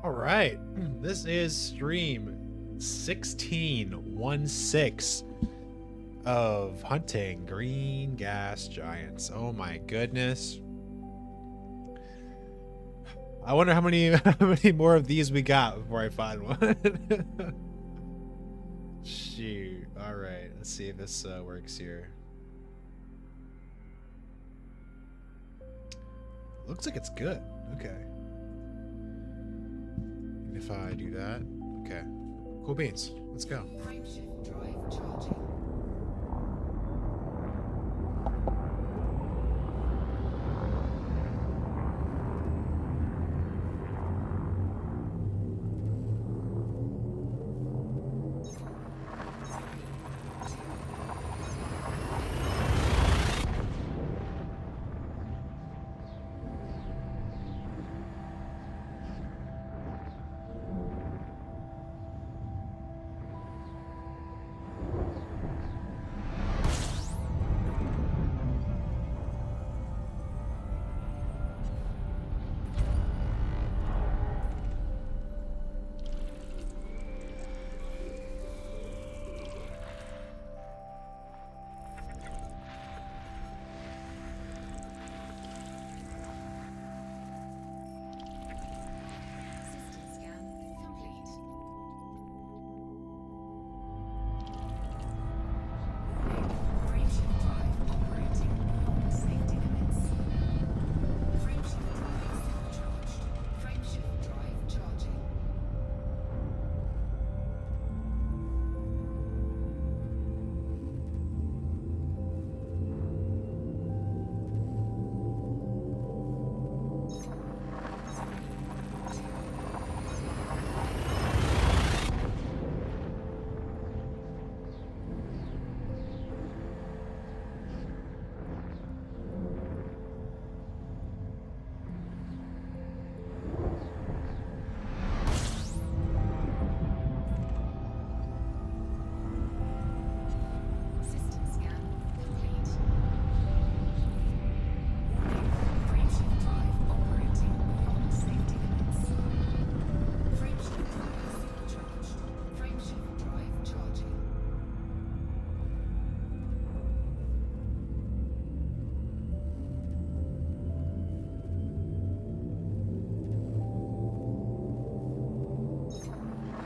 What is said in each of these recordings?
All right, this is stream 1616 of hunting green gas giants. Oh my goodness. I wonder how many more of these we got before I find one. Shoot. All right, let's see if this works here. Looks like it's good. Okay. And if I do that, okay. Cool beans. Let's go. Frameshift drive charging.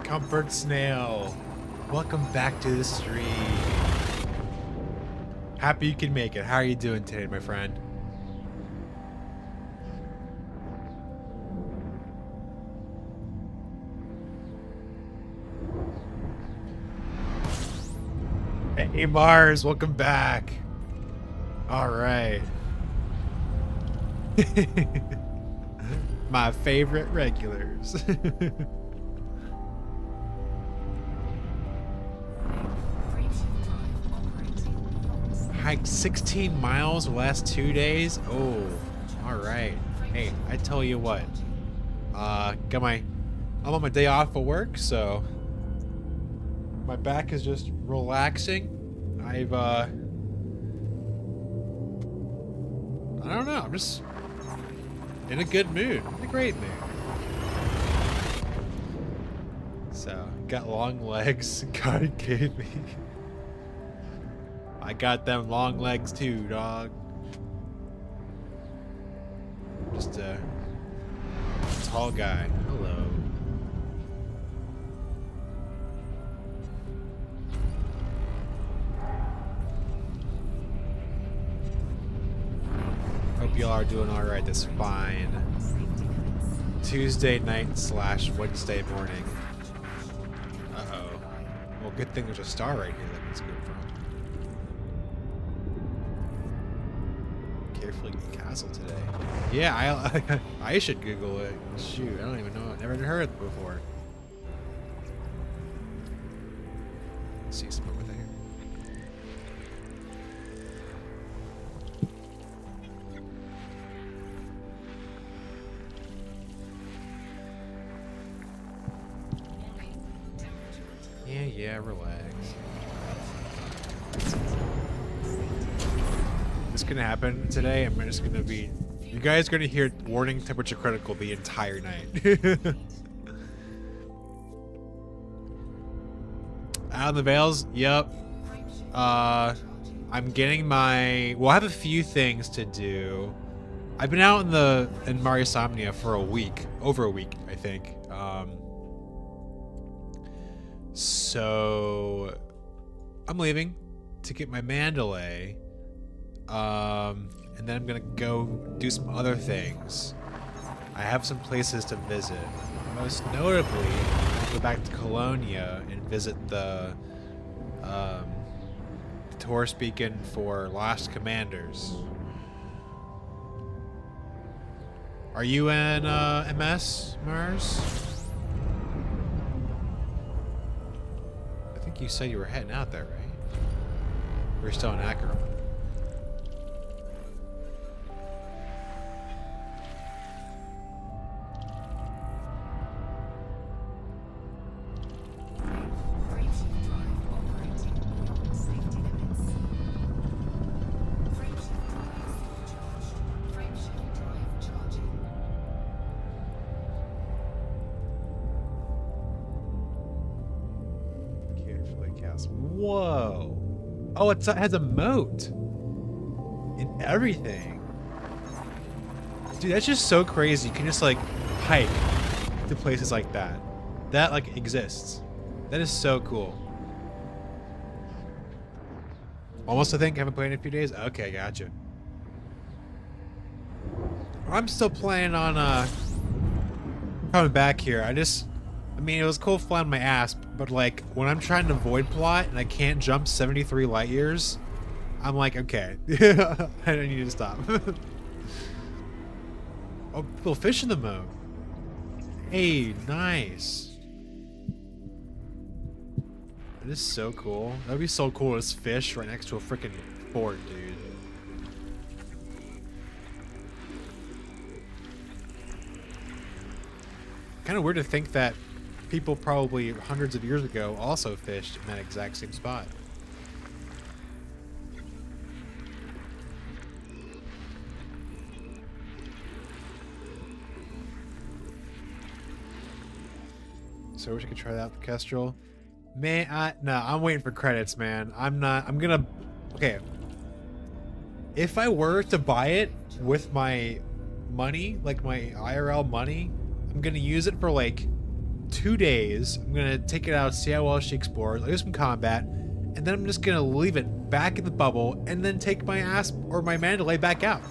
Comfort Snail, welcome back to the stream. Happy you can make it. How are you doing today, my friend? Hey Mars, welcome back. All right. My favorite regulars. Hiked 16 miles the last 2 days. Oh, all right. Hey, I tell you what. I'm on my day off of work, so my back is just relaxing. I don't know. I'm just in a good mood, in a great mood. So got long legs. God gave me. I got them long legs too, dog. Just a tall guy. Hello. Hope y'all are doing all right this fine Tuesday night / Wednesday morning. Uh-oh. Well, good thing there's a star right here that we can scoop from. Carefully castle today. Yeah, I should Google it. Shoot, I don't even know. I've never heard it before. Let's see some over there. Yeah, relax. What's gonna happen today? I'm just gonna be. You guys are gonna hear warning temperature critical the entire night. Out in the Vales? Yep. I'm getting my... Well, I have a few things to do. I've been out in Mario Somnia for a week. Over a week, I think. So... I'm leaving to get my Mandalay. And then I'm gonna go do some other things. I have some places to visit. Most notably, I'll go back to Colonia and visit the tourist beacon for Lost Commanders. Are you in MS, Mars? I think you said you were heading out there, right? We're still in Acheron. Whoa. Oh, it has a moat and everything. Dude, that's just so crazy. You can just like hike to places like that. That like exists. That is so cool. Almost, I think. Haven't played in a few days. Okay, gotcha. I'm still planning on coming back here. I mean, it was cool flying my ass, but like when I'm trying to void plot and I can't jump 73 light years, I'm like, okay, I need to stop. Oh, little fish in the moat. Hey, nice. That is so cool. That'd be so cool as fish right next to a freaking fort, dude. Kind of weird to think that people probably hundreds of years ago also fished in that exact same spot. So I wish I could try that with Kestrel. Man, no, I'm waiting for credits, man. I'm gonna, okay. If I were to buy it with my money, like my IRL money, I'm gonna use it for like 2 days. I'm gonna take it out, see how well she explores, I'll do some combat, and then I'm just gonna leave it back in the bubble and then take my ass or my Mandalay back out.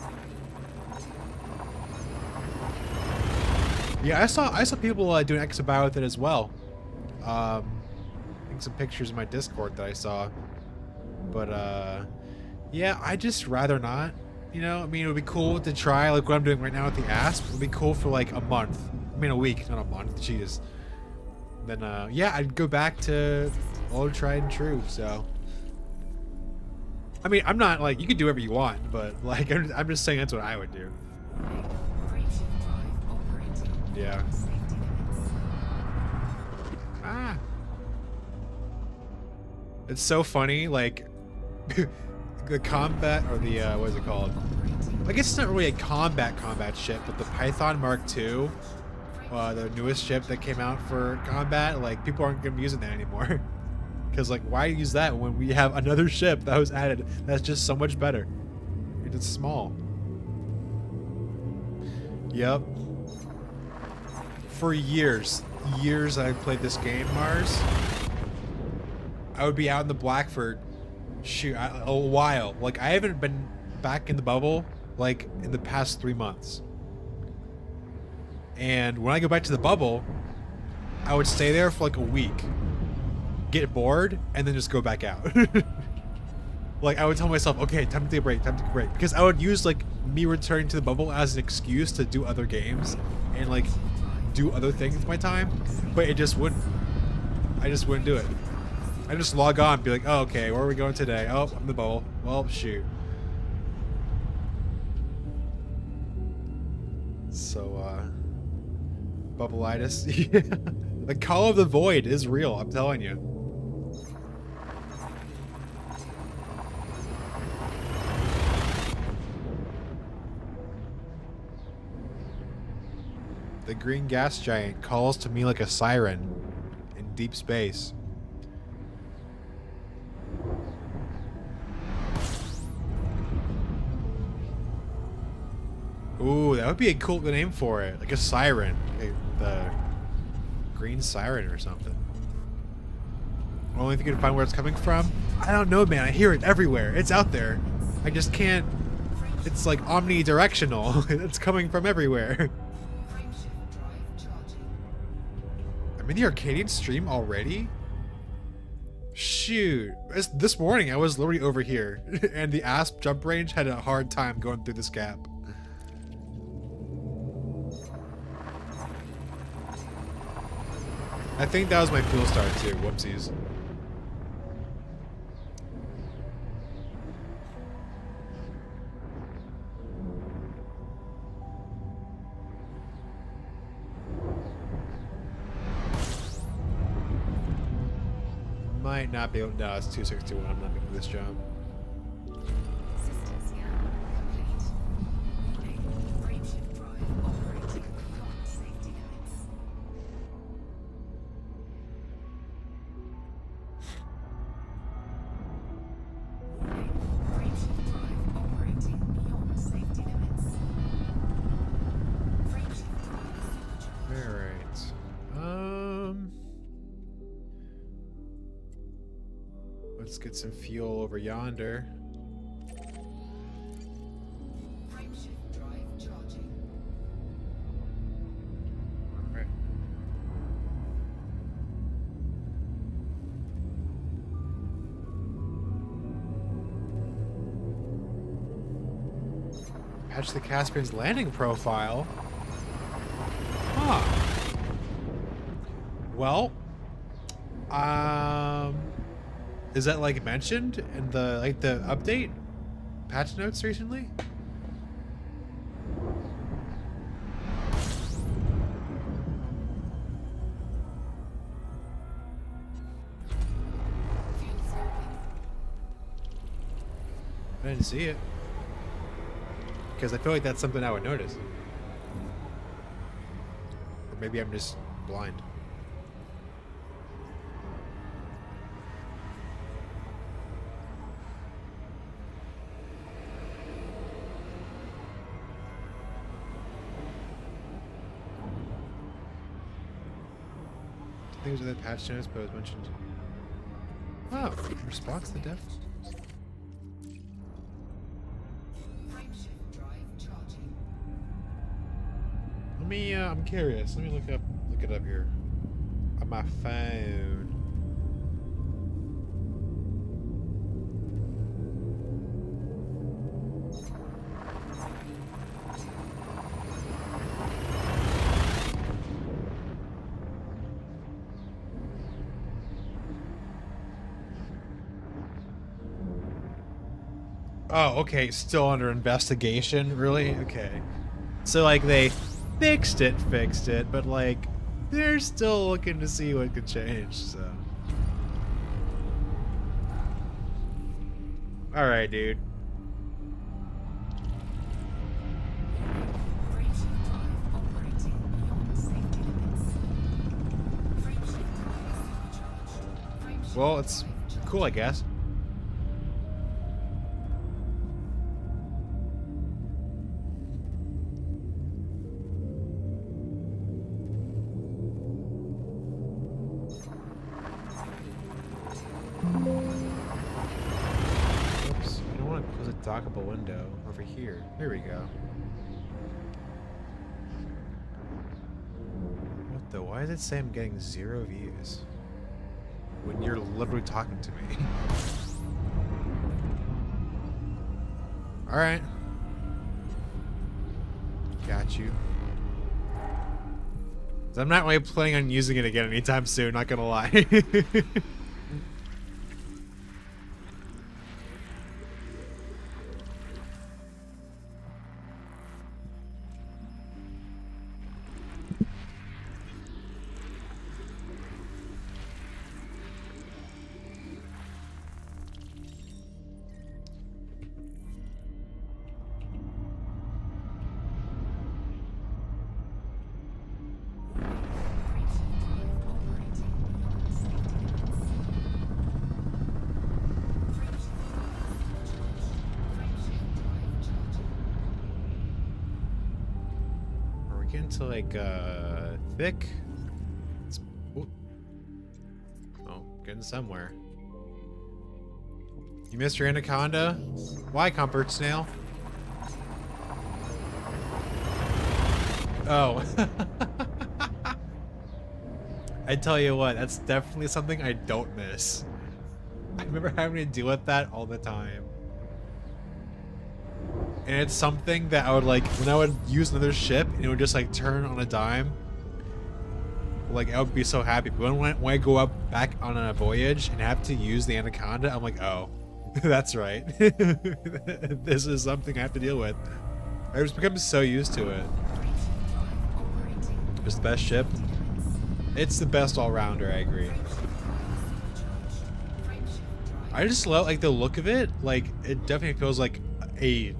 Yeah, I saw people doing Exobiology with it as well. I think some pictures in my Discord that I saw. But yeah, I just rather not. You know, I mean, it would be cool to try like what I'm doing right now with the Asp. It would be cool for like a month. I mean, a week, not a month. Jeez. Then yeah, I'd go back to old tried and true. So, I mean, I'm not like you can do whatever you want, but like I'm just saying that's what I would do. Yeah. Ah. It's so funny, like the combat or the what is it called? I guess it's not really a combat ship, but the Python Mark II, the newest ship that came out for combat, like people aren't gonna be using that anymore. Because like, why use that when we have another ship that was added that's just so much better? It's small. Yep. For years I played this game, Mars. I would be out in the Blackford, shoot, a while. Like I haven't been back in the bubble like in the past 3 months. And when I go back to the bubble, I would stay there for like a week, get bored, and then just go back out. Like I would tell myself, okay, time to take a break, because I would use like me returning to the bubble as an excuse to do other games and like do other things with my time, but it just wouldn't. I just wouldn't do it. I just log on and be like, oh, okay, where are we going today? Oh, I'm in the bubble. Well, shoot. So, bubbleitis. Yeah. The Call of the Void is real, I'm telling you. The green gas giant calls to me like a siren in deep space. Ooh, that would be a cool name for it. Like a siren. Like the green siren or something. Only thing you can find where it's coming from? I don't know, man. I hear it everywhere. It's out there. I just can't. It's like omnidirectional. It's coming from everywhere. Frameshift drive charging. I'm in the Arcadian stream already? Shoot. This morning I was literally over here, and the ASP jump range had a hard time going through this gap. I think that was my fuel star too. Whoopsies. Might not be able. No, it's 261. I'm not making this jump. System scan complete. Warning. Frameshift drive operating beyond safety limits. Warning. Frameshift drive operating beyond safety limits. Frameshift drive supercharged. All right. Let's get some fuel over yonder. Frameshift drive charging. All right. Patch the Caspian's landing profile. Huh. Well, is that like mentioned in the the update patch notes recently? Fuel scoping. I didn't see it because I feel like that's something I would notice. Or maybe I'm just blind. Things with that patch notes, but it was mentioned. Oh, response to death. Frameshift drive charging. Let me. I'm curious. Let me look it up here on my phone. Oh, okay. Still under investigation. Really? Okay. So like they fixed it, but like they're still looking to see what could change. So. All right, dude. Frameshift drive operating beyond safety limits. Frameshift drive supercharged. Frameshift Well, it's drive charged. cool, I guess. Oops, I don't want to close a dockable window over here. Here we go. What the? Why does it say I'm getting 0 views? When you're literally talking to me. Alright. Got you. I'm not really planning on using it again anytime soon, not gonna lie. get into like thick. Ooh. Oh, getting somewhere. You missed your anaconda? Why, comfort snail? Oh. I tell you what, that's definitely something I don't miss. I remember having to deal with that all the time. And it's something that I would like, when I would use another ship and it would just like turn on a dime, like I would be so happy. But when I go up back on a voyage and have to use the anaconda, I'm like, oh, that's right. This is something I have to deal with. I just become so used to it. It's the best ship. It's the best all-rounder, I agree. I just love like the look of it. Like it definitely feels like a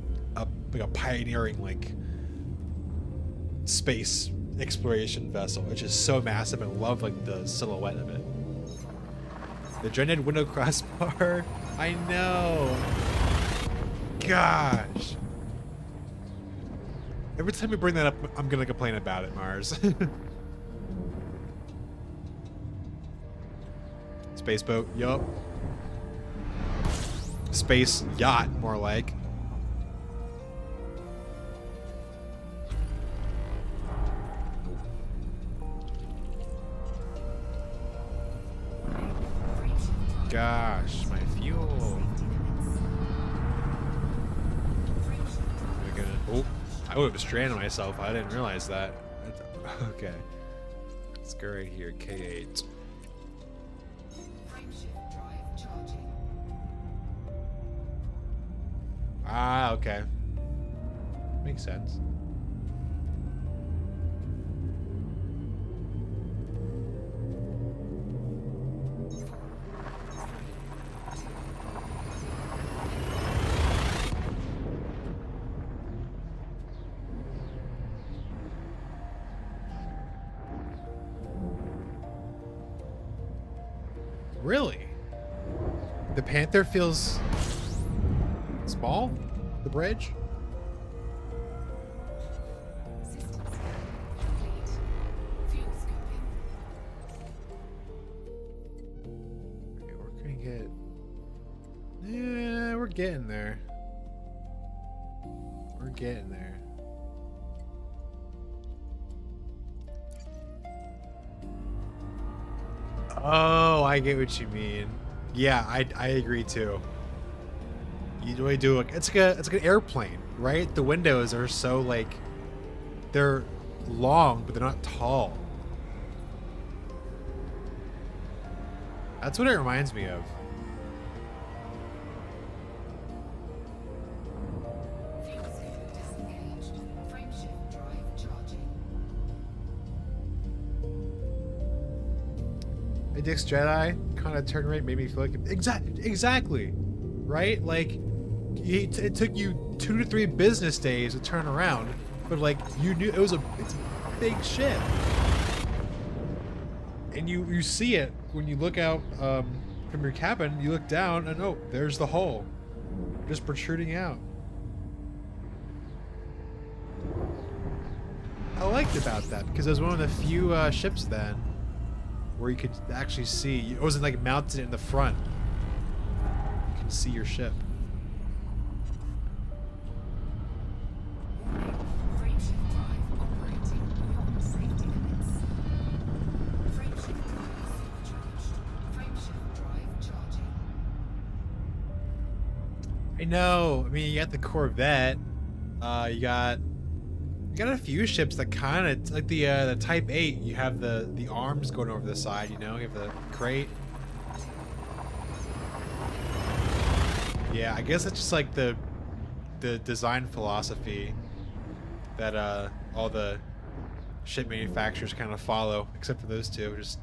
pioneering like space exploration vessel. It's just so massive. I love like the silhouette of it. The dreaded window crossbar. I know. Gosh. Every time we bring that up, I'm gonna complain about it, Mars. Space boat, yup. Space yacht, more like. Gosh, my fuel. Oh, I would have stranded myself. I didn't realize that. Okay. Let's go right here, K8. Ah, okay. Makes sense. Really? The Panther feels small? The bridge? Okay, we're gonna get... Yeah, we're getting there. We're getting there. Oh, I get what you mean. Yeah, I agree too. You really do. It's like an airplane, right? The windows are so like they're long, but they're not tall. That's what it reminds me of. Hey, Dick's Jedi kind of turn rate made me feel like exactly, right? Like it took you 2 to 3 business days to turn around, but like you knew it's a big ship, and you see it when you look out from your cabin. You look down and oh, there's the hull, just protruding out. I liked about that because it was one of the few ships then where you could actually see. It wasn't like mounted in the front. You can see your ship. I know. I mean, you got the Corvette. You got a few ships that kind of like the Type 8. You have the arms going over the side. You know, you have the crate. Yeah, I guess it's just like the design philosophy that all the ship manufacturers kind of follow, except for those two, just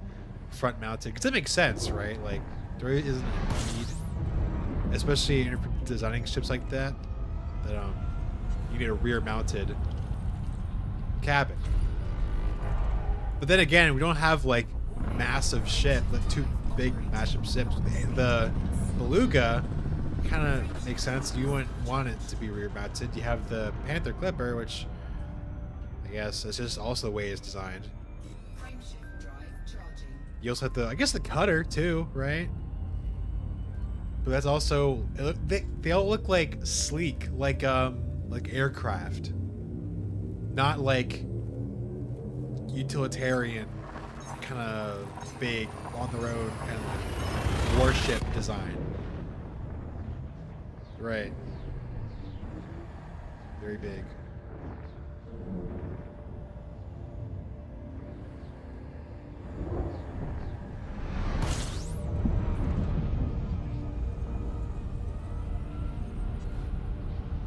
front mounted. Because it makes sense, right? Like there isn't a need, especially in designing ships like that, that you need a rear mounted cabin. But then again, we don't have like massive ship, like 2 big massive ships. The Beluga kind of makes sense. You wouldn't want it to be rear mounted. You have the Panther Clipper, which I guess it's just also the way it's designed. Frameshift drive charging. You also have the, I guess, the cutter too, right? But that's also, they all look like sleek, like aircraft, not like utilitarian, kind of big on the road kind of warship design. Right. Very big.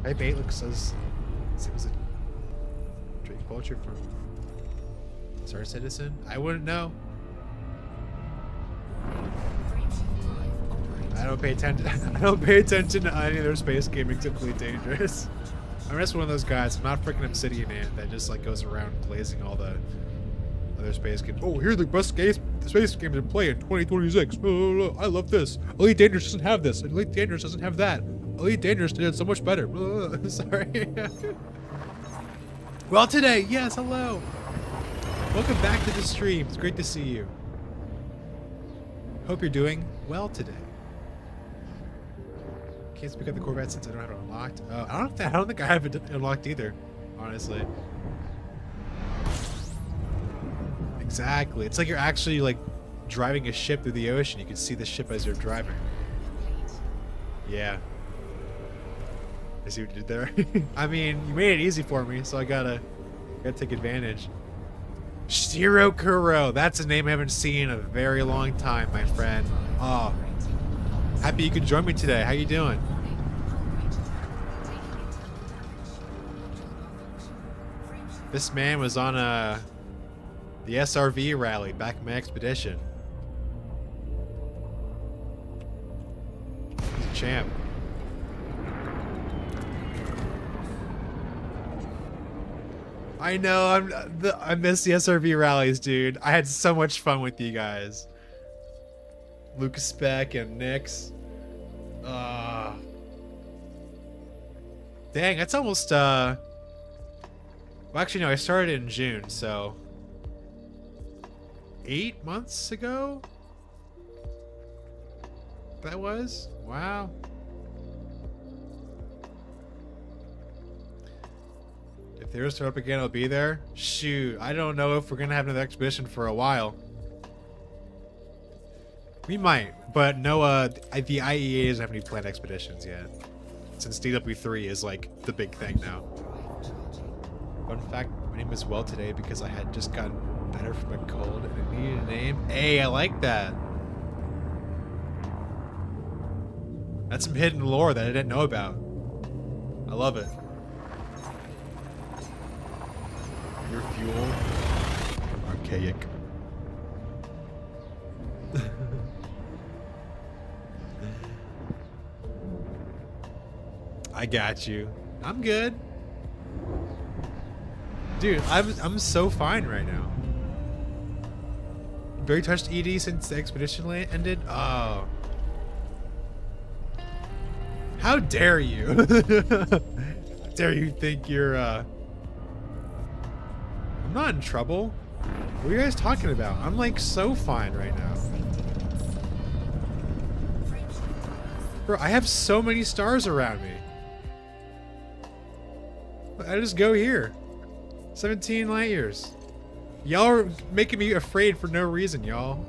My bait looks as seems a drink culture from Star Citizen. I wouldn't know. I don't pay attention. I don't pay attention to any of their space game except Elite Dangerous. I'm just one of those guys. I'm not freaking Obsidian Ant that just like goes around glazing all the other space games. Oh, here's the best space games to play in 2026. I love this. Elite Dangerous doesn't have this. Elite Dangerous doesn't have that. Elite Dangerous did it so much better. Sorry. Well, today, yes, hello. Welcome back to the stream. It's great to see you. Hope you're doing well today. Can't speak up the Corvette since I don't have it unlocked. I don't think I have it unlocked either, honestly. Exactly. It's like you're actually like driving a ship through the ocean. You can see the ship as you're driving. Yeah. I see what you did there. I mean, you made it easy for me, so I gotta take advantage. Shiro Kuro. That's a name I haven't seen in a very long time, my friend. Oh. Happy you could join me today. How you doing? This man was on the SRV rally back in my expedition. He's a champ. I know, I miss the SRV rallies, dude. I had so much fun with you guys. Lucas Speck and Nix. Dang, that's almost well, actually no, I started in June, so 8 months ago? That was? Wow. If they were to start up again, I'll be there. Shoot, I don't know if we're gonna have another expedition for a while. We might, but no, the IEA doesn't have any planned expeditions yet. Since DW3 is like the big thing now. Fun fact, my name is Well today because I had just gotten better from a cold and I needed a name. Hey, I like that. That's some hidden lore that I didn't know about. I love it. Your fuel, archaic. I got you. I'm good. Dude, I'm so fine right now. Very touched ED since the expedition ended. Oh. How dare you? How dare you think you're I'm not in trouble. What are you guys talking about? I'm like so fine right now. Bro, I have so many stars around me. I just go here. 17 light years. Y'all are making me afraid for no reason, y'all.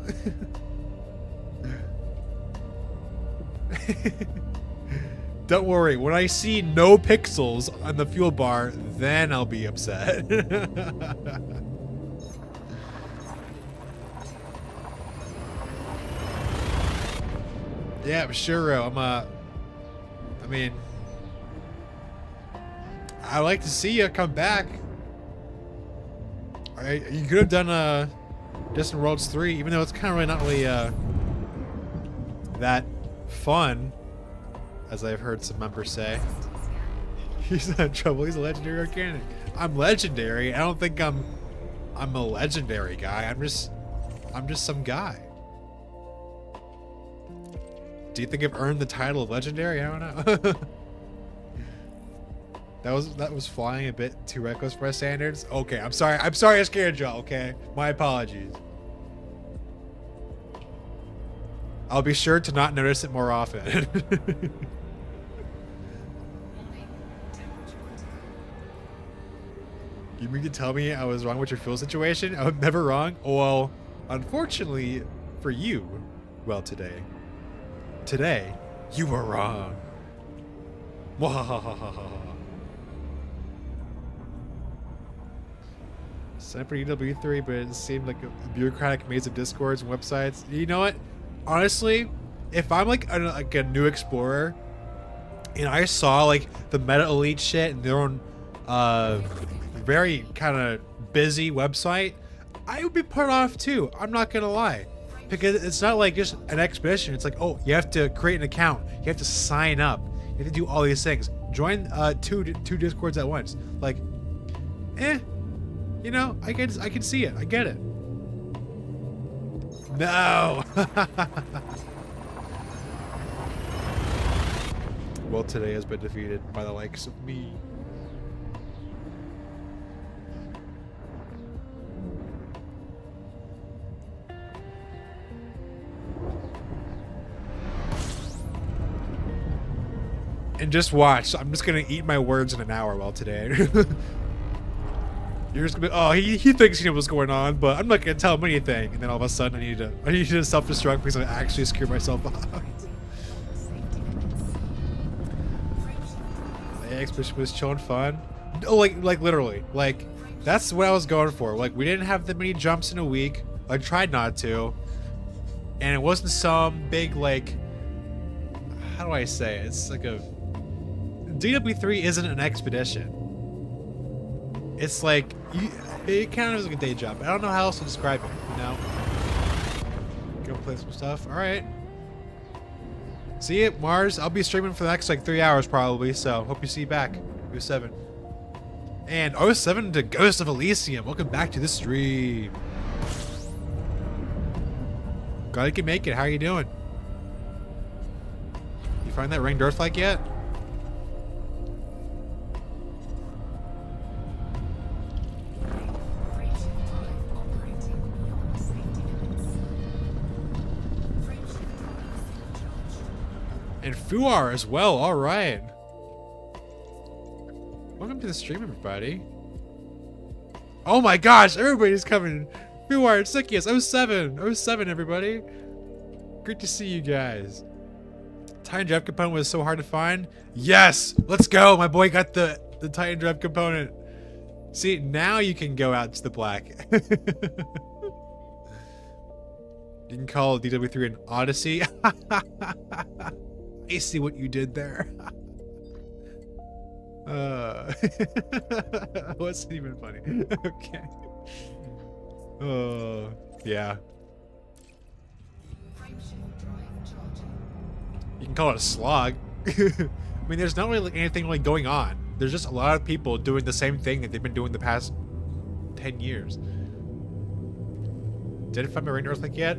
Don't worry, when I see no pixels on the fuel bar, then I'll be upset. Yeah, sure. I mean, I'd like to see you come back. You could have done Distant Worlds 3, even though it's kind of really not really that fun, as I've heard some members say. He's not in trouble. He's a legendary Arcanic. I'm legendary. I don't think I'm a legendary guy. I'm just some guy. Do you think I've earned the title of legendary? I don't know. That was flying a bit too reckless for my standards. Okay, I'm sorry. I'm sorry I scared y'all, okay? My apologies. I'll be sure to not notice it more often. Warning. Temperature. You mean to tell me I was wrong with your fuel situation? I was never wrong? Well, unfortunately for you, well, today, you were wrong. Mwahahaha. Signed for EW3, but it seemed like a bureaucratic maze of discords and websites. You know what? Honestly, if I'm like a new explorer and I saw like the meta elite shit and their own very kind of busy website, I would be put off too. I'm not gonna lie, because it's not like just an expedition. It's like, oh, you have to create an account, you have to sign up, you have to do all these things, join two discords at once. Like, you know, I can see it. I get it. No. Well, today has been defeated by the likes of me. And just watch. I'm just gonna eat my words in an hour while today. You're just gonna be, oh, he thinks he knows what's going on, but I'm not gonna tell him anything. And then all of a sudden, I need to self-destruct because I actually screwed myself up. The expedition was chill and fun. Oh, like literally, like that's what I was going for. Like, we didn't have that many jumps in a week. I tried not to, and it wasn't some big, like, how do I say it? It's like a DW3 isn't an expedition. It's like, it kind of is like a day job. I don't know how else to describe it, you know? Go play some stuff. All right. See you, Mars. I'll be streaming for the next, like, 3 hours probably, so hope you see you back. 07. And 07 to Ghost of Elysium. Welcome back to the stream. Glad you can make it. How are you doing? You find that ringed earth like yet? And Fuar as well. All right. Welcome to the stream, everybody. Oh my gosh, everybody's coming. Fuar, Sickius, 07, everybody. Great to see you guys. Titan Drive component was so hard to find. Yes, let's go. My boy got the Titan Drive component. See, now you can go out to the black. You can call DW3 an Odyssey. I see what you did there. Wasn't even funny. Okay. Oh, yeah. You can call it a slog. I mean, there's not really anything really going on. There's just a lot of people doing the same thing that they've been doing the past 10 years. Didn't find my ring earthquake yet,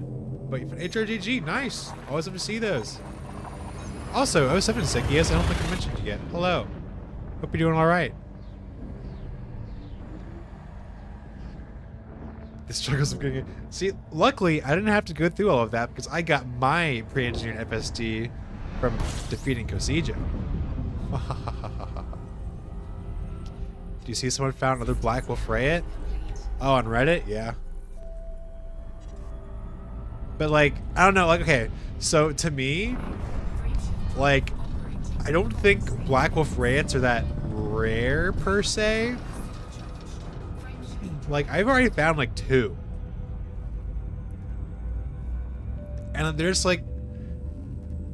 but you found HRGG. Nice. Always love to see those. Also, 07 Sickius, I don't think I mentioned you yet. Hello. Hope you're doing all right. The struggles of getting it. See, luckily, I didn't have to go through all of that because I got my pre-engineered FSD from defeating Kosijo. Do you see someone found another Black Wolf Rayet? Oh, on Reddit? Yeah. But, like, I don't know. Like, okay, so to me, like, I don't think Black Wolf Rayets are that rare per se. Like, I've already found like 2. And there's like,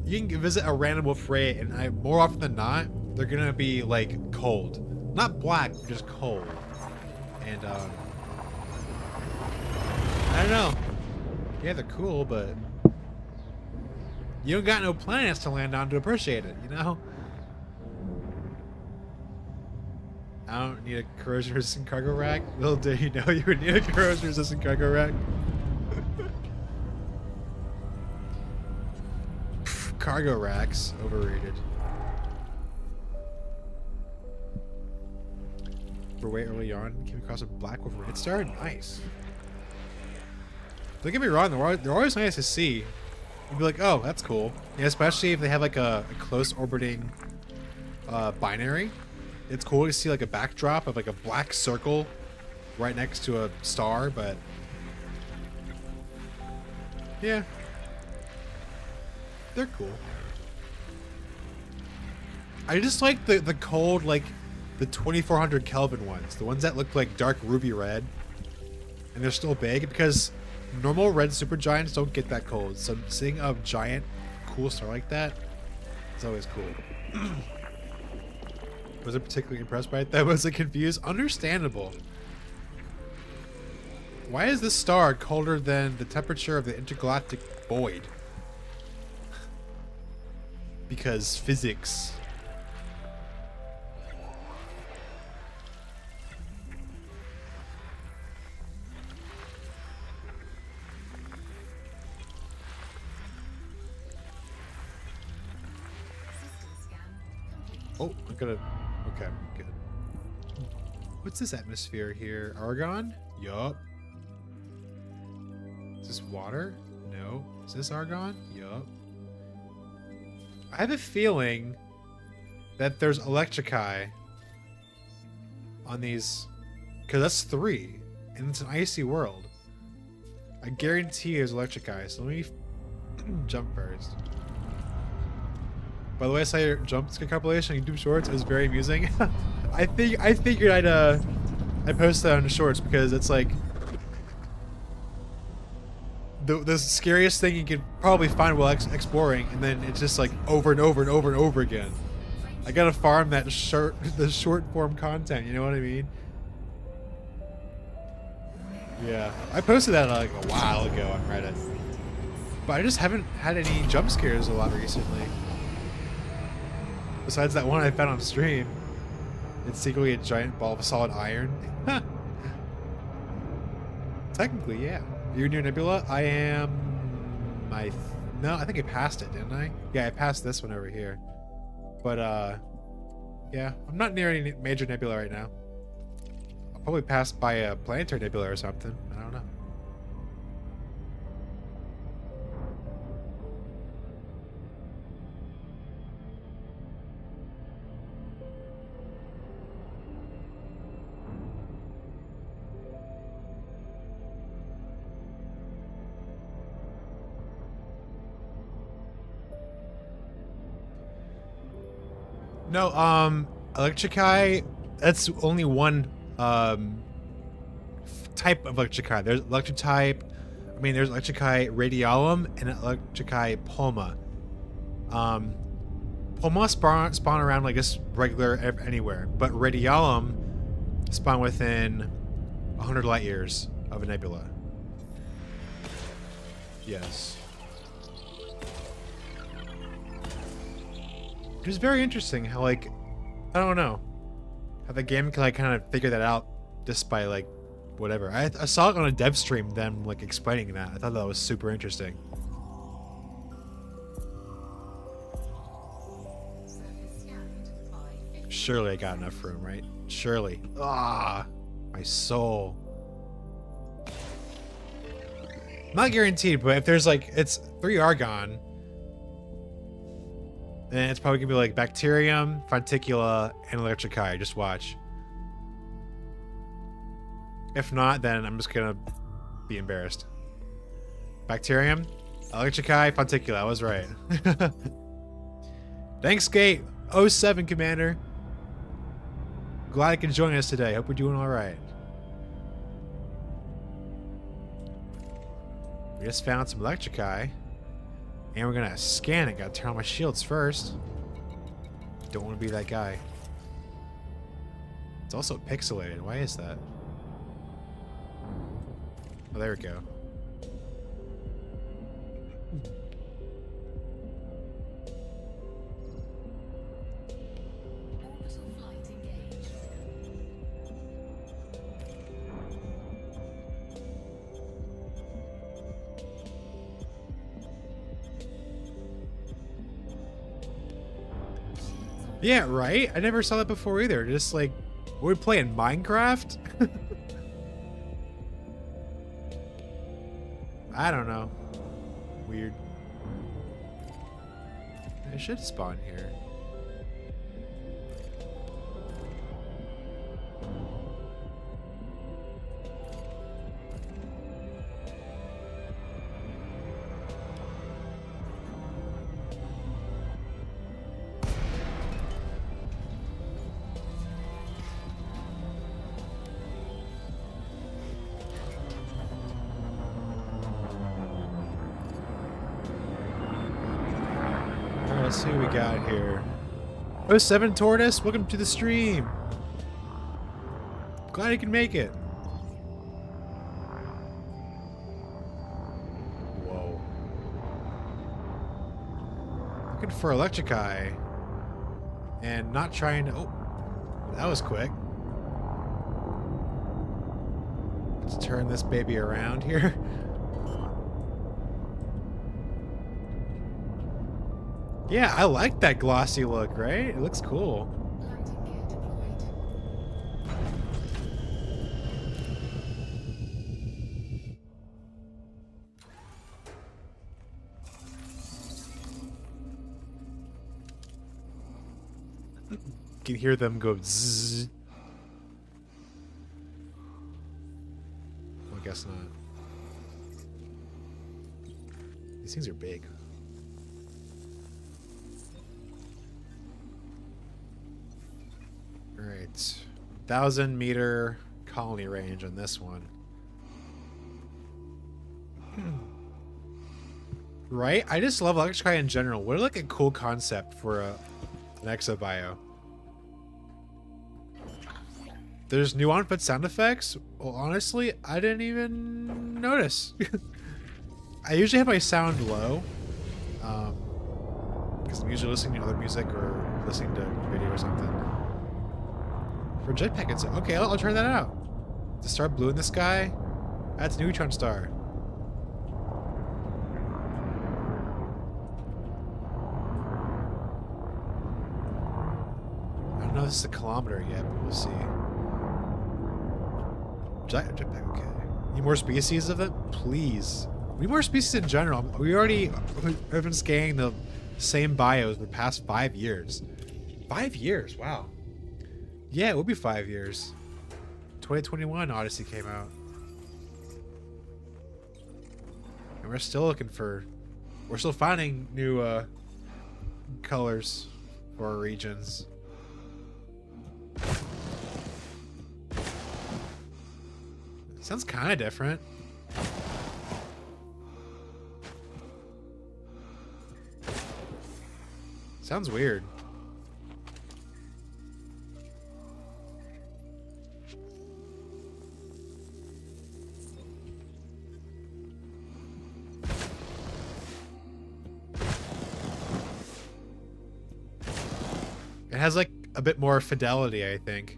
you can visit a random wolf Rayet, and more often than not, they're gonna be like cold. Not black, just cold. And I don't know. Yeah, they're cool, but you don't got no planets to land on to appreciate it, you know? I don't need a corrosion-resistant cargo rack. Little did you know you would need a corrosion-resistant cargo rack. Cargo racks, overrated. way early on. Came across a black wolf red star. Nice. Don't get me wrong, they're always nice to see. You'd be like, oh, that's cool. Yeah, especially if they have like a close orbiting binary. It's cool to see like a backdrop of like a black circle right next to a star, but yeah, they're cool. I just like the cold, like the 2400 Kelvin ones, the ones that look like dark ruby red, and they're still big because normal red supergiants don't get that cold. So seeing a giant, cool star like that is always cool. Wasn't particularly impressed by it. That was like confused. Understandable. Why is this star colder than the temperature of the intergalactic void? Because physics. Oh, I'm gonna. Okay, good. What's this atmosphere here? Argon? Yup. Is this water? No. Is this argon? Yup. I have a feeling that there's electrici on these, because that's 3, and it's an icy world. I guarantee there's electrici, so let me jump first. By the way, I saw your jump skill compilation on YouTube Shorts. It was very amusing. I figured I'd post that on the Shorts because it's like the scariest thing you could probably find while exploring, and then it's just like over and over and over and over again. I gotta farm that the short form content. You know what I mean? Yeah, I posted that like a while ago on Reddit, but I just haven't had any jump scares a lot recently. Besides that one I found on stream. It's secretly a giant ball of solid iron. Technically, yeah. You're near Nebula? I am... No, I think I passed it, didn't I? Yeah, I passed this one over here. But, yeah. I'm not near any major nebula right now. I'll probably pass by a planetary nebula or something. I don't know. No, electrici, that's only one type of electrici. There's electrotype, there's electrici radialum and electrici pulma. Pulma spawn around like just regular anywhere, but radialum spawn within 100 light years of a nebula. Yes. It was very interesting how, like, I don't know, how the game can like kind of figure that out just by like whatever. I saw it on a dev stream, them like explaining that. I thought that was super interesting. Surely I got enough room, right? Surely. Ah, my soul. Not guaranteed, but if there's like, it's 3 argon, then it's probably gonna be like bacterium, fonticula, and electrici. Just watch. If not, then I'm just gonna be embarrassed. Bacterium, electrici, fonticula. I was right. Thanks, Gate 07 Commander. Glad you can join us today. Hope we're doing all right. We just found some electrici. And we're gonna scan it. Gotta turn on my shields first. Don't want to be that guy. It's also pixelated. Why is that? Oh, there we go. Yeah, right? I never saw that before either. Just like Are we playing Minecraft? I don't know. Weird. It should spawn here. Let's see what we got here. Oh, 7 Tortoise, welcome to the stream. Glad you can make it. Whoa. Looking for Electric Eye. And not trying to... Oh, that was quick. Let's turn this baby around here. Yeah, I like that glossy look, right? It looks cool. Landing gear deployed. You can hear them go zzz. Well, I guess not. These things are big. Alright. 1,000-meter colony range on this one. Right? I just love Electric Eye in general. What like a cool concept for an exobio. There's new on-foot sound effects? Well, honestly, I didn't even notice. I usually have my sound low. Because I'm usually listening to other music or listening to video or something. For jetpack, it's okay. I'll try that out. The star blue in the sky. That's Neutron star. I don't know if this is a kilometer yet, but we'll see. Jetpack, okay. Need more species of it, please. We need more species in general. We already have been scanning the same bios for the past 5 years. 5 years, wow. Yeah, it will be 5 years. 2021 Odyssey came out. And we're still looking for... We're still finding new colors for our regions. Sounds kind of different. Sounds weird. It has like a bit more fidelity, I think.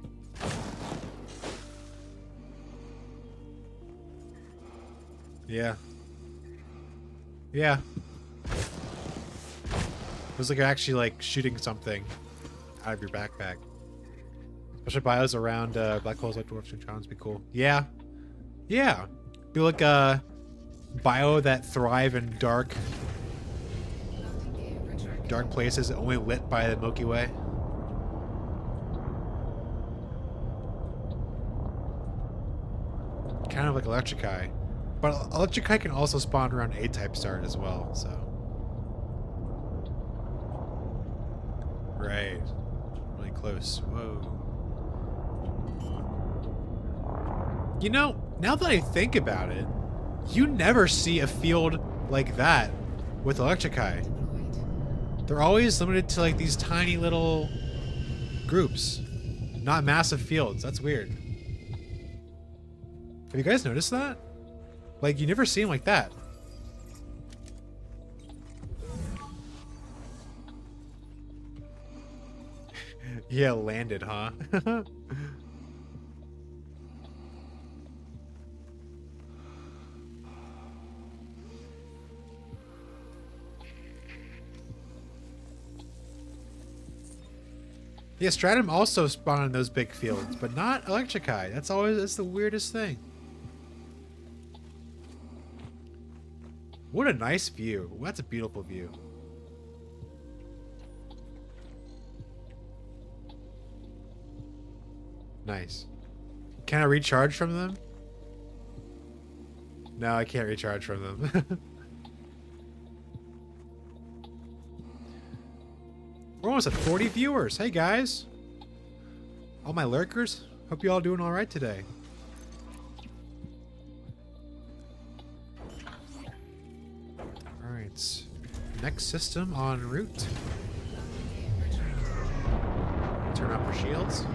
Yeah. Yeah. It was like you're actually like shooting something out of your backpack. Special bios around black holes, like dwarfs, neutrons be cool. Yeah. Yeah. Be like a bio that thrive in dark places only lit by the Milky Way. Kind of like Electric Eye. But Electric Eye can also spawn around A-type stars as well, so. Right. Really close. Whoa. You know, now that I think about it, you never see a field like that with Electric Eye. They're always limited to like these tiny little groups, not massive fields. That's weird. Have you guys noticed that? Like, you never see them like that. Yeah, landed, huh? Yeah, stratum also spawn in those big fields, but not electrici. That's the weirdest thing. What a nice view. That's a beautiful view. Nice. Can I recharge from them? No, I can't recharge from them. We're almost at 40 viewers. Hey guys. All my lurkers. Hope you all doing alright today. Alright. Next system en route. Turn off for shields.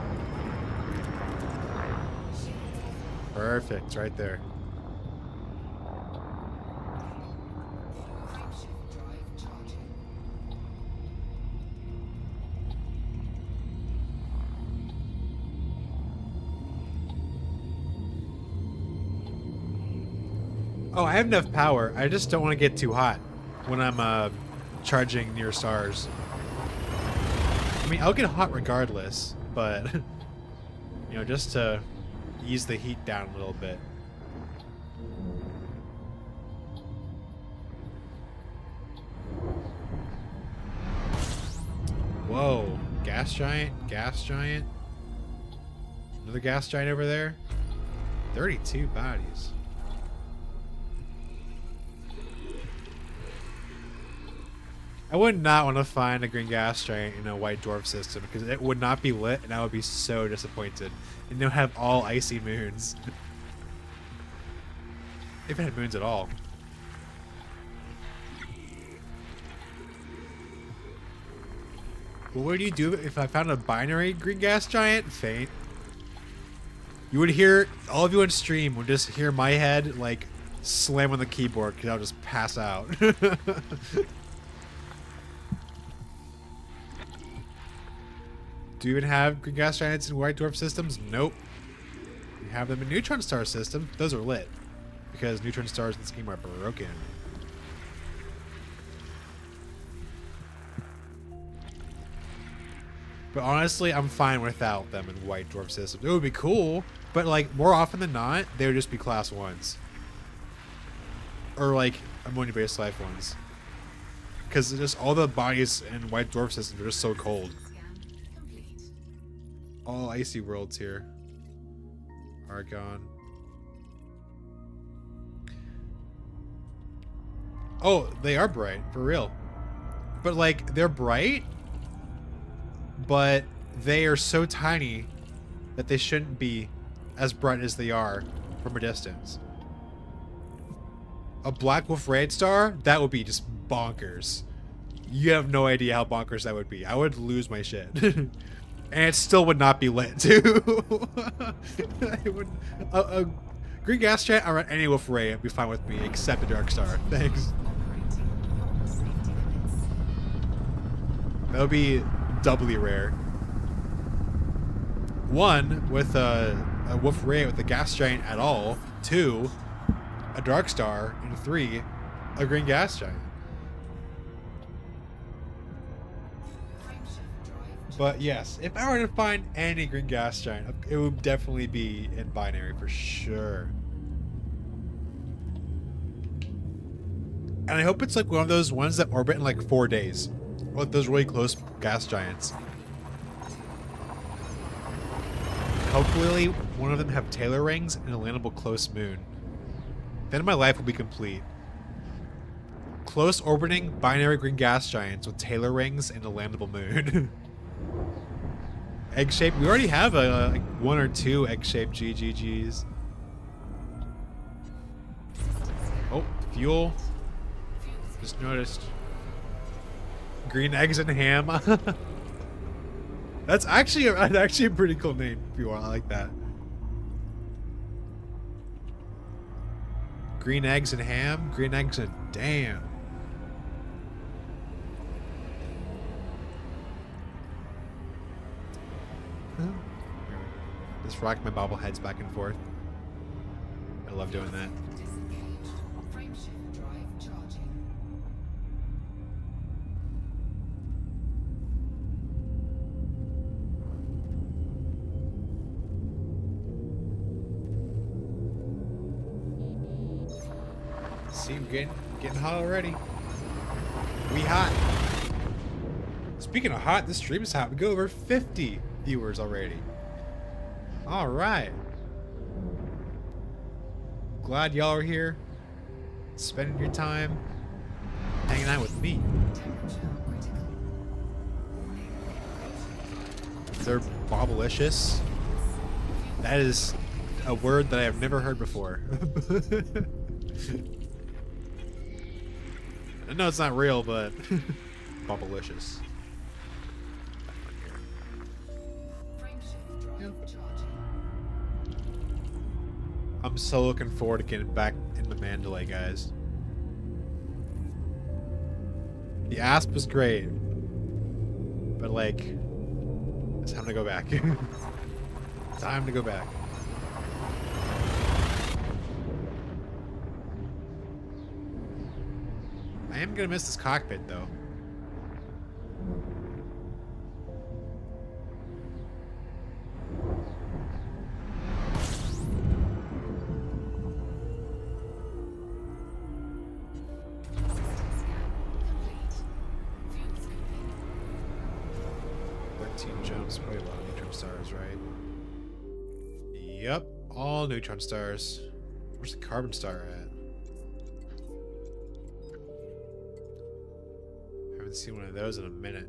Perfect. It's right there. Oh, I have enough power. I just don't want to get too hot when I'm charging near stars. I mean, I'll get hot regardless, but you know, just to ease the heat down a little bit. Whoa, gas giant, gas giant. Another gas giant over there. 32 bodies. I would not want to find a green gas giant in a white dwarf system because it would not be lit and I would be so disappointed. And they'll have all icy moons. If it had moons at all. Well, what do you do if I found a binary green gas giant? Faint. You would hear, all of you on stream would just hear my head like slam on the keyboard because I'll just pass out. Do you even have green gas giants in white dwarf systems? Nope. We have them in neutron star systems. Those are lit because neutron stars in this game are broken. But honestly, I'm fine without them in white dwarf systems. It would be cool, but like more often than not, they would just be class 1s. Or like ammonia-based life ones. Because just all the bodies in white dwarf systems are just so cold. All icy worlds here are gone. Oh, they are bright, for real. But like, they're bright, but they are so tiny that they shouldn't be as bright as they are from a distance. A black wolf red star, that would be just bonkers. You have no idea how bonkers that would be. I would lose my shit. And it still would not be lit, too. It would, a green gas giant or any wolf ray would be fine with me, except a dark star. Thanks. That would be doubly rare. 1, with a wolf ray with a gas giant at all. 2, a dark star. And 3, a green gas giant. But yes, if I were to find any green gas giant, it would definitely be in binary for sure. And I hope it's like one of those ones that orbit in like 4 days. Or like those really close gas giants. Hopefully one of them have Taylor rings and a landable close moon. Then my life will be complete. Close orbiting binary green gas giants with Taylor rings and a landable moon. Egg shape. We already have like 1 or 2 egg shaped GGGs. Oh, fuel. Just noticed. Green eggs and ham. That's actually a pretty cool name if you want. I like that. Green eggs and ham. Green eggs and damn. Just rock my bobbleheads back and forth. I love doing that. See, we're getting hot already. We hot. Speaking of hot, this stream is hot. We go over 50 viewers already. All right. Glad y'all are here, spending your time hanging out with me. They're bobblicious. That is a word that I have never heard before. I know it's not real, but bobblicious. I'm so looking forward to getting back into Mandalay, guys. The Asp was great, but like, it's time to go back. Time to go back. I am gonna miss this cockpit, though. Jumps, probably a lot of neutron stars, right? Yep, all neutron stars. Where's the carbon star at? Haven't seen one of those in a minute.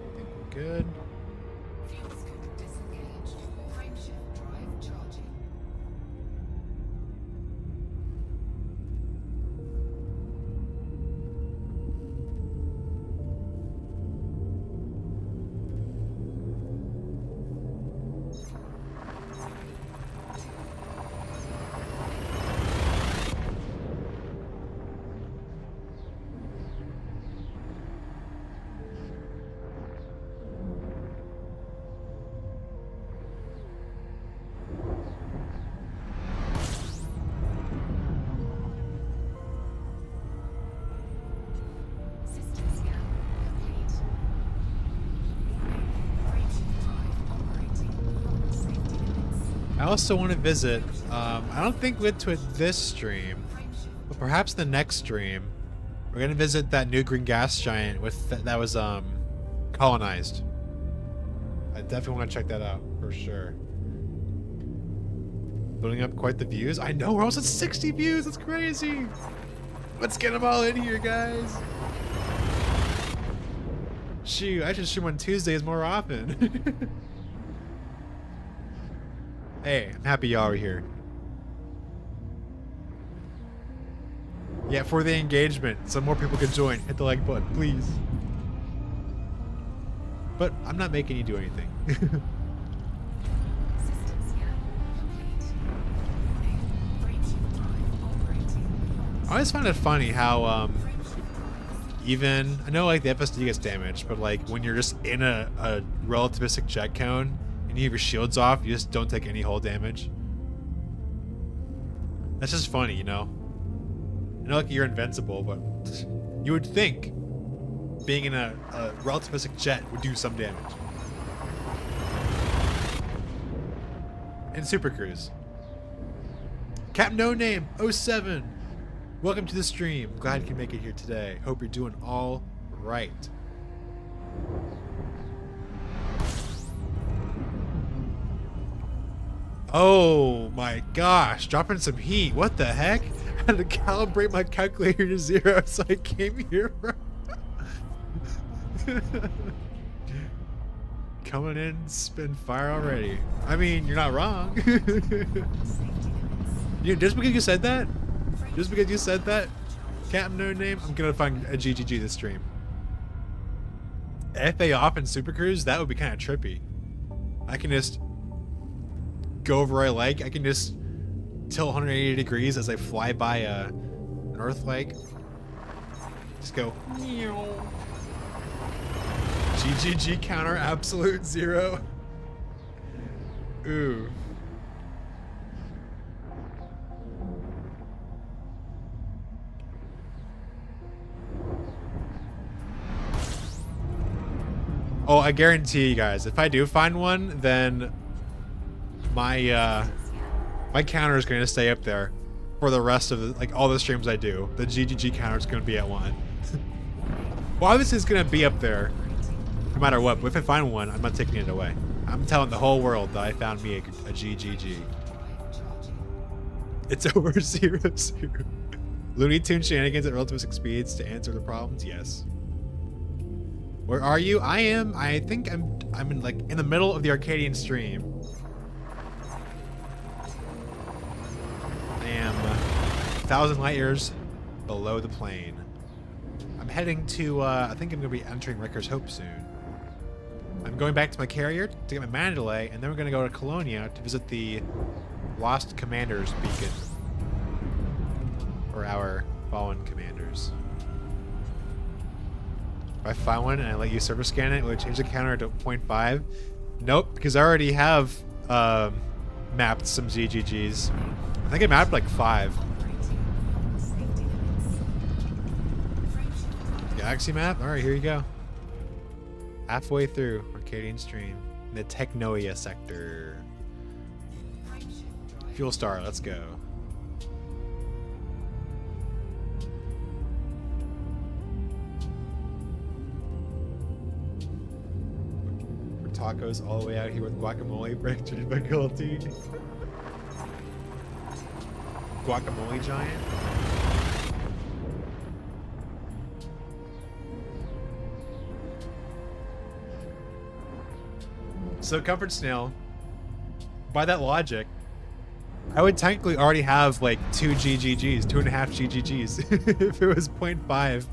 I think we're good. I also want to visit, I don't think we went to it this stream, but perhaps the next stream, we're going to visit that new green gas giant that was colonized. I definitely want to check that out, for sure. Building up quite the views. I know, we're almost at 60 views, that's crazy! Let's get them all in here, guys! Shoot, I should stream on Tuesdays more often. Hey, I'm happy y'all are here. Yeah, for the engagement, so more people can join. Hit the like button, please. But I'm not making you do anything. I always find it funny how, even, I know like the FSD gets damaged, but like when you're just in a relativistic jet cone, and you have your shields off, you just don't take any hull damage. That's just funny, you know? I know like you're invincible, but you would think being in a relativistic jet would do some damage. And Super Cruise. Captain No Name 07. Welcome to the stream. Glad you can make it here today. Hope you're doing all right. Oh my gosh, dropping some heat. What the heck? I had to calibrate my calculator to 0, so I came here. Coming in, spin fire already. I mean, you're not wrong. Just because you said that? Just because you said that? Captain No Name, I'm gonna find a GGG this stream. FA off in Super Cruise, that would be kind of trippy. I can just go over where I like. I can just tilt 180 degrees as I fly by an Earth lake. Just go. GGG counter absolute 0. Ooh. Oh, I guarantee you guys, if I do find one, then my my counter is going to stay up there for the rest of the, like all the streams I do. The GGG counter is going to be at 1. Well, obviously it's going to be up there no matter what. But if I find one, I'm not taking it away. I'm telling the whole world that I found me a GGG. It's over 0-0. Looney Tune shenanigans at relativistic speeds to answer the problems. Yes. Where are you? I think I'm in like in the middle of the Arcadian stream. I am 1,000 light years below the plane. I'm heading to I think I'm gonna be entering Ricker's Hope soon. I'm going back to my carrier to get my mana delay, and then we're gonna go to Colonia to visit the Lost Commander's Beacon for our fallen commanders. If I find one and I let you server scan it, will it change the counter to 0.5? Nope, because I already have mapped some GGGs. I think I mapped like 5. Galaxy map? Alright, here you go. Halfway through Arcadian stream. In the Technoia sector. Fuel star, let's go. Tacos all the way out here with guacamole breakthrough difficulty. Guacamole giant. So Comfort Snail, by that logic, I would technically already have like 2 GGGs, 2.5 GGGs, if it was 0.5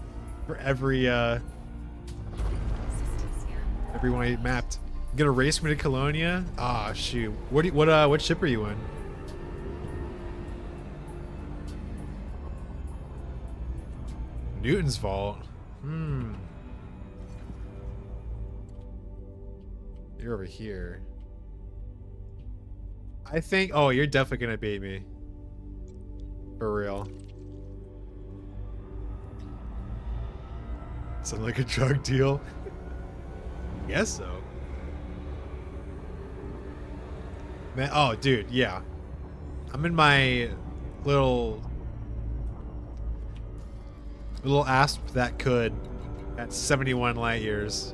for every one I mapped. You gonna race me to Colonia? Ah, shoot. What ship are you in? Newton's Vault. You're over here. I think. Oh, you're definitely gonna beat me. For real. Sound like a drug deal? Guess so. Man, oh, dude, yeah. I'm in my little asp that could at 71 light years.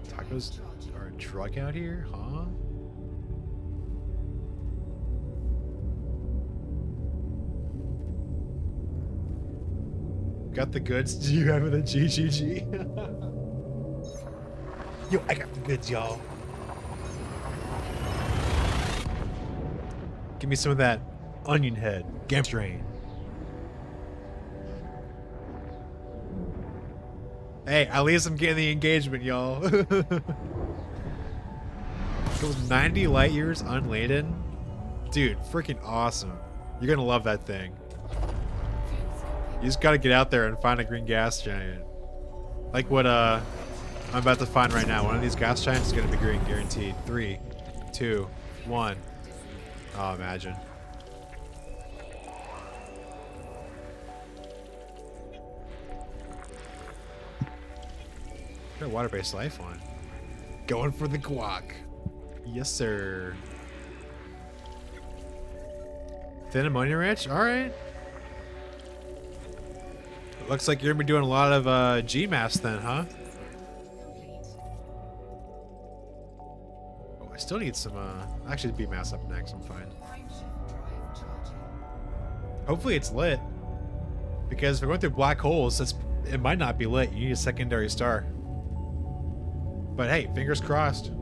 Tacos are a drug out here, huh? Got the goods? Do you have the GGG? Yo, I got the goods, y'all. Give me some of that onion head, Gamp Drain. Hey, at least I'm getting the engagement, y'all. Goes 90 light years unladen. Dude, freaking awesome. You're gonna love that thing. You just gotta get out there and find a green gas giant. Like what I'm about to find right now. One of these gas giants is gonna be green, guaranteed. 3, 2, 1. Oh, imagine. Got a water-based life one. Going for the guac. Yes, sir. Thin ammonia rich? Alright. Looks like you're gonna be doing a lot of GMAS then, huh? Oh, I still need some actually BMAS up next, I'm fine. Hopefully it's lit. Because if we're going through black holes, it might not be lit. You need a secondary star. But hey, fingers crossed.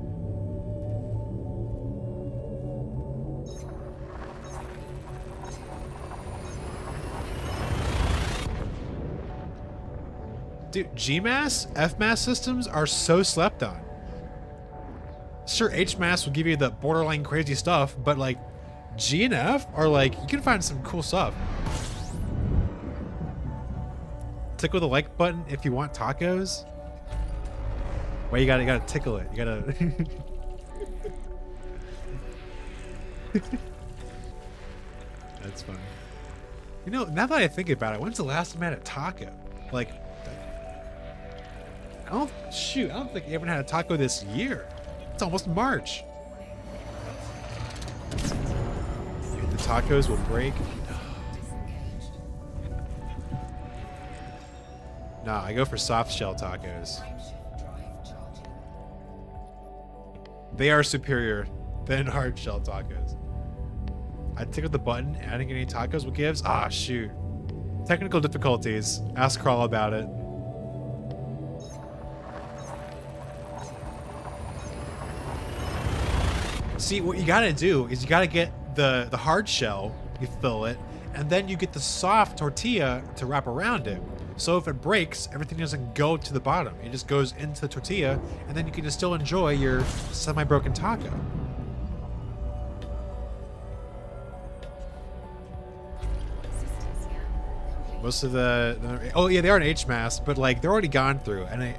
Dude, GMAS, FMAS systems are so slept on. Sure, HMAS will give you the borderline crazy stuff, but like G and F are like, you can find some cool stuff. Tickle the like button if you want tacos. Well, you gotta tickle it. You gotta. That's funny. You know, now that I think about it, when's the last time I had a taco? Like, I don't think you haven't had a taco this year. It's almost March. Dude, the tacos will break. Nah, I go for soft shell tacos. They are superior than hard shell tacos. I tick the button, adding any tacos with gives. Ah, shoot. Technical difficulties. Ask Crawl about it. See, what you gotta do is you gotta get the hard shell, you fill it, and then you get the soft tortilla to wrap around it. So if it breaks, everything doesn't go to the bottom. It just goes into the tortilla, and then you can just still enjoy your semi-broken taco. Most of oh yeah, they are an HMAS, but like they're already gone through, and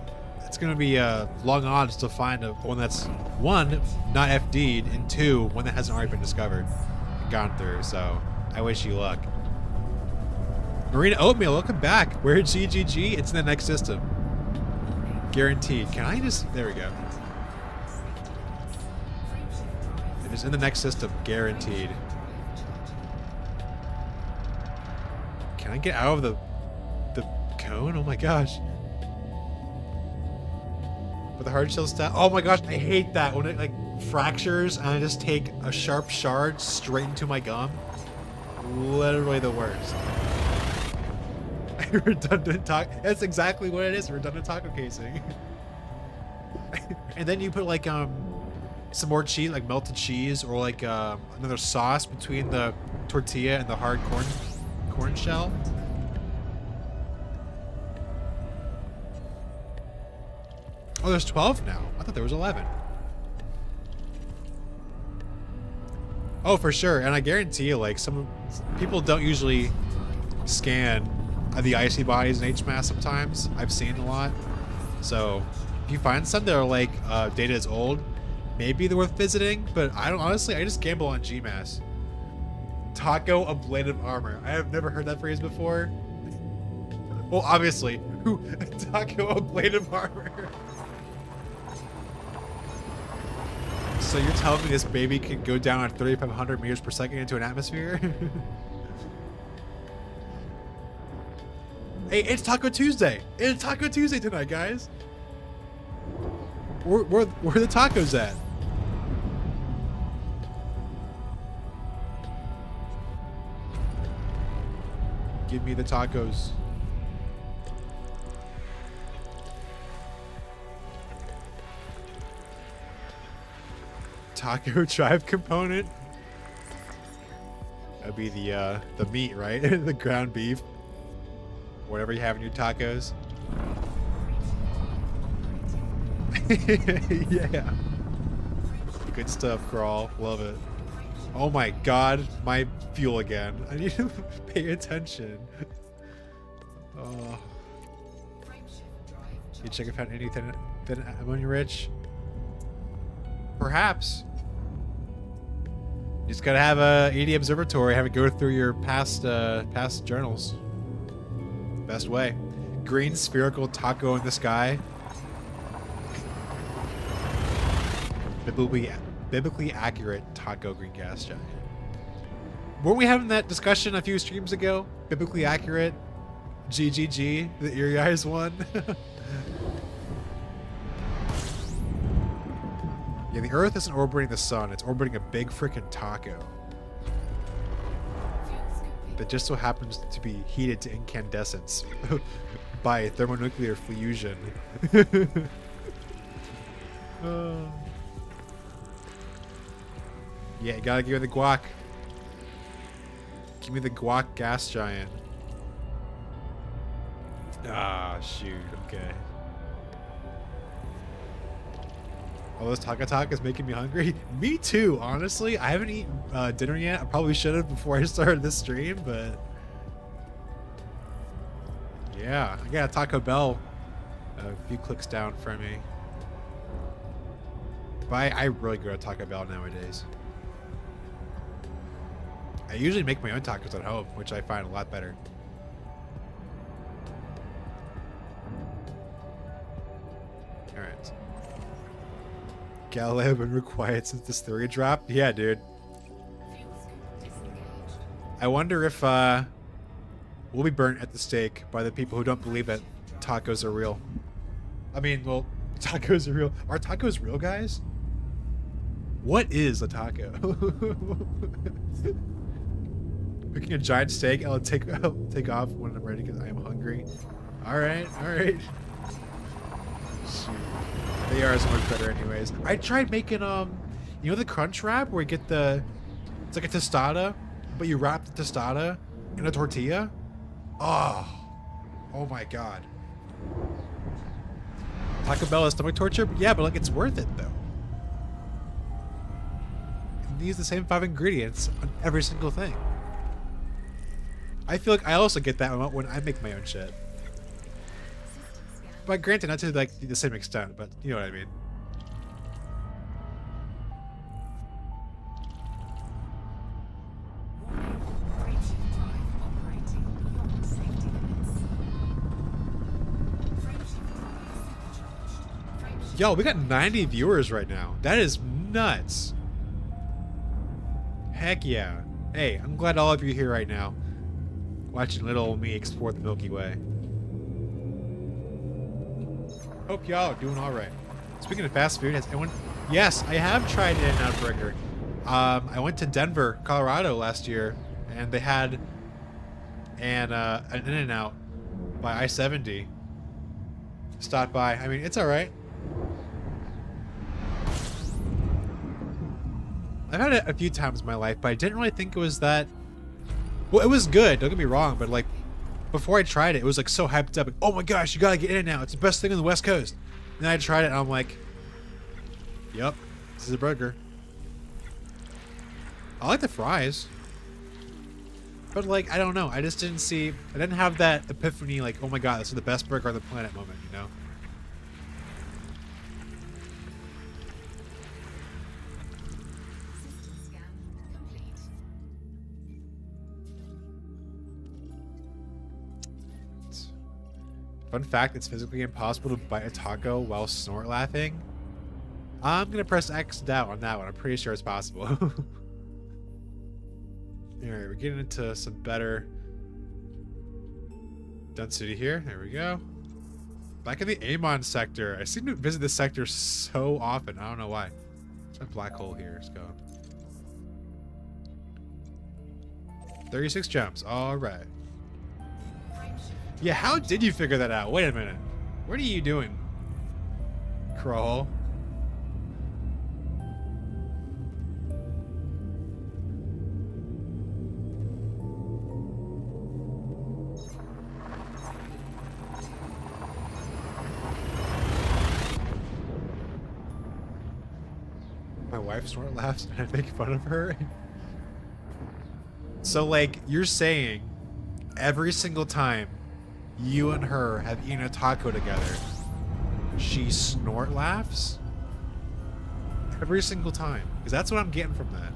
it's gonna be long odds to find one that's one, not FD'd, and two, one that hasn't already been discovered and gone through. So I wish you luck. Marina Oatmeal, welcome back. We're GGG. It's in the next system. Guaranteed. Can I just... There we go. It is in the next system. Guaranteed. Can I get out of the cone? Oh my gosh. With the hard shell stat. Oh my gosh, I hate that. When it like fractures and I just take a sharp shard straight into my gum. Literally the worst. Redundant taco. That's exactly what it is. Redundant taco casing. And then you put like some more cheese, like melted cheese, or like another sauce between the tortilla and the hard corn shell. Oh, there's 12 now. I thought there was 11. Oh, for sure. And I guarantee you, like, some people don't usually scan the icy bodies in HMAS sometimes. I've seen a lot. So if you find some that are like data is old, maybe they're worth visiting, but I don't honestly, I just gamble on GMAS. Taco ablative armor. I have never heard that phrase before. Well, obviously, taco ablative armor. So you're telling me this baby can go down at 3,500 meters per second into an atmosphere? Hey, it's Taco Tuesday. It's Taco Tuesday tonight, guys. Where the tacos at? Give me the tacos. Taco tribe component. That'd be the meat, right? The ground beef. Whatever you have in your tacos. Yeah. Good stuff, Crawl. Love it. Oh my god, my fuel again. I need to pay attention. Oh. You check if I found anything ammonia rich? Perhaps. You just gotta have a AD observatory, have it go through your past journals. Best way. Green spherical taco in the sky. Biblically accurate taco green gas giant. Weren't we having that discussion a few streams ago? Biblically accurate. GGG, the Eerie Eyes one. Yeah, the Earth isn't orbiting the sun, it's orbiting a big freaking taco that just so happens to be heated to incandescence by thermonuclear fusion. Yeah, you gotta give me the guac. Give me the guac gas giant. Ah, shoot. Okay. All this taco talk is making me hungry. Me too, honestly. I haven't eaten dinner yet. I probably should have before I started this stream, but yeah, I got a Taco Bell a few clicks down from me. But I really go to Taco Bell nowadays. I usually make my own tacos at home, which I find a lot better. Galileo been required since this theory dropped? Yeah, dude. I wonder if we'll be burnt at the stake by the people who don't believe that tacos are real. I mean, well, tacos are real. Are tacos real, guys? What is a taco? Cooking a giant steak. I'll take off when I'm ready because I am hungry. All right, all right. Shoot. They are so much better, anyways. I tried making you know the crunch wrap where you get it's like a tostada, but you wrap the tostada in a tortilla. Oh my god. Taco Bell is stomach torture? Yeah, but like it's worth it though. And use the same 5 ingredients on every single thing. I feel like I also get that when I make my own shit. But granted, not to like the same extent, but you know what I mean. Yo, we got 90 viewers right now. That is nuts. Heck yeah. Hey, I'm glad all of you are here right now, watching little old me explore the Milky Way. Hope y'all are doing all right. Speaking of fast food, has anyone? Yes, I have tried In-N-Out Burger. I went to Denver, Colorado last year, and they had an In-N-Out by I-70. Stopped by. I mean, it's all right. I've had it a few times in my life, but I didn't really think it was that. Well, it was good. Don't get me wrong, but like before I tried it, it was like so hyped up. Like, oh my gosh, you gotta get In-N-Out. It's the best thing on the West Coast. And then I tried it, and I'm like, yep, this is a burger. I like the fries, but like I don't know. I just didn't see. I didn't have that epiphany. Like, oh my god, this is the best burger on the planet moment. You know. Fun fact, it's physically impossible to bite a taco while snort laughing. I'm gonna press X out on that one. I'm pretty sure it's possible. Alright, we're getting into some better density here. There we go. Back in the Amon sector. I seem to visit this sector so often. I don't know why. There's a black hole here. Let's go. 36 jumps. Alright. Yeah, how did you figure that out? Wait a minute. What are you doing? Crawl. My wife snort laughs and I make fun of her. So like, you're saying every single time you and her have eaten a taco together, she snort laughs? Every single time. Because that's what I'm getting from that.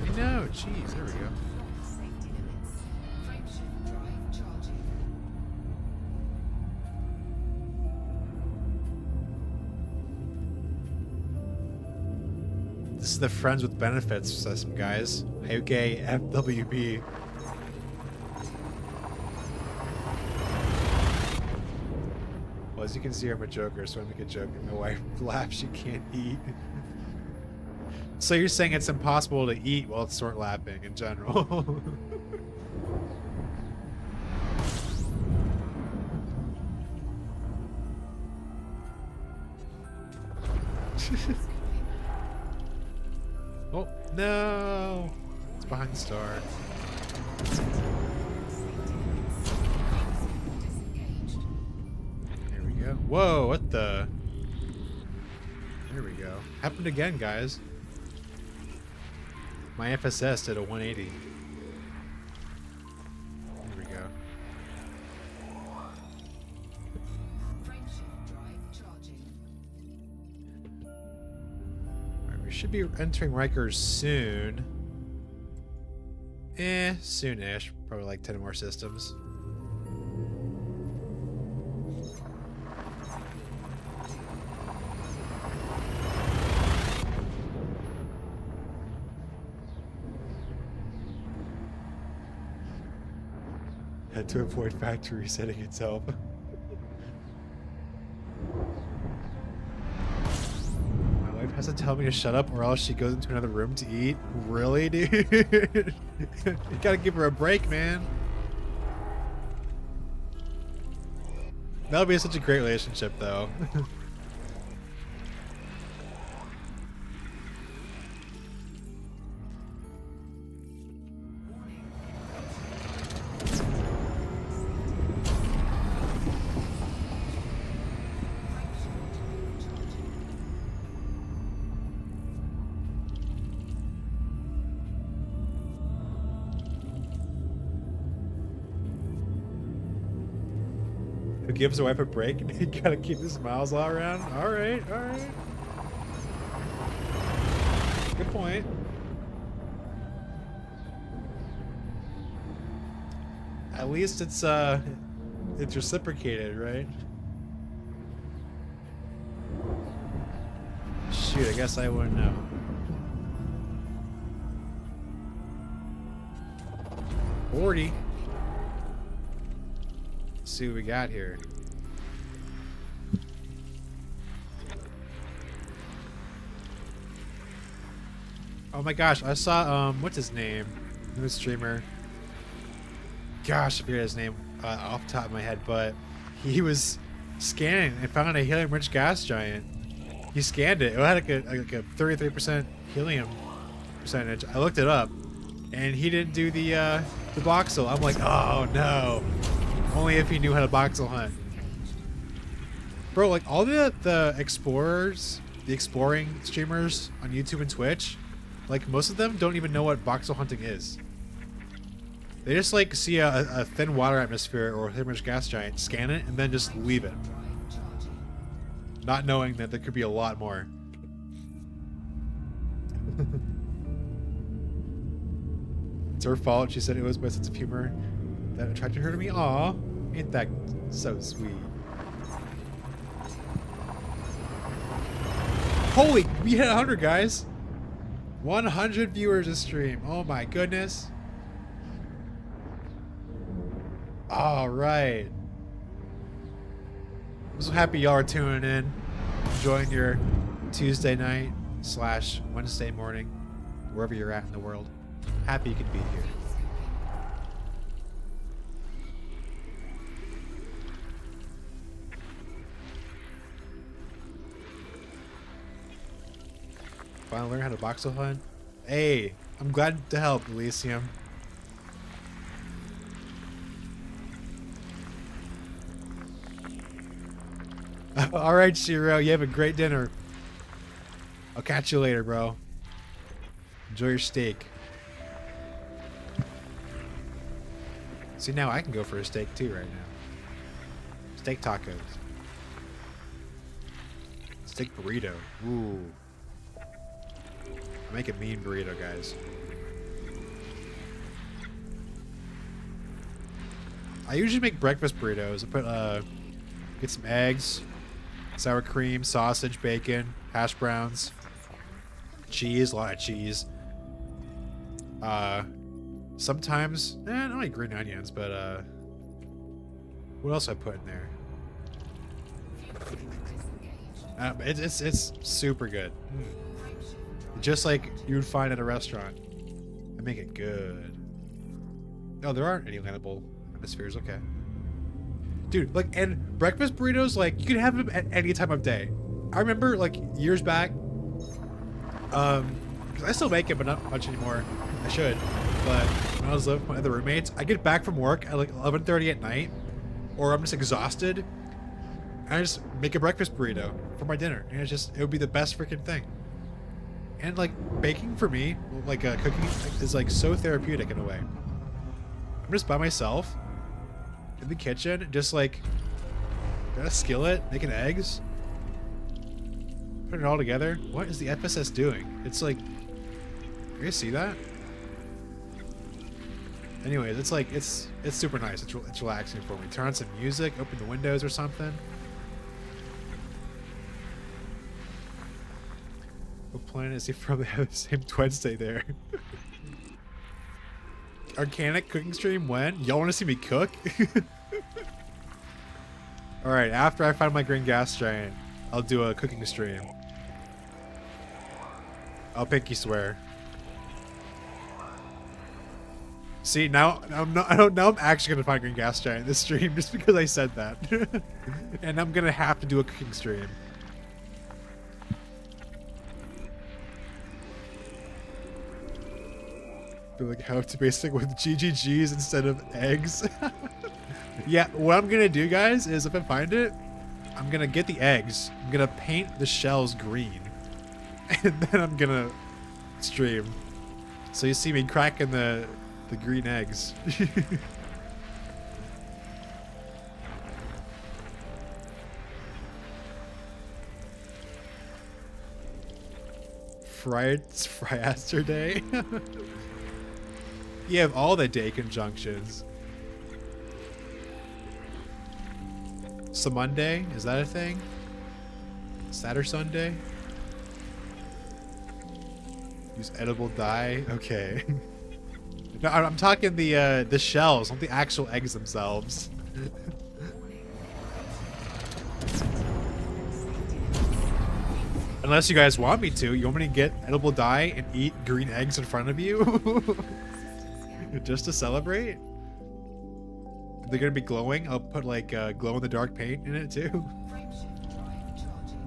I know, jeez, there we go. This is the friends with benefits system, guys. Okay, FWB. Well, as you can see, I'm a joker, so I make a joke and my wife laughs she can't eat. So you're saying it's impossible to eat while it's snort laughing in general? Oh, no! It's behind the star. There we go. Whoa, what the? There we go. Happened again, guys. My FSS did a 180. There we go. should be entering Rikers soon. Soonish. Probably like 10 more systems. Had to avoid factory resetting itself. My wife has to tell me to shut up or else she goes into another room to eat. Really, dude? You gotta give her a break, man. That would be such a great relationship, though. Who gives their wife a break? You gotta keep the smiles all around. All right, all right. Good point. At least it's reciprocated, right? Shoot, I guess I wouldn't know. $40. Let's see what we got here. Oh my gosh, I saw what's his name? New streamer. Gosh, I forget his name off the top of my head, but he was scanning and found a helium-rich gas giant. He scanned it. It had like a 33% helium percentage. I looked it up, and he didn't do the voxel. I'm like, oh no. Only if he knew how to voxel hunt. Bro, like all the explorers, the exploring streamers on YouTube and Twitch, like most of them don't even know what voxel hunting is. They just like see a thin water atmosphere or a helium-rich gas giant, scan it, and then just leave it. Not knowing that there could be a lot more. It's her fault. She said it was my sense of humor that attracted her to me. Aw, ain't that so sweet? Holy, we hit 100, guys. 100 viewers a stream. Oh my goodness. All right. I'm so happy y'all are tuning in, enjoying your Tuesday night / Wednesday morning, wherever you're at in the world. Happy you could be here. Finally learn how to voxel hunt. Hey, I'm glad to help, Elysium. All right, Shiro, you have a great dinner. I'll catch you later, bro. Enjoy your steak. See, now I can go for a steak too right now. Steak tacos. Steak burrito. Ooh. I make a mean burrito, guys. I usually make breakfast burritos. I put get some eggs, sour cream, sausage, bacon, hash browns, cheese, a lot of cheese. Sometimes, I don't like green onions, but what else I put in there? It's super good. Just like you would find at a restaurant. I make it good. No, there aren't any landable hemispheres. Okay. Dude, like, and breakfast burritos, like, you can have them at any time of day. I remember, like, years back, because I still make it, but not much anymore. I should. But when I was living with my other roommates, I get back from work at, like, 11:30 at night, or I'm just exhausted, and I just make a breakfast burrito for my dinner. And it would be the best freaking thing. And, like, baking for me, like, cooking, is, like, so therapeutic in a way. I'm just by myself in the kitchen, just like got a skillet, making eggs. Put it all together. What is the FSS doing? It's like, you guys see that? Anyways, it's like, it's super nice. It's relaxing for me. Turn on some music, open the windows or something. What planet is he from? They have the same Wednesday there. Arcanic cooking stream when? Y'all want to see me cook? Alright, after I find my green gas giant, I'll do a cooking stream. I'll pinky swear. See, now I'm actually gonna find green gas giant this stream just because I said that. And I'm gonna have to do a cooking stream. Feel like how to basic with GGGs instead of eggs. Yeah, what I'm gonna do, guys, is if I find it, I'm gonna get the eggs. I'm gonna paint the shells green, and then I'm gonna stream. So you see me cracking the green eggs. Friaster Day. You have all the day conjunctions. So Monday, is that a thing? Saturday, Sunday? Use edible dye? Okay. No, I'm talking the shells, not the actual eggs themselves. Unless you guys want me to. You want me to get edible dye and eat green eggs in front of you? Just to celebrate? They're gonna be glowing. I'll put like glow in the dark paint in it too. Frameshift drive charging.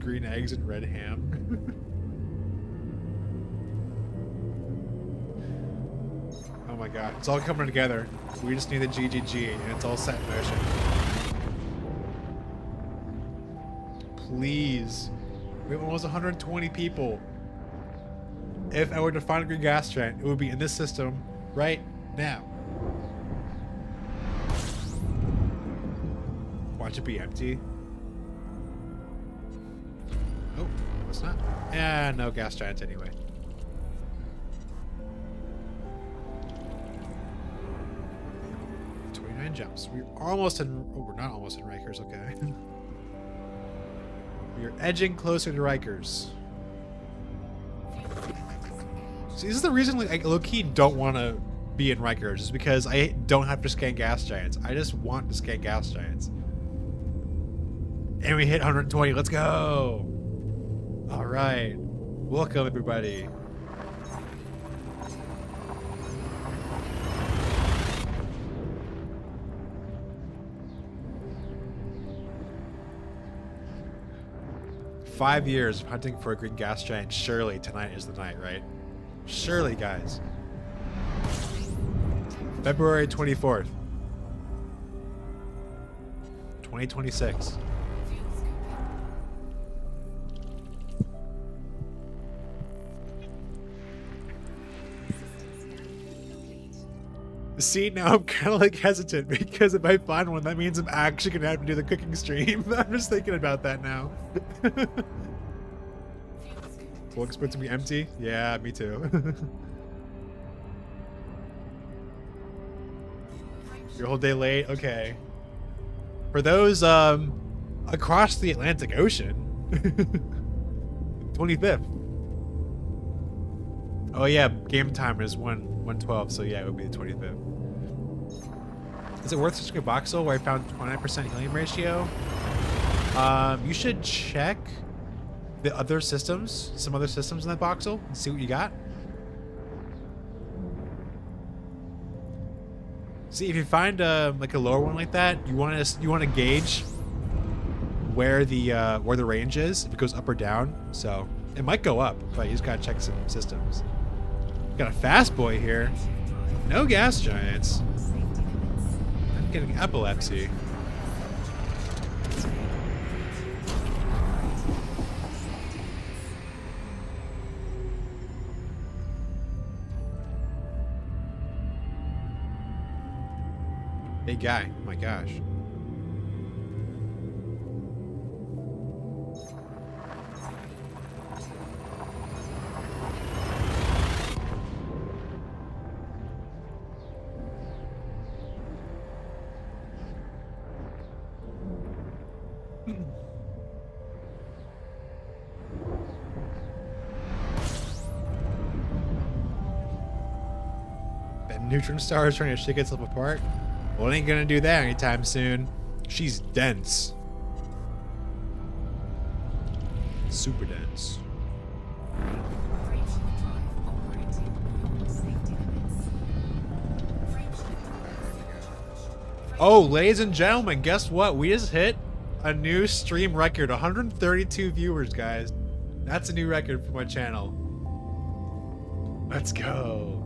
Green eggs and red ham. Oh my god, it's all coming together. We just need the GGG and it's all set in motion. Please. We have almost 120 people. If I were to find a green gas giant, it would be in this system right now. Watch it be empty. Oh, it's not. Yeah, no gas giants anyway. Jumps. We're almost in. Oh, we're not almost in Rikers. Okay. We are edging closer to Rikers. See, this is the reason like, I low-key don't want to be in Rikers, is because I don't have to scan gas giants. I just want to scan gas giants. And we hit 120. Let's go. All right. Welcome, everybody. Five years of hunting for a green gas giant. Surely tonight is the night, right? Surely, guys. February 24th. 2026. See, now I'm kind of like hesitant because if I find one, that means I'm actually going to have to do the cooking stream. I'm just thinking about that now. Will expect to be empty? Yeah, me too. Your whole day late? Okay. For those across the Atlantic Ocean, 25th. Oh yeah, game time is 1:12, so yeah, it would be the 25th. Is it worth switching a voxel where I found 29% helium ratio? You should check the other systems, some other systems in that voxel, and see what you got. See, if you find like a lower one like that, you want to gauge where the range is, if it goes up or down. So it might go up, but you just gotta check some systems. Got a fast boy here. No gas giants. I'm getting epilepsy. Hey guy, oh my gosh. That neutron star is trying to shake itself apart. Well, it ain't gonna do that anytime soon. She's dense. Super dense. Frameshift drive operating beyond safety limits. Frameshift drive. Oh, ladies and gentlemen, guess what? We just hit a new stream record. 132 viewers, guys. That's a new record for my channel. Let's go.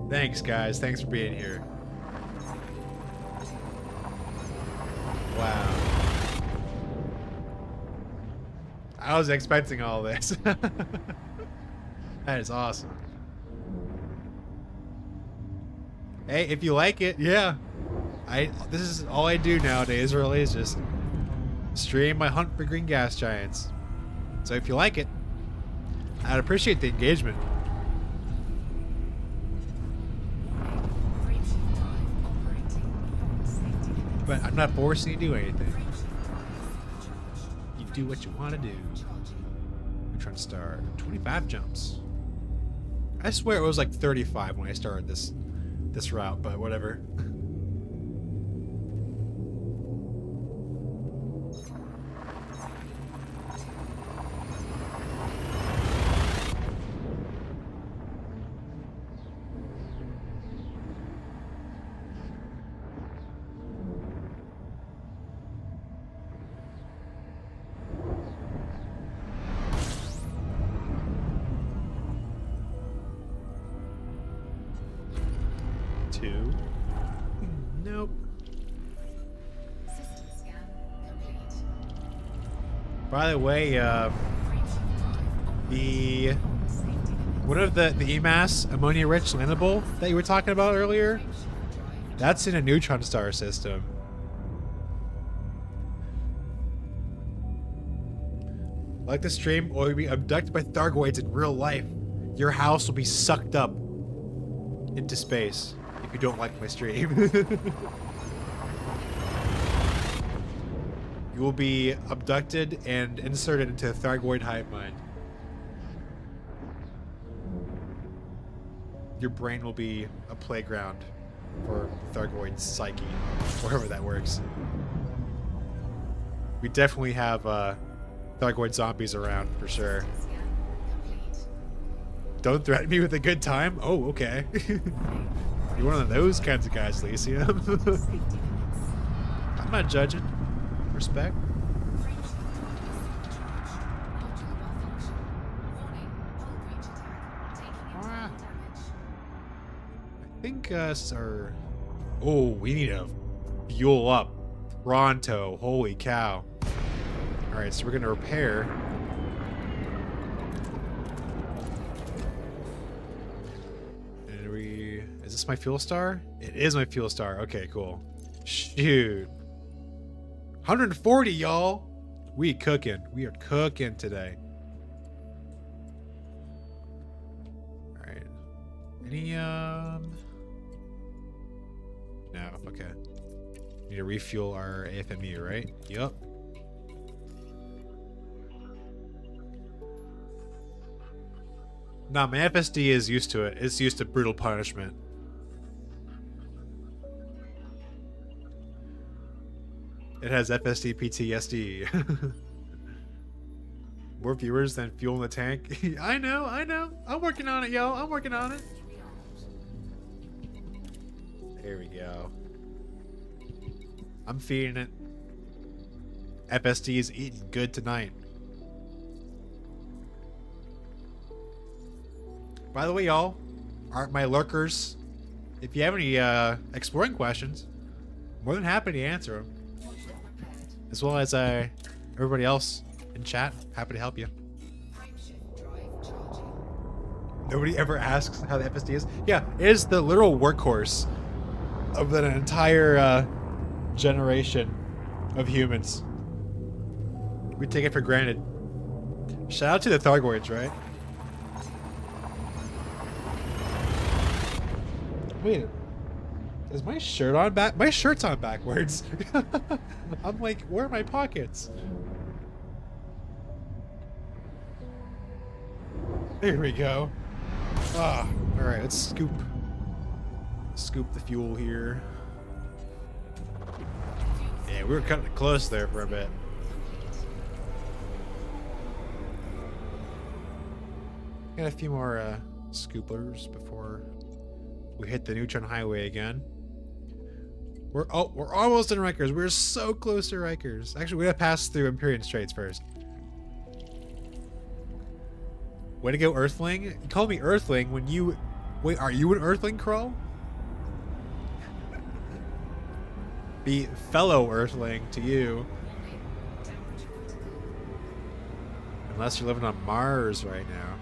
Thanks, guys. Thanks for being here. Wow. I was expecting all this. That is awesome. Hey, if you like it, yeah. This is all I do nowadays, really, is just stream my hunt for green gas giants. So if you like it, I'd appreciate the engagement. Frameshift drive operating beyond safety limits. But I'm not forcing you to do anything. Frameshift drive charging. You do what you want to do. Neutron star. 25 jumps. I swear it was like 35 when I started this route, but whatever. Two. Nope. System scan complete. By the way, Frameshift drive the beyond safety limits. one of the EMAS ammonia-rich landable that you were talking about earlier, Frameshift drive. that's in a neutron star system. Like the stream, or you'll be abducted by Thargoids in real life. Your house will be sucked up into space if you don't like my stream. You will be abducted and inserted into a Thargoid hive mind. Your brain will be a playground for Thargoid's psyche, wherever that works. We definitely have Thargoid zombies around for sure. System scan complete. Don't threaten me with a good time? Oh, okay. You're one of those kinds of guys, Lysium. Safety limits. I'm not judging. Respect. Frameshift drive charge. Module malfunction. Warning, hull breach attack. Taking internal damage. I think sir. Oh, we need to fuel up pronto. Holy cow. Alright, so we're gonna repair. And is this my fuel star? It is my fuel star. Okay, cool. Shoot. 140, y'all. We cooking. We are cooking today. Alright. Any no, okay. Need to refuel our AFMU, right? Yup. Nah, my FSD is used to it. It's used to brutal punishment. It has FSD PTSD. More viewers than fuel in the tank. I know. I'm working on it, yo. I'm working on it. There we go. I'm feeding it. FSD is eating good tonight. By the way, y'all, aren't my lurkers? If you have any exploring questions, more than happy to answer them. As well as everybody else in chat, happy to help you. Frameshift drive charging. Nobody ever asks how the FSD is. Yeah, it is the literal workhorse of an entire generation of humans. We take it for granted. Shout out to the Thargoids, right? Wait, is my shirt on back? My shirt's on backwards. I'm like, where are my pockets? There we go. Ah, all right, let's scoop the fuel here. Yeah, we were cutting it close there for a bit. Got a few more scoopers before we hit the Neutron Highway again. We're almost in Rikers. We're so close to Rikers. Actually, we gotta pass through Empyrean Straits first. Way to go, Earthling. You call me Earthling when you... Wait, are you an Earthling, Crawl? Be fellow Earthling to you. Unless you're living on Mars right now.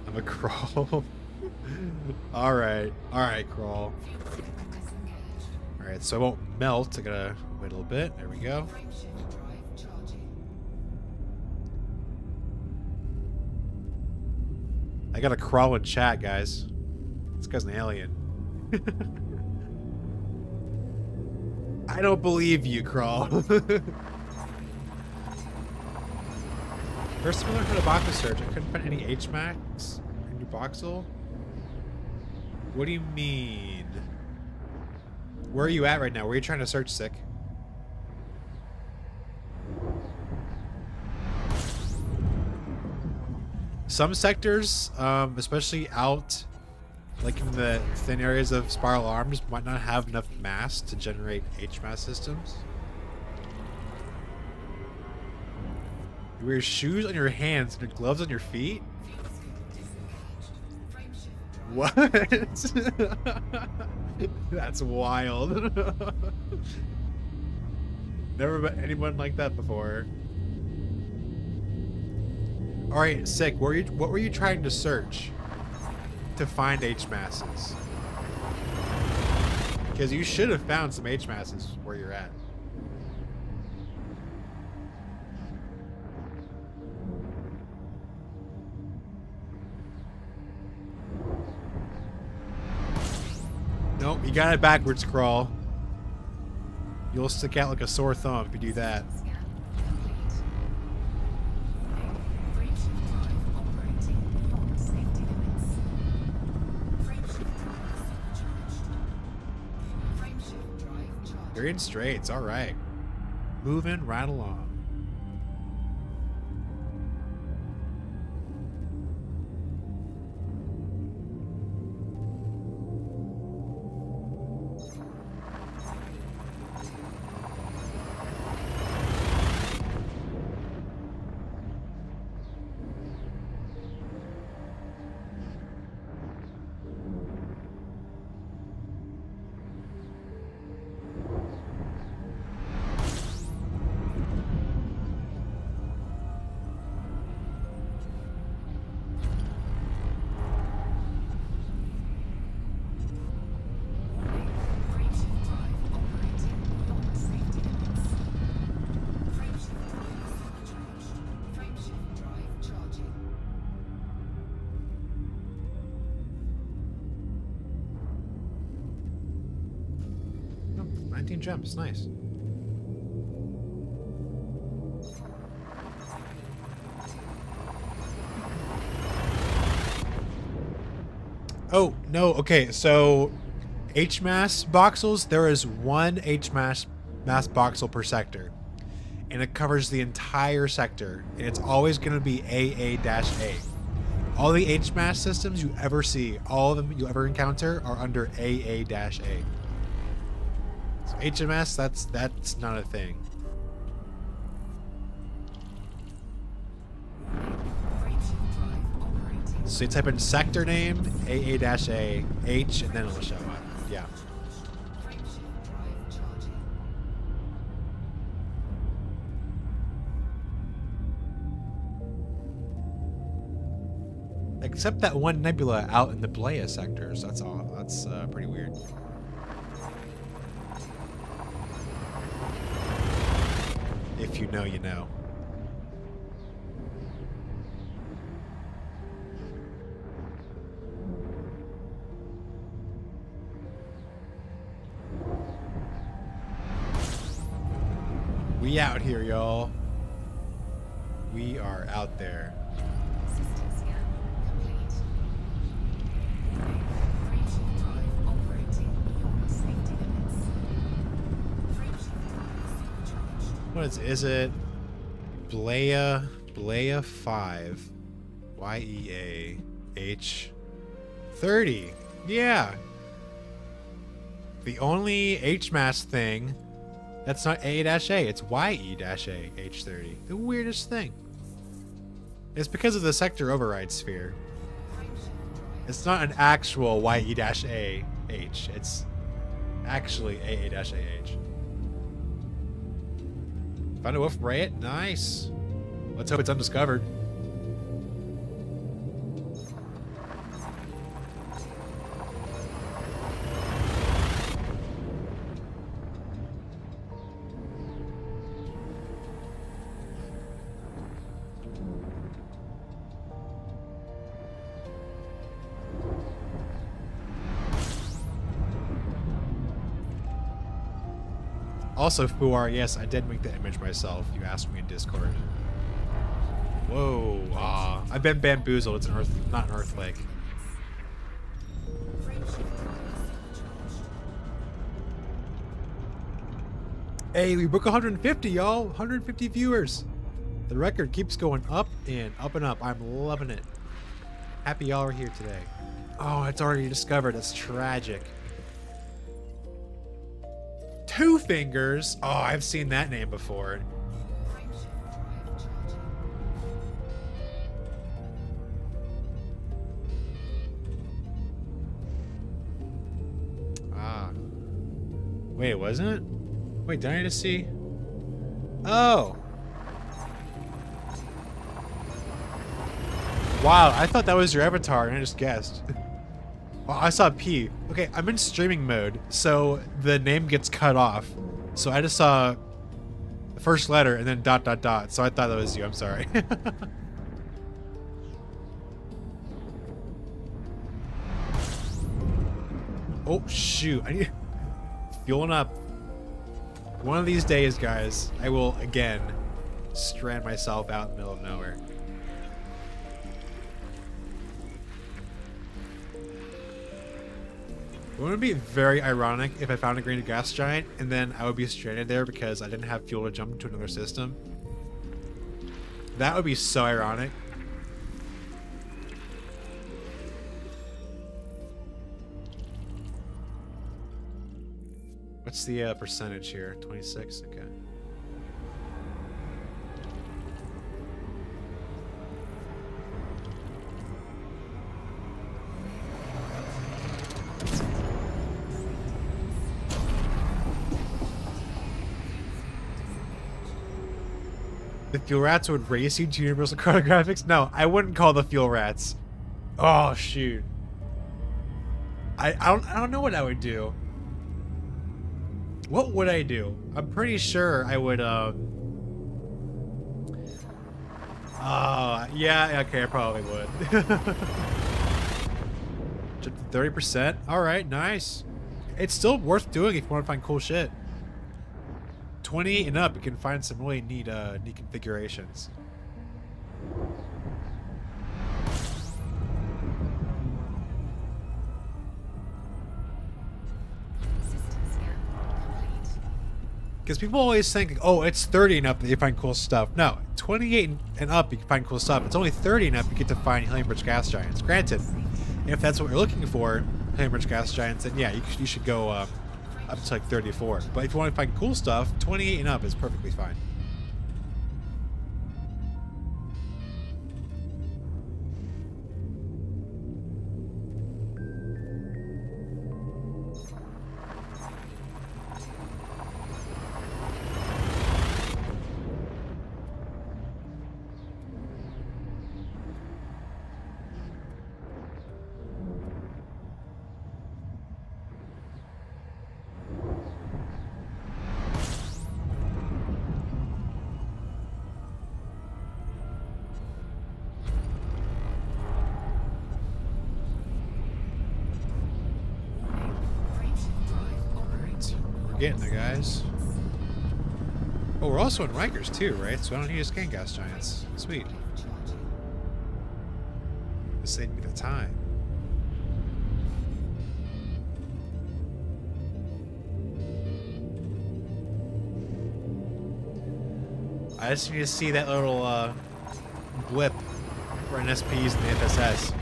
I'm a Crawl. Alright, Crawl. Alright, so I won't melt. I gotta wait a little bit. There we go. I gotta crawl in chat, guys. This guy's an alien. I don't believe you, Crawl. First time I learned how to box search, I couldn't find any HMAX in your voxel. What do you mean? Where are you at right now? Where are you trying to search, Sick? Some sectors, especially out, like in the thin areas of spiral arms, might not have enough mass to generate HMAS systems. You wear shoes on your hands and your gloves on your feet? What? That's wild. Never met anyone like that before. Alright, Sick, what were you trying to search to find HMASs? Because you should have found some HMASs where you're at. Nope, you got it backwards, Crawl. You'll stick out like a sore thumb if you do that. You're in Straits, alright. Moving right along. Oh, 19 gems, nice. Oh, no, okay, so HMAS voxels, there is one HMAS mass voxel per sector. And it covers the entire sector. And it's always going to be AA-A. All the HMAS systems you ever see, all of them you ever encounter, are under AA-A. So HMS, that's not a thing. So you type in sector name, AA-A, H, and then it'll show up. Yeah. except that one nebula out in the Blea sectors. That's all. That's pretty weird. If you know, you know. We out here, y'all. We are out there. System scan complete. Warning, frameshift drive operating beyond safety limits. Frameshift drive supercharged. What is it? Blea 5. YEA H 30. Yeah. The only HMAS thing that's not A-A, it's YE-A H30. The weirdest thing. It's because of the sector override sphere. It's not an actual YE-A H. It's actually A-A-H. Found a wolf ray. Nice. Let's hope it's undiscovered. Also, Fuar, yes, I did make the image myself. You asked me in Discord. Whoa, I've been bamboozled. It's an earth, not an earth lake. Hey, we broke 150, y'all. 150 viewers. The record keeps going up and up and up. I'm loving it. Happy y'all are here today. Oh, it's already discovered. That's tragic. Two Fingers. Oh, I've seen that name before. Ah. Wait, wasn't it? Wait, did I just see? Oh. Wow, I thought that was your avatar and I just guessed. Well, I saw P. Okay, I'm in streaming mode, so the name gets cut off. So I just saw the first letter and then ... So I thought that was you. I'm sorry. Oh, shoot. I need... Fueling up. One of these days, guys, I will, again, strand myself out in the middle of nowhere. Wouldn't it be very ironic if I found a green gas giant and then I would be stranded there because I didn't have fuel to jump into another system? That would be so ironic. What's the percentage here? 26? Okay. The fuel rats would race you to Universal Chronographics? No, I wouldn't call the fuel rats. Oh shoot. I don't know what I would do. What would I do? I'm pretty sure I would yeah, okay, I probably would. 30%? Alright, nice. It's still worth doing if you want to find cool shit. 28 and up, you can find some really neat configurations. Because people always think, oh, it's 30 and up that you find cool stuff. No, 28 and up you can find cool stuff. It's only 30 and up you get to find helium-rich gas giants. Granted, if that's what you're looking for, helium-rich gas giants, then yeah, you should go up to like 34. But if you want to find cool stuff, 28 and up is perfectly fine. getting there, guys. Oh, we're also in Rikers too, right? So I don't need to scan gas giants. Sweet. This saved me the time. I just need to see that little blip for NSPs in the FSS.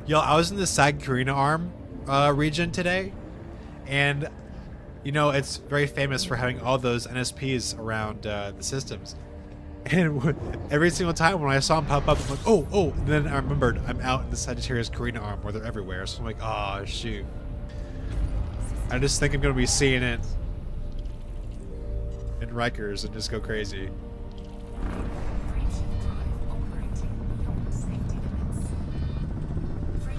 Yo, I was in the Sag Carina Arm region today, and you know, it's very famous for having all those NSPs around the systems. And every single time when I saw them pop up, I'm like, oh, oh. And then I remembered I'm out in the Sagittarius Carina Arm where they're everywhere. So I'm like, oh, shoot. I just think I'm going to be seeing it in Rikers and just go crazy.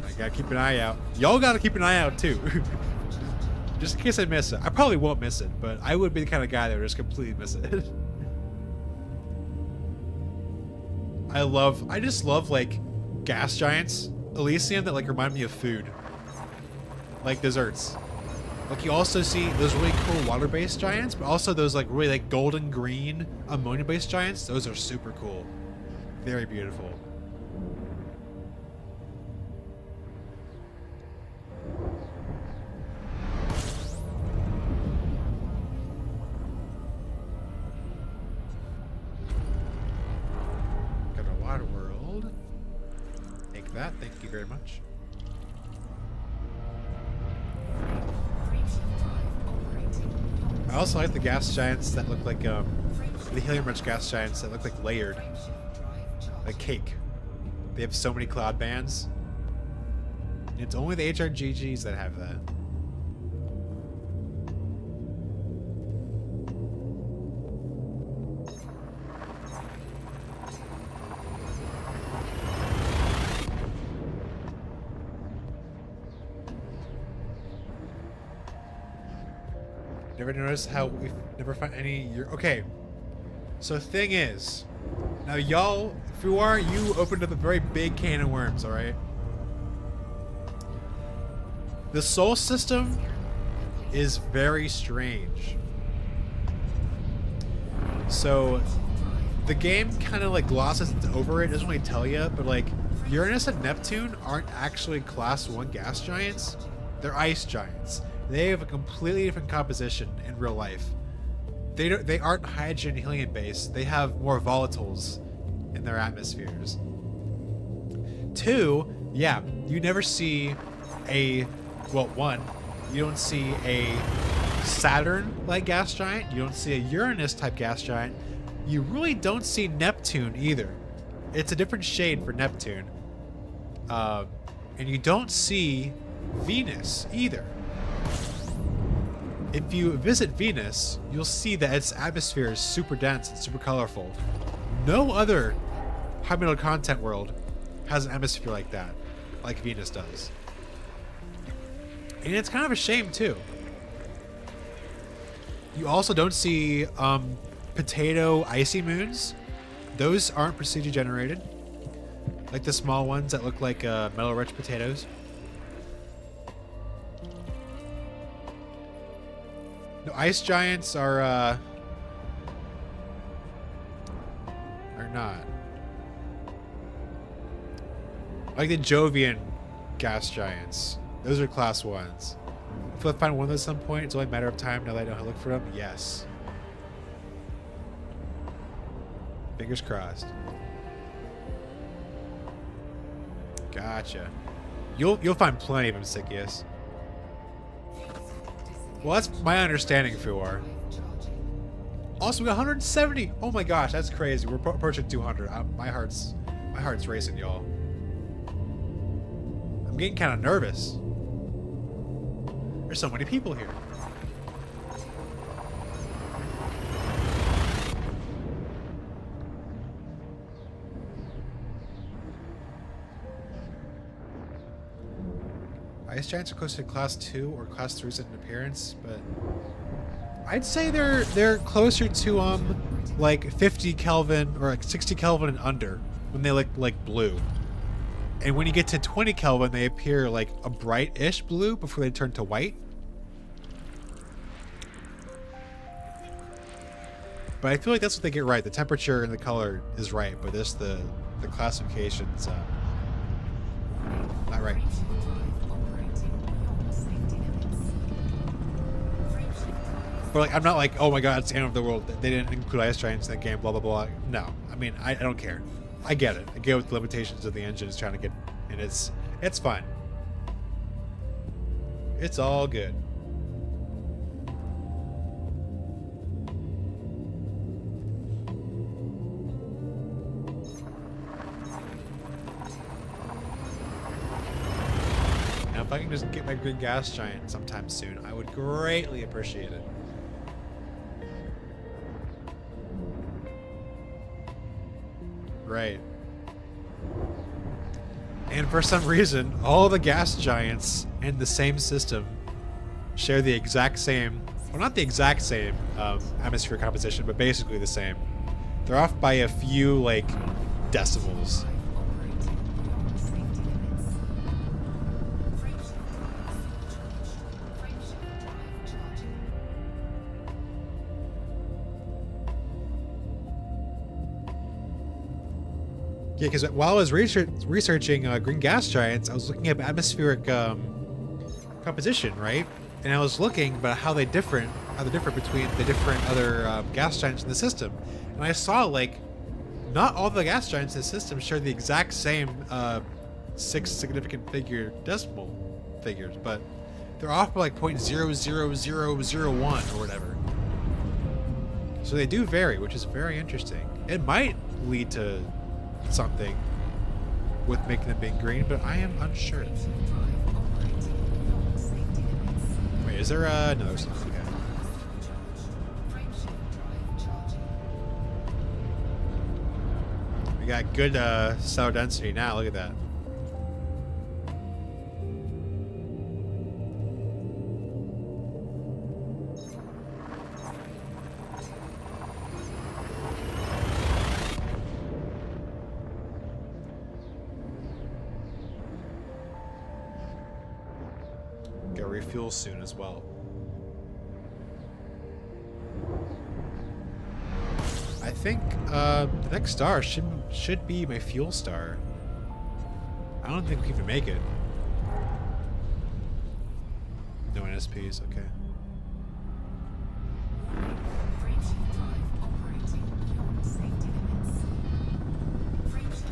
I got to keep an eye out. Y'all got to keep an eye out, too. Just in case I miss it. I probably won't miss it, but I would be the kind of guy that would just completely miss it. I just love, like, gas giants, Elysium, that, like, remind me of food. Like, desserts. Like, you also see those really cool water-based giants, but also those, like, really, like, golden green ammonia-based giants. Those are super cool. Very beautiful. That, thank you very much. I also like the gas giants that look like the helium-rich gas giants that look like layered, like cake. They have so many cloud bands. And it's only the HRGGs that have that. Never noticed how we never find any. Okay, so thing is, now y'all, if you are, you opened up a very big can of worms. All right. The Sol system is very strange. So the game kind of like glosses over it. Doesn't really tell you, but like Uranus and Neptune aren't actually class 1 gas giants. They're ice giants. They have a completely different composition in real life. They aren't hydrogen and helium based. They have more volatiles in their atmospheres. 2, yeah, you never see a, well, 1, you don't see a Saturn-like gas giant. You don't see a Uranus-type gas giant. You really don't see Neptune either. It's a different shade for Neptune. And you don't see Venus either. If you visit Venus, you'll see that its atmosphere is super dense and super colorful. No other high mineral content world has an atmosphere like that, like Venus does. And it's kind of a shame too. You also don't see potato icy moons. Those aren't procedure generated. Like the small ones that look like metal-rich potatoes. No, ice giants are not. Like the Jovian gas giants. Those are class 1s. If I find one of those at some point, it's only a matter of time now that I know how to look for them. Yes. Fingers crossed. Gotcha. You'll find plenty of them, Sikius. Well, that's my understanding, Fuar. Also, we got 170. Oh my gosh, that's crazy. We're approaching 200. My heart's racing, y'all. I'm getting kind of nervous. There's so many people here. Ice giants are closer to class 2 or class 3s in appearance, but I'd say they're closer to like 50 Kelvin or like 60 Kelvin and under when they look like blue. And when you get to 20 Kelvin, they appear like a bright-ish blue before they turn to white. But I feel like that's what they get right. The temperature and the color is right, but this the classification's not right. But like, I'm not like, oh my god, it's the end of the world. They didn't include ice giants in that game, blah blah blah. No, I mean, I don't care. I get it. I get what the limitations of the engine is trying to get, and it's fine. It's all good. Now, if I can just get my green gas giant sometime soon, I would greatly appreciate it. Right. And for some reason, all the gas giants in the same system share the exact same, well, not the exact same atmosphere composition, but basically the same. They're off by a few, like, decimals. Yeah, because while I was researching green gas giants, I was looking at atmospheric composition, right? And I was looking about how they're different between the different other gas giants in the system. And I saw, like, not all the gas giants in the system share the exact same 6 significant figure decimal figures, but they're off by like 0.00001 or whatever. So they do vary, which is very interesting. It might lead to something with making them being green, but I am unsure. Wait, is there no, there's not. Okay. We got good cell density now. Look at that. Go refuel soon as well. I think the next star should be my fuel star. I don't think we can make it. No NSPs, okay.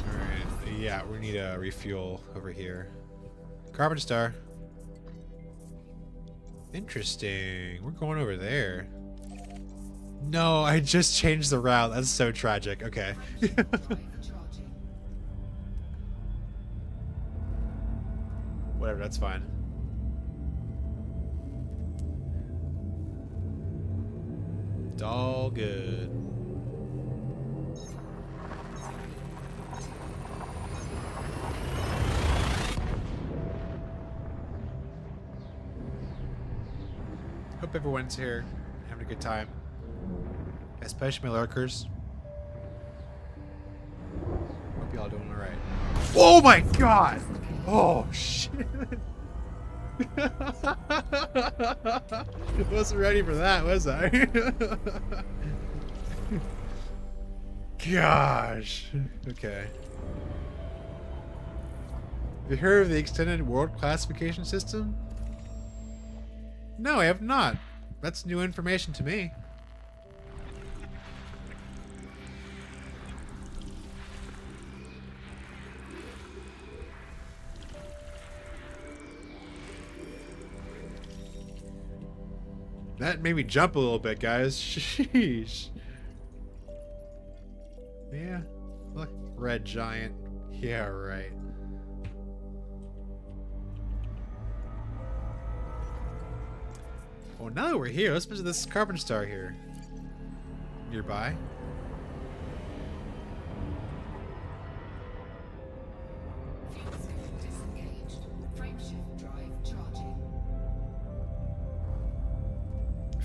Alright, yeah, we need a refuel over here. Carbon star. Interesting. We're going over there. No, I just changed the route. That's so tragic. Okay. Whatever, that's fine. It's all good. Hope everyone's here, having a good time. Especially my lurkers. Hope y'all doing alright. Oh my god! Oh shit! Wasn't ready for that, was I? Gosh. Okay. Have you heard of the extended world classification system? No, I have not. That's new information to me. That made me jump a little bit, guys. Sheesh. Yeah. Look, red giant. Yeah, right. Well, now that we're here, let's visit this carbon star here. Nearby.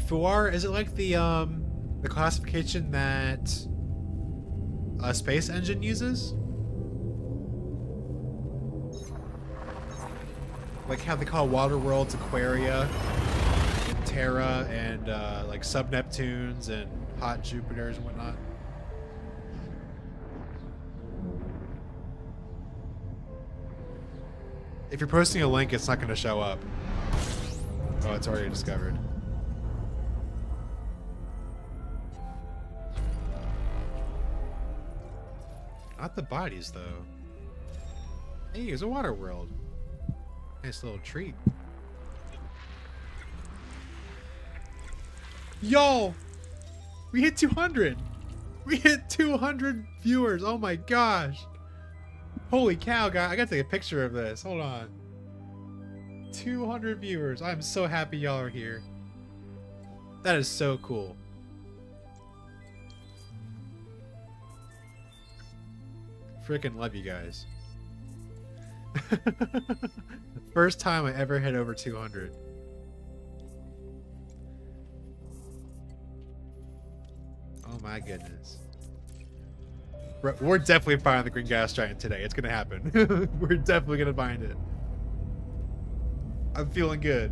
Fuar, is it like the classification that a space engine uses? Like how they call water worlds Aquaria and Terra and like sub-Neptunes and hot Jupiters and whatnot. If you're posting a link, it's not going to show up. Oh, it's already discovered. Not the bodies, though. Hey, there's a water world. Nice little treat. Yo! We hit 200! We hit 200 viewers! Oh my gosh! Holy cow, guys. I gotta take a picture of this. Hold on. 200 viewers. I'm so happy y'all are here. That is so cool. Freaking love you guys. First time I ever hit over 200. Oh my goodness. We're definitely finding the green gas giant today. It's gonna happen. We're definitely gonna find it. I'm feeling good.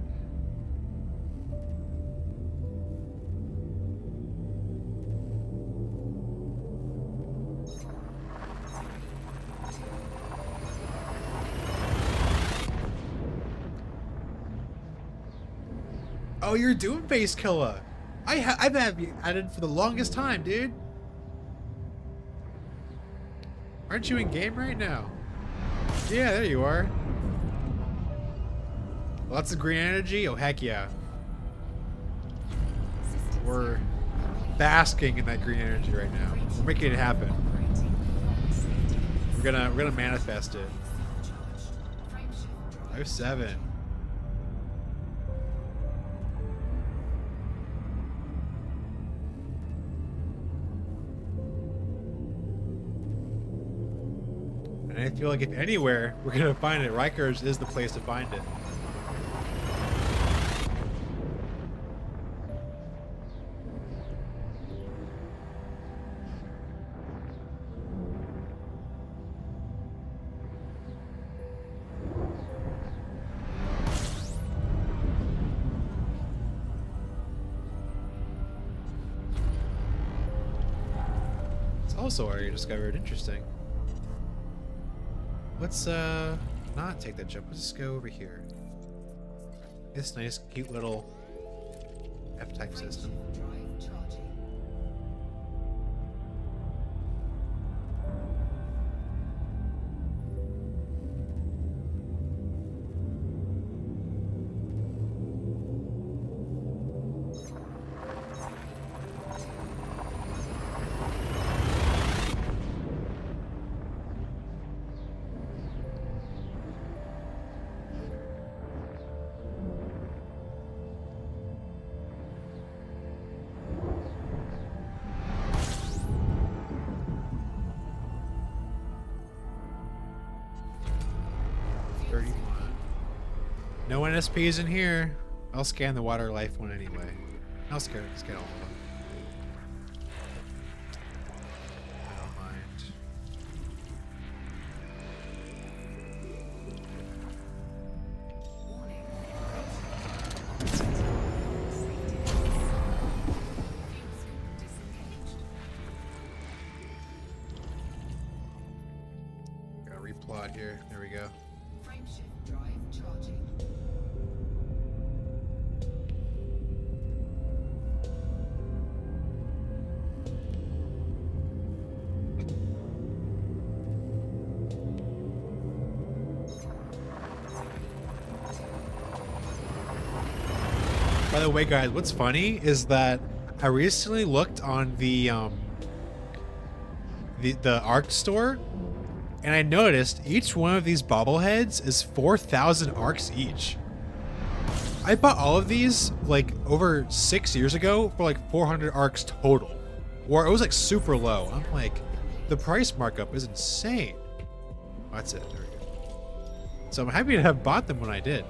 Oh, you're doing face killer. I've had you added for the longest time, dude. Aren't you in game right now? Yeah, there you are. Lots of green energy? Oh, heck yeah. We're basking in that green energy right now. We're making it happen. We're gonna manifest it. 07. And I feel like if anywhere we're gonna find it, Rikers is the place to find it. It's also already discovered. Interesting. Let's not take that jump. Let's just go over here. This nice, cute little F-type system. No NSPs in here. I'll scan the water life one anyway. I'll scan all of them. I don't mind. Gotta replot here. There we go. Frameshift drive charging. By the way, guys, what's funny is that I recently looked on the Arc store, and I noticed each one of these bobbleheads is 4,000 arcs each. I bought all of these like over 6 years ago for like 400 arcs total, or it was like super low. I'm like, the price markup is insane. Oh, that's it. There we go. So I'm happy to have bought them when I did.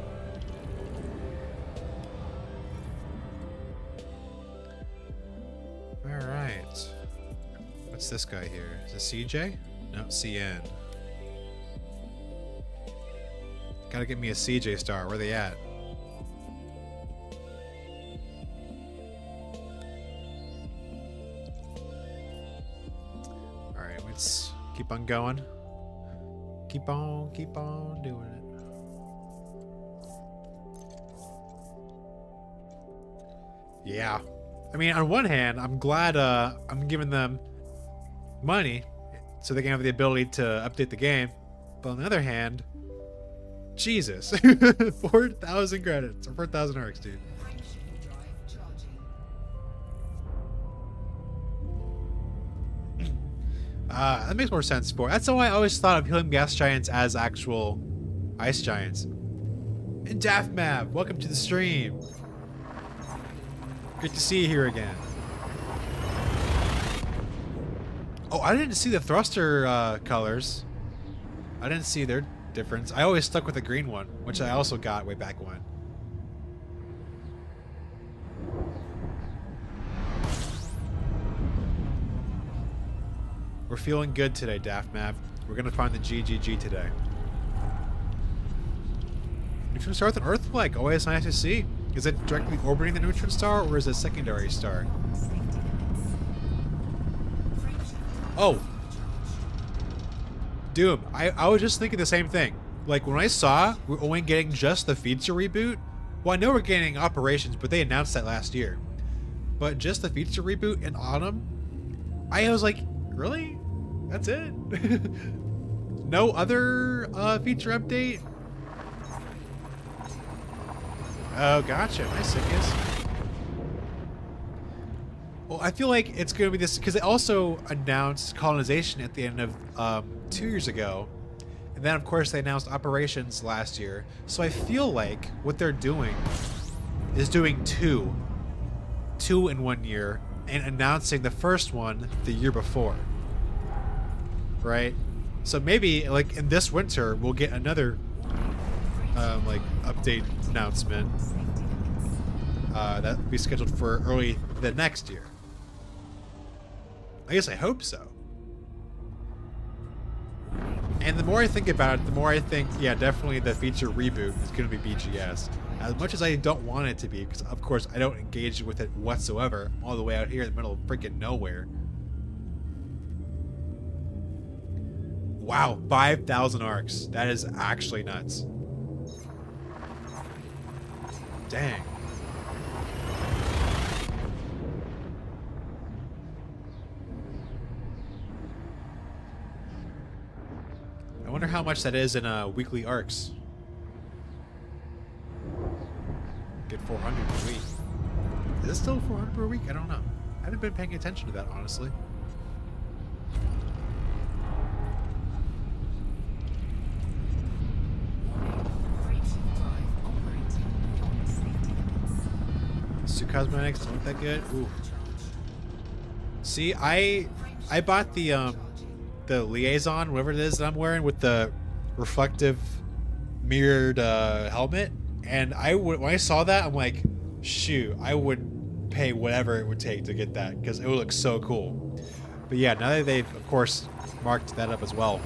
All right. What's this guy here? Is it CJ? No, CN. Gotta get me a CJ star. Where they at? Let's keep on going. Keep on doing it. Yeah. I mean, on one hand, I'm glad I'm giving them money so they can have the ability to update the game. But on the other hand, Jesus. 4,000 credits or 4,000 arcs, dude. That makes more sense for. That's how I always thought of helium gas giants as actual ice giants. And Daft Map, welcome to the stream. Good to see you here again. Oh, I didn't see the thruster colors. I didn't see their difference. I always stuck with the green one, which I also got way back when. We're feeling good today, Daft Map. We're gonna find the GGG today. Neutron star with an Earth flag. Always nice to see. Is it directly orbiting the neutron star, or is it a secondary star? Oh. Doom. I was just thinking the same thing. Like, when I saw we're only getting just the feature reboot, well, I know we're getting operations, but they announced that last year. But just the feature reboot in autumn, I was like, really? That's it? No other feature update? Oh, gotcha. Nice, Sickis. Well, I feel like it's going to be this, because they also announced colonization at the end of 2 years ago. And then, of course, they announced operations last year. So I feel like what they're doing is doing two in 1 year, and announcing the first one the year before. Right? So maybe, like, in this winter, we'll get another, like, update announcement that will be scheduled for early the next year. I guess I hope so. And the more I think about it, the more I think, yeah, definitely the feature reboot is going to be BGS. As much as I don't want it to be, because of course I don't engage with it whatsoever. I'm all the way out here in the middle of freaking nowhere. Wow, 5,000 arcs. That is actually nuts. Dang. I wonder how much that is in weekly arcs. Get 400 per week. Is it still 400 per week? I don't know. I haven't been paying attention to that, honestly. Two cosmetics don't look that good. Ooh. See, I bought the liaison, whatever it is that I'm wearing, with the reflective mirrored helmet, and when I saw that, I'm like, shoot, I would pay whatever it would take to get that, because it would look so cool. But yeah, now that they've of course marked that up as well.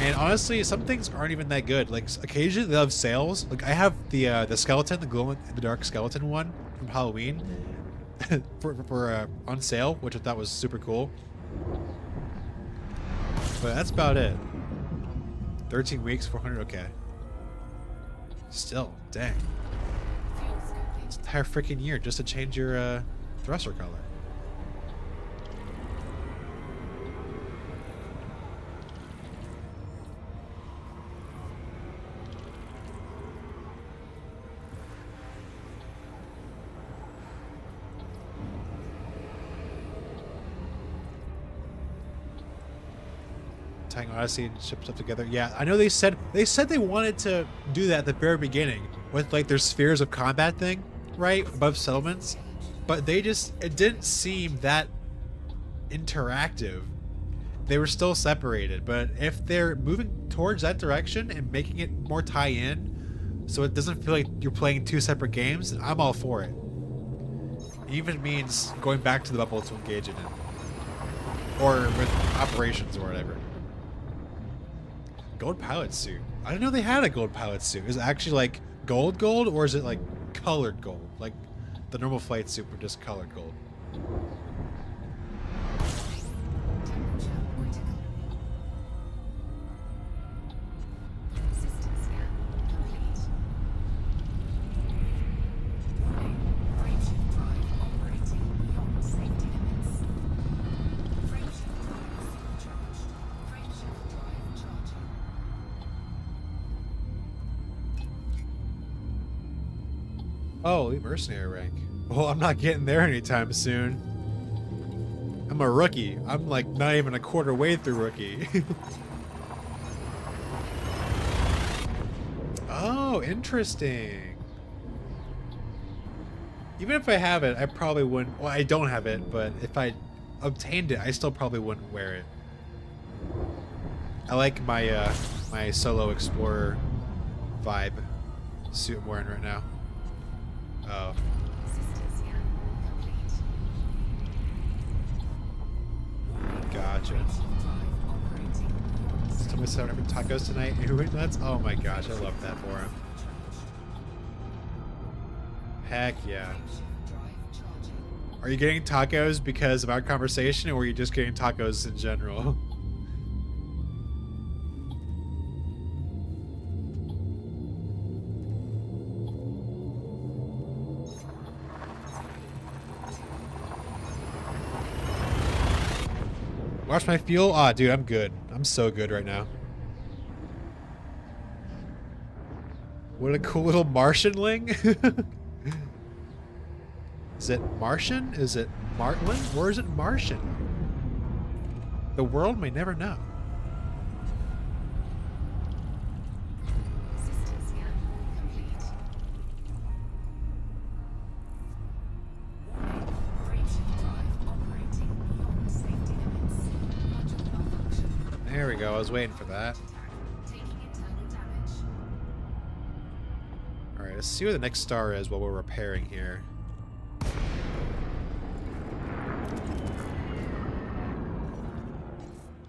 And honestly, some things aren't even that good. Like, occasionally they'll have sales. Like, I have the skeleton, the glow in the dark skeleton one from Halloween, for on sale, which I thought was super cool. But that's about it. 13 weeks, 400. Okay. Still, dang. It's an entire freaking year just to change your thruster color. Tying Odyssey and ship stuff together. Yeah, I know they said they wanted to do that at the very beginning with like their spheres of combat thing, right, above settlements, but it didn't seem that interactive. They were still separated, but if they're moving towards that direction and making it more tie-in, so it doesn't feel like you're playing two separate games, I'm all for it. It even means going back to the bubble to engage in it, or with operations or whatever. Gold pilot suit. I didn't know they had a gold pilot suit. Is it actually like gold, or is it like colored gold? Like the normal flight suit, but just colored gold. Oh, elite mercenary rank. Well, I'm not getting there anytime soon. I'm a rookie. I'm like not even a quarter way through rookie. Oh, interesting. Even if I have it, I probably wouldn't. Well, I don't have it, but if I obtained it, I still probably wouldn't wear it. I like my my solo explorer vibe suit I'm wearing right now. Oh. Gotcha. Tell me 7 different tacos tonight. That's, oh my gosh, I love that for him. Heck yeah. Are you getting tacos because of our conversation, or are you just getting tacos in general? Watch my fuel? Aw, dude, I'm good. I'm so good right now. What a cool little Martianling. Is it Martian? Is it Martling? Or is it Martian? The world may never know. There we go. I was waiting for that. Alright, let's see where the next star is while we're repairing here.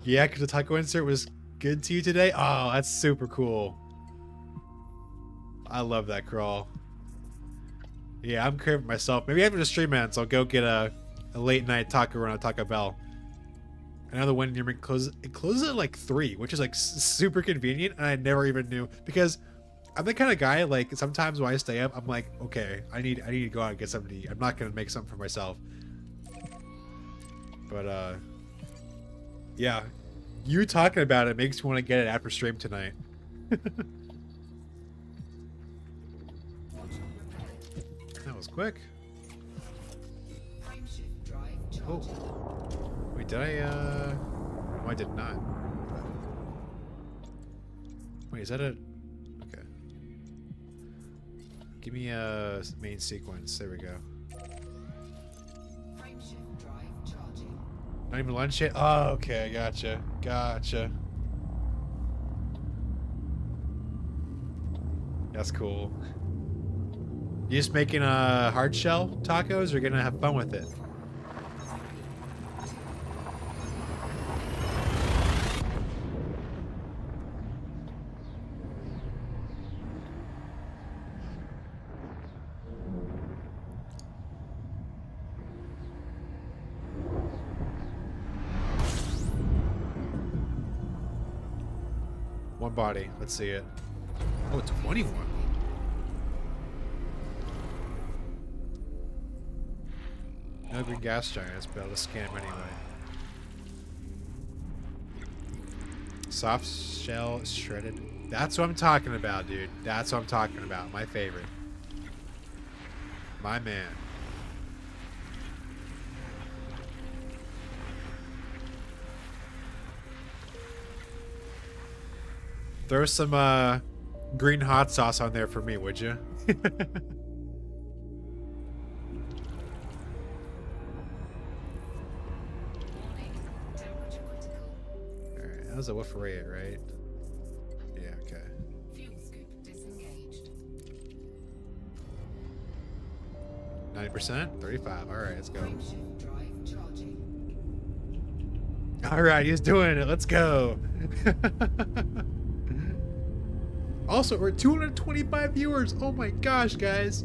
Yeah, because the taco insert was good to you today? Oh, that's super cool. I love that crawl. Yeah, I'm craving myself. Maybe after the stream ends, I'll go get a late night taco run at Taco Bell. Another one near me closes. It closes at like 3, which is like super convenient, and I never even knew, because I'm the kind of guy, like, sometimes when I stay up, I'm like, okay, I need to go out and get something to eat. I'm not gonna make something for myself. But yeah, you talking about it makes me want to get it after stream tonight. That was quick. Oh. Wait, did I, no, I did not. Wait, is that a, okay. Give me a main sequence, there we go. Not even lunch yet? Oh, okay, gotcha. Gotcha. That's cool. You just making a hard shell tacos, or you're gonna have fun with it? One body. Let's see it. Oh, 21. No green gas giants, but I'll scan them anyway. Soft shell shredded. That's what I'm talking about, dude. That's what I'm talking about. My favorite. My man. Throw some green hot sauce on there for me, would you? Alright, that was a Woofaraya, right? Yeah, okay. Fuel scoop disengaged. 90%? 35. Alright, let's go. Frameshift drive charging. Alright, he's doing it. Let's go. Also, we're at 225 viewers. Oh my gosh, guys.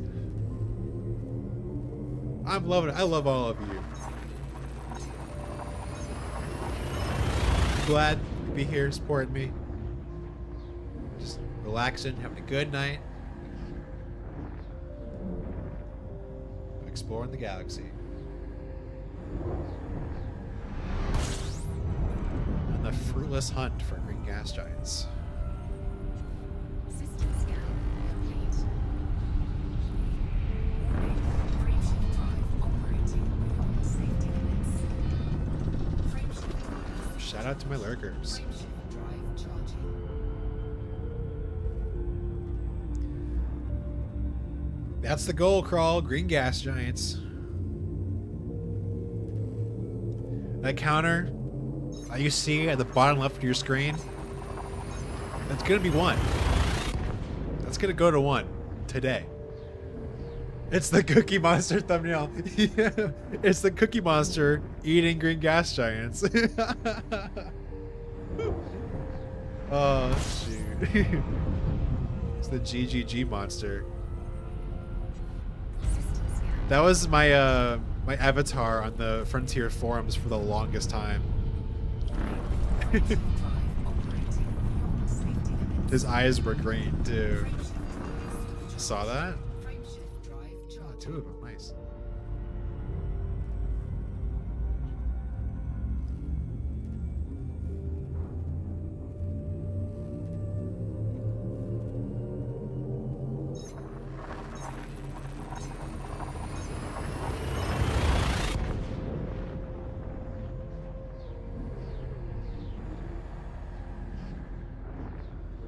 I'm loving it. I love all of you. Glad to be here supporting me. Just relaxing, having a good night. Exploring the galaxy. On the fruitless hunt for green gas giants. System scan complete. Shout out to my lurkers. Frameshift drive charging. That's the goal, Crawl. Green gas giants. That counter that you see at the bottom left of your screen, that's gonna be 1. That's gonna go to 1 today. It's the Cookie Monster thumbnail. Yeah, it's the Cookie Monster eating green gas giants. Oh shoot. It's the GGG monster. System scan. That was my my avatar on the Frontier forums for the longest time. Drive operating beyond safety limits. His eyes were green too. Frameshift Saw that? Frameshift drive Oh, charging. 2 of them, nice.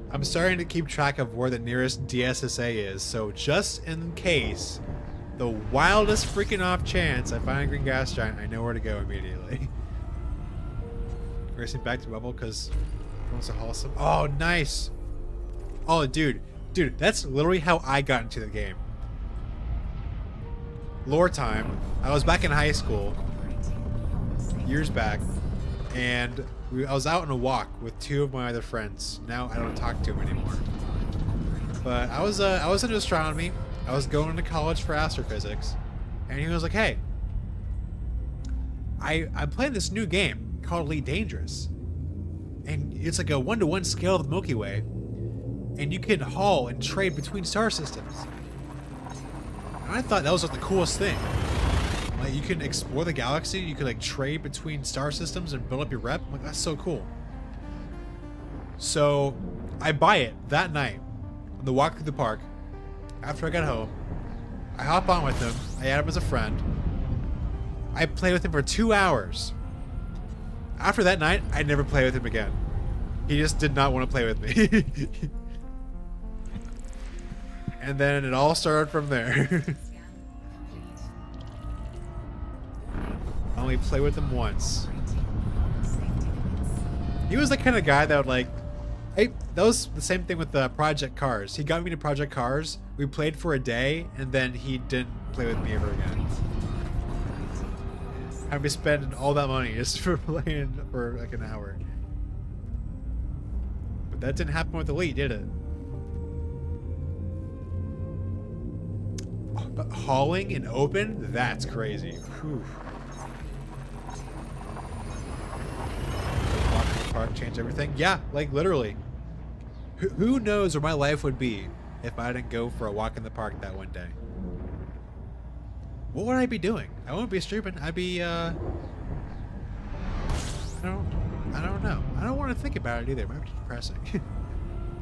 I'm starting to keep track of where the nearest DSSA is, so just in case, the wildest freaking off chance I find a green gas giant, I know where to go immediately. Racing back to Bubble because wants to haul some. Oh, nice. Oh, dude, that's literally how I got into the game. Lore time. I was back in high school years back, and I was out on a walk with 2 of my other friends. Now I don't talk to them anymore. But I was into astronomy. I was going to college for astrophysics, and he was like, "Hey, I'm playing this new game called Elite Dangerous, and it's like a 1-to-1 scale of the Milky Way, and you can haul and trade between star systems." And I thought that was like the coolest thing. Like, you can explore the galaxy, you can like trade between star systems and build up your rep. I'm like, that's so cool. So I buy it that night on the walk through the park. After I got home, I hop on with him. I add him as a friend. I played with him for 2 hours. After that night, I never played with him again. He just did not want to play with me. And then it all started from there. Scan complete. I only played with him once. Operating beyond safety limits. He was the kind of guy that would like, hey, that was the same thing with Project Cars. He got me to Project Cars. We played for a day, and then he didn't play with me ever again. I'd be spending all that money just for playing for like an hour. But that didn't happen with Elite, did it? Oh, but hauling and open? That's crazy. Whew. Walk in the park, change everything? Yeah, like literally. Who knows where my life would be if I didn't go for a walk in the park that one day? What would I be doing? I wouldn't be streaming. I'd be, I don't know. I don't want to think about it either. It might be depressing.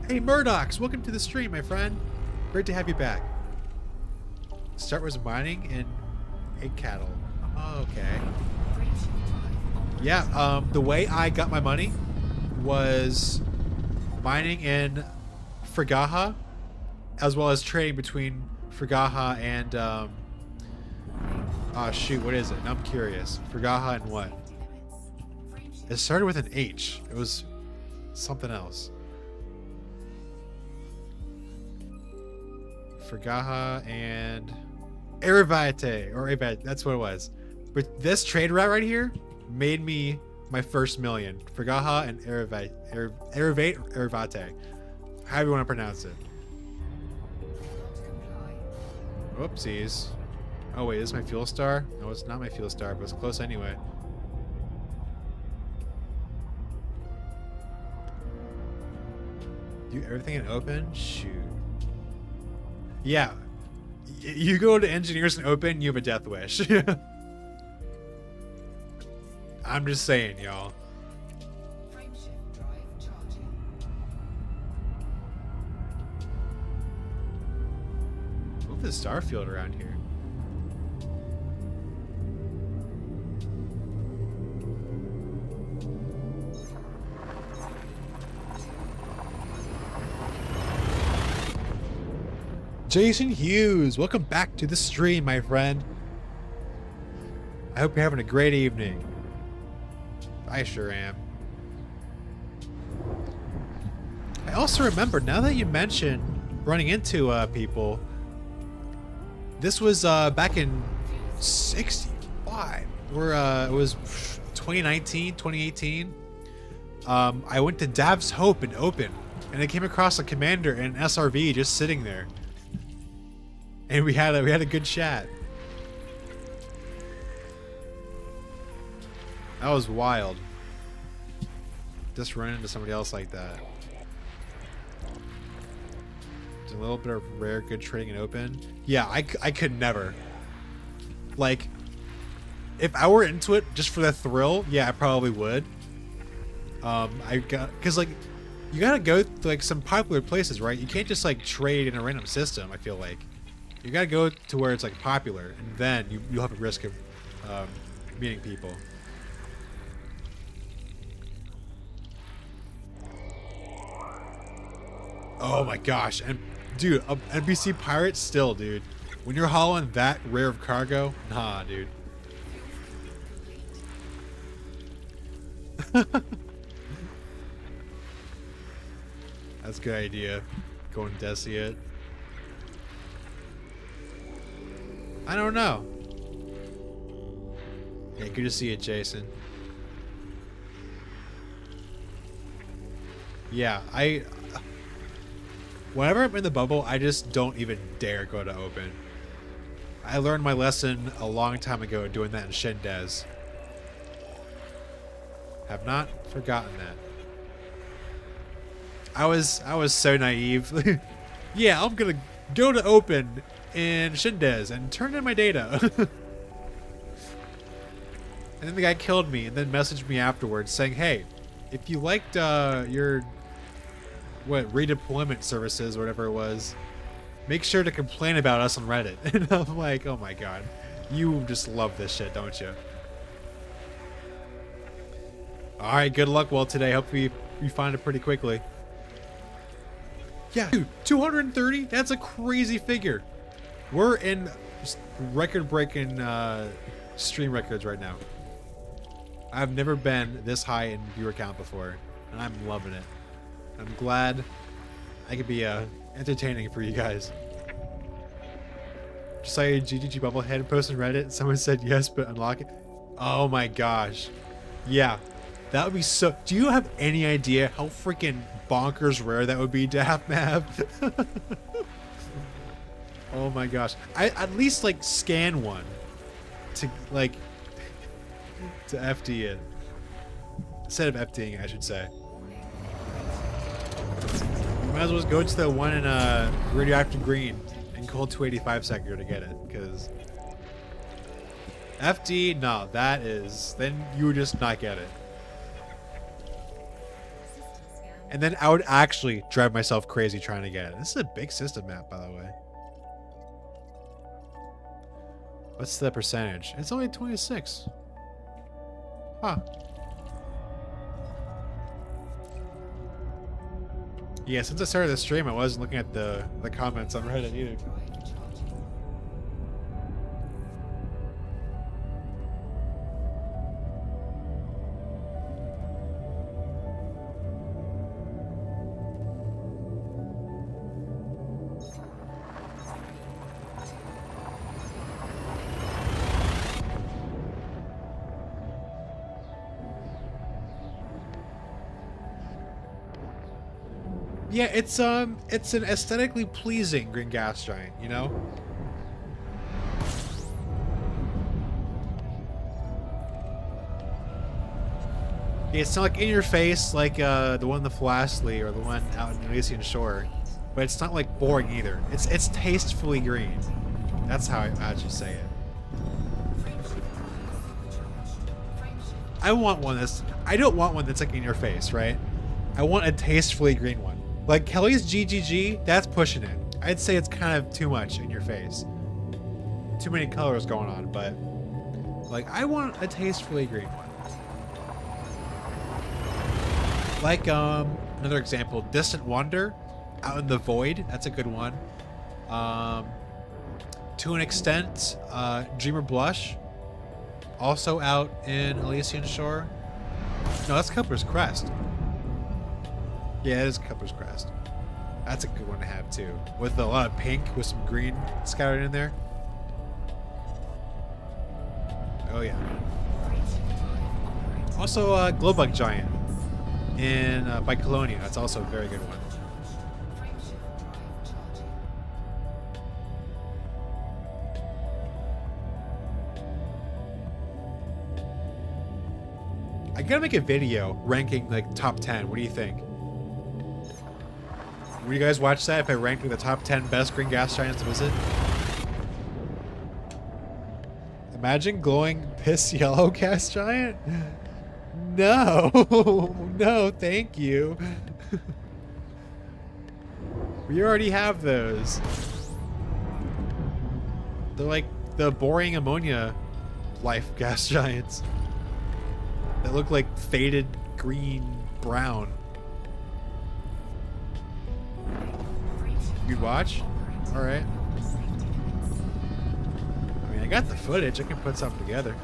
Hey, Murdochs, welcome to the stream, my friend. Great to have you back. Start was mining and egg cattle. Oh, okay. Yeah, the way I got my money was mining in Fragaha, as well as trading between Fragaha and, oh shoot, what is it? Now I'm curious. Fragaha and what? It started with an H. It was something else. Fragaha and Erivate, or Erivate, that's what it was. But this trade route right here made me my first million. Fragaha and Erivate, Erivate or Erivate, however you want to pronounce it. Whoopsies. Oh wait, this is my fuel star? No, it's not my fuel star, but it's close anyway. Do everything in open? Shoot. Yeah. You go to engineers and open, you have a death wish. I'm just saying, y'all. Frameshift drive charging. Move the starfield around here. Jason Hughes, welcome back to the stream, my friend. I hope you're having a great evening. I sure am. I also remember, now that you mention running into people, this was back in 65, or it was 2019, 2018. I went to Dav's Hope in Open, and I came across a commander and an SRV just sitting there, and we had a good chat. That was wild. Just running into somebody else like that. It's a little bit of rare good trading in Open. Yeah, I could never. Like, if I were into it just for the thrill, yeah, I probably would. Cause like, you gotta go to like some popular places, right? You can't just like trade in a random system. I feel like you gotta go to where it's like popular, and then you'll have a risk of meeting people. Oh my gosh, and dude, NPC pirates still, dude. When you're hauling that rare of cargo, nah, dude. That's a good idea. Go and desi it. I don't know. Yeah, good to see you, Jason. Yeah, whenever I'm in the bubble, I just don't even dare go to Open. I learned my lesson a long time ago doing that in Shindes. Have not forgotten that. I was so naive. Yeah, I'm gonna go to Open in Shindes and turn in my data. And then the guy killed me and then messaged me afterwards saying, hey, if you liked your redeployment services or whatever it was, make sure to complain about us on Reddit. And I'm like, oh my god, you just love this shit, don't you? Alright, good luck well today. Hopefully you find it pretty quickly. Yeah, dude, 230? That's a crazy figure. We're in record-breaking stream records right now. I've never been this high in viewer count before, and I'm loving it. I'm glad I could be entertaining for you guys. Just saw a GGG Bubblehead post on Reddit. Someone said yes, but unlock it. Oh my gosh. Yeah, that would be so... Do you have any idea how freaking bonkers rare that would be to have Mav? Oh my gosh. I at least like scan one to like to FD it. Instead of FDing, I should say. You might as well just go to the one in radioactive green and cold 285 sector to get it, because FD, no, that is, then you would just not get it. And then I would actually drive myself crazy trying to get it. This is a big system map, by the way. What's the percentage? It's only 26. Huh. Yeah, since I started the stream, I wasn't looking at the comments on Reddit either. Yeah, it's an aesthetically pleasing green gas giant, you know? Yeah, it's not like in your face like the one in the Flashley or the one out in the Elysian Shore, but it's not like boring either. It's tastefully green. That's how I should say it. I want one that's... I don't want one that's like in your face, right? I want a tastefully green one. Like Kelly's GGG, that's pushing it. I'd say it's kind of too much in your face. Too many colors going on, but like I want a tastefully green one. Like another example, Distant Wonder out in the void, that's a good one. To an extent, Dreamer Blush, also out in Elysian Shore. No, that's Kepler's Crest. Yeah, it is Kepler's Crest. That's a good one to have too, with a lot of pink with some green scattered in there. Oh yeah. Also, Glowbug Giant in by Colonia. That's also a very good one. I gotta make a video ranking like top 10. What do you think? Would you guys watch that if I ranked like, the top 10 best green gas giants to visit? Imagine glowing piss yellow gas giant? No, no, thank you. We already have those. They're like the boring ammonia life gas giants that look like faded green brown. You'd watch? All right. I mean, I got the footage. I can put something together.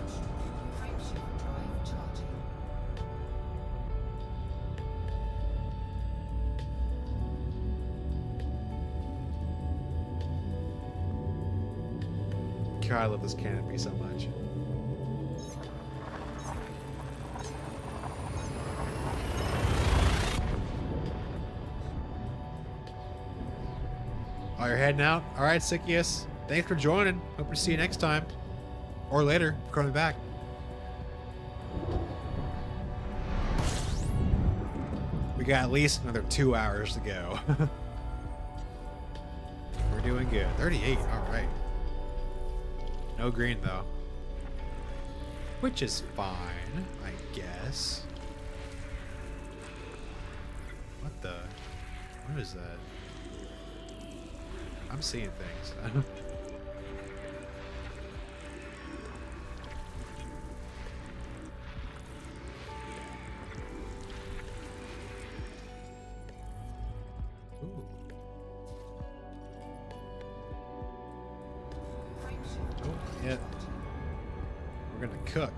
God, I love this canopy so much. Oh, you're heading out? All right, Sickius. Thanks for joining. Hope to see you next time. Or later, for coming back. We got at least another 2 hours to go. We're doing good. 38, all right. No green, though. Which is fine, I guess. What the? What is that? I'm seeing things. Ooh. Oh, yeah. We're gonna cook.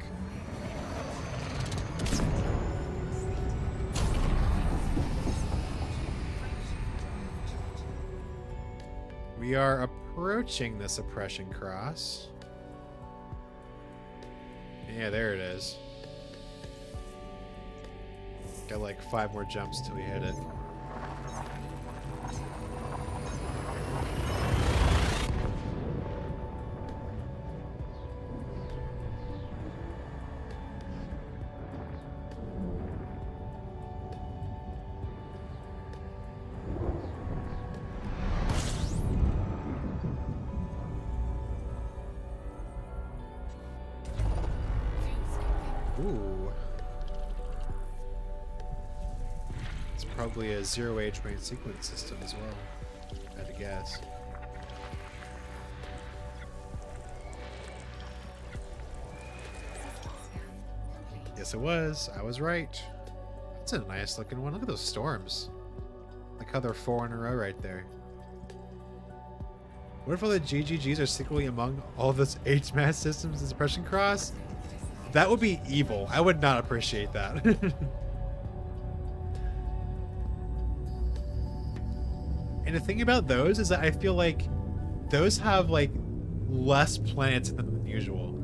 We are approaching the suppression cross. Yeah, there it is. Got like 5 more jumps till we hit it. Ooh. It's probably a zero-age main sequence system as well, I had to guess. Yes, it was. I was right. That's a nice looking one. Look at those storms. Like how they're 4 in a row right there. What if all the GGGs are secretly among all of those H-mass systems in Suppression Cross? That would be evil. I would not appreciate that. And the thing about those is that I feel like those have like less planets in them than usual.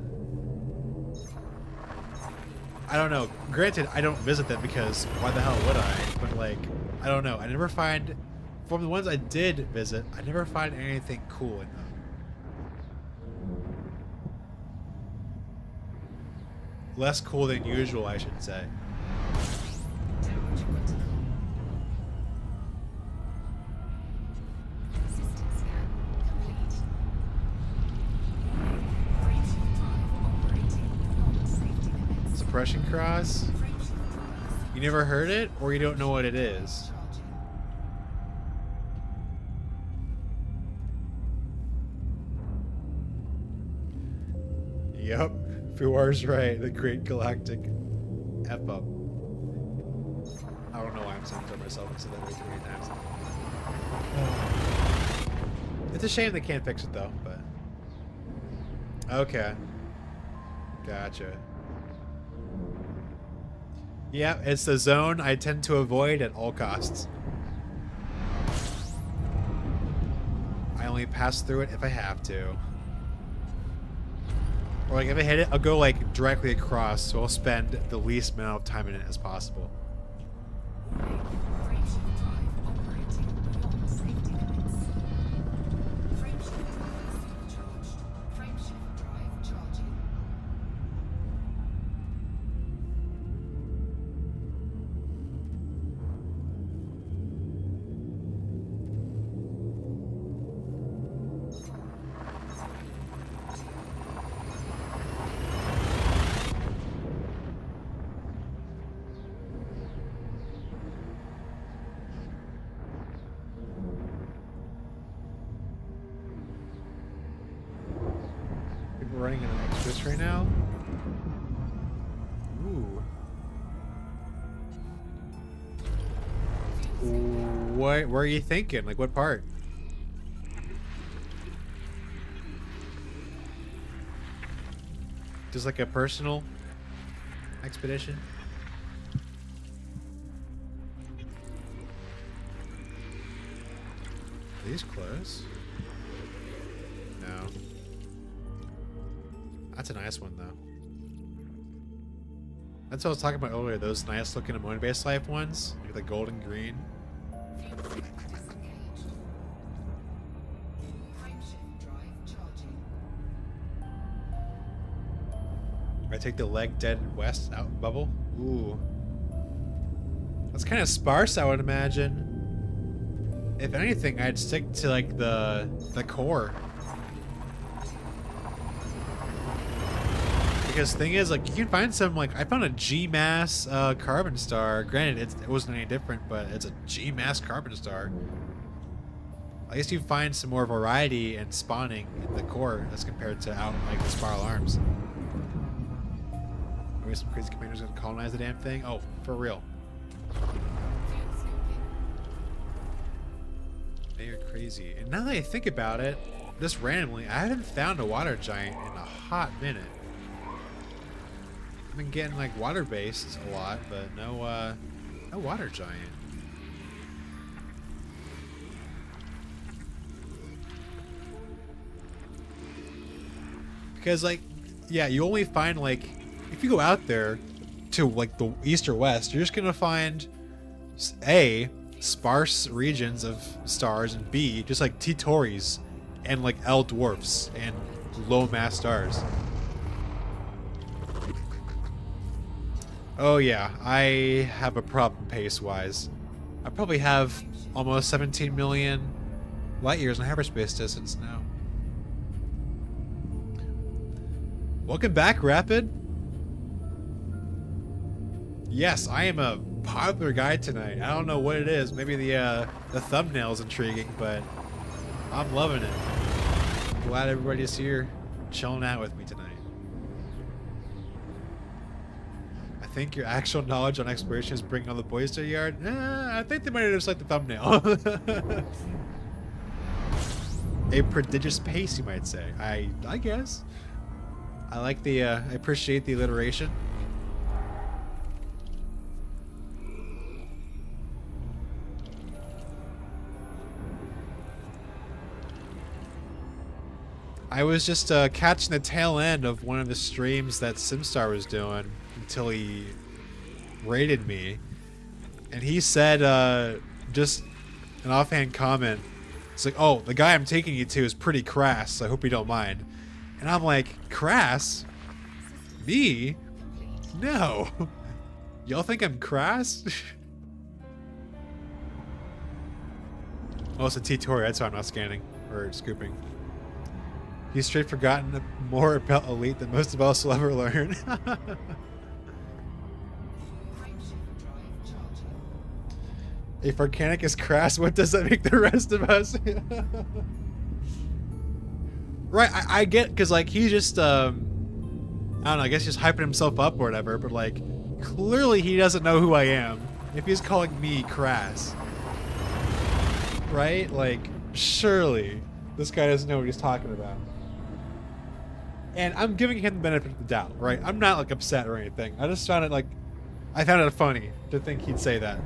I don't know. Granted, I don't visit them because why the hell would I? But like, I don't know. I never find, from the ones I did visit, I never find anything cool in them. Less cool than usual, I should say. Suppression Cross? You never heard it, or you don't know what it is? Yep. Fuar's right, the great galactic F-up. I don't know why I'm saying to myself. I said that way too many times. It's a shame they can't fix it though, but... Okay. Gotcha. Yeah, it's the zone I tend to avoid at all costs. I only pass through it if I have to. Or like if I hit it, I'll go like directly across, so I'll spend the least amount of time in it as possible. Frameshift drive operating beyond safety limits. Frameshift drive fully charged. Frameshift drive charging. We're running in an express right now. Ooh. What are you thinking? Like what part? Just like a personal expedition? Are these close? No. That's a nice one, though. That's what I was talking about earlier, those nice looking ammonia-based life ones. Like the golden green. Disengaged. Frameshift drive charging. I take the leg dead west out bubble. Ooh. That's kind of sparse, I would imagine. If anything, I'd stick to like the core. Because the thing is, like, you can find some, like, I found a G-mass carbon star. Granted, it wasn't any different, but it's a G-mass carbon star. I guess you find some more variety and spawning in the core as compared to out, like, the spiral arms. Maybe some crazy commanders gonna colonize the damn thing? Oh, for real. They are crazy. And now that I think about it, just randomly, I haven't found a water giant in a hot minute. I've been getting like water based a lot, but no water giant. Because like, yeah, you only find like, if you go out there to like the east or west, you're just gonna find A, sparse regions of stars, and B, just like T-Tauris and like L dwarfs and low mass stars. Oh yeah, I have a problem pace-wise. I probably have almost 17 million light years in hyperspace distance now. Welcome back, Rapid. Yes, I am a popular guy tonight. I don't know what it is. Maybe the thumbnail's intriguing, but I'm loving it. Glad everybody's here, chilling out with me tonight. I think your actual knowledge on exploration is bringing all the boys to the yard. I think they might have just liked the thumbnail. A prodigious pace, you might say. I guess. I like the. I appreciate the alliteration. I was just catching the tail end of one of the streams that SimStar was doing until he raided me, and he said just an offhand comment. It's like, oh, the guy I'm taking you to is pretty crass, so I hope you don't mind. And I'm like, crass? Me? No. Y'all think I'm crass? Oh, it's a T-Tori, that's why I'm not scanning or scooping. He's straight forgotten more about Elite than most of us will ever learn. If Arcanic is crass, what does that make the rest of us? Right, I get, because like he's just I don't know, I guess he's hyping himself up or whatever, but like clearly he doesn't know who I am if he's calling me crass. Right? Like, surely. This guy doesn't know what he's talking about. And I'm giving him the benefit of the doubt, right? I'm not like upset or anything. I just found it like, I found it funny to think he'd say that.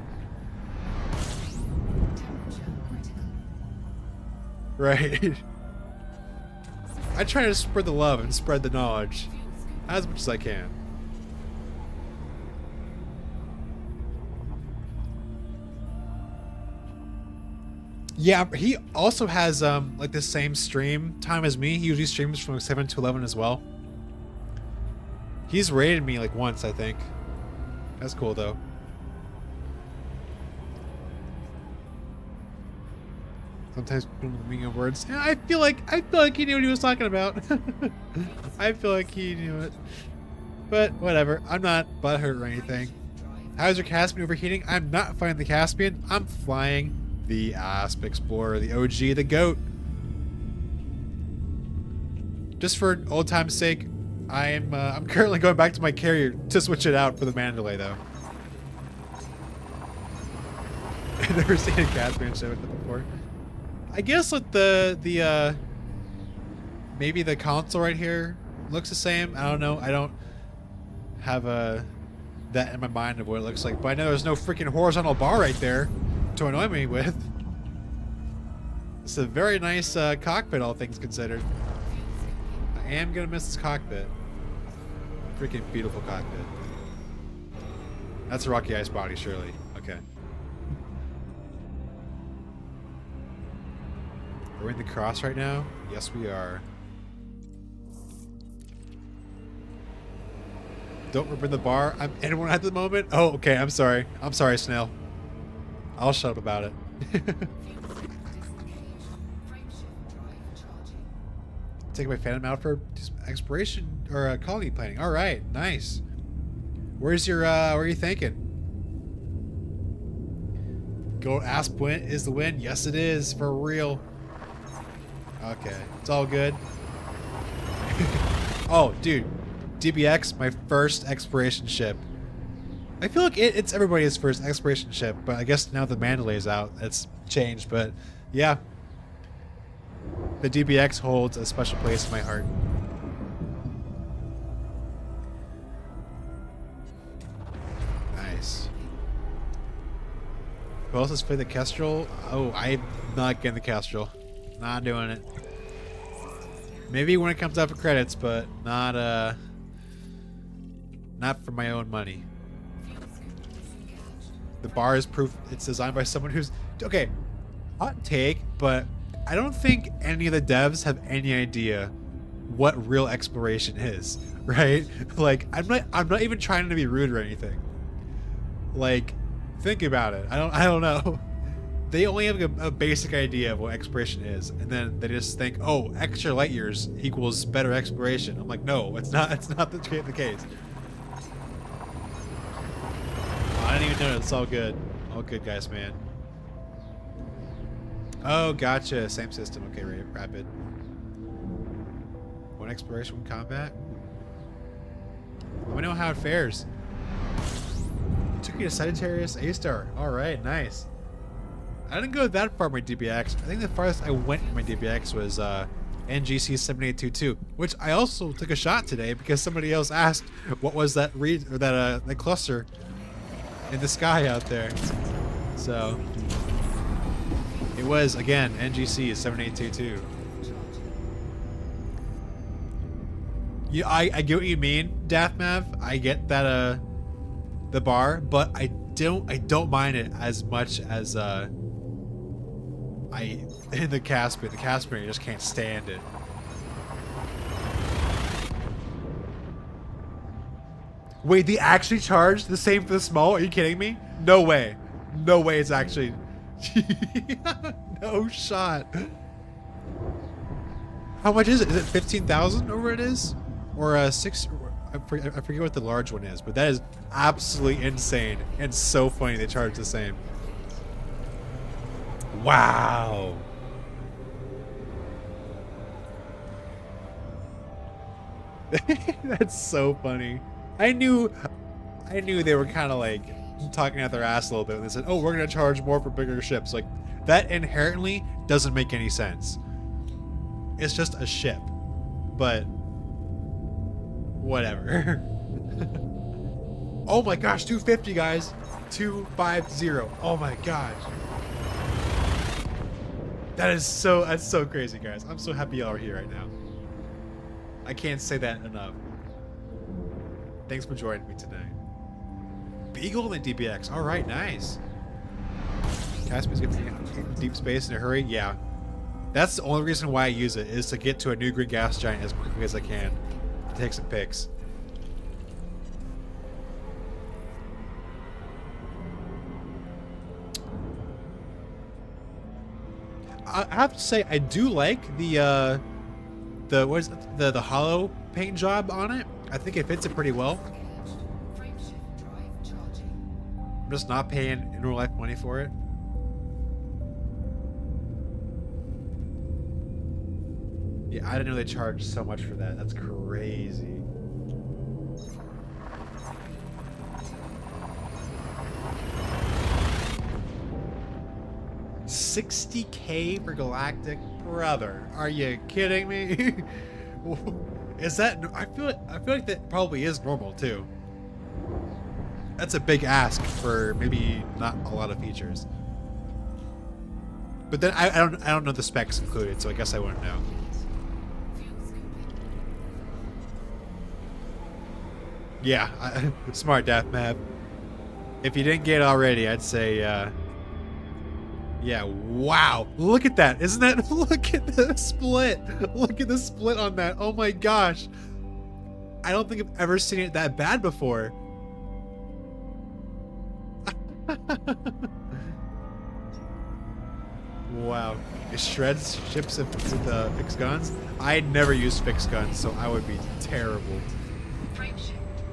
Right. I try to spread the love and spread the knowledge as much as I can. Yeah, he also has like the same stream time as me. He usually streams from 7 to 11 as well. He's rated me like once, I think. That's cool though. Sometimes meaning of words. Yeah, I feel like he knew what he was talking about. I feel like he knew it. But whatever. I'm not butthurt or anything. How's your Caspian overheating? I'm not flying the Caspian. I'm flying the Asp Explorer, the OG, the GOAT. Just for old time's sake, I'm currently going back to my carrier to switch it out for the Mandalay though. I've never seen a Caspian ship with it before. I guess with the maybe the console right here looks the same. I don't know. I don't have that in my mind of what it looks like, but I know there's no freaking horizontal bar right there to annoy me with. It's a very nice cockpit, all things considered. I am gonna miss this cockpit. Freaking beautiful cockpit. That's a rocky ice body, surely. Okay. Are we in the cross right now? Yes, we are. Don't rip in the bar. I'm in one at the moment. Oh, okay. I'm sorry. I'm sorry, Snail. I'll shut up about it. Take my Phantom out for exploration or colony planning. All right, nice. Where's your? Where are you thinking? Go Asp win is the win. Yes, it is for real. Okay, it's all good. Oh, dude, DBX, my first exploration ship. I feel like it's everybody's first exploration ship, but I guess now the Mandalay is out, it's changed. But yeah, the DBX holds a special place in my heart. Nice. Who else has played the Kestrel? Oh, I'm not getting the Kestrel. Not doing it. Maybe when it comes out for credits, but not for my own money. The bar is proof it's designed by someone who's okay. Hot take, but I don't think any of the devs have any idea what real exploration is, right? Like I'm not even trying to be rude or anything. Like, think about it. I don't know. They only have a basic idea of what exploration is, and then they just think, oh, extra light years equals better exploration. I'm like, no, it's not. It's not the case. Oh, I didn't even know. It's all good. All good, guys, man. Oh, gotcha. Same system. Okay, rapid. One exploration, one combat. Let me know how it fares. Took you to Sagittarius A-Star. All right, nice. I didn't go that far with my DBX. I think the farthest I went with my DBX was NGC 7822, which I also took a shot today because somebody else asked what was that that cluster in the sky out there. So it was again NGC 7822. Yeah, I get what you mean, Dathmav. I get that the bar, but I don't mind it as much as in the Caspian. The Caspian, you just can't stand it. Wait, they actually charge the same for the small? Are you kidding me? No way. No way it's actually... No shot. How much is it? Is it 15,000 or what it is? Or 6... I forget what the large one is, but that is absolutely insane and so funny they charge the same. Wow. That's so funny. I knew they were kind of like talking out their ass a little bit when they said, "Oh, we're gonna charge more for bigger ships." Like that inherently doesn't make any sense. it's just a ship. But whatever. Oh my gosh, 250 guys. 250. Oh my gosh. That's so crazy, guys. I'm so happy y'all are here right now. I can't say that enough. Thanks for joining me today. Beagle and DBX. All right, nice. Caspian's getting deep space in a hurry. Yeah, that's the only reason why I use it, is to get to a new green gas giant as quickly as I can. To take some pics. I have to say, I do like the what is it? The hollow paint job on it. I think it fits it pretty well. Frameshift drive charging. I'm just not paying in real life money for it. Yeah, I didn't know they charged so much for that. That's crazy. $60K for Galactic, brother. Are you kidding me? Is that? I feel like that probably is normal too. That's a big ask for maybe not a lot of features. But then I don't know the specs included, so I guess I wouldn't know. Yeah, smart Daft Map. If you didn't get it already, I'd say, yeah, wow. Look at that. Isn't that, look at the split. Look at the split on that. Oh my gosh. I don't think I've ever seen it that bad before. Wow. It shreds ships with fixed guns. I never used fixed guns, so I would be terrible.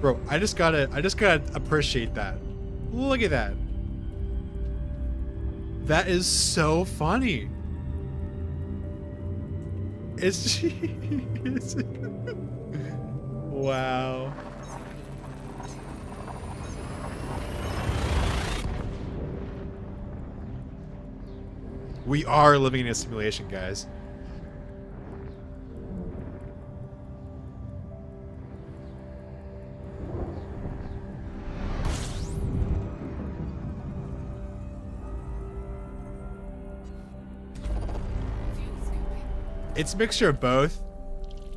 Bro, I just gotta appreciate that. Look at that. That is so funny. It's wow. We are living in a simulation, guys. It's a mixture of both.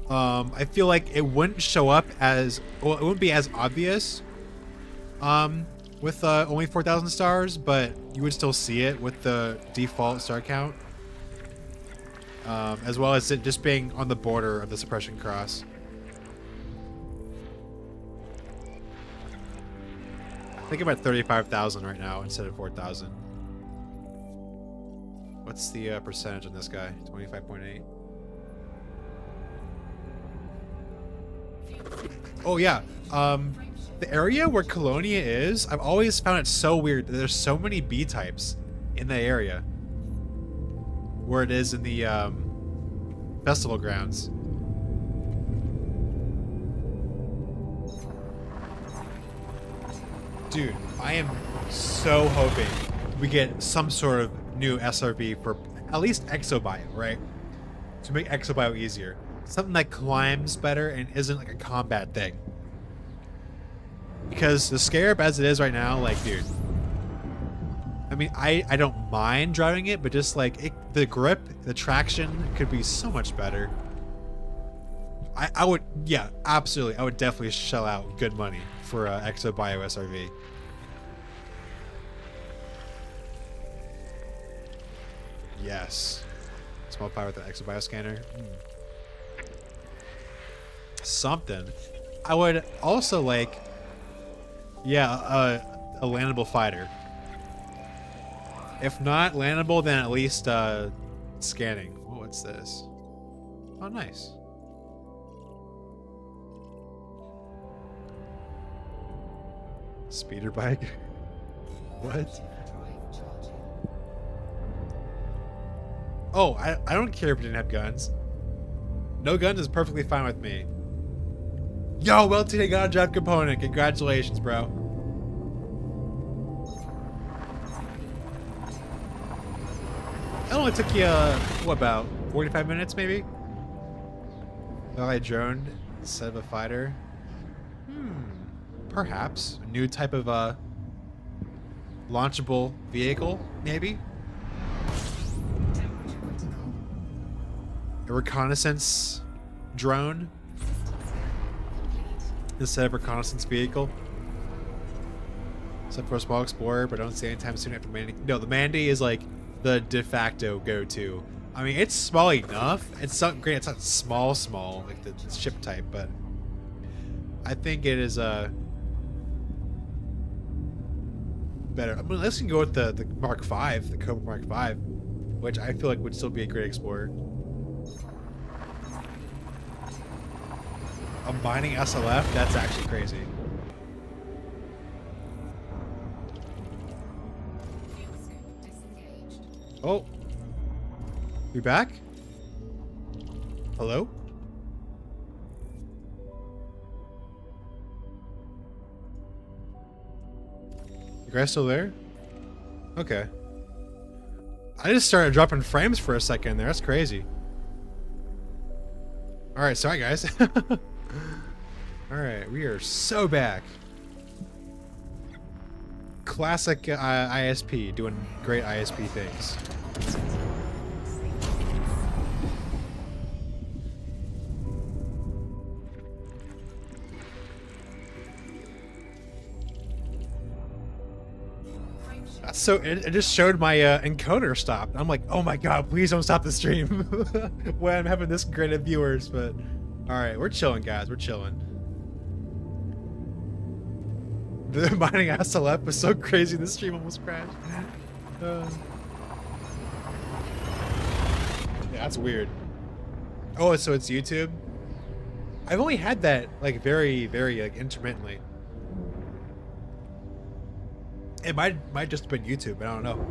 I feel like it wouldn't show up as, well, it wouldn't be as obvious with only 4,000 stars, but you would still see it with the default star count, as well as it just being on the border of the suppression cross. I think I'm at 35,000 right now instead of 4,000. What's the percentage on this guy? 25.8. Oh yeah, the area where Colonia is, I've always found it so weird that there's so many B types in the area where it is in the festival grounds. Dude, I am so hoping we get some sort of new SRV for at least Exobio, right? To make Exobio easier. Something that climbs better and isn't like a combat thing. Because the Scarab as it is right now, like, dude, I mean, I don't mind driving it, but just like the grip, the traction could be so much better. I would, yeah, absolutely. I would definitely shell out good money for Exobio SRV. Yes. Small power with the Exobio scanner. Something. I would also like, yeah, a landable fighter. If not landable, then at least scanning. Oh, what's this? Oh, nice. Speeder bike? What? Oh, I don't care if we didn't have guns. No guns is perfectly fine with me. Yo, well, today got a drive component. Congratulations, bro. It only took you, what, about 45 minutes, maybe? Ally drone instead of a fighter. Perhaps a new type of launchable vehicle, maybe. Temperature critical. A reconnaissance drone Systems scan complete. instead of reconnaissance vehicle. Except for a small explorer, but I don't see anytime soon after Mandy. No, the Mandy is like the de facto go-to. I mean, it's small enough. It's not great. It's not small like the ship type, but I think it is better. I mean, let's go with the Mark V, the Cobra Mark V, which I feel like would still be a great explorer. A mining SLF? That's actually crazy. Fuel scope disengaged. Oh, you back? Hello? You guys still there? Okay. I just started dropping frames for a second there. That's crazy. All right, sorry guys. All right, we are so back. Classic ISP, doing great ISP things. So it just showed my encoder stopped. I'm like, oh my god, please don't stop the stream when I'm having this great of viewers. But all right, we're chilling, guys. We're chilling. The mining SLF was so crazy. The stream almost crashed. Yeah, that's weird. Oh, so it's YouTube. I've only had that like very like intermittently. It might just have been YouTube, but I don't know.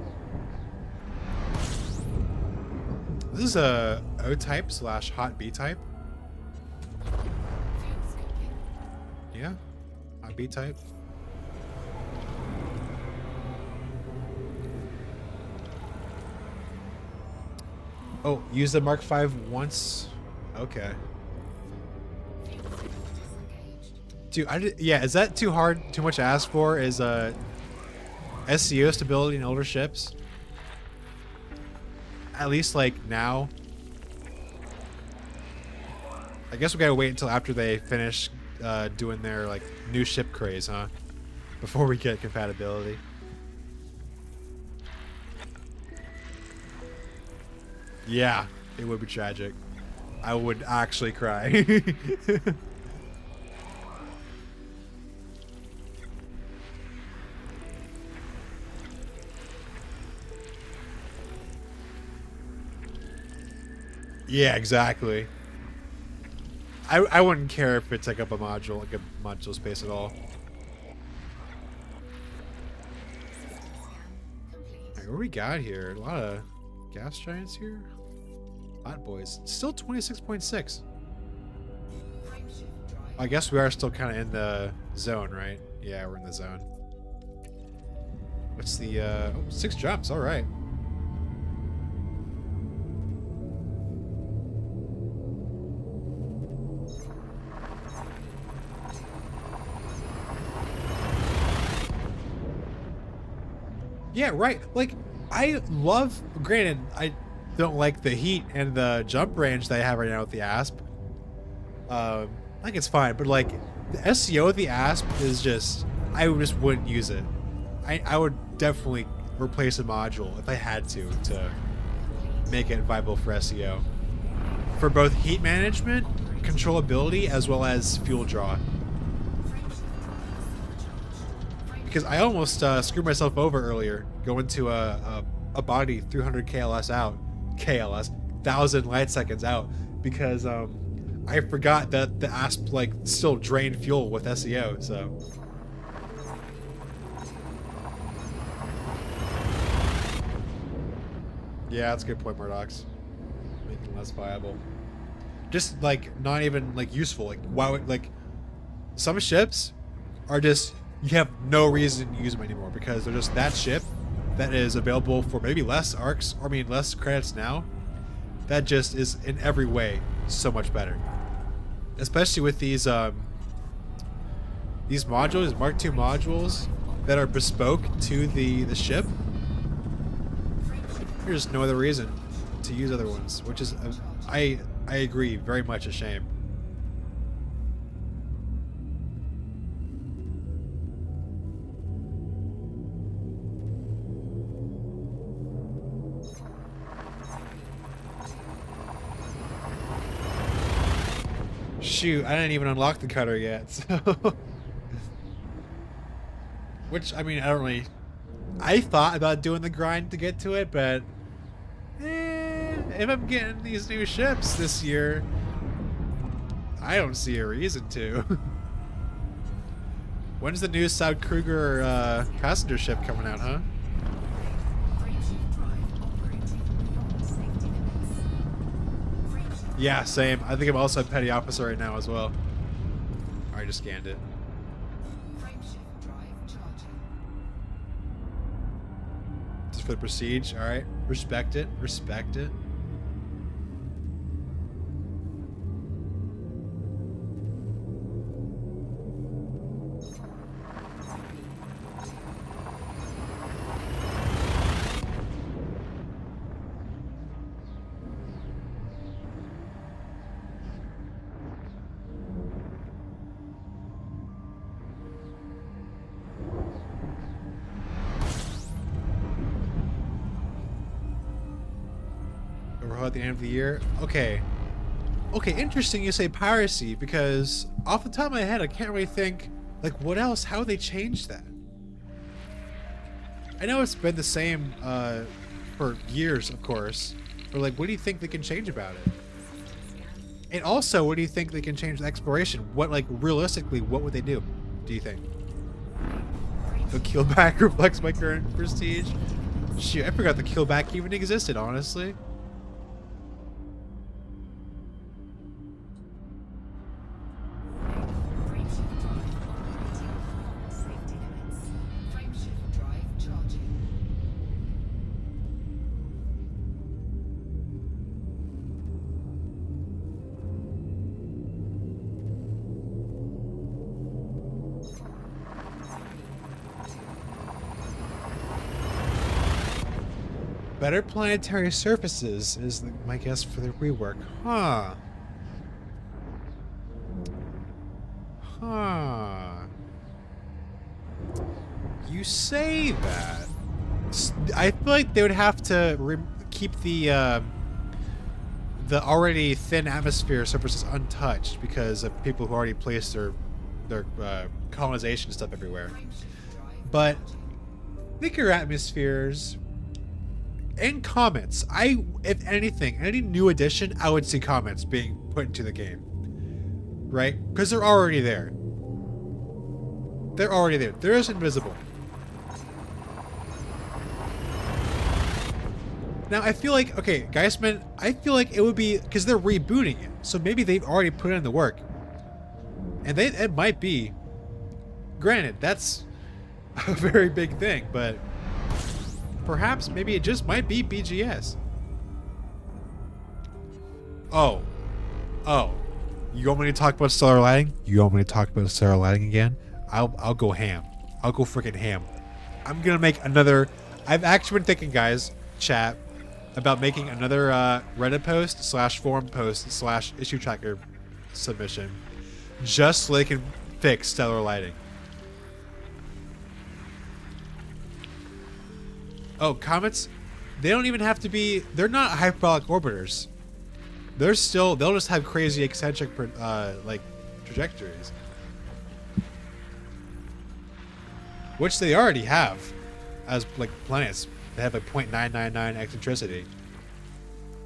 This is a O type / hot B type. Fuel scoping. Yeah, hot B type. Oh, use the Mark V once. Okay. Fuel scope disengaged. Dude, yeah, is that too hard? Too much to ask for? Is SEO stability in older ships? At least like now. I guess we gotta wait until after they finish doing their like new ship craze, huh? Before we get compatibility. Yeah, it would be tragic. I would actually cry. Yeah, exactly. I wouldn't care if it took up a module, like a module space at all. System scan complete. Alright, what do we got here? A lot of gas giants here. Hot boys. Still 26.6. Frame shift drive. I guess we are still kind of in the zone, right? Yeah, we're in the zone. What's the, oh, 6 jumps, alright. Yeah, right. Like, I love, granted, I don't like the heat and the jump range that I have right now with the Asp. I think it's fine, but like, the SEO of the Asp is just, I just wouldn't use it. I would definitely replace a module if I had to make it viable for SEO. For both heat management, controllability, as well as fuel draw. Frame shift drive supercharged. Because I almost screwed myself over earlier, going to a body 300 KLS out, 1,000 light seconds out, because I forgot that the Asp like still drained fuel with SEO. So yeah, that's a good point, Murdochs. Making it less viable, just like not even like useful. Like why would like some ships are just, you have no reason to use them anymore because they're just that ship that is available for maybe less arcs, or I mean less credits now. That just is in every way so much better. especially with these modules, Mark II modules that are bespoke to the ship. There's no other reason to use other ones, which is I agree, very much a shame. Shoot, I didn't even unlock the cutter yet, so which, I mean, I thought about doing the grind to get to it, but if I'm getting these new ships this year, I don't see a reason to. When's the new South Kruger passenger ship coming out, huh? Yeah, same. I think I'm also a petty officer right now as well. I just scanned it. Just for the prestige, alright. Respect it, respect it. At the end of the year. Okay, interesting you say piracy, because off the top of my head I can't really think like what else, how they changed that. I know it's been the same for years, of course, but like what do you think they can change about it? And also, what do you think they can change the exploration? What, like, realistically, what would they do you think? The killback reflects my current prestige? Shoot, I forgot the killback even existed, honestly. Better planetary surfaces is my guess for the rework. Huh. You say that. I feel like they would have to keep the already thin atmosphere surfaces untouched because of people who already placed their colonization stuff everywhere. But thicker atmospheres and comments. If anything, any new addition, I would see comments being put into the game. Right? Because they're already there. They're already there. They're just invisible. Now, I feel like, okay, Geistman, I feel like it would be, because they're rebooting it, so maybe they've already put in the work. And it might be, granted, that's a very big thing, but perhaps maybe it just might be BGS. Oh. You want me to talk about stellar lighting? You want me to talk about stellar lighting again? I'll go ham. I'll go freaking ham. I'm gonna make another. I've actually been thinking, guys, chat, about making another Reddit post / forum post / issue tracker submission, just so they can fix stellar lighting. Oh, comets, they don't even have to be, they're not hyperbolic orbiters. They'll just have crazy eccentric like trajectories. Which they already have as like planets. They have a 0.999 eccentricity.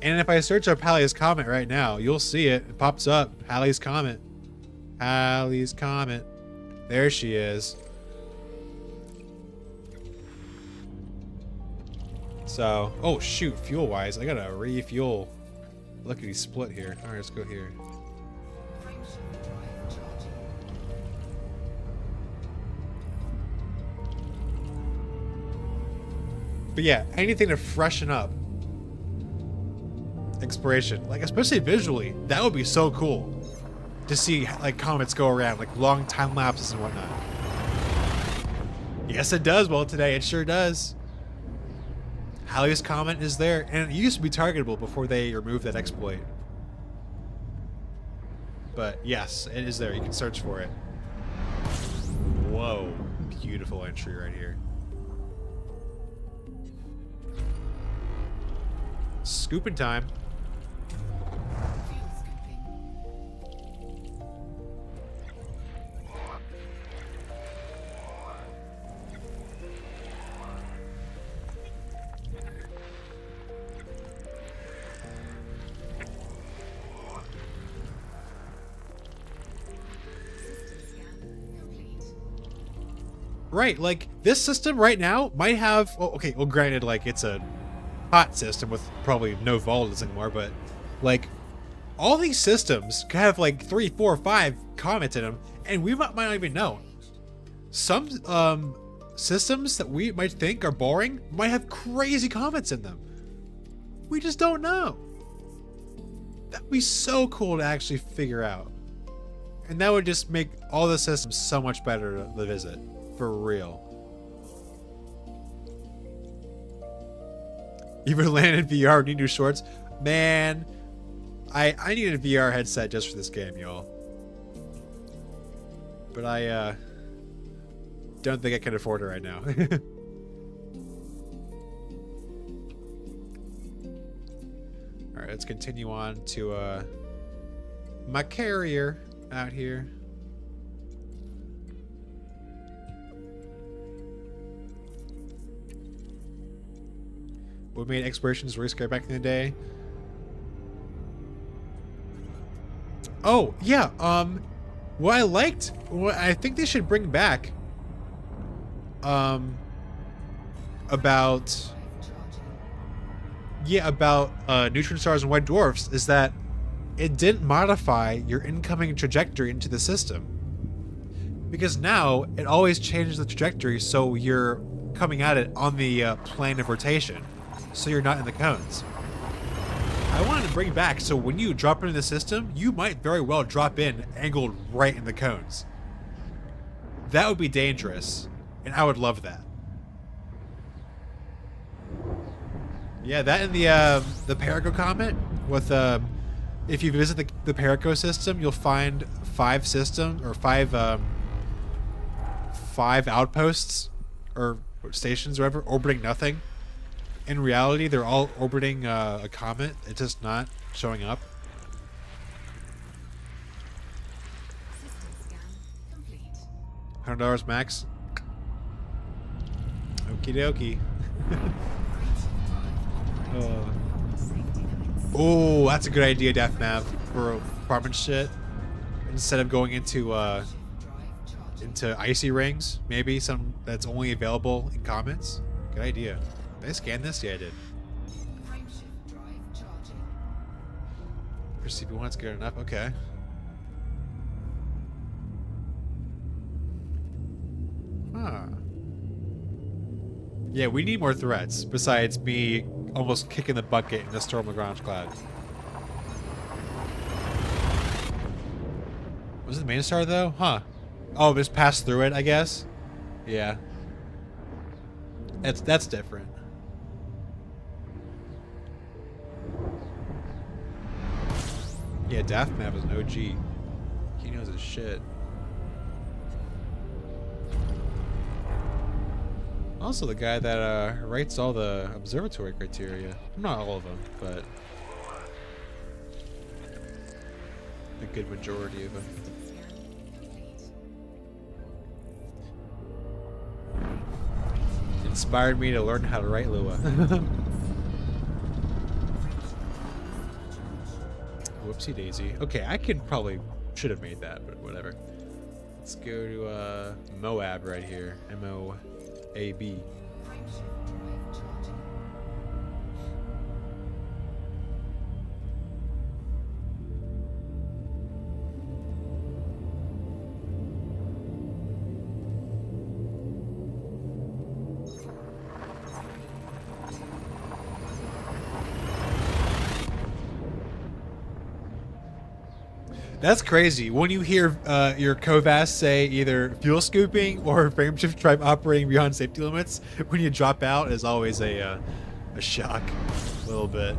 And if I search up Halley's Comet right now, you'll see it. It pops up. Halley's Comet. Halley's Comet. There she is. So, oh shoot, fuel-wise, I gotta refuel. Lickety split here. Alright, let's go here. But yeah, anything to freshen up exploration, like especially visually, that would be so cool. to see like comets go around, like long time lapses and whatnot. Yes, it does well today. It sure does. Halley's Comet is there, and it used to be targetable before they removed that exploit. But yes, it is there. You can search for it. Whoa. Beautiful entry right here. Scooping time. Fuel scooping. System scan complete. Right, like this system right now might have. Oh, okay, well, granted, like it's a hot system with probably no volatiles anymore, but like all these systems could have like 3, 4, 5 comets in them, and we might not even know. Some systems that we might think are boring might have crazy comets in them. We just don't know. That'd be so cool to actually figure out, and that would just make all the systems so much better to visit, for real. Even landed VR, need new shorts. Man, I need a VR headset just for this game, y'all. But I don't think I can afford it right now. Alright, let's continue on to my carrier out here. What made explorations really scary back in the day? Oh, yeah, what I liked, what I think they should bring back, about neutron stars and white dwarfs is that it didn't modify your incoming trajectory into the system. Because now, it always changes the trajectory so you're coming at it on the plane of rotation. So you're not in the cones. I wanted to bring back so when you drop into the system, you might very well drop in angled right in the cones. That would be dangerous, and I would love that. Yeah, that and the Perico Comet with if you visit the Perico system, you'll find 5 systems or 5 outposts or stations or whatever orbiting nothing. In reality, they're all orbiting a comet. It's just not showing up. System scan complete. $100 max. Okie dokie. Oh, that's a good idea, Death Mav, for apartment shit. Instead of going into icy rings, maybe some that's only available in comets. Good idea. Did I scan this? Yeah, I did. Frameshift drive charging. For CP1, it's good enough. Okay. Huh. Yeah, we need more threats besides me almost kicking the bucket in the Storm Lagrange cloud. Was it the main star though? Huh. Oh, just passed through it, I guess. Yeah. That's different. Yeah, Daft Map is an OG. He knows his shit. Also the guy that writes all the observatory criteria. Not all of them, but a good majority of them. Inspired me to learn how to write Lua. Whoopsie daisy. Okay, I should have made that, but whatever. Let's go to Moab right here. M-O-A-B. Frameshift drive charging. That's crazy. When you hear your COVAS say either fuel scooping or frameshift drive operating beyond safety limits, when you drop out is always a shock, a little bit.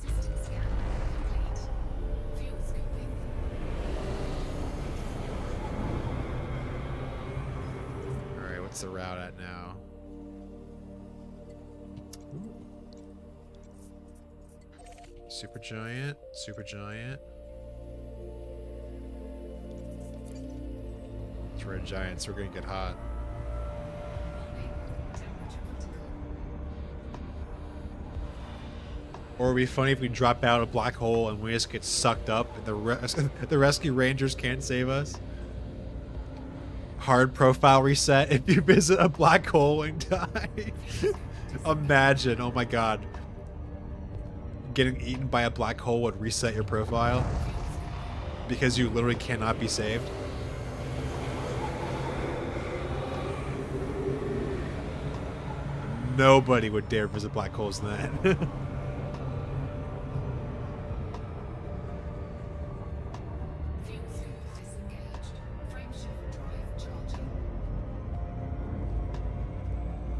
System scan complete. Fuel scooping. All right, what's the route at now? Supergiant, supergiant. It's red giants, we're gonna get hot. Temperature critical. Or it'd be funny if we drop out a black hole and we just get sucked up and the rescue rangers can't save us. Hard profile reset if you visit a black hole and die. Imagine, oh my god. Getting eaten by a black hole would reset your profile because you literally cannot be saved. Nobody would dare visit black holes in that. Fuel scoop disengaged. Frameshift drive charging. Temperature critical.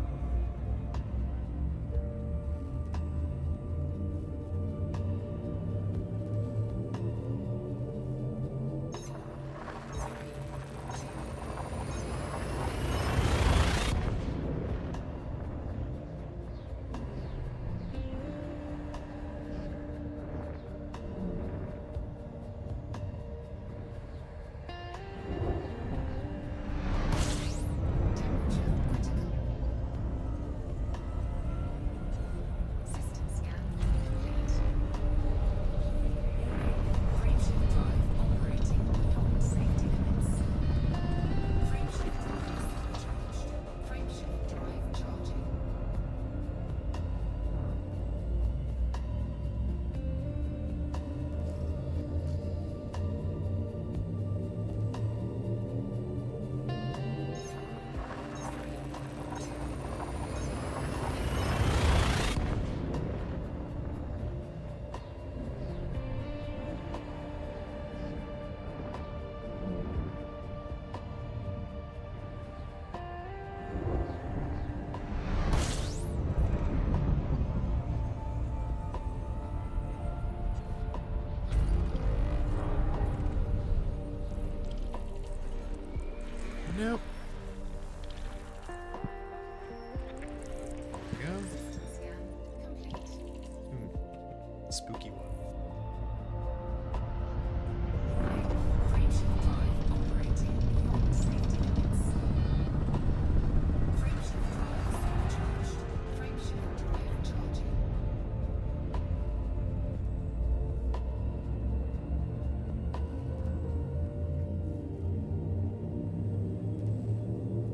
System scan complete. Frameshift drive operating beyond safety limits. Frameshift drive supercharged. Frameshift drive charging. Nope. There we go. System scan complete. Spooky one. Frameshift drive operating beyond safety limits. Frameshift drive supercharged. Frameshift drive charging.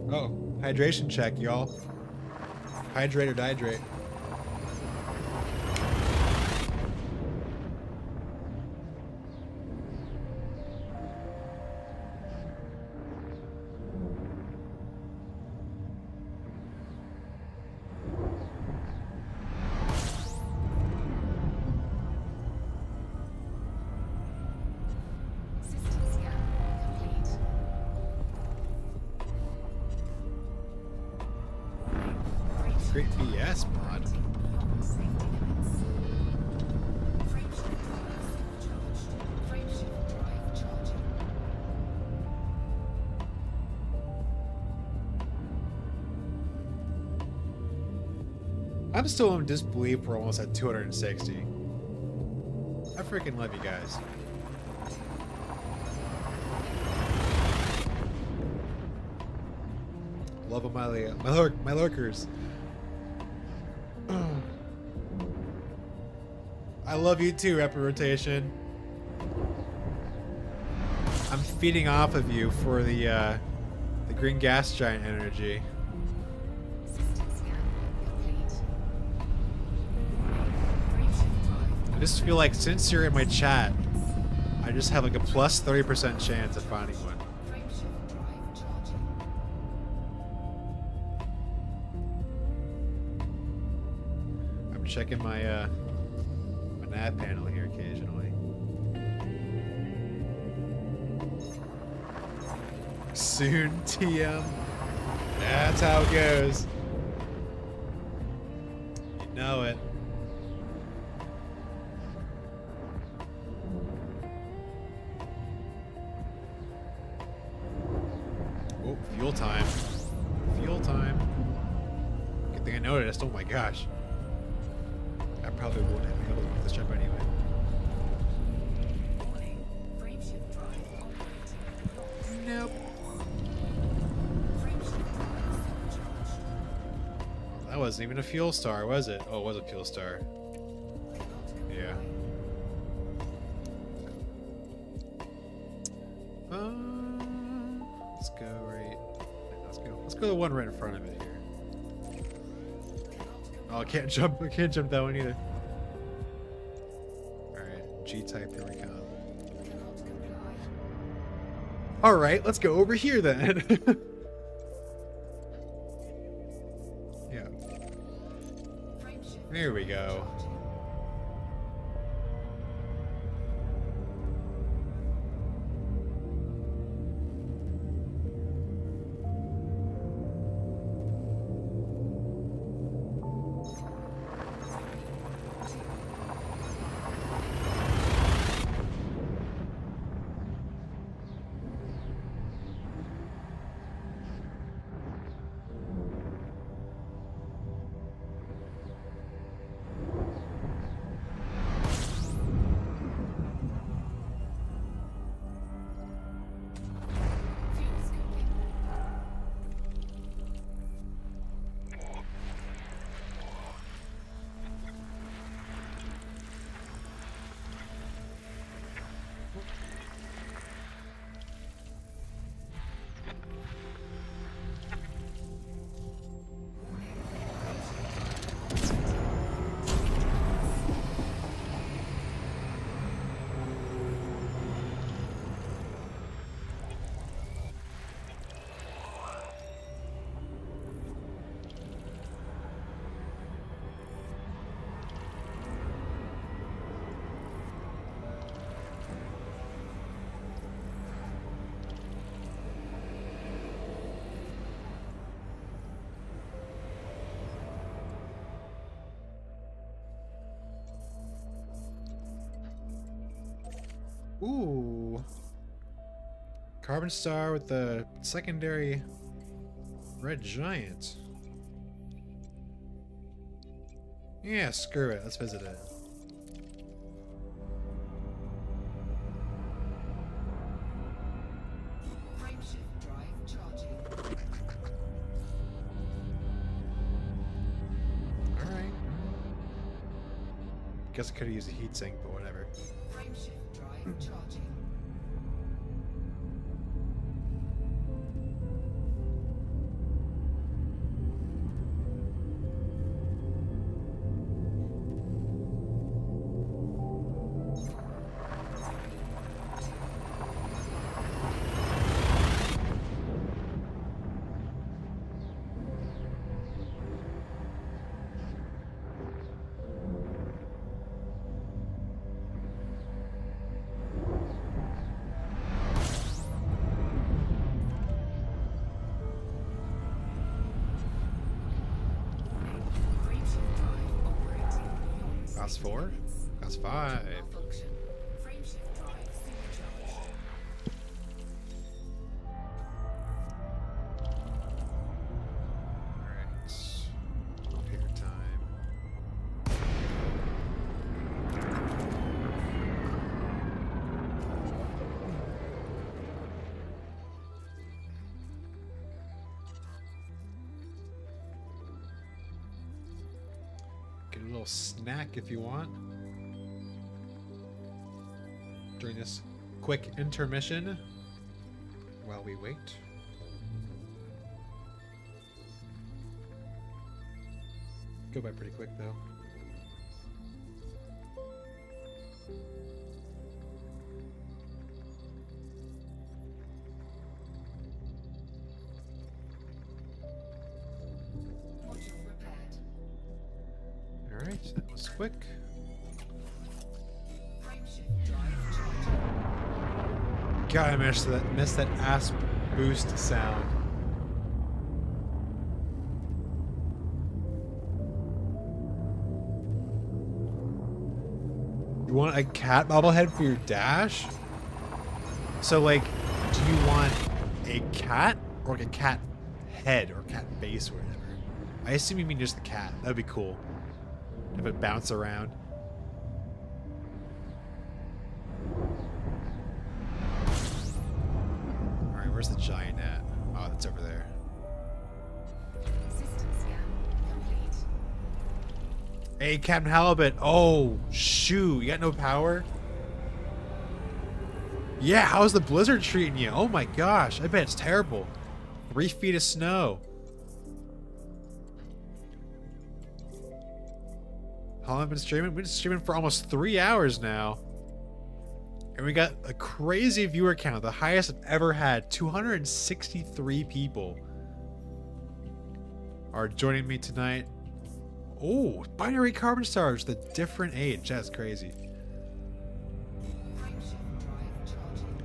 Oh, hydration check, y'all. Hydrate or dihydrate. System scan complete. Great BS mod. Beyond safety limits. Frameshift drive supercharged. Frameshift drive charging. I'm still in disbelief we're almost at 260. I freaking love you guys. Love of my lurkers. I love you too, Rapid Rotation. I'm feeding off of you for the green gas giant energy. System scan complete. Frameshift drive I just feel like since you're in my chat, I just have like a plus 30% chance of finding one. Frameshift drive charging. I'm checking my nav panel here occasionally. Soon, TM. That's how it goes. You know it. Oh, fuel time. Fuel time. Good thing I noticed. Oh my gosh. I probably won't be able to make this jump anyway. Warning. Frameshift drive operating beyond. Nope. Frameshift drive supercharged. That wasn't even a fuel star, was it? Oh, it was a fuel star. Cannot Yeah. Let's go right. Let's go the one right in front of it here. Oh, I can't jump. I can't jump that one either. All right, G-type. Here we come. Cannot comply. All right, let's go over here then. Yeah. Frameshift There we go. charging. Fuel scoping. Ooh. Carbon star with the secondary red giant. Yeah, screw it. Let's visit it. Frameshift drive charging. Alright. Guess I could have used a heatsink, but whatever. Frameshift drive charging. Frameshift drive operating beyond Class safety 4? limits. Class 5. Malfunction. Frameshift drive supercharged. Alright. Repair time. Get a little snack if you want. During this quick intermission while we wait. Go by pretty quick though. Module repaired. Alright, that was quick. God, I missed that ass boost sound. You want a cat bobblehead for your dash? So, like, do you want a cat or like a cat head or cat face or whatever? I assume you mean just the cat. That'd be cool. Have it bounce around. Alright, where's the giant at? Oh, that's over there. System scan complete. Hey, Captain Halibut. Oh, shoot. You got no power? Yeah, how's the blizzard treating you? Oh my gosh, I bet it's terrible. 3 feet of snow. How long have I been streaming? We've been streaming for almost 3 hours now. And we got a crazy viewer count, the highest I've ever had. 263 people are joining me tonight. Oh, binary carbon stars, the different age. That's crazy. Frameshift drive charging.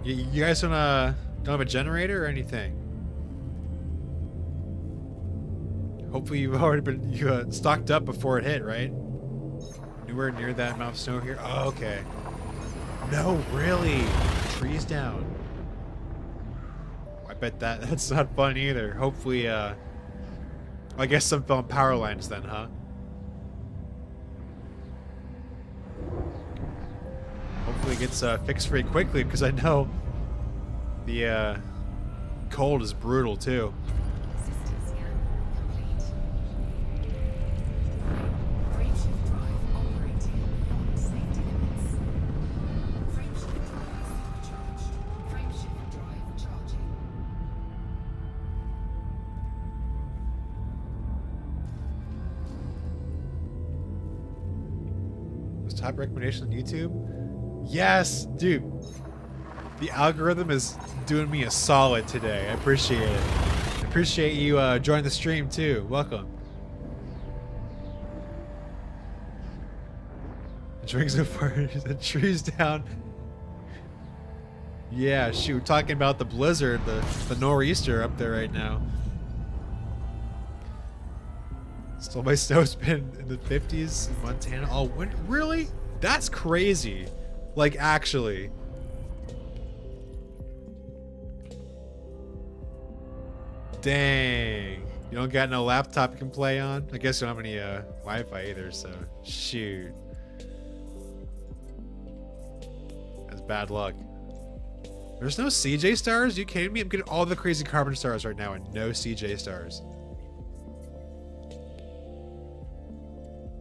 You guys don't have a generator or anything? Hopefully you've already been stocked up before it hit, right? Anywhere near that amount of snow here? Oh, okay. No, really? Trees down. I bet that's not fun either. Hopefully, I guess some fell on power lines then, huh? Hopefully it gets fixed very quickly because I know the cold is brutal too. System scan complete. Frameshift drive operating beyond safety limits. Frameshift drive supercharged. Frameshift drive charging. Was top recommendation on YouTube? Yes, dude. The algorithm is doing me a solid today. I appreciate it. I appreciate you joining the stream too. Welcome. Drinks so far, the trees down. Yeah, shoot, we're talking about the blizzard, the nor'easter up there right now. Still, my snow's been in the 50s in Montana all winter. Really? That's crazy. Like, actually. Dang. You don't got no laptop you can play on? I guess you don't have any Wi-Fi either, so shoot. That's bad luck. There's no CJ stars? You kidding me? I'm getting all the crazy carbon stars right now and no CJ stars.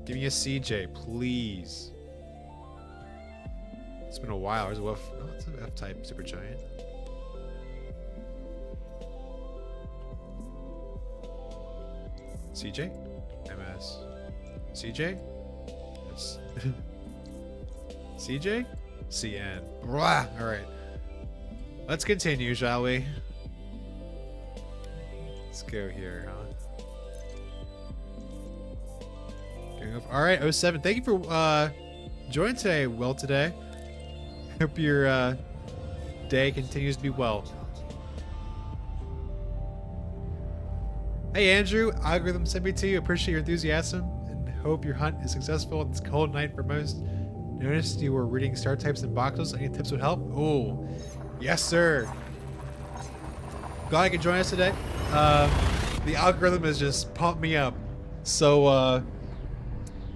Give me a CJ, please. It's been a while. There's a F. Oh, it's an F-type supergiant. CJ? MS. CJ? That's CJ? CN. Blah. Alright. Let's continue, shall we? Let's go here, huh? Alright, 07. Thank you for joining today, Will, today. Hope your day continues to be well. Hey Andrew, algorithm sent me to you. Appreciate your enthusiasm and hope your hunt is successful on this cold night for most. Noticed you were reading star types and boxes. Any tips would help? Oh, yes sir. Glad I could join us today. The algorithm has just pumped me up. So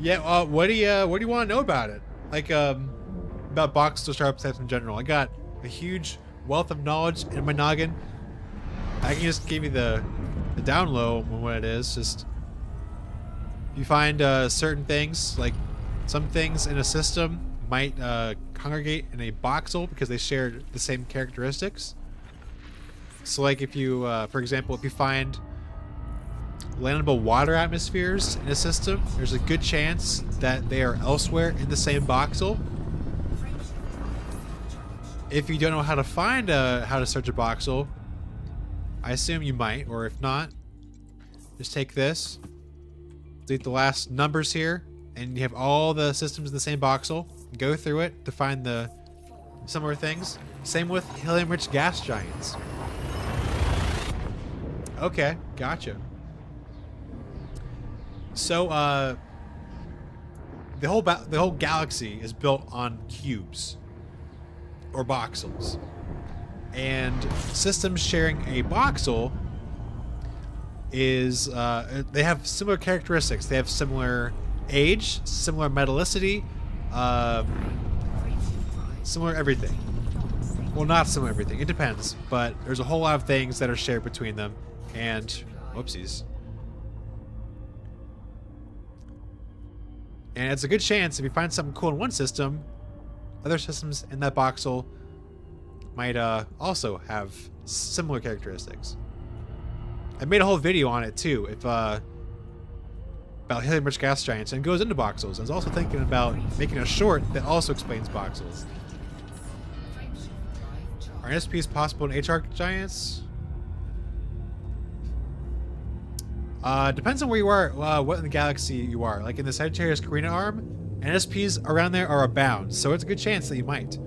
yeah, what do you want to know about it? Like about box or star types in general. I got a huge wealth of knowledge in my noggin. I can just give you the down low on what it is. Just you find certain things, like some things in a system might congregate in a voxel because they share the same characteristics. So like if you for example, if you find landable water atmospheres in a system, there's a good chance that they are elsewhere in the same voxel. If you don't know how to find how to search a voxel, I assume you might, or if not, just take this, delete the last numbers here, and you have all the systems in the same voxel. Go through it to find the similar things. Same with helium-rich gas giants. Okay, gotcha. So, the whole galaxy is built on cubes or voxels, and systems sharing a voxel is they have similar characteristics. They have similar age, similar metallicity, similar everything. Well, not similar everything. It depends, but there's a whole lot of things that are shared between them. And whoopsies. And it's a good chance if you find something cool in one system, other systems in that voxel might also have similar characteristics. I made a whole video on it too, if about helium-rich gas giants, and it goes into voxels. I was also thinking about making a short that also explains voxels. Are NSPs possible in HR giants? Depends on where you are, what in the galaxy you are. Like in the Sagittarius Carina arm, NSPs around there are abound, so it's a good chance that you might.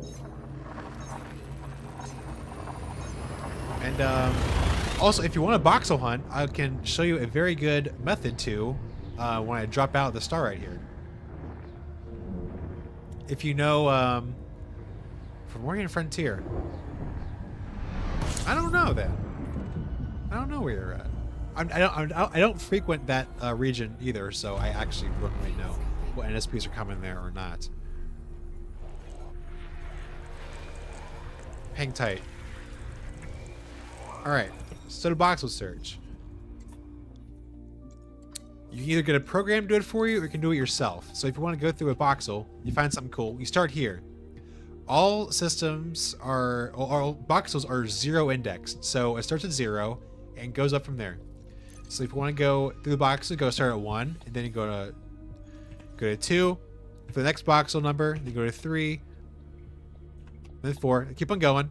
And also, if you want a voxel hunt, I can show you a very good method to when I drop out the star right here. If you know from Orient Frontier. I don't know then. I don't know where you're at. I don't frequent that region either, so I actually wouldn't really know what NSPs are coming there or not. Hang tight. Alright, so the voxel search. You can either get a program to do it for you, or you can do it yourself. So if you want to go through a voxel, you find something cool, you start here. All systems are, all voxels are 0 indexed, so it starts at 0 and goes up from there. So if you want to go through the boxes, go start at 1, and then you go to 2 for the next voxel number, then you go to 3, then 4. Keep on going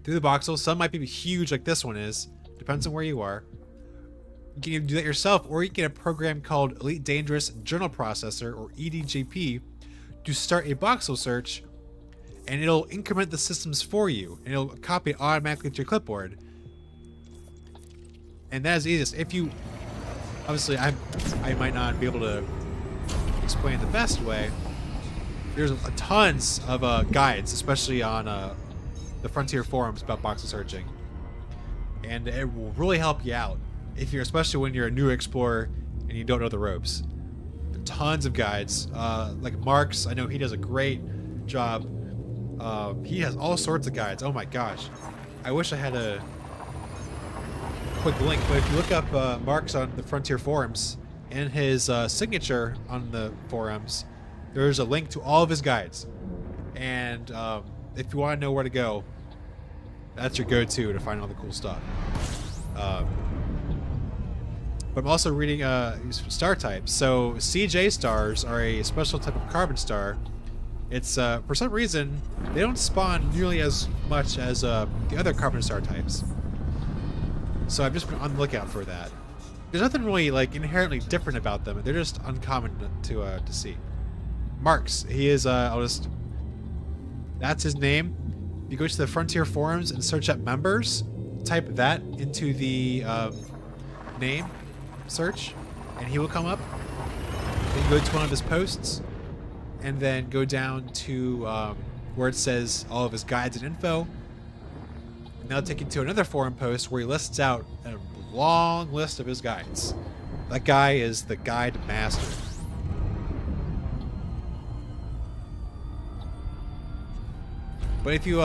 through the voxels. Some might be huge, like this one is. Depends on where you are. You can either do that yourself, or you can get a program called Elite Dangerous Journal Processor, or EDJP, to start a voxel search, and it'll increment the systems for you, and it'll copy it automatically to your clipboard. And that is easiest. If you, obviously, I might not be able to explain the best way. There's tons of guides, especially on the Frontier forums about voxel searching, and it will really help you out if you're, especially when you're a new explorer and you don't know the ropes. Tons of guides, like Mark's. I know he does a great job. He has all sorts of guides. Oh my gosh, I wish I had a quick link, but if you look up Mark's on the Frontier forums and his signature on the forums, there's a link to all of his guides. And if you want to know where to go, that's your go-to to find all the cool stuff. But I'm also reading star types. So CJ stars are a special type of carbon star. It's for some reason they don't spawn nearly as much as the other carbon star types. So I've just been on the lookout for that. There's nothing really like inherently different about them. They're just uncommon to see. Marks, he is that's his name. You go to the Frontier forums and search up members, type that into the name search, and he will come up. Then go to one of his posts, and then go down to where it says all of his guides and info. And that'll take you to another forum post where he lists out a long list of his guides. That guy is the guide master. But if you,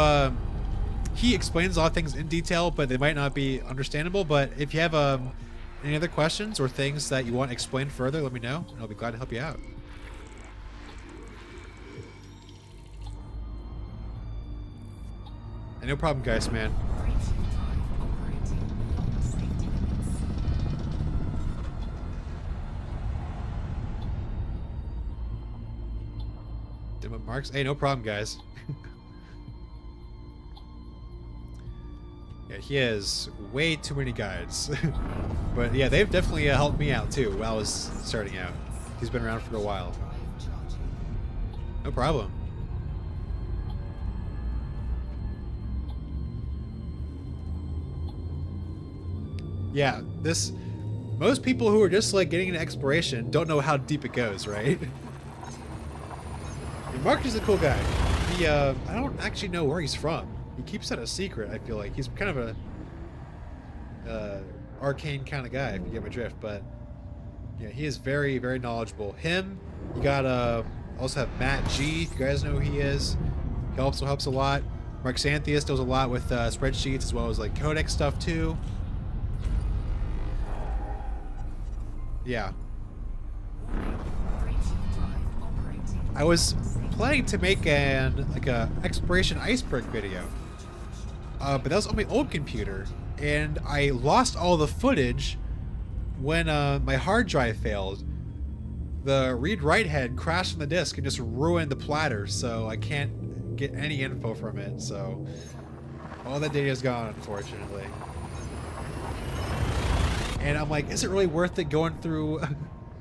he explains a lot of things in detail, but they might not be understandable. But if you have any other questions or things that you want explained further, let me know, and I'll be glad to help you out. And no problem, guys, man. Demo Marks? Hey, no problem, guys. Yeah, he has way too many guides. But yeah, they've definitely helped me out too while I was starting out. He's been around for a while. No problem. Yeah, most people who are just like getting into exploration don't know how deep it goes, right? And Mark is a cool guy. He, I don't actually know where he's from. He keeps that a secret, I feel like. He's kind of a arcane kind of guy, if you get my drift, but yeah, he is very, very knowledgeable. Him, you got also have Matt G, if you guys know who he is. He also helps a lot. Mark Xanthius does a lot with spreadsheets as well as like codex stuff too. Yeah. I was planning to make a exploration iceberg video, but that was on my old computer, and I lost all the footage when my hard drive failed. The read-write head crashed on the disk and just ruined the platter, so I can't get any info from it. So all that data is gone, unfortunately. And I'm like, is it really worth it going through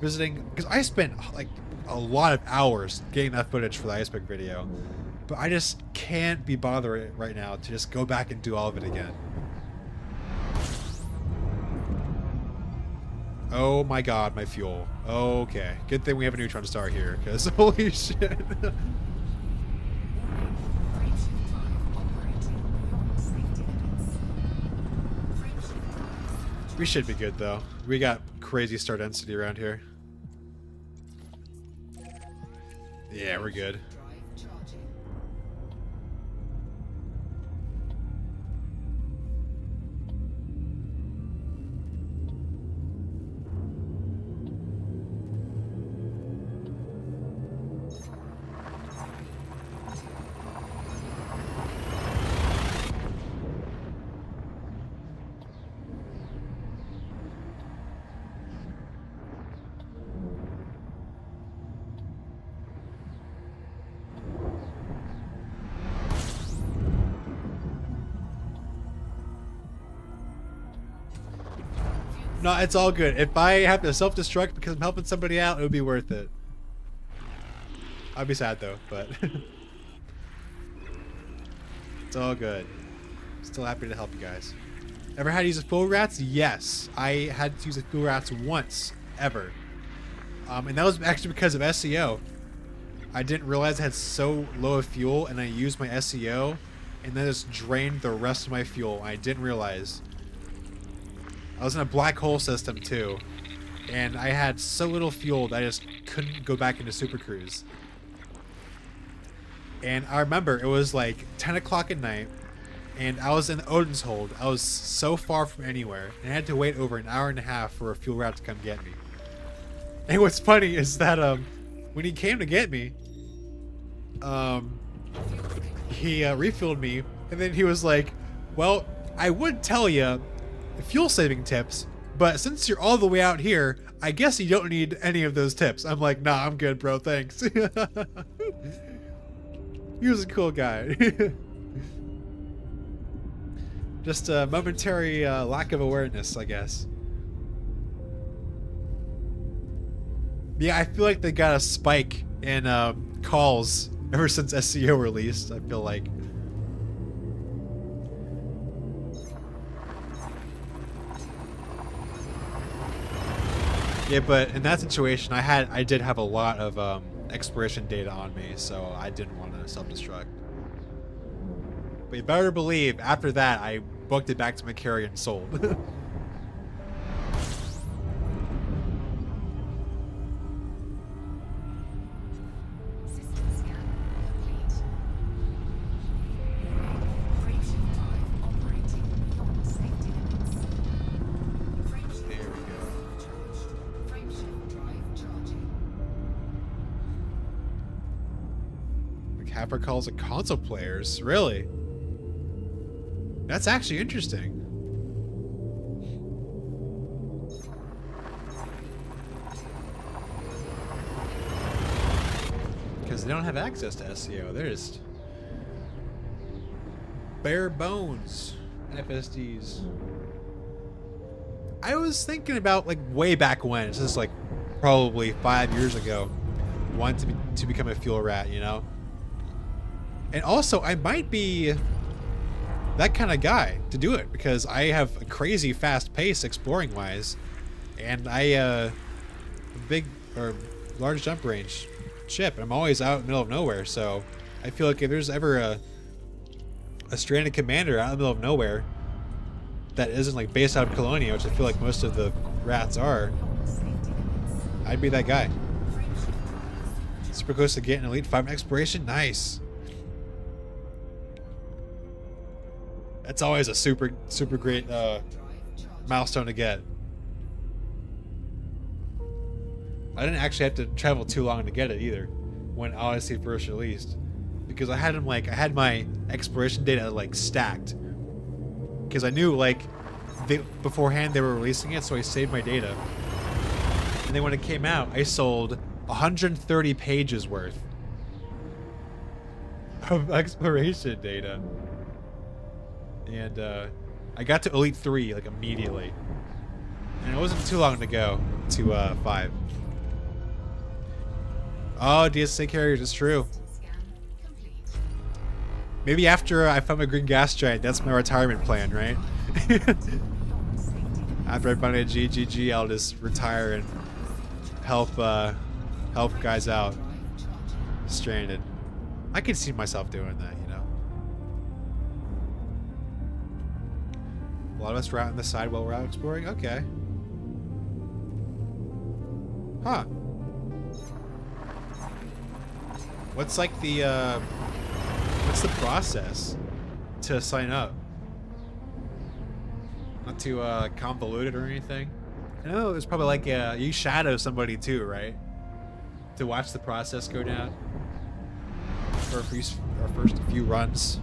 visiting? Because I spent like a lot of hours getting that footage for the iceberg video, but I just can't be bothered right now to just go back and do all of it again. Oh my god, my fuel. Okay, good thing we have a Neutron star here, because holy shit. We should be good though. We got crazy star density around here. Yeah, we're good. No, it's all good. If I have to self-destruct because I'm helping somebody out, it would be worth it. I'd be sad though, but it's all good. Still happy to help you guys. Ever had to use a fuel rats? Yes, I had to use a fuel rats once ever, and that was actually because of SEO. I didn't realize I had so low of fuel, and I used my SEO, and then just drained the rest of my fuel. I didn't realize. I was in a black hole system too, and I had so little fuel that I just couldn't go back into Super Cruise. And I remember it was like 10 o'clock at night, and I was in Odin's Hold. I was so far from anywhere, and I had to wait over an hour and a half for a fuel rat to come get me. And what's funny is that when he came to get me, he refilled me, and then he was like, well, I would tell you fuel saving tips, but since you're all the way out here, I guess you don't need any of those tips. I'm like, nah, I'm good, bro, thanks. He was a cool guy. Just a momentary lack of awareness, I guess. Yeah, I feel like they got a spike in calls ever since SEO released, I feel like. Yeah, but in that situation, I did have a lot of exploration data on me, so I didn't want to self-destruct. But you better believe, after that, I booked it back to my carrier and sold. System scan complete. Frameshift drive operating beyond safety limits. Frameshift There we go. charged. Frameshift drive charging. McCaffrey calls it console players. Really? That's actually interesting. Because they don't have access to SEO. They're just bare bones FSDs. I was thinking about like way back when. It's just like probably 5 years ago, wanted to become a fuel rat, you know? And also, I might be that kind of guy to do it because I have a crazy fast pace exploring wise, and I a big or large jump range ship. I'm always out in the middle of nowhere, so I feel like if there's ever a stranded commander out in the middle of nowhere that isn't like based out of Colonia, which I feel like most of the rats are, I'd be that guy. Super close to getting Elite 5 in exploration. Nice. That's always a super great milestone to get. I didn't actually have to travel too long to get it either when Odyssey first released, because I had my exploration data like stacked, because I knew like beforehand they were releasing it, so I saved my data. And then when it came out, I sold 130 pages worth of exploration data. And I got to Elite 3 like immediately. And it wasn't too long to go to 5. Oh, DSA carriers, it's true. Maybe after I found my green gas giant, that's my retirement plan, right? After I find a GGG, I'll just retire and help guys out stranded. I could see myself doing that, you know. A lot of us were out on the side while we're out exploring. Okay. Huh. What's like the what's the process to sign up? Not too convoluted or anything. I know it's probably like you shadow somebody too, right? To watch the process go down for our first few runs.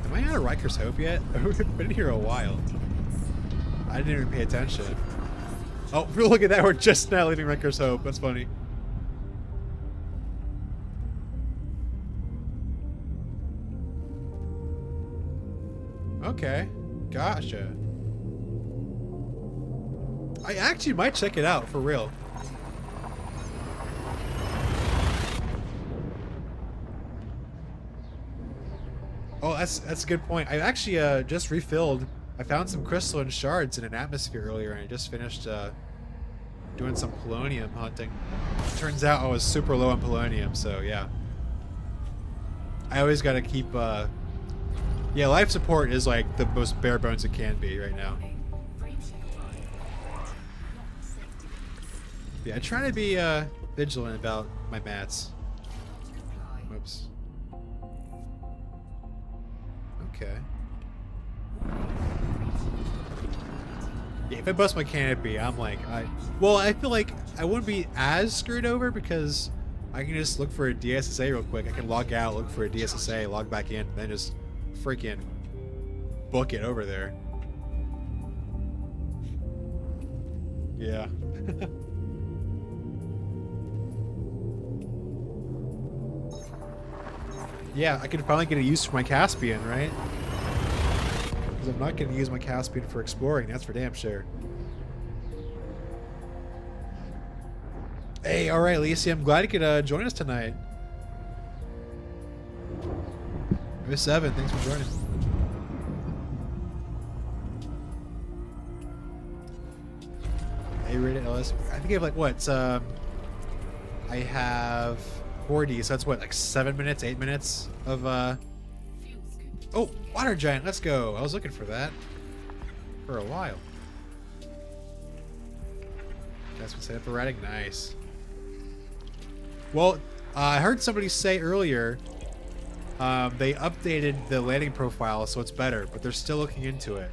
Am I out of Riker's Hope yet? I've been here a while. I didn't even pay attention. Oh, look at that. We're just now leaving Riker's Hope. That's funny. Okay. Gotcha. I actually might check it out, for real. Oh, that's a good point. I actually just refilled. I found some crystalline shards in an atmosphere earlier, and I just finished doing some polonium hunting. Turns out I was super low on polonium, so yeah. I always gotta keep yeah, life support is like the most bare bones it can be right now. Yeah, I try to be vigilant about my mats. Whoops. Okay. Yeah, if I bust my canopy, I'm like, well, I feel like I wouldn't be as screwed over because I can just look for a DSSA real quick. I can log out, look for a DSSA, log back in, and then just freaking book it over there. Yeah. Yeah, I can finally get a use for my Caspian, right? Because I'm not going to use my Caspian for exploring, that's for damn sure. Hey, alright, Lacey, I'm glad you could join us tonight. Miss 7, thanks for joining. A-rated LS. I think I have like, what? I have 4D, so that's what, like 7 minutes, 8 minutes of, Oh, water giant, let's go. I was looking for that for a while. Guys can set up for riding, nice. Well, I heard somebody say earlier they updated the landing profile so it's better, but they're still looking into it.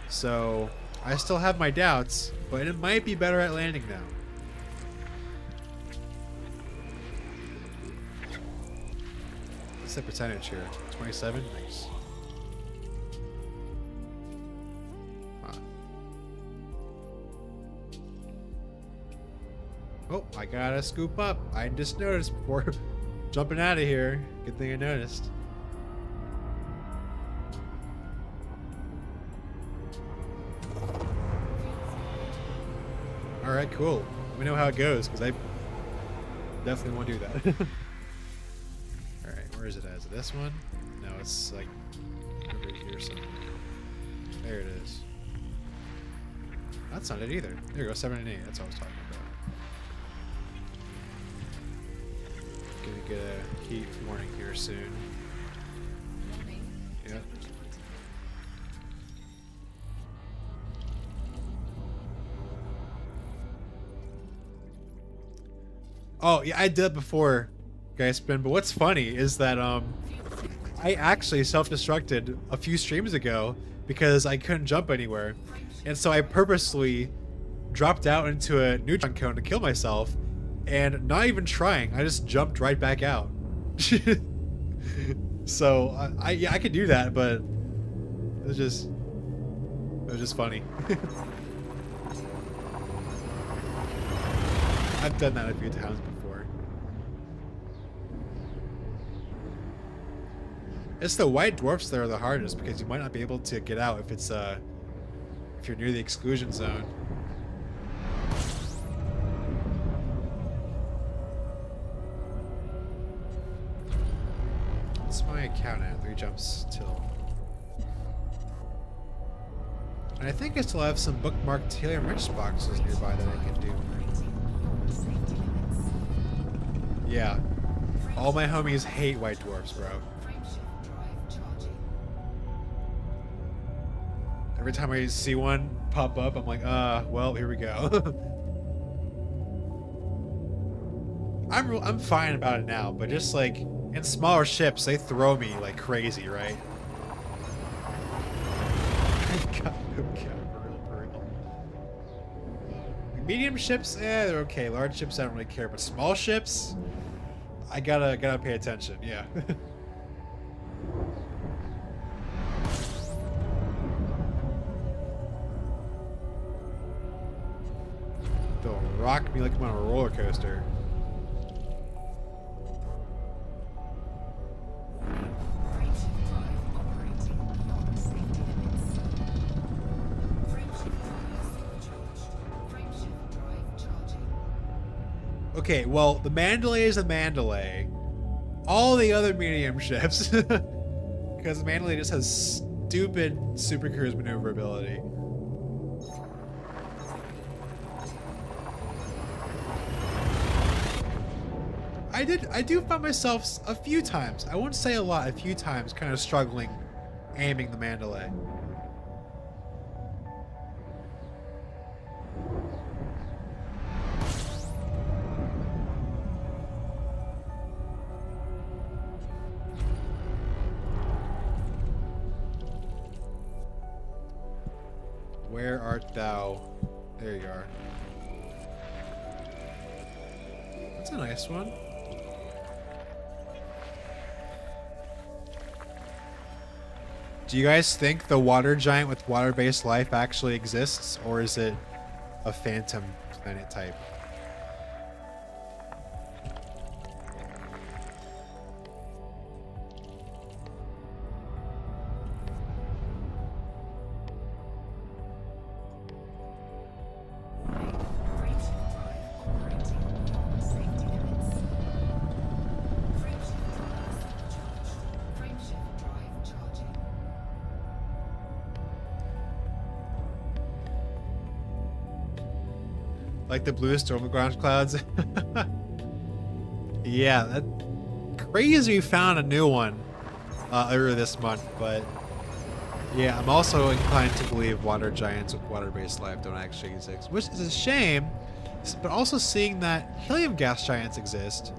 So I still have my doubts, but it might be better at landing now. What's the percentage here? 27? Nice. Huh. Oh, I gotta scoop up. I just noticed before jumping out of here. Good thing I noticed. right, cool. Let me know how it goes, because I definitely want to do that. All right, where is it at? Is it this one? No, it's like over here somewhere. There it is. That's not it either. There you go, 7 and 8. That's what I was talking about. Gonna get a heat warning here soon. Yep. Oh yeah, I did that before, guys. Spin. But what's funny is that I actually self-destructed a few streams ago because I couldn't jump anywhere, and so I purposely dropped out into a neutron cone to kill myself, and not even trying, I just jumped right back out. So yeah, I could do that, but it was just funny. I've done that a few times before. It's the white dwarfs that are the hardest because you might not be able to get out if it's if you're near the exclusion zone. What's my account at? 3 jumps till. And I think I still have some bookmarked helium rich boxes nearby that I can do. Yeah. All my homies hate white dwarfs, bro. Every time I see one pop up, I'm like, well, here we go. I'm fine about it now, but just like in smaller ships, they throw me like crazy, right? God, for real. Medium ships, they're okay. Large ships, I don't really care, but small ships, I gotta pay attention. Yeah. They'll rock me like I'm on a roller coaster. Okay, well, the Mandalay is a Mandalay. All the other medium ships, because the Mandalay just has stupid super cruise maneuverability. I do find myself a few times, I wouldn't say a lot, a few times kind of struggling aiming the Mandalay. Where art thou? There you are. That's a nice one. Do you guys think the water giant with water-based life actually exists, or is it a phantom planet type? Like the blue storm ground clouds. Yeah, that crazy we found a new one earlier this month, but yeah, I'm also inclined to believe water giants with water-based life don't actually exist, which is a shame, but also seeing that helium gas giants exist,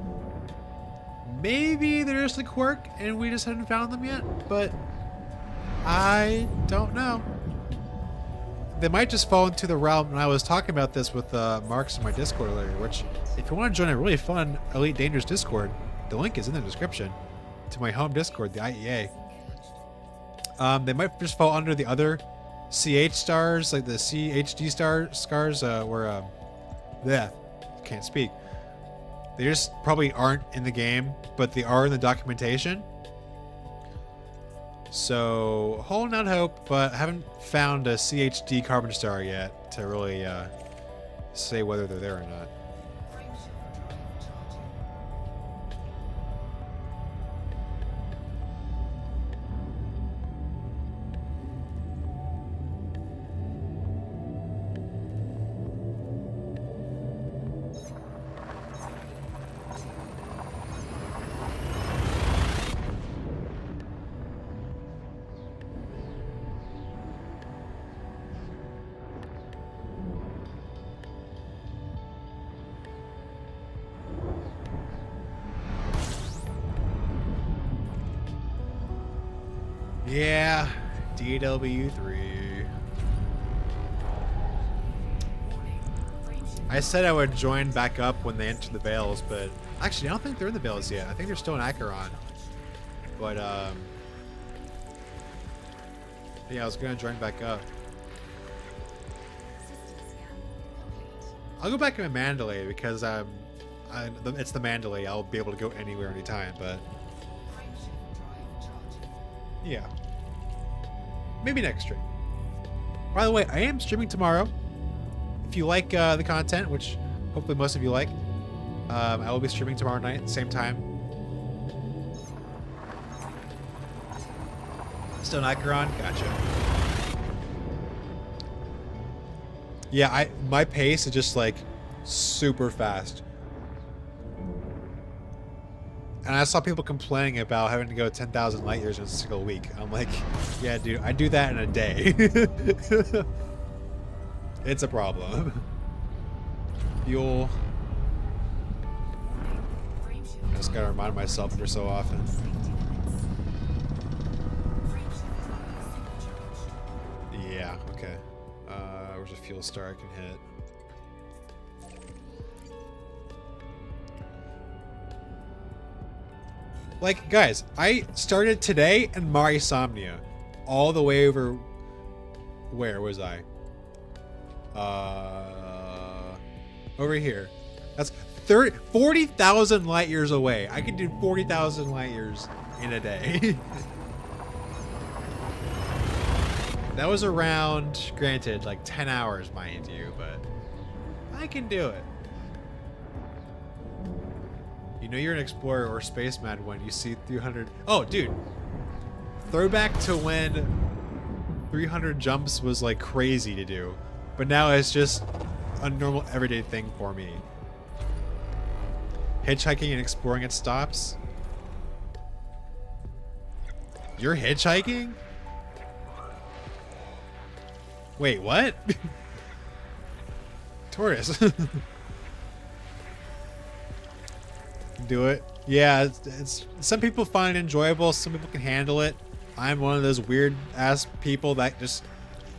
maybe they're just a quirk and we just haven't found them yet, but I don't know. They might just fall into the realm, and I was talking about this with Marks in my Discord earlier, which, if you want to join a really fun Elite Dangerous Discord, the link is in the description to my home Discord, the IEA. They might just fall under the other CH stars, like the CHD scars, where, can't speak. They just probably aren't in the game, but they are in the documentation. So, holding out hope, but I haven't found a CHD carbon star yet to really say whether they're there or not. Frameshift drive charging. Yeah, DW3. Warning. Frameshift I said I would join back up when they enter the Veils, but actually I don't think they're in the Veils yet. I think they're still in Acheron. But yeah, I was gonna join back up. system scan complete. I'll go back in Mandalay because it's the Mandalay. I'll be able to go anywhere, anytime. But Frameshift drive charging. yeah, maybe next stream. By the way, I am streaming tomorrow. If you like the content, which hopefully most of you like, I will be streaming tomorrow night, same time. Still not Acheron? Gotcha. Yeah, my pace is just like super fast. And I saw people complaining about having to go 10,000 light years in a single week. I'm like, yeah, dude, I do that in a day. It's a problem. Fuel. Warning. Frameshift I just gotta remind myself every so often. safety limits. Frameshift supercharged. Yeah, okay. Where's a fuel star I can hit? Like, guys, I started today in Marisomnia. All the way over... Where was I? Over here. That's 40,000 light years away. I can do 40,000 light years in a day. That was around, granted, like 10 hours, mind you, but I can do it. You know you're an explorer or spaceman when you see 300... Oh, dude. Throwback to when 300 jumps was like crazy to do. But now it's just a normal everyday thing for me. Hitchhiking and exploring at stops. You're hitchhiking? Wait, what? Taurus. Do it. Yeah, it's some people find it enjoyable, some people can handle it. I'm one of those weird ass people that just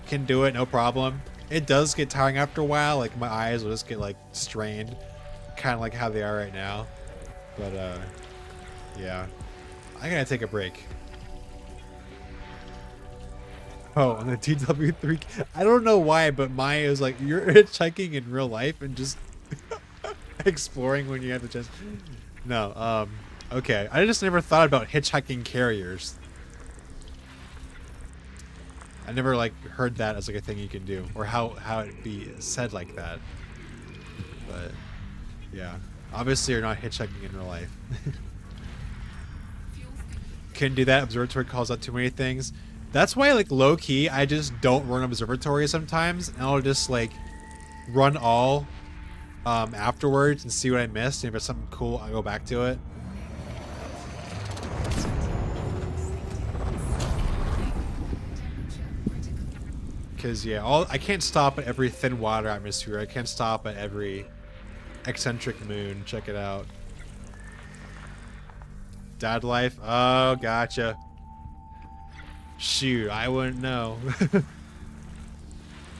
can do it no problem. It does get tiring after a while, like my eyes will just get like strained, kind of like how they are right now. But yeah, I gotta take a break. Oh, on the TW3, I don't know why, but Maya is like, you're hitchhiking in real life and just exploring when you have the chance. No, okay. I just never thought about hitchhiking carriers. I never like heard that as like a thing you can do, or how it be said like that. But yeah, obviously you're not hitchhiking in real life. Couldn't do that. Observatory calls out too many things. That's why, like, low key, I just don't run observatory sometimes, and I'll just like run all afterwards and see what I missed. And if it's something cool, I'll go back to it. Because yeah, I can't stop at every thin water atmosphere. I can't stop at every eccentric moon. Check it out. Dad life. Oh, gotcha. Shoot, I wouldn't know.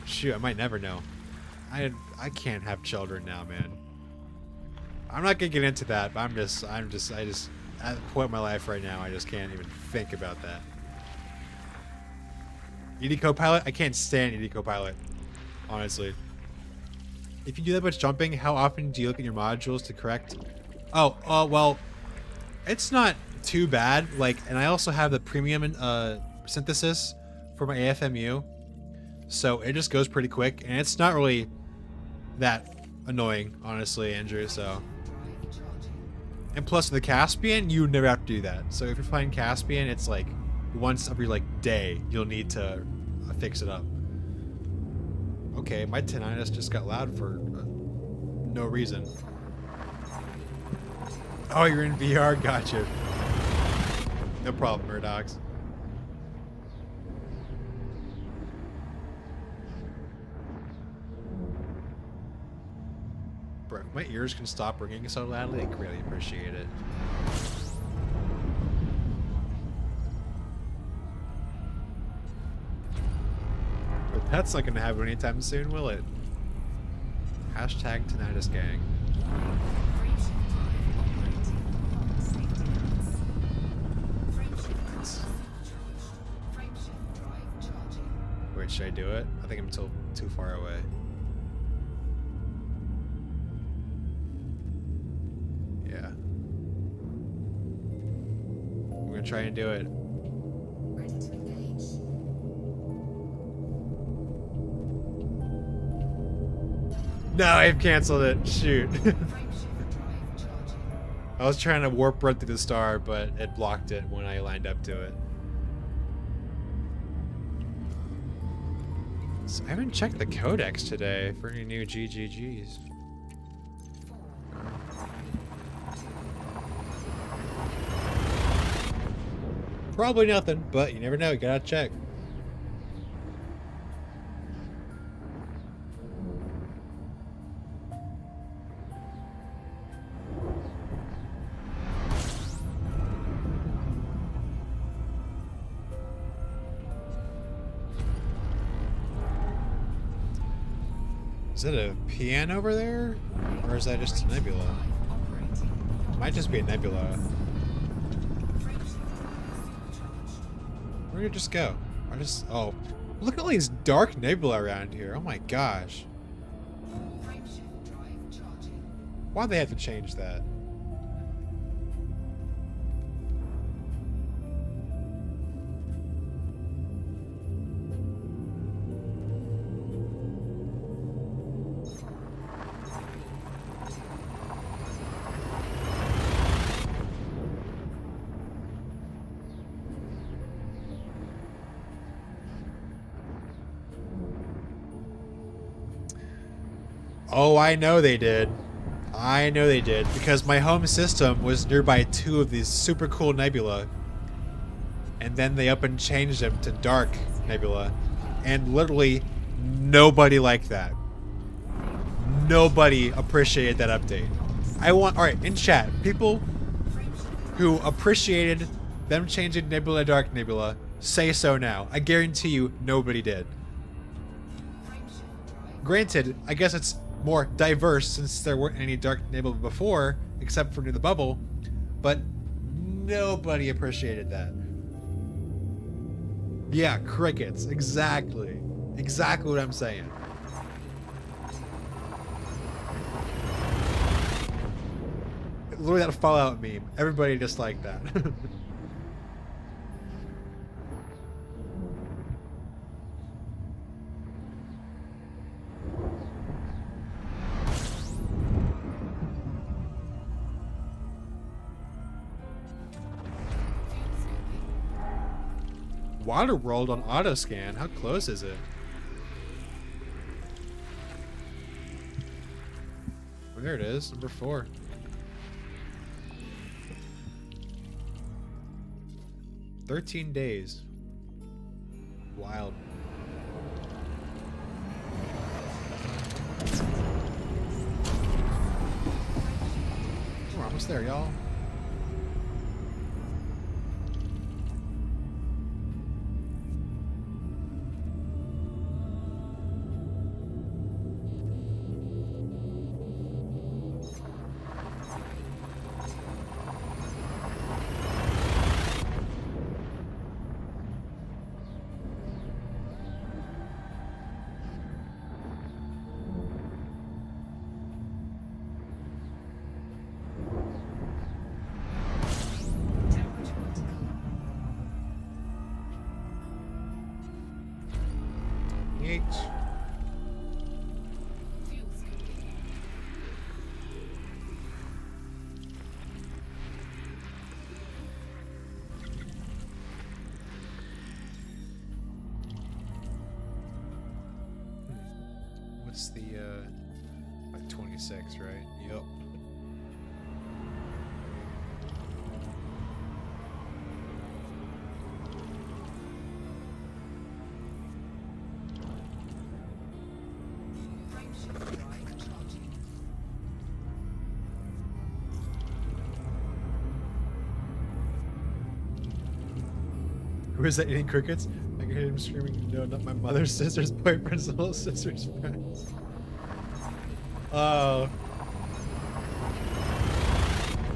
Shoot, I might never know. I can't have children now, man. I'm not gonna get into that, but I'm just at the point in my life right now, I just can't even think about that. ED Copilot? I can't stand ED Copilot, honestly. If you do that much jumping, how often do you look at your modules to correct? Oh, well, it's not too bad. Like, and I also have the premium synthesis for my AFMU, so it just goes pretty quick, and it's not really that annoying, honestly, Andrew. So, drive charging. and plus the Caspian, you never have to do that. So if you're playing Caspian, it's like once every like day you'll need to fix it up. Okay, my tinnitus just got loud for no reason. Oh, you're in VR? Gotcha. No problem, Murdochs. Bro, if my ears can stop ringing so loudly, I'd really appreciate it. But that's not gonna happen anytime soon, will it? Hashtag tinnitus gang. Frameshift drive operating beyond safety limits. Frameshift drive supercharged. Frameshift drive charging. Wait, should I do it? I think I'm still too far away. Yeah. I'm gonna try and do it. Ready to engage. No, I've canceled it. Shoot. Frameshift drive charging. I was trying to warp right through the star, but it blocked it when I lined up to it. So I haven't checked the codex today for any new GGGs. 4, 3, 2. Probably nothing, but you never know. You gotta check. Is it a PN over there? Or is that just a nebula? Might just be a nebula. Where did it just go? Oh, look at all these dark nebula around here. Oh my gosh. Why'd they have to change that? Oh, I know they did. I know they did, because my home system was nearby 2 of these super cool nebula. And then they up and changed them to dark nebula. And literally nobody liked that. Nobody appreciated that update. Alright, in chat, people who appreciated them changing nebula to dark nebula, say so now. I guarantee you nobody did. Granted, I guess it's more diverse since there weren't any dark nebula before, except for near the bubble, but nobody appreciated that. Yeah, crickets. Exactly. Exactly what I'm saying. Literally that Fallout meme. Everybody disliked that. Waterworld on autoscan. How close is it? Oh, there it is, number 4. "13 days. Wild. We're almost there, y'all. What's the like 26, right? Yep. Frameshift drive charging. Who is that eating crickets? I can hear him screaming, no, not my mother's sister's boyfriend's little sister's friends. Oh.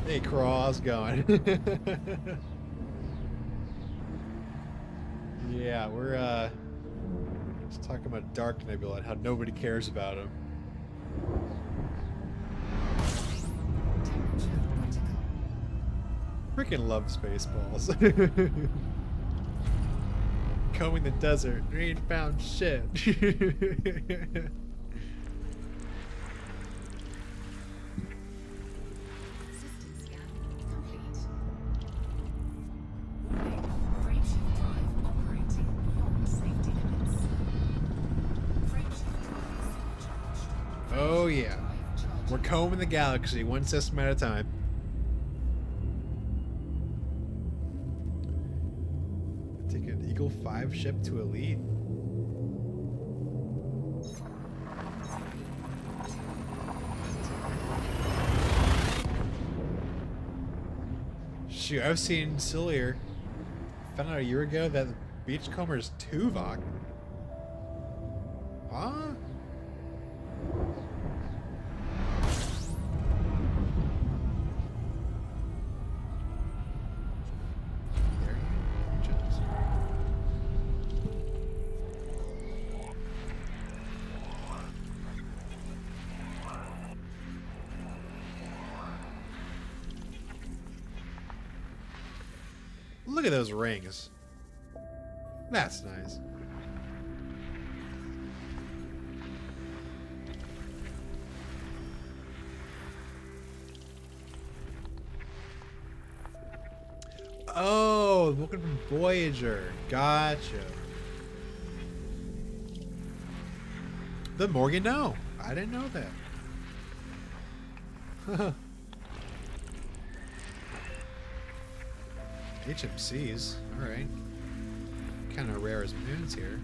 Hey, Craw, how's it going? Yeah, we're just talking about Dark Nebula and how nobody cares about him. Temperature critical. Freaking love Spaceballs. Combing the desert, we ain't found shit. System scan complete. Warning, frameshift drive operating beyond safety limits. Frameshift drive supercharged. Oh yeah. Drive charging. We're combing the galaxy, one system at a time. Take an Eagle 5 ship to Elite. Shoot, I've seen sillier. Found out a year ago that the Beachcomber is Tuvok. Huh? There you go. Look at those rings. That's nice. Oh, looking from Voyager. Gotcha. The more you know. I didn't know that. HMCs. Alright. Kind of rare as moons here.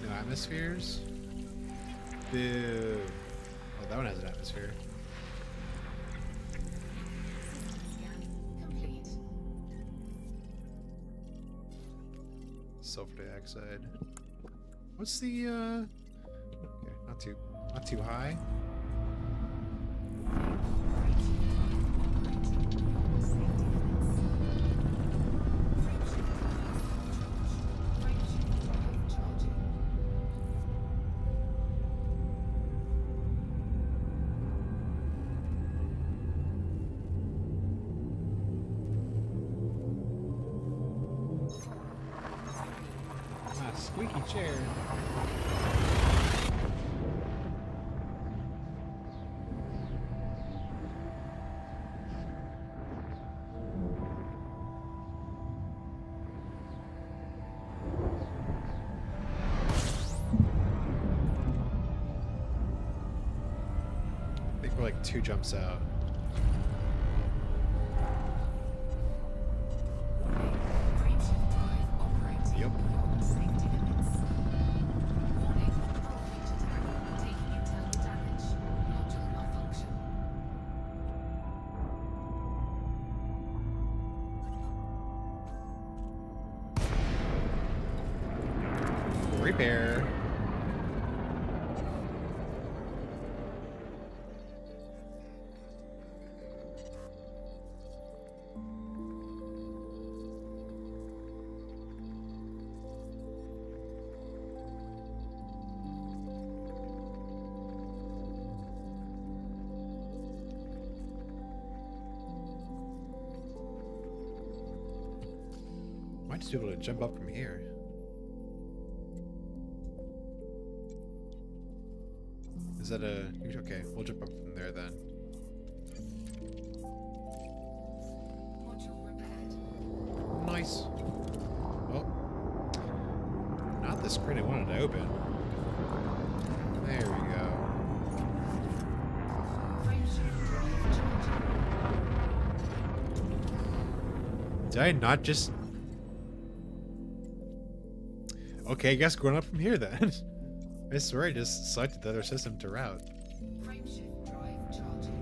No atmospheres? Boo. Oh, that one has an atmosphere. System scan complete. Sulfur dioxide. What's the okay, not too high. My squeaky chair. I think we're like 2 jumps out. Frameshift drive operating Yep. beyond safety limits. Warning, hull features taking internal damage. Module malfunction. Repair. Might just be able to jump up from here. Is that a... Okay, we'll jump up from there then. Module repaired. Nice. Oh. the screen I wanted to open. There we go. Frameshift drive charging. Did I not just... Okay, I guess going up from here then. I swear I just selected the other system to route. Frameshift drive charging.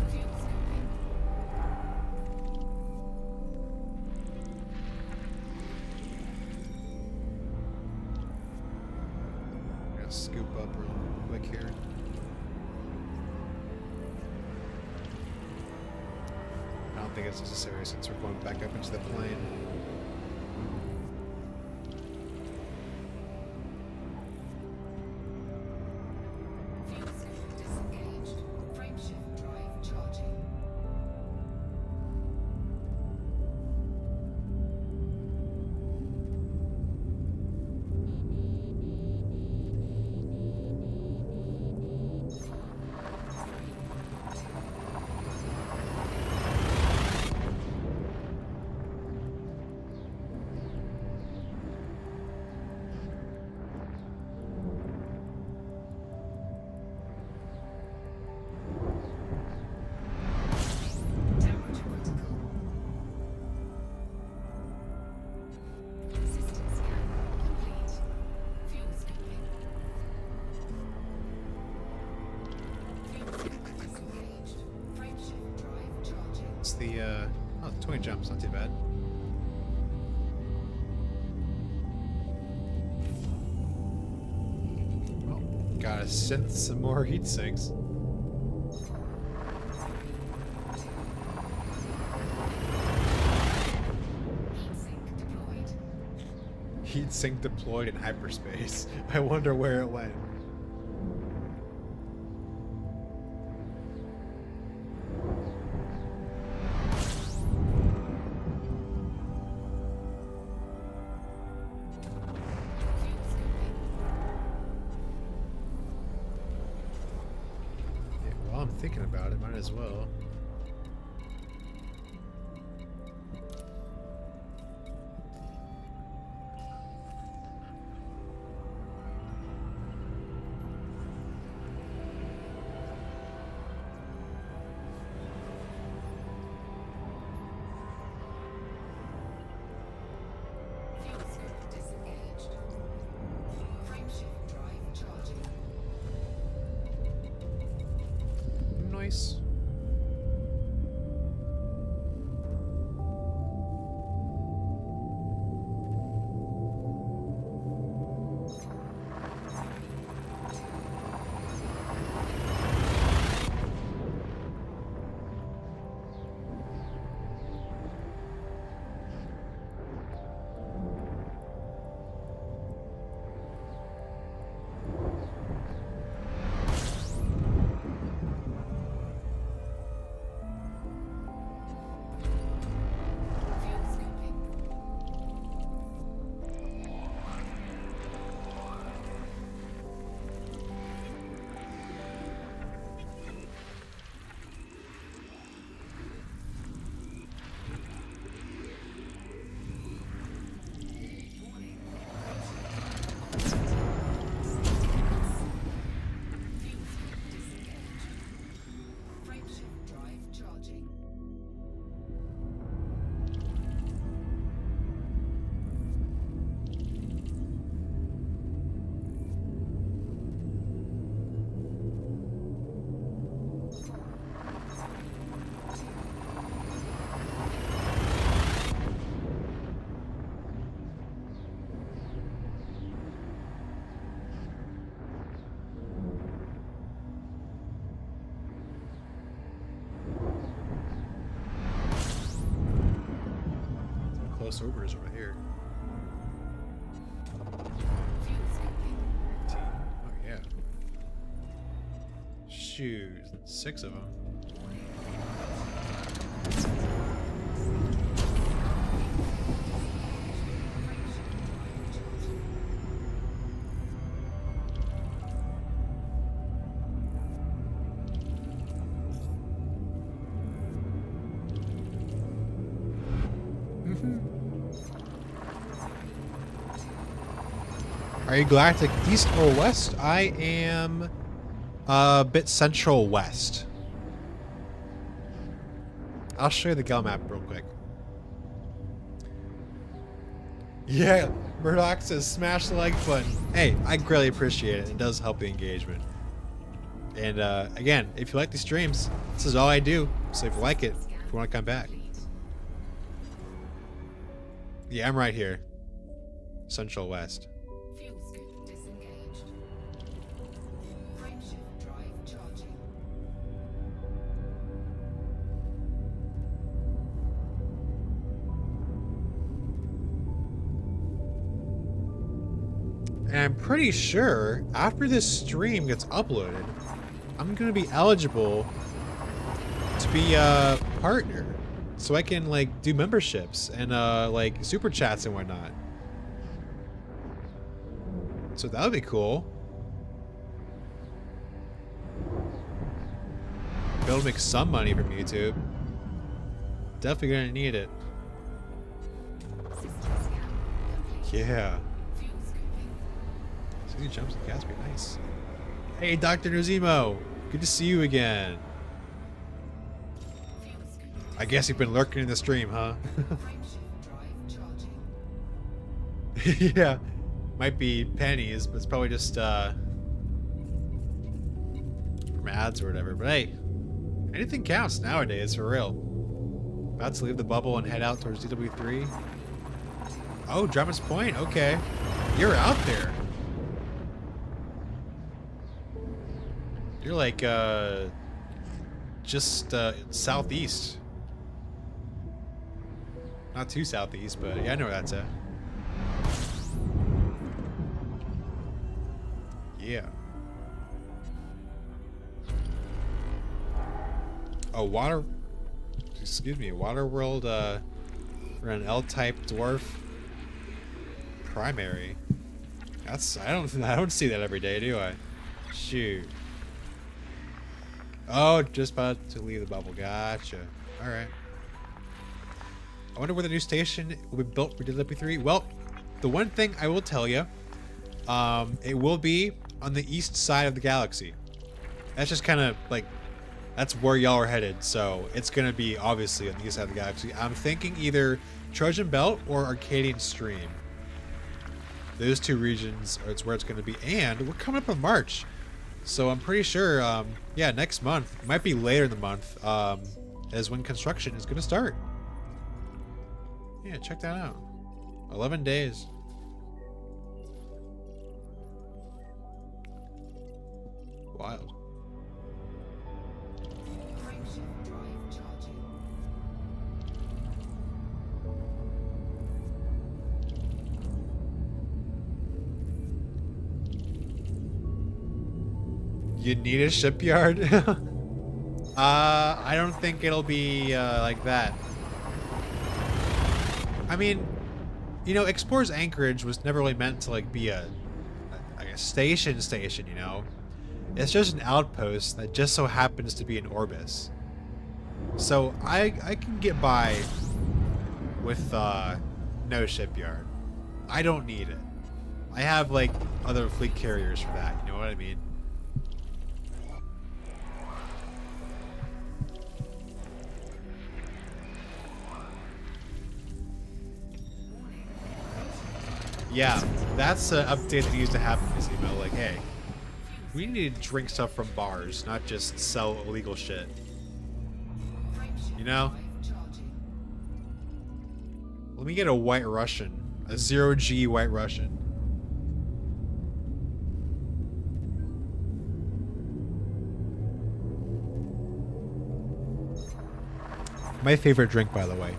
Fuel scooping. I'm gonna scoop up real quick here. I don't think it's necessary since we're going back up into the plane. Fuel scoop disengaged. Frameshift drive charging. Temperature critical. System scan complete. Fuel scooping. Fuel scoop disengaged. Frameshift drive charging. It's the, oh, 20 jumps, not too bad. Well, gotta synth some more heat sinks. Heat sink deployed. Heat sink deployed in hyperspace. I wonder where it went. Fuel scooping. Yeah, while I'm thinking about it, might as well. Fuel scoop disengaged. Frameshift drive charging. Nice. close orbiters over here. Fuel skipping. Oh yeah. Shoot, 6 of them. Are you galactic east or west? I am a bit central west. I'll show you the gal map real quick. Yeah, Murdoch says smash the like button. Hey, I greatly appreciate it. It does help the engagement. And again, if you like these streams, this is all I do. So if you like it, if you want to come back. Yeah, I'm right here. Central west. Fuel skip disengaged. Frameshift drive charging. And I'm pretty sure after this stream gets uploaded, I'm gonna be eligible to be a partner, so I can like do memberships and like super chats and whatnot. So that would be cool. Be able to make some money from YouTube. Definitely gonna need it. System scan complete. Yeah. Fuel skipping. So these jumps in gas be nice. Hey, Dr. Nozimo. Good to see you again. Fuel skipping. I guess you've been lurking in the stream, huh? Frameshift drive charging. Yeah. Might be pennies, but it's probably just from ads or whatever. But hey, anything counts nowadays, for real. About to leave the bubble and head out towards DW3. Oh, Drummond's Point. Okay. You're out there. You're like just southeast. Not too southeast, but yeah, I know where that's at. Yeah. Oh, excuse me, water world, for an L-type dwarf primary. That's, I don't see that every day, do I? Shoot. Oh, just about to leave the bubble. Gotcha. All right. I wonder where the new station will be built for DW3. Well, the one thing I will tell you, it will be on the east side of the galaxy. That's just kind of like, that's where y'all are headed. So it's going to be obviously on the east side of the galaxy. I'm thinking either Trojan Belt or Arcadian Stream. Those two regions are where it's going to be. And we're coming up in March. So I'm pretty sure, yeah, next month, might be later in the month, is when construction is going to start. Yeah, check that out. 11 days. Wild. Frameshift drive charging. You need a shipyard? I don't think it'll be like that. I mean, you know, Explorer's Anchorage was never really meant to like be a station, you know? It's just an outpost that just so happens to be in Orbis. So I can get by with no shipyard. I don't need it. I have like other fleet carriers for that, you know what I mean? Yeah, that's an update that needs to happen, this email. Like, hey, we need to drink stuff from bars, not just sell illegal shit. You know? Let me get a White Russian. A 0G White Russian. My favorite drink, by the way.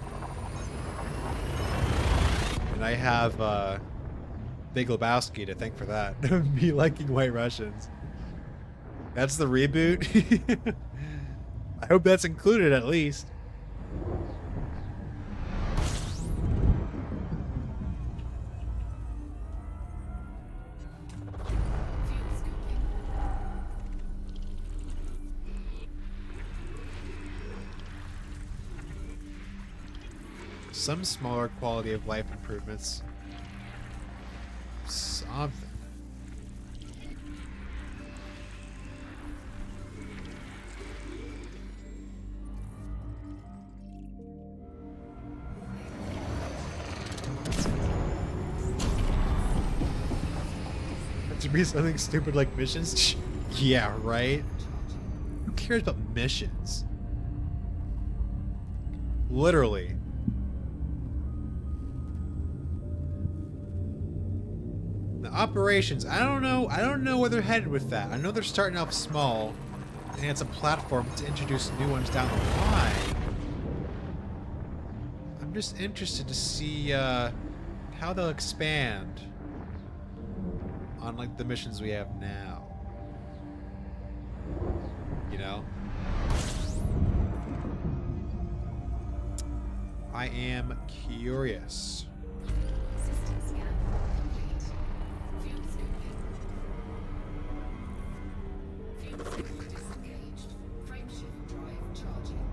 And I have Big Lebowski to thank for that. Me liking White Russians. That's the reboot. I hope that's included at least. Some smaller quality of life improvements. Something. To be something stupid like missions? Yeah, right? Who cares about missions? Literally. The operations, I don't know where they're headed with that. I know they're starting off small, and it's a platform to introduce new ones down the line. I'm just interested to see how they'll expand on like the missions we have now. You know? I am curious. System scan complete. Fuel scooping. Fuel system disengaged. Frameshift drive charging.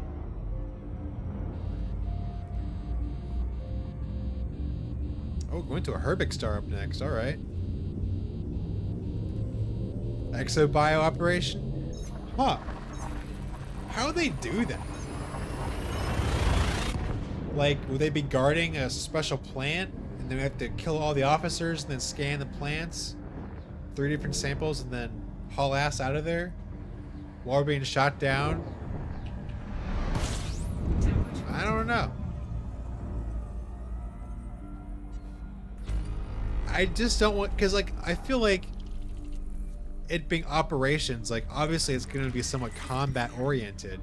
Oh, going to a Herbig star up next. All right. Exobio operation? Huh. How would they do that? Like, would they be guarding a special plant, and then we have to kill all the officers, and then scan the plants, 3 different samples, and then haul ass out of there while we're being shot down? I don't know. I just don't want, because like I feel like it being operations, like obviously it's going to be somewhat combat oriented.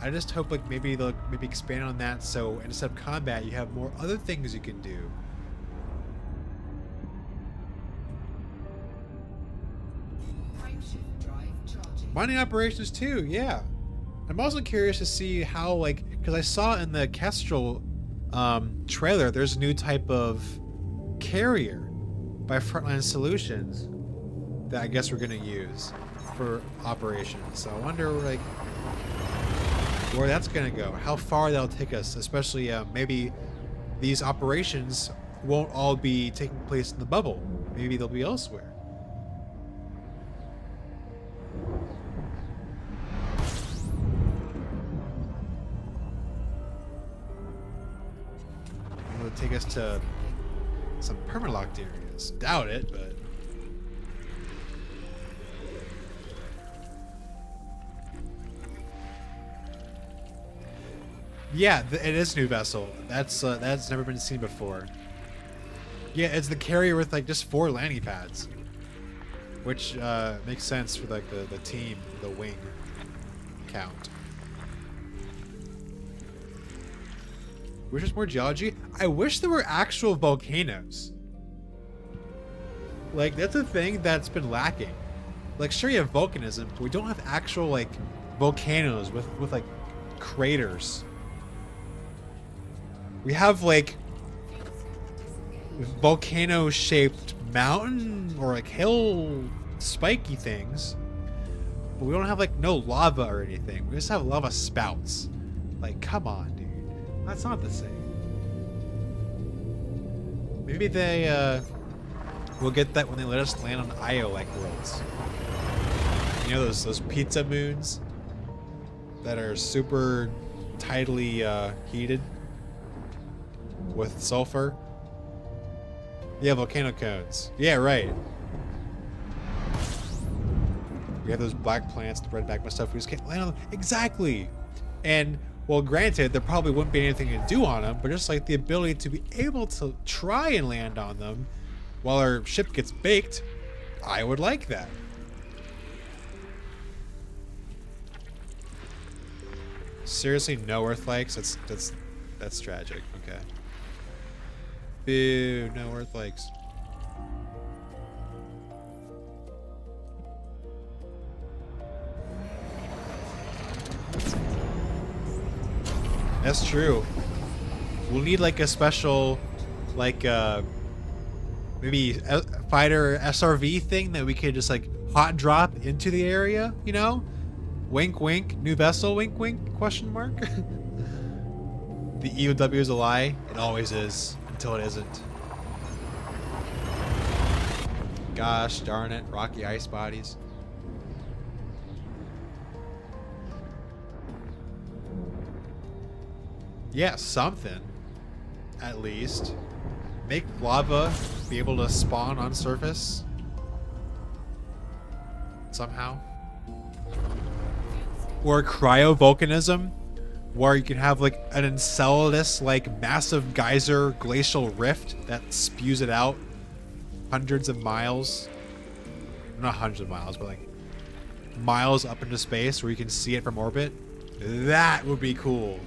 I just hope like maybe they'll expand on that, so instead of combat you have more other things you can do. Frameshift drive charging. Mining operations too, yeah. I'm also curious to see how, like, because I saw in the Kestrel trailer there's a new type of carrier by Frontline Solutions that I guess we're gonna use for operations. So I wonder like where that's gonna go, how far that'll take us, especially maybe these operations won't all be taking place in the bubble. Maybe they'll be elsewhere. It'll take us to some permalocked areas. Doubt it, but yeah, it is a new vessel. That's never been seen before. Yeah, it's the carrier with like just 4 landing pads, which makes sense for like the team, the wing count. Wish there's more geology. I wish there were actual volcanoes. Like that's a thing that's been lacking. Like sure you have volcanism, but we don't have actual like volcanoes with like craters. We have like volcano-shaped mountain or like hill spiky things, but we don't have like no lava or anything. We just have lava spouts. Like, come on, dude. That's not the same. Maybe they will get that when they let us land on Io-like worlds. You know those pizza moons that are super tidally heated with sulfur? Yeah, volcano cones. Yeah, right. We have those black plants, the red magma stuff. We just can't land on them. Exactly. And well, granted, there probably wouldn't be anything to do on them, but just like the ability to be able to try and land on them while our ship gets baked, I would like that. Seriously, no Earth likes? That's tragic. Okay. Boo, no earthquakes. That's true. We'll need like a special, like maybe a fighter SRV thing that we could just like hot drop into the area, you know? Wink wink, new vessel, wink wink, question mark? The EOW is a lie. It always is, until it isn't. Gosh darn it, rocky ice bodies. Yeah, something. At least. Make lava be able to spawn on surface. Somehow. Or cryovolcanism, where you can have like an Enceladus like massive geyser glacial rift that spews it out hundreds of miles. Not hundreds of miles, but like miles up into space where you can see it from orbit. That would be cool.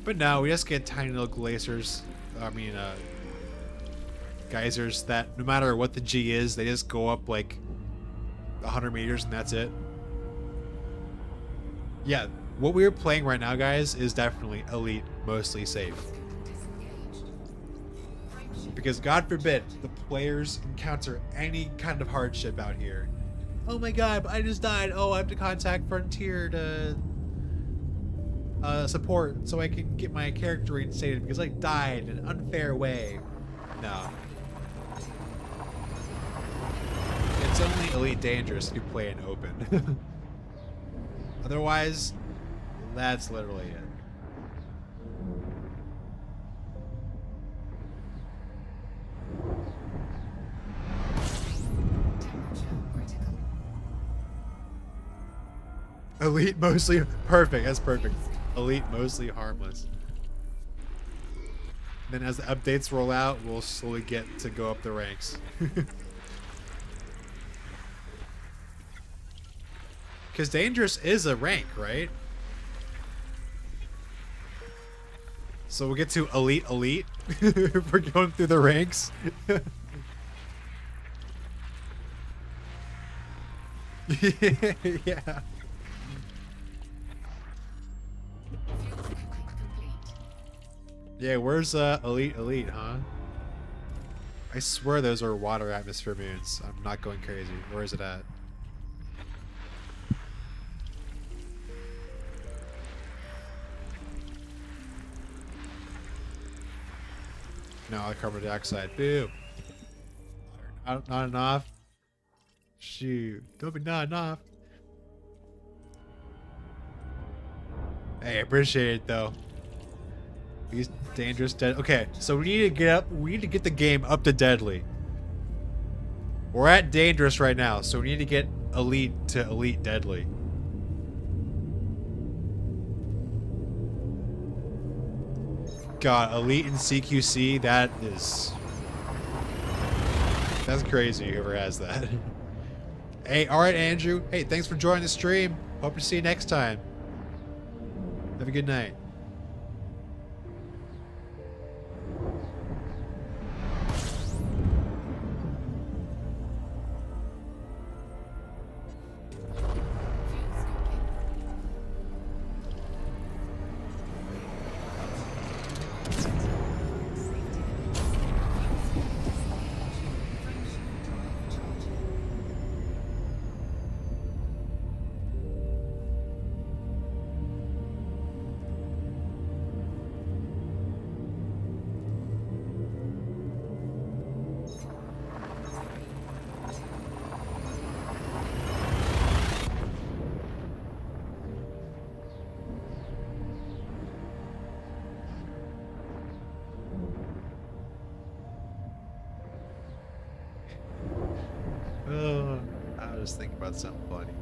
But no, we just get tiny little glaciers. Geysers that no matter what the G is, they just go up like 100 meters and that's it. Yeah, what we're playing right now, guys, is definitely elite, mostly safe. Because God forbid the players encounter any kind of hardship out here. Oh my god, I just died. Oh, I have to contact Frontier to support so I can get my character reinstated because I died in an unfair way. No. It's only elite dangerous if you play in open. Otherwise, that's literally it. Elite mostly perfect. That's perfect. Elite mostly harmless. Then as the updates roll out, we'll slowly get to go up the ranks. Because dangerous is a rank, right? So we'll get to elite if we're going through the ranks. Yeah. Yeah, where's elite, huh? I swear those are water atmosphere moons. I'm not going crazy. Where is it at? No, carbon dioxide. Boo. Not enough. Shoot. Don't be not enough. Hey, I appreciate it though. These dangerous dead. Okay, so we need to get up. We need to get the game up to deadly. We're at dangerous right now, so we need to get elite to elite deadly. God, elite in CQC, that's crazy, whoever has that. Hey, alright Andrew. Hey, thanks for joining the stream. Hope to see you next time. Have a good night. Oh, I was thinking about something funny.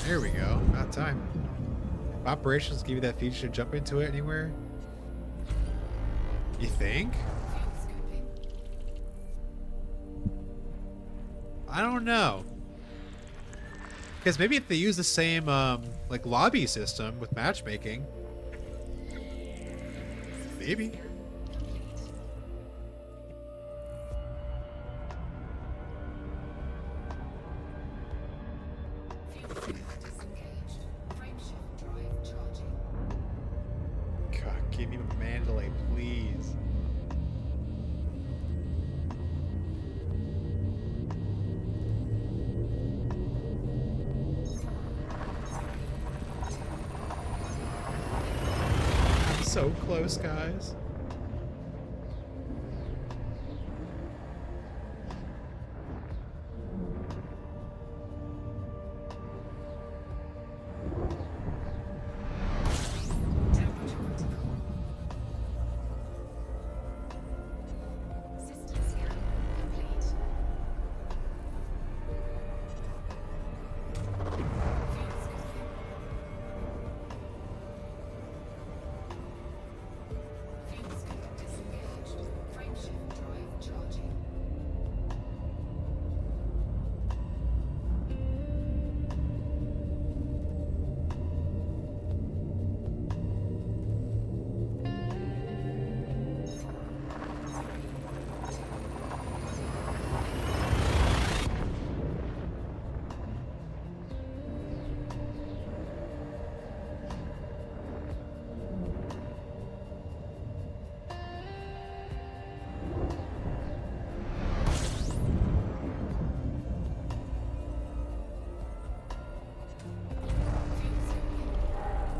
There we go. About time. Operations give you that feature to jump into it anywhere? You think? I don't know. Because maybe if they use the same like lobby system with matchmaking, maybe. God, give me Mandalay, please. I'm so close, guys.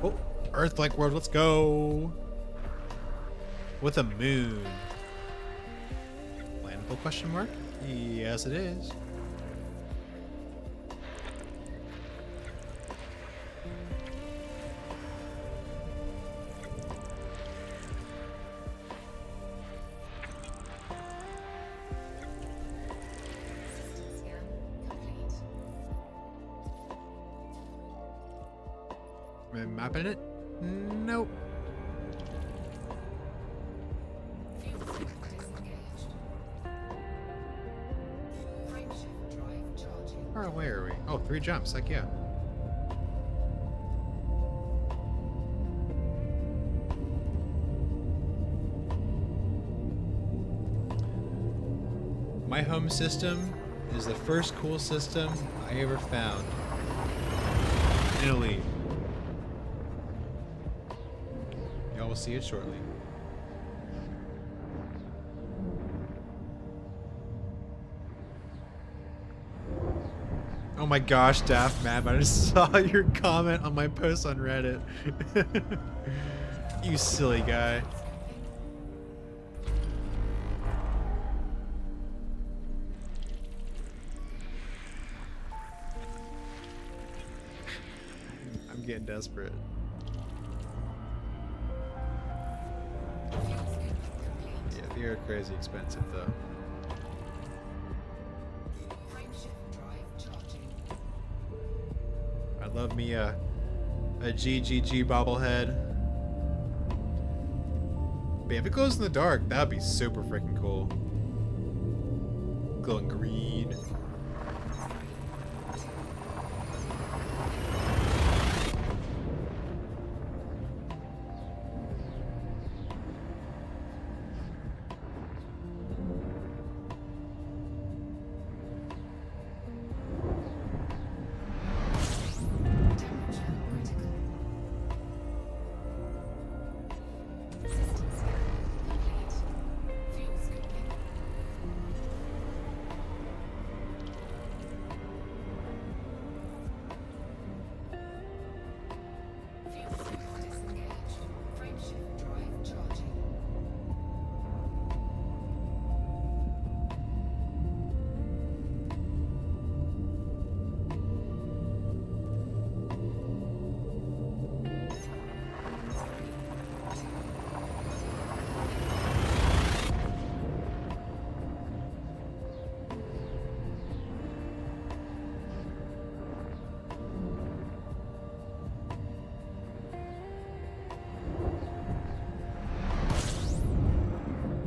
Oh, Earth-like world, let's go. With a moon. Landable question mark? Yes, it is. Am I mapping it? Nope. Oh, where are we? Oh, 3 jumps, like yeah. My home system is the first cool system I ever found in Elite. Y'all will see it shortly. Oh my gosh, Daft Map, I just saw your comment on my post on Reddit. You silly guy. I'm getting desperate. Yeah, they're crazy expensive though. I love me a GGG bobblehead. But if it glows in the dark, that'd be super freaking cool. Glowing green.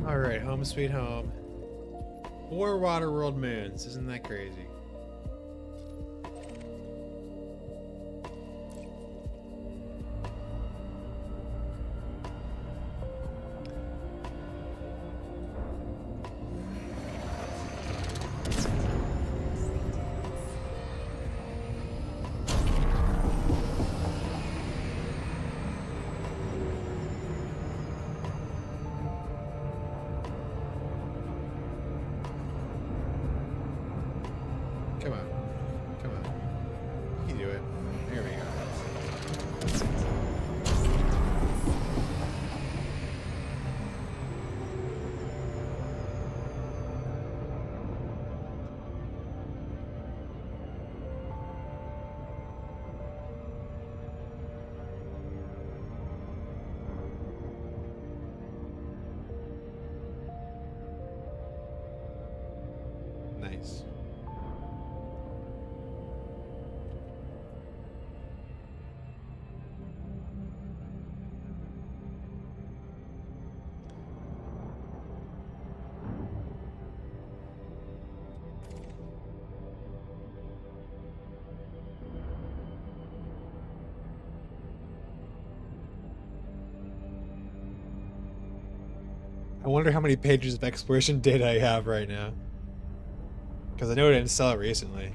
Alright, home sweet home. 4 Waterworld moons, isn't that crazy? Nice. I wonder how many pages of exploration data I have right now. Because I know I didn't sell it recently.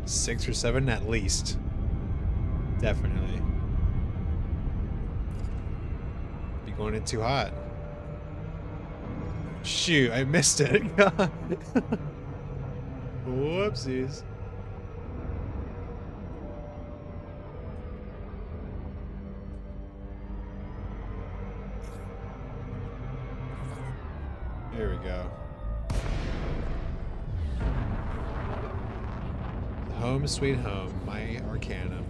Six or seven at least. Definitely. Be going in too hot. Shoot, I missed it. Whoopsies. There we go. Home sweet home, my Arcanum.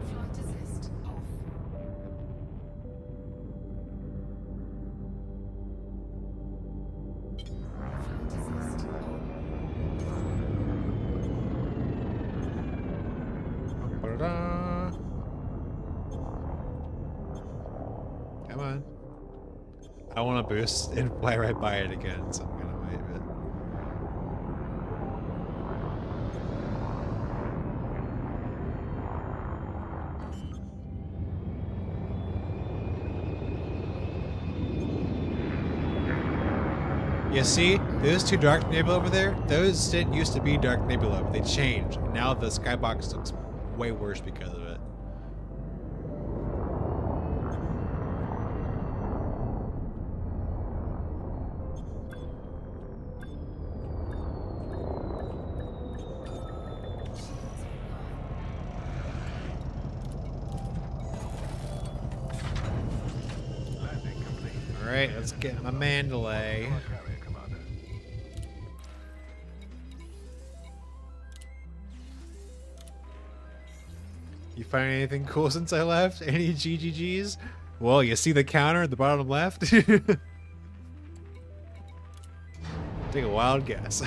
Flight assist off. Flight assist on. Ba-da-da. Come on. I want to boost and fly right by it again, so I'm gonna wait a bit. You see, those two dark nebula over there, those didn't used to be dark nebula, but they changed. And now the skybox looks way worse because of it. Alright, let's get my Mandalay. You find anything cool since I left? Any GGGs? Well, you see the counter at the bottom left? Take a wild guess.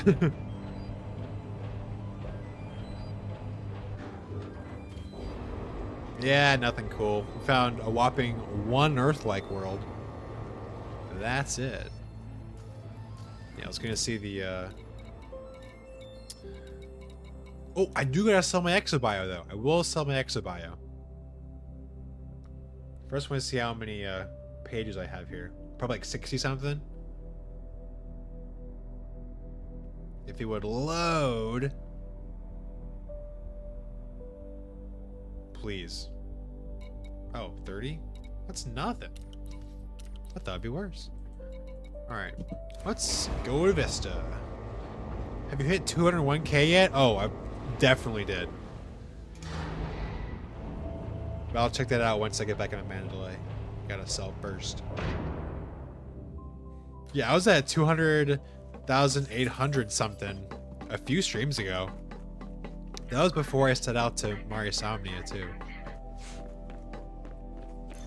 Yeah, nothing cool. We found a whopping one Earth-like world. That's it. Yeah, I was gonna see the, Oh, I do gotta sell my Exobio, though. I will sell my Exobio. First, I want to see how many, pages I have here. Probably like 60-something. If it would load. Please. Oh, 30? That's nothing. I thought it'd be worse. Alright. Let's go to Vista. Have you hit 201k yet? Oh, I definitely did. But I'll check that out once I get back in Mandalay. Gotta sell first. Yeah, I was at 200,800 something a few streams ago. That was before I set out to Mario Somnia too.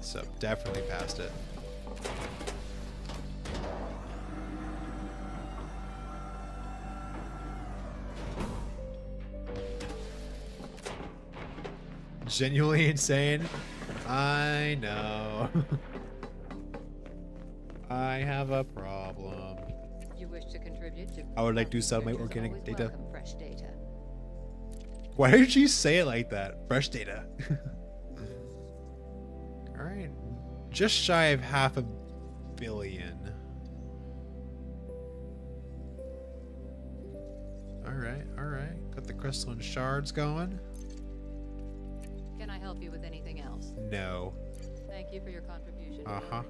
So definitely passed it. Genuinely insane. I know. I have a problem. You wish to contribute to I would like to sell my researchers organic always data. welcome fresh data. Why did you say it like that? Fresh data. Alright. Just shy of 500 million. Alright, alright. Got the crystalline shards going. Can I help you with anything else? No. Thank you for your contribution. Uh-huh.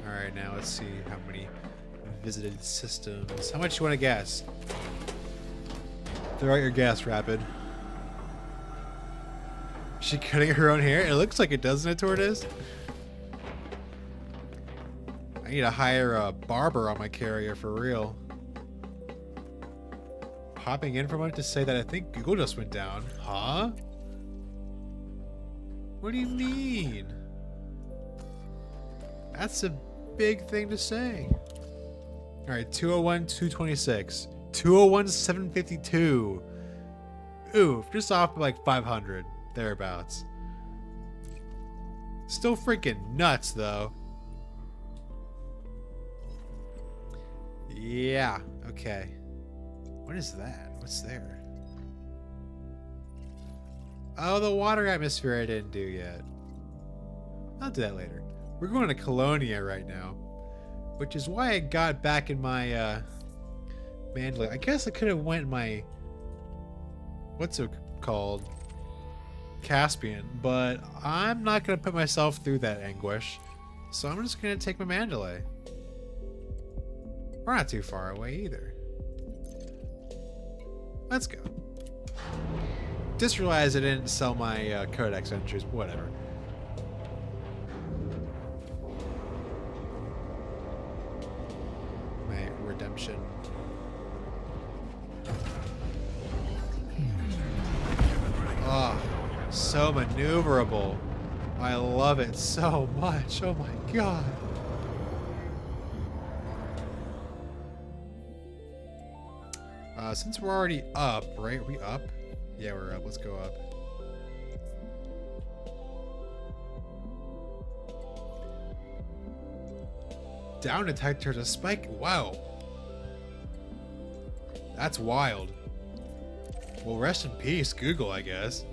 Alright, now let's see how many visited systems. How much you want to guess? Throw out your guess, Rapid. Is she cutting her own hair? It looks like it, doesn't it, Tortoise? I need to hire a barber on my carrier for real. Popping in for a moment to say that I think Google just went down. Huh? What do you mean? That's a big thing to say. Alright, 201, 226. 201, 752. Oof, just off by like 500. Thereabouts. Still freaking nuts, though. Yeah, okay. What is that? What's there? Oh, the water atmosphere I didn't do yet. I'll do that later. We're going to Colonia right now, which is why I got back in my mandala. I guess I could have went in my, what's it called? Caspian, but I'm not going to put myself through that anguish, so I'm just going to take my Mandalay. We're not too far away either. Let's go. Just realized I didn't sell my codex entries, but whatever. My redemption. Oh, so maneuverable. I love it so much. Oh my god. Since we're already up, right? Are we up? Yeah, we're up. Let's go up. Down detector to spike. Wow. That's wild. Well, rest in peace, Google, I guess.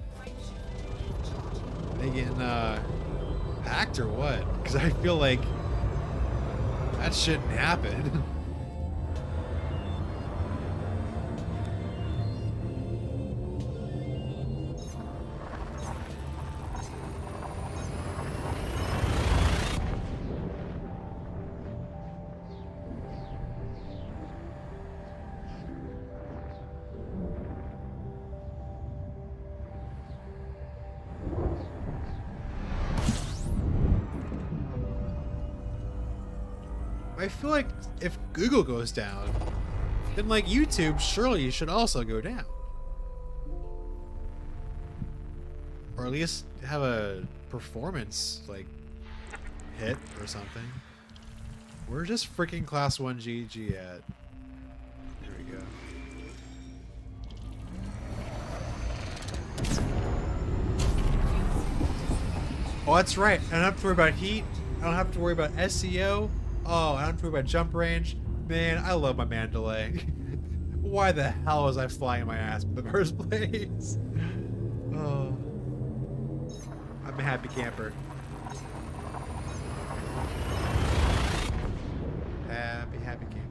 They getting hacked or what? Because I feel like that shouldn't happen. I feel like if Google goes down, then like YouTube surely should also go down. Or at least have a performance like hit or something. We're just freaking class 1 GG at. There we go. Oh, that's right. I don't have to worry about heat. I don't have to worry about SEO. Oh, I don't have to worry about jump range. Man, I love my Mandalay. Why the hell was I flying my ass in the first place? Oh, I'm a happy camper. Happy camper.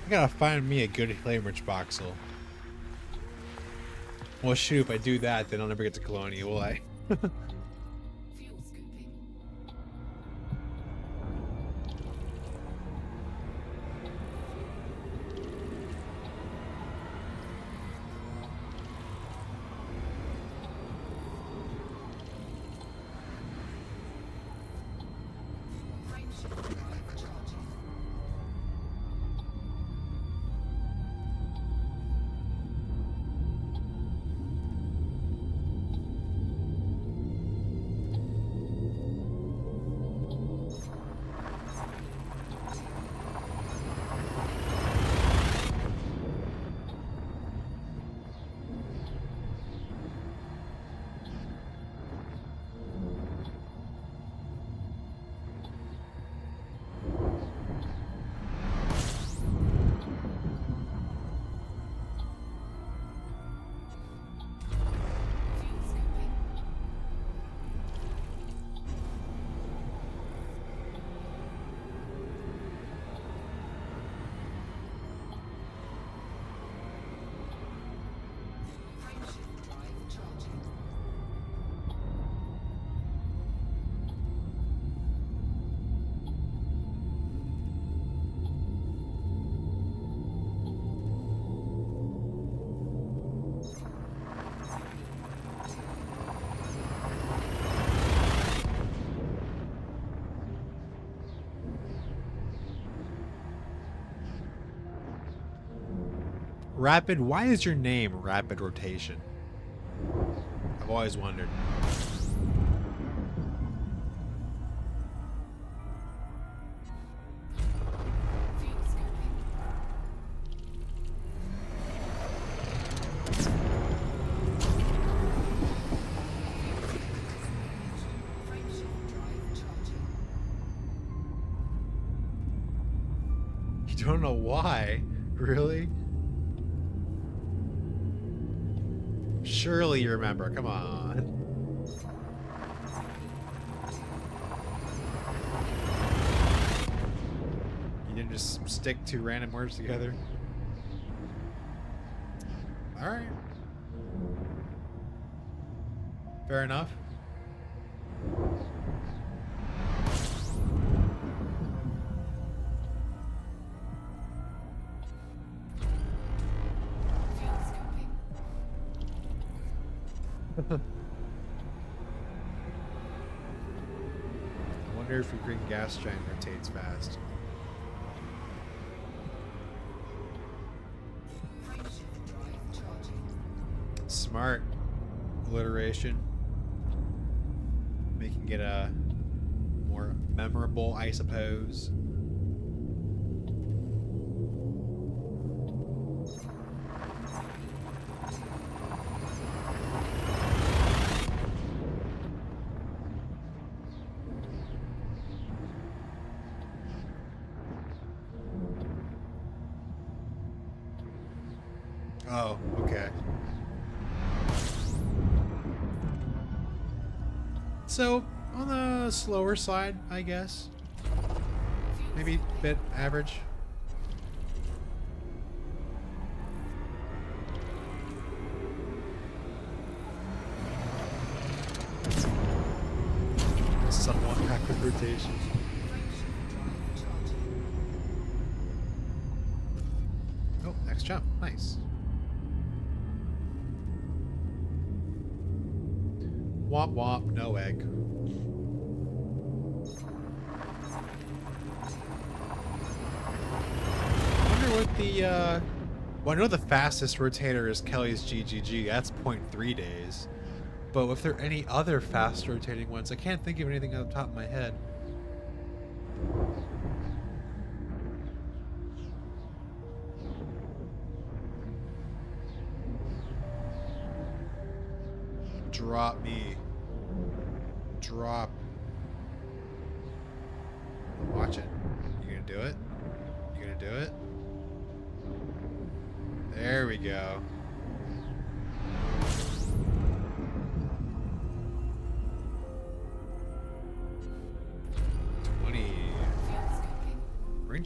I gotta find me a good flame-rich voxel. Well, shoot, if I do that, then I'll never get to Colonia, will I? Fuel scooping. Frameshift drive charging. Fuel scooping. Frameshift drive charging. Rapid, why is your name Rapid Rotation? I've always wondered. Fuel scooping. Frameshift drive charging. You don't know why? Really? Surely you remember. Come on. You didn't just stick two random words together? Alright. Fair enough. Fuel scooping. I wonder if your green gas giant rotates fast. Frameshift drive charging. Smart alliteration. Making it a more memorable, I suppose. Oh, okay. So, on the slower side, I guess. Maybe a bit average. Somewhat rapid rotation. Frameshift drive charging. Oh, next jump. Nice. Womp womp, no egg. I wonder what the, well, I know the fastest rotator is Kelly's GGG. That's 0.3 days. But if there are any other fast rotating ones, I can't think of anything off the top of my head. Drop me. Drop. Watch it. You gonna do it? You gonna do it? There we go.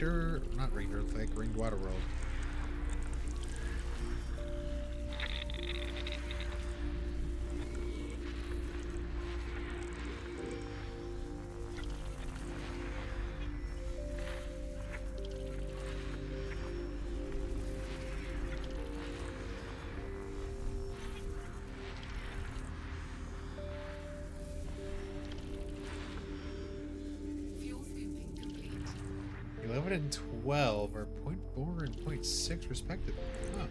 not ringed earthquake, ringed water world. Fuel scooping complete. 11 and 12 are 0.4 and 0.6 respectively. Huh.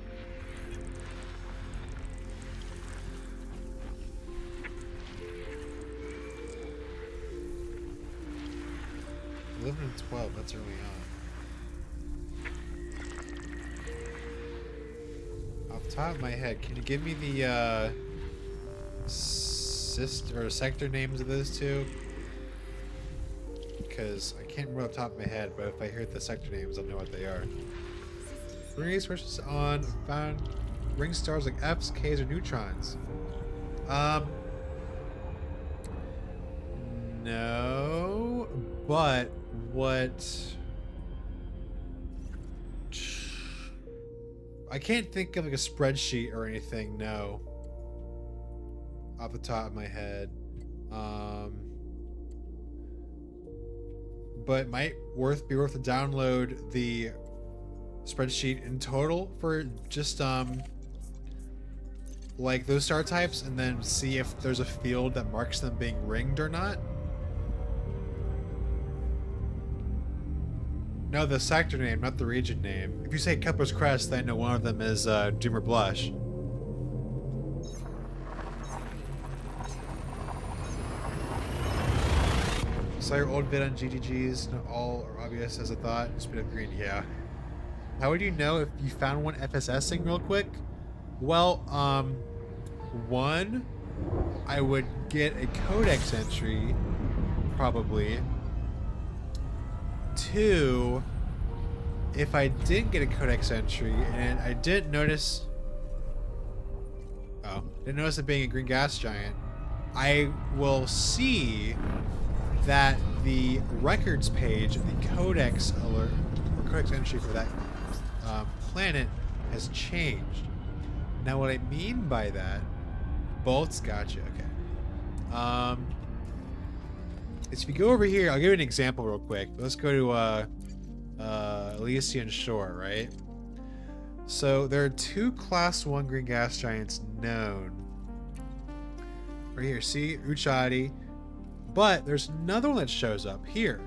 And 12, that's early on. Off the top of my head, can you give me the sister or sector names of those two? Because I can't remember off the top of my head, but if I hear the sector names, I'll know what they are. Bring resources on found ring stars like F's, K's, or neutrons. No, but what? I can't think of like a spreadsheet or anything. No, off the top of my head. But it might be worth to download the spreadsheet in total for just like those star types, and then see if there's a field that marks them being ringed or not. No, the sector name, not the region name. If you say Kepler's Crest, then I know one of them is Doom or Blush. Saw your old vid on GGGs. Not all are obvious as I thought. Speed up green, yeah. How would you know if you found one FSSing real quick? Well, one, I would get a codex entry, probably. Two, if I didn't get a codex entry and I didn't notice it being a green gas giant, I will see that the records page of the codex alert or codex entry for that planet has changed. Now what I mean by that, bolts, gotcha, okay. If you go over here, I'll give you an example real quick. Let's go to Elysian Shore, right? So there are 2 class 1 green gas giants known. Right here, see? Uchadi. But there's another one that shows up here.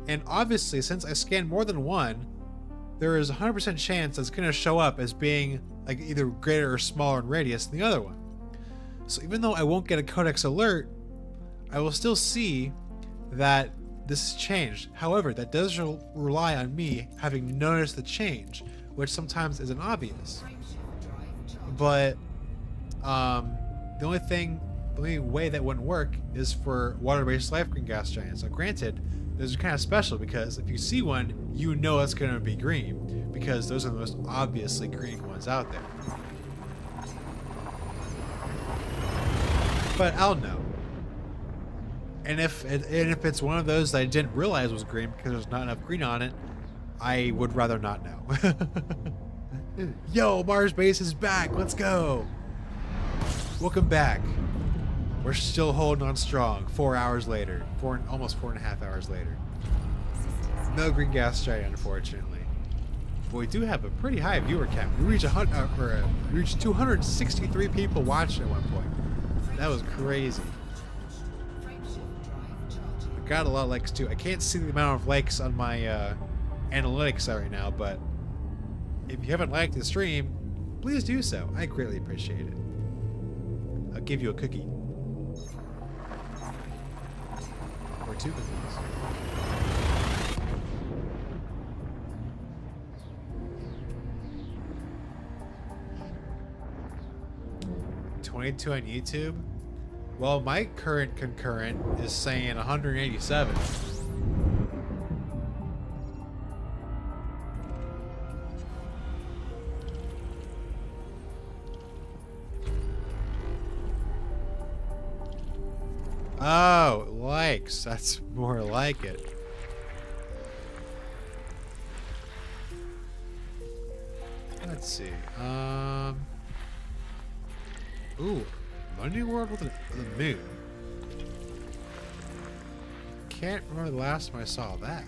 And obviously, since I scanned more than one, there is a 100% chance that's going to show up as being like either greater or smaller in radius than the other one. So even though I won't get a codex alert, I will still see that this has changed. However, that does rely on me having noticed the change, which sometimes isn't obvious. But the only way that wouldn't work is for water-based life green gas giants. Now granted, those are kind of special because if you see one, you know it's going to be green because those are the most obviously green ones out there. But I'll know. And if it's one of those that I didn't realize was green because there's not enough green on it, I would rather not know. Yo, Mars base is back. Let's go. Welcome back. We're still holding on strong. 4 hours later. Almost 4.5 hours later. No green gas giant, unfortunately. But we do have a pretty high viewer count. We reached 263 people watching at one point. That was crazy. I got a lot of likes too. I can't see the amount of likes on my analytics right now, but if you haven't liked the stream, please do so. I greatly appreciate it. I'll give you a cookie. Or 2 cookies. $22 on YouTube. Well, my current concurrent is saying 187. Oh, likes. That's more like it. Let's see. Ooh, Money World with a moon. Can't remember the last time I saw that.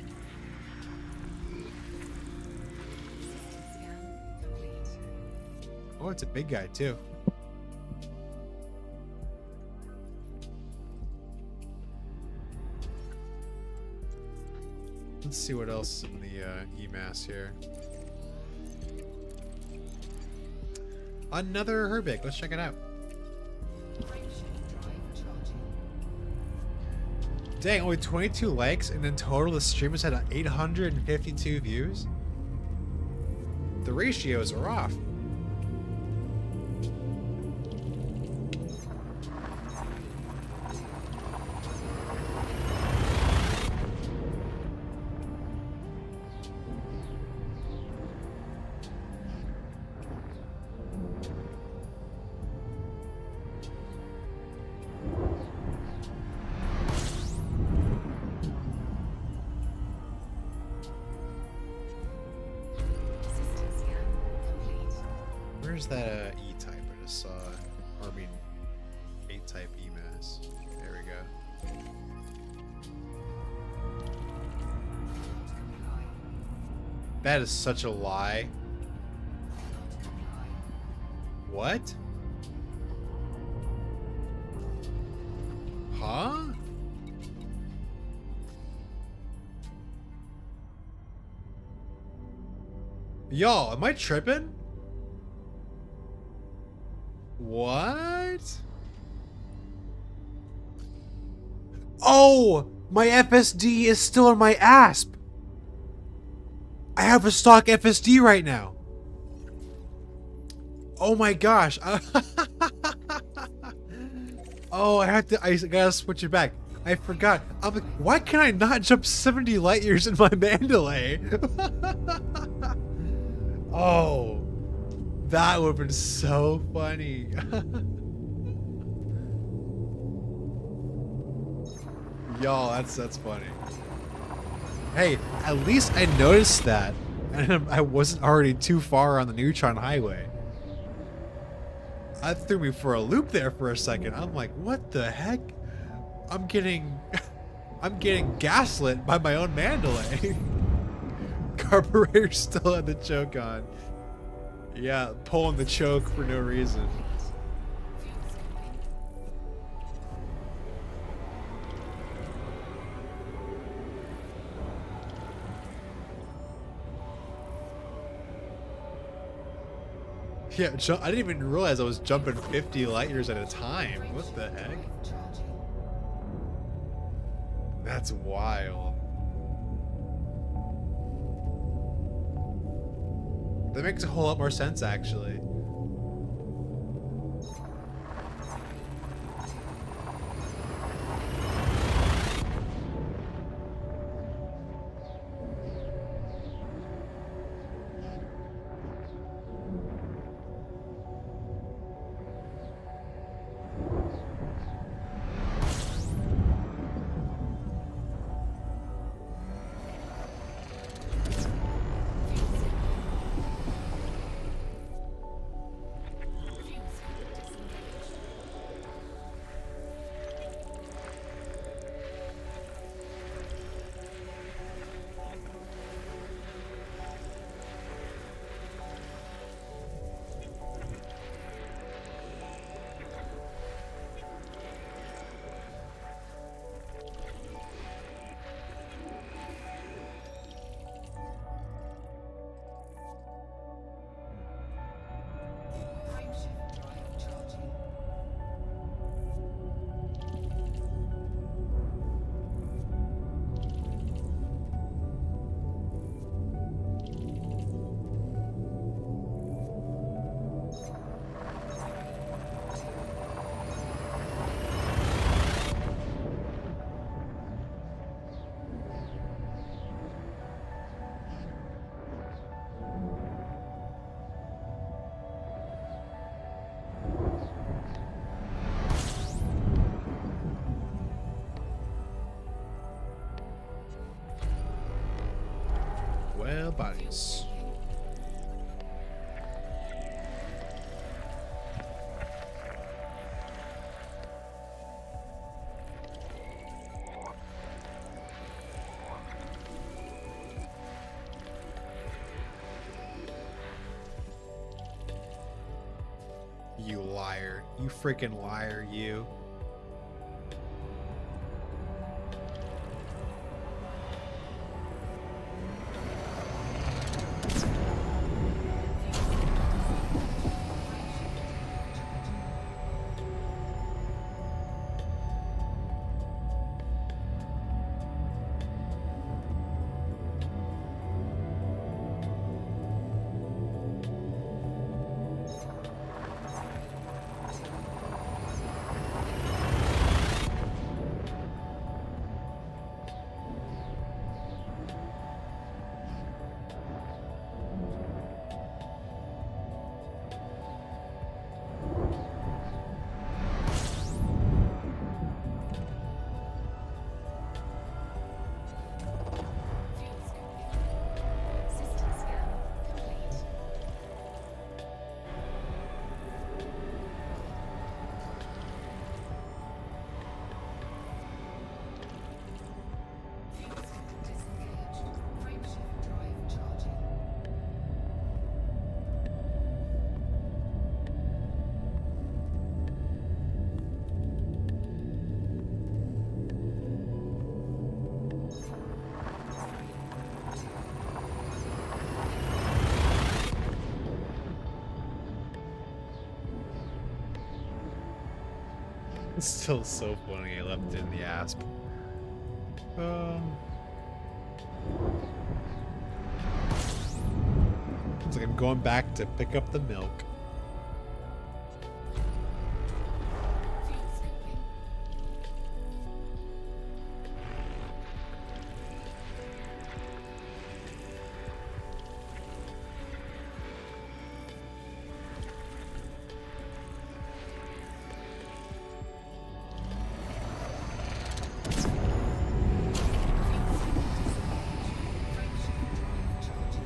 Scan complete. Oh, it's a big guy too. Let's see what else is in the EMAS here. Another Herbig. Let's check it out. Frameshift drive charging. Dang, only 22 likes, and in total the stream has had 852 views. The ratios are off. System scan complete. Where's that E-type I just saw? Or I mean, 8-type EMAS. There we go. Cannot comply. That is such a lie. Cannot comply. What? Huh? Y'all, am I tripping? What? Oh, my FSD is still in my ASP. I have a stock FSD right now. Oh my gosh. Oh, I gotta switch it back. I forgot. I'm like, why can I not jump 70 light years in my Mandalay? Oh, that would have been so funny. Y'all, that's funny. Hey, at least I noticed that, and I wasn't already too far on the Neutron highway. That threw me for a loop there for a second. I'm like, what the heck? I'm getting gaslit by my own Mandalay. Carburetor still had the choke on. Yeah, pulling the choke for no reason. Fuel scoping. Yeah, I didn't even realize I was jumping 50 light years at a time. What the heck? Drive charging. That's wild. That makes a whole lot more sense, actually. Frameshift drive charging. Well, buddies. You liar. You freaking liar, you. System scan complete. Fuel scope disengaged. Frameshift drive charging. It's still so funny I left in the asp. It's like I'm going back to pick up the milk. Fuel scoping. Frameshift drive charging.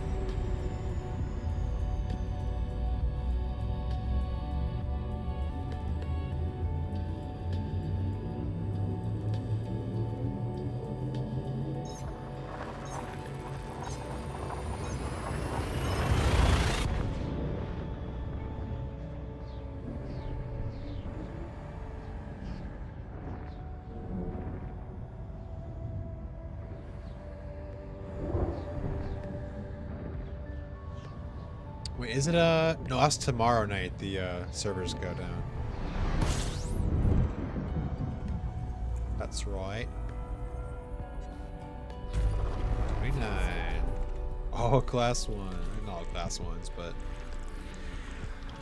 Wait, is it no, that's tomorrow night the servers go down. That's right. 29. Oh, class 1. Not all class 1s, but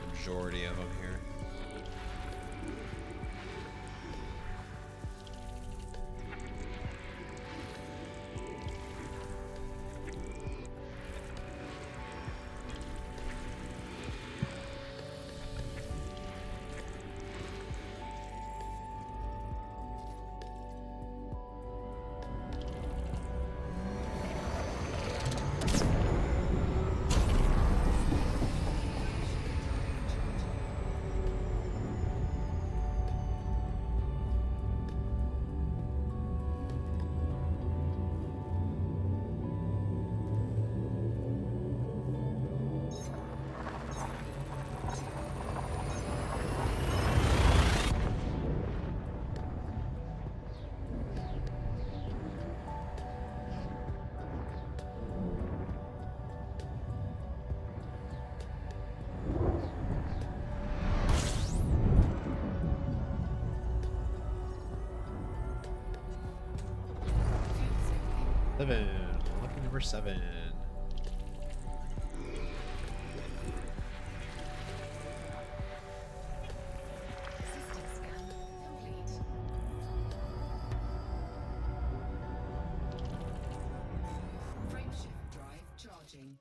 the majority of them here. Fuel scoping. 7. Lucky number 7. System scan complete. Frameshift drive charging.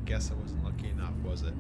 Guess I wasn't lucky enough, was it?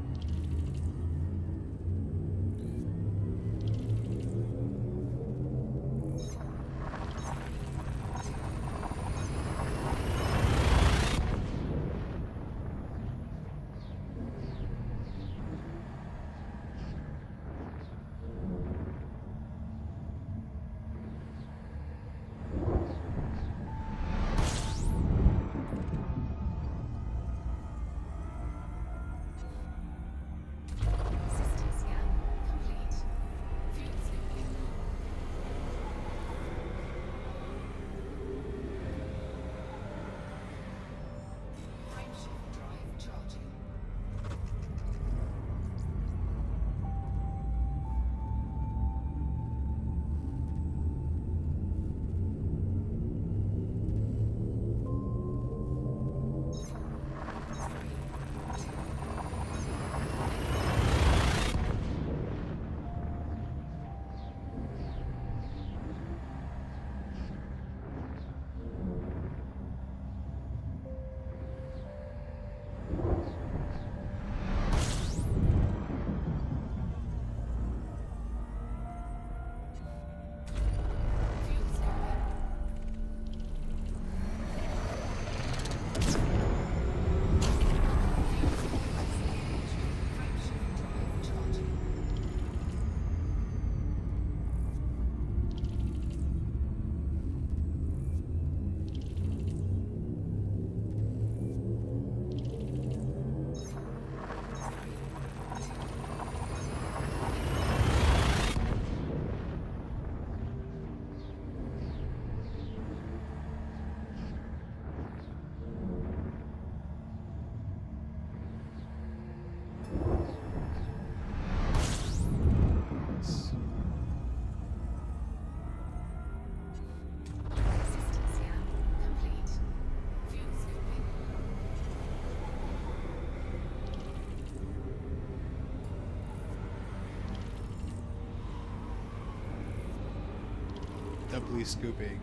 doubly scooping.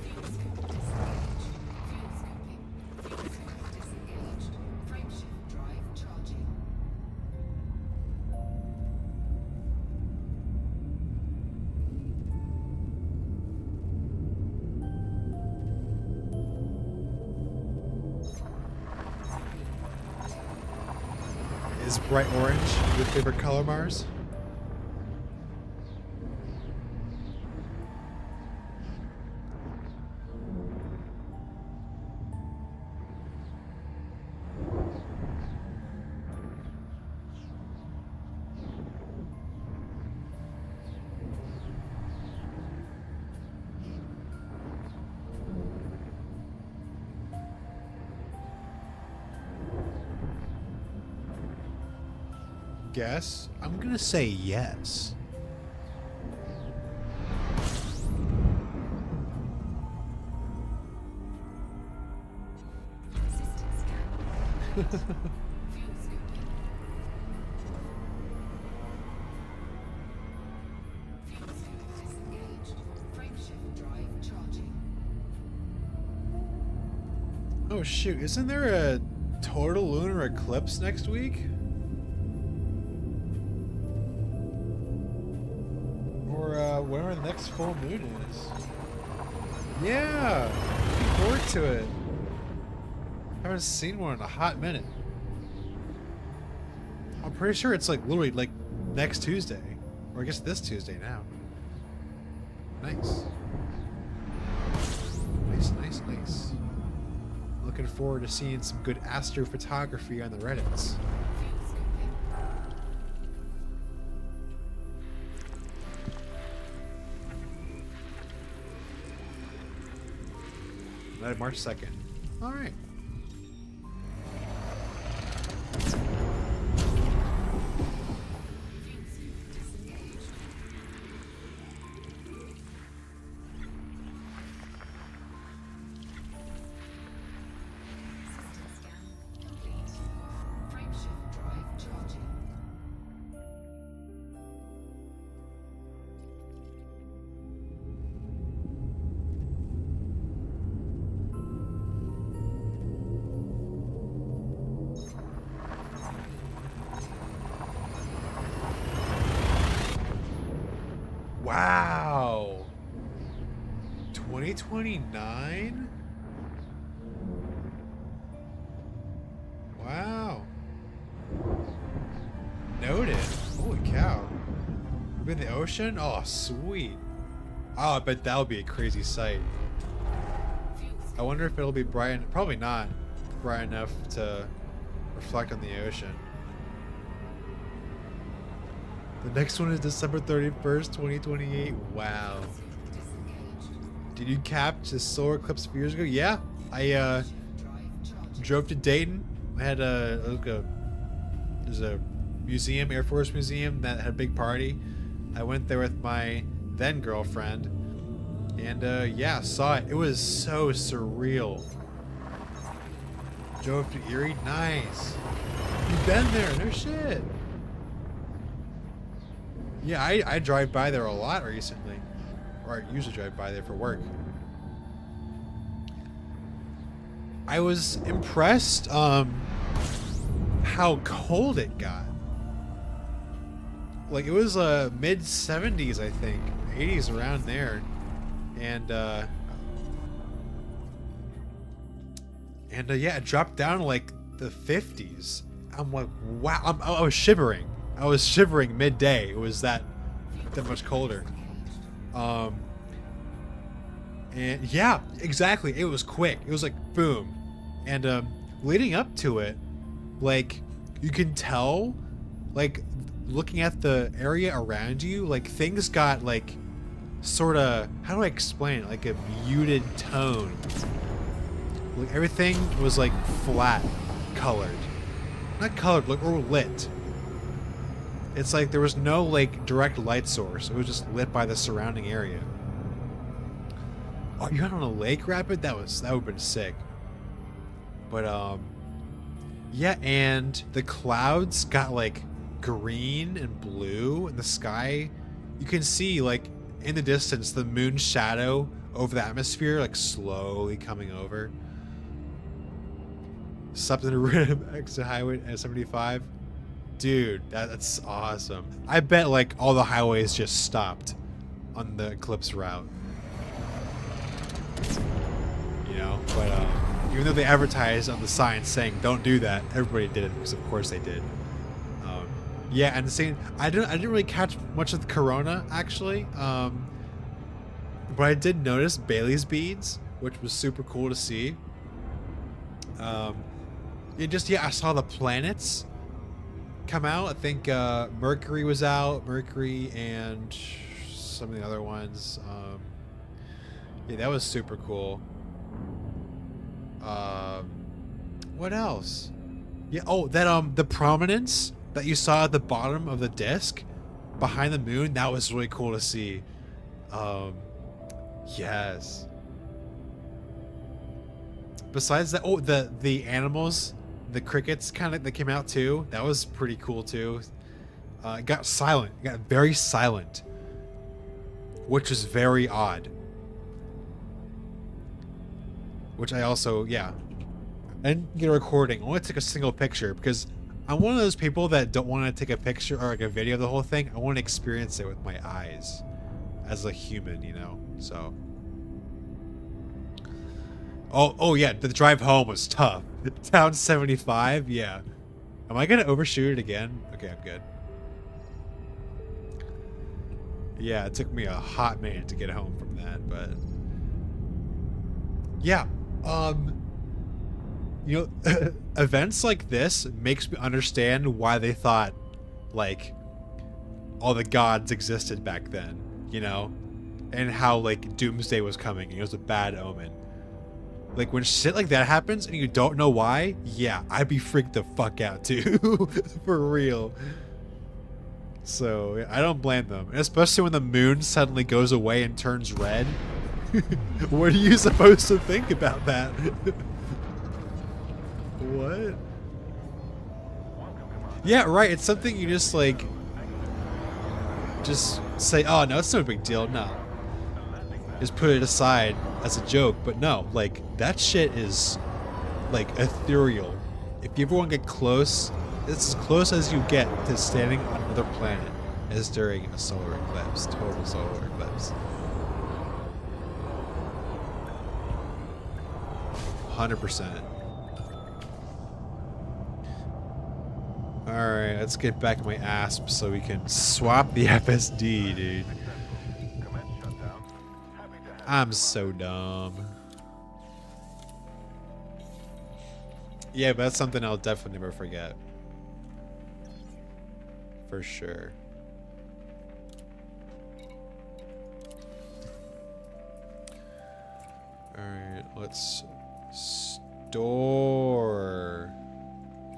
Fuel scoop disengaged. Fuel scooping. Fuel scoop disengaged. Frameshift drive charging. Is bright orange your favorite color, Mars? Guess? I'm gonna say yes. System scan. Fuel scooping. Fuel scoop disengaged. Frameshift drive charging. Oh shoot, isn't there a total lunar eclipse next week? Or whenever the next full moon is. Yeah! Looking forward to it. Haven't seen one in a hot minute. I'm pretty sure it's like literally like next Tuesday. Or I guess this Tuesday now. Nice. Nice. Looking forward to seeing some good astrophotography on the Reddits. Fuel scooping. March 2nd. Alright. Fuel scoop disengaged. System scan complete. Frameshift drive charging. Wow. 2029? Wow. Noted. Holy cow. We're in the ocean? Oh, sweet. Oh, I bet that would be a crazy sight. I wonder if it'll be bright. Probably not bright enough to reflect on the ocean. The next one is December 31st, 2028. Wow. Did you catch the solar eclipse a few years ago? Yeah. I drove to Dayton. I had there's a museum, Air Force Museum, that had a big party. I went there with my then girlfriend. And yeah, saw it. It was so surreal. Drove to Erie. Nice. You've been there. No shit. Yeah, I drive by there a lot recently. Or I usually drive by there for work. I was impressed how cold it got. Like, it was mid 70s, I think. 80s around there. And yeah, it dropped down to like the 50s. I'm like, wow. I was shivering. I was shivering midday. It was that much colder. And yeah, exactly. It was quick. It was like boom. And leading up to it, like, you can tell, like, looking at the area around you, like, things got like sort of, how do I explain it? Like a muted tone. Like everything was like flat colored. Not colored, like, or lit. It's like there was no like direct light source. It was just lit by the surrounding area. Oh, you're on a lake rapid? That would have been sick. But yeah, and the clouds got like green and blue in the sky. You can see like in the distance, the moon's shadow over the atmosphere, like slowly coming over. Something to rim exit highway at 75. Dude, that's awesome. I bet like all the highways just stopped on the Eclipse route. You know, but even though they advertised on the sign saying don't do that, everybody did it because of course they did. Yeah, and the same. I didn't really catch much of the Corona actually, but I did notice Bailey's beads, which was super cool to see. I saw the planets come out. I think Mercury was out, Mercury and some of the other ones. Yeah, that was super cool. What else? Yeah, oh, that the prominence that you saw at the bottom of the disk behind the moon, that was really cool to see. Yes. Besides that, oh, the animals, the crickets kind of, they came out too. That was pretty cool too. It got silent. It got very silent, which was very odd. Which I also, yeah. I didn't get a recording. I only took a single picture because I'm one of those people that don't want to take a picture or like a video of the whole thing. I want to experience it with my eyes as a human, you know? So. Oh yeah, the drive home was tough. Down 75, yeah. Am I gonna overshoot it again? Okay, I'm good. Yeah, it took me a hot minute to get home from that, but yeah. You know, events like this makes me understand why they thought like all the gods existed back then, you know, and how like doomsday was coming and it was a bad omen. Like when shit like that happens and you don't know why, yeah, I'd be freaked the fuck out too. For real. So I don't blame them. And especially when the moon suddenly goes away and turns red. What are you supposed to think about that? What? Yeah, right. It's something you just like just say, oh no, it's no big deal. No. Just put it aside as a joke, but no, like that shit is like ethereal. If you ever want to get close, it's as close as you get to standing on another planet as during a solar eclipse, total solar eclipse. 100%. Alright, let's get back my ASP so we can swap the FSD, dude. I'm so dumb. Yeah, but that's something I'll definitely never forget. For sure. Alright, let's store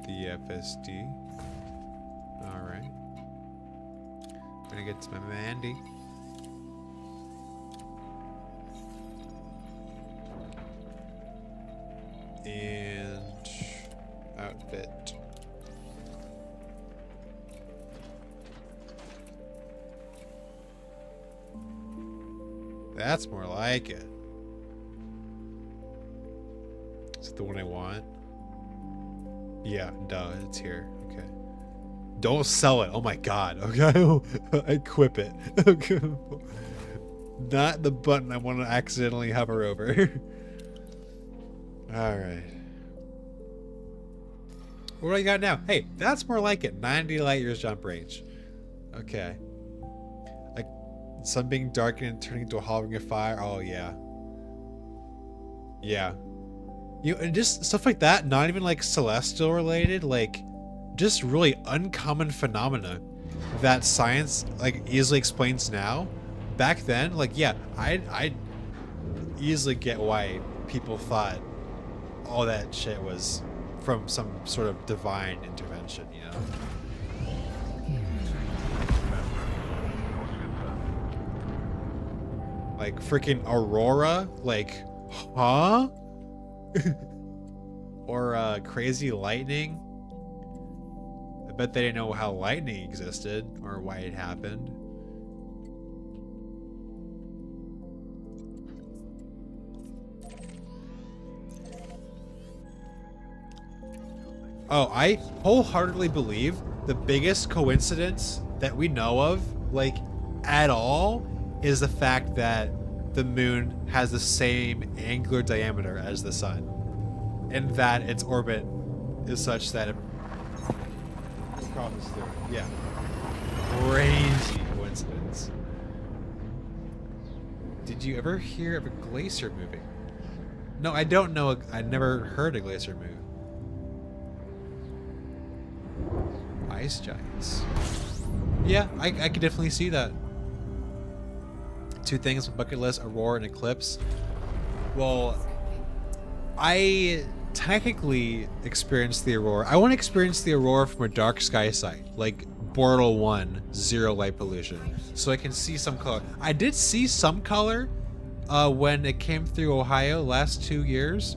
the FSD. Alright. I'm gonna get to my Mandy. And outfit. That's more like it. Is it the one I want? Yeah, duh, it's here. Okay. Don't sell it. Oh my god. Okay. Equip it. Okay. Not the button I want to accidentally hover over. Alright. What do I got now? Hey, that's more like it. 90 light years jump range. Okay. Like, sun being darkened and turning into a hovering of fire. Oh, yeah. Yeah. You know, and just stuff like that, not even like celestial related, like just really uncommon phenomena that science like easily explains now. Back then, like, yeah, I'd easily get why people thought all that shit was from some sort of divine intervention, you know? Like freaking Aurora, like, huh? Or crazy lightning. I bet they didn't know how lightning existed or why it happened. Oh, I wholeheartedly believe the biggest coincidence that we know of, like, at all, is the fact that the moon has the same angular diameter as the sun, and that its orbit is such that it crosses through it. Yeah. Crazy coincidence. Did you ever hear of a glacier moving? No, I don't know. I never heard a glacier move. Ice giants. Yeah, I could definitely see that. Two things on bucket list: aurora and eclipse. Well, I technically experienced the aurora. I want to experience the aurora from a dark sky site, like Bortle 1, zero light pollution, so I can see some color. I did see some color when it came through Ohio last 2 years,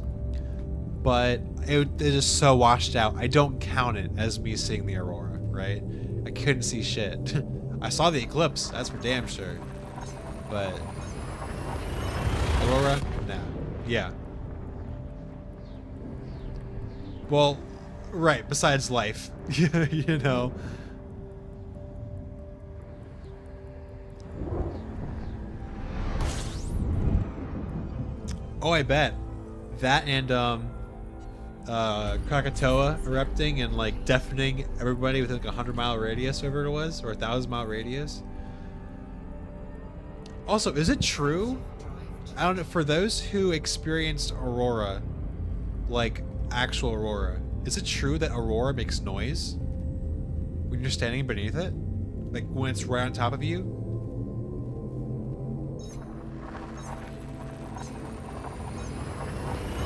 but it is so washed out. I don't count it as me seeing the aurora, right? I couldn't see shit. I saw the eclipse, that's for damn sure. But aurora? Nah. Yeah. Well, right, besides life. You know. Oh, I bet. That and Krakatoa erupting and like deafening everybody within like a 100-mile radius, whatever it was, or a 1,000-mile radius. Also, is it true? I don't know, for those who experienced aurora, like actual aurora, is it true that aurora makes noise when you're standing beneath it? Like when it's right on top of you?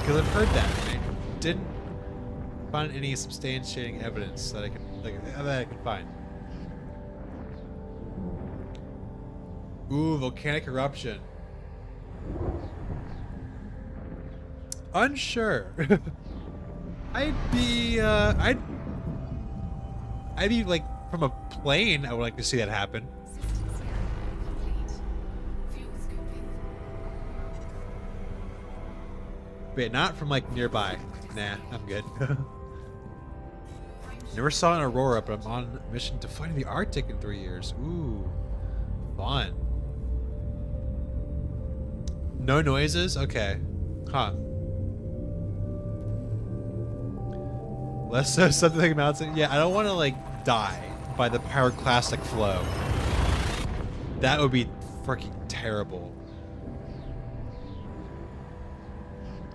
Because I've heard that, and I didn't find any substantiating evidence that I could find. Ooh, volcanic eruption. Unsure. I'd be like from a plane. I would like to see that happen. But not from like nearby. Nah, I'm good. Never saw an aurora, but I'm on a mission to find the Arctic in 3 years. Ooh, fun. No noises? Okay. Huh. Let's say something about it. Yeah, I don't want to like die by the pyroclastic flow. That would be freaking terrible.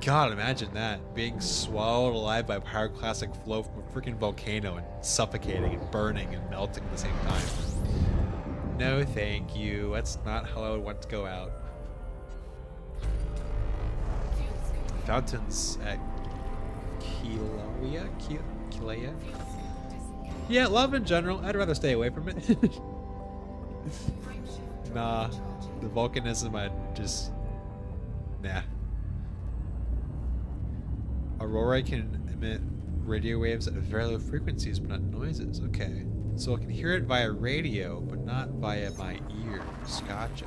God, imagine that. Being swallowed alive by a pyroclastic flow from a freaking volcano and suffocating and burning and melting at the same time. No, thank you. That's not how I would want to go out. Fountains at Colonia? Colonia? Yeah, love in general. I'd rather stay away from it. Nah, the volcanism, I'd just... Nah. Aurora can emit radio waves at very low frequencies, but not noises. Okay. So I can hear it via radio, but not via my ears. Gotcha.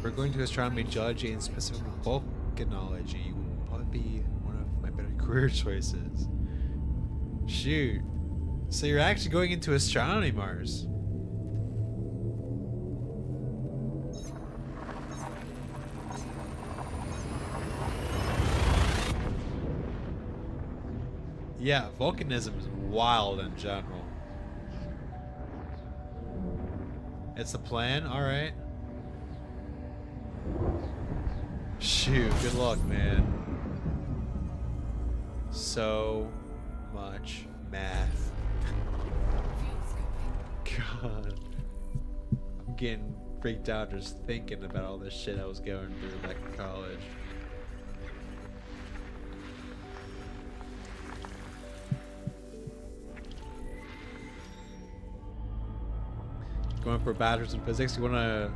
We're going to astronomy, geology, and specifically volcanology. Will probably be one of my better career choices. Shoot. So you're actually going into astronomy, Mars. Yeah, volcanism is wild in general. It's the plan? Alright. Shoot, good luck, man. So much math. God. I'm getting freaked out just thinking about all this shit I was going through back in college. going for a bachelor's in physics. You want to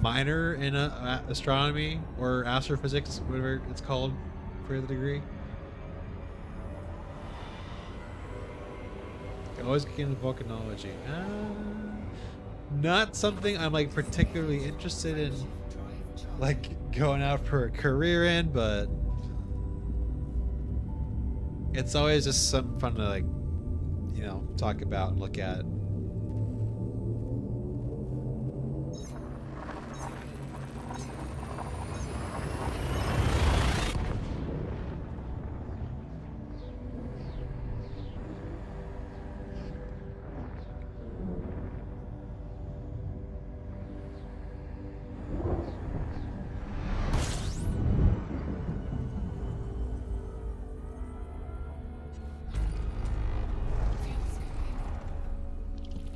minor in astronomy or astrophysics, whatever it's called for the degree. I always get into volcanology. Not something I'm like particularly interested in, like going out for a career in, but it's always just something fun to like, you know, talk about and look at.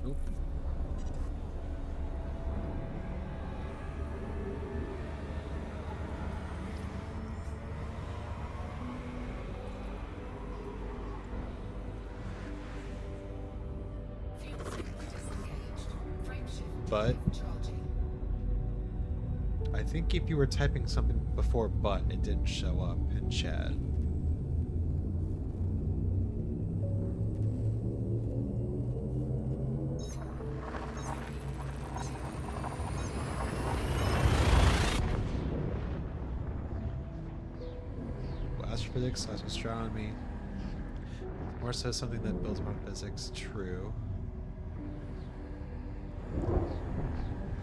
Nope. But I think if you were typing something before but, it didn't show up in chat. Astrophysics, astronomy. More so something that builds on physics. True.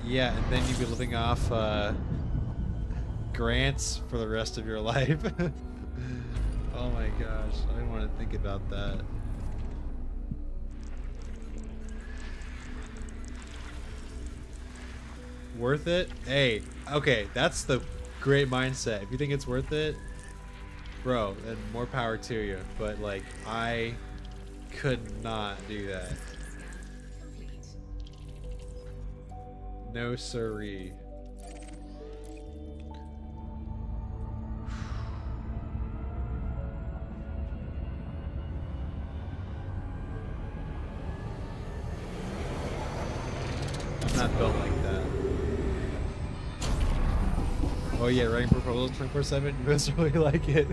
Yeah, and then you'd be living off grants for the rest of your life. Oh my gosh, I didn't want to think about that. Worth it? Hey, okay, that's the great mindset. If you think it's worth it, bro, then more power to you. But like, I could not do that. No siree. I'm not built like that. Oh yeah, writing proposals 24/7. You must really like it.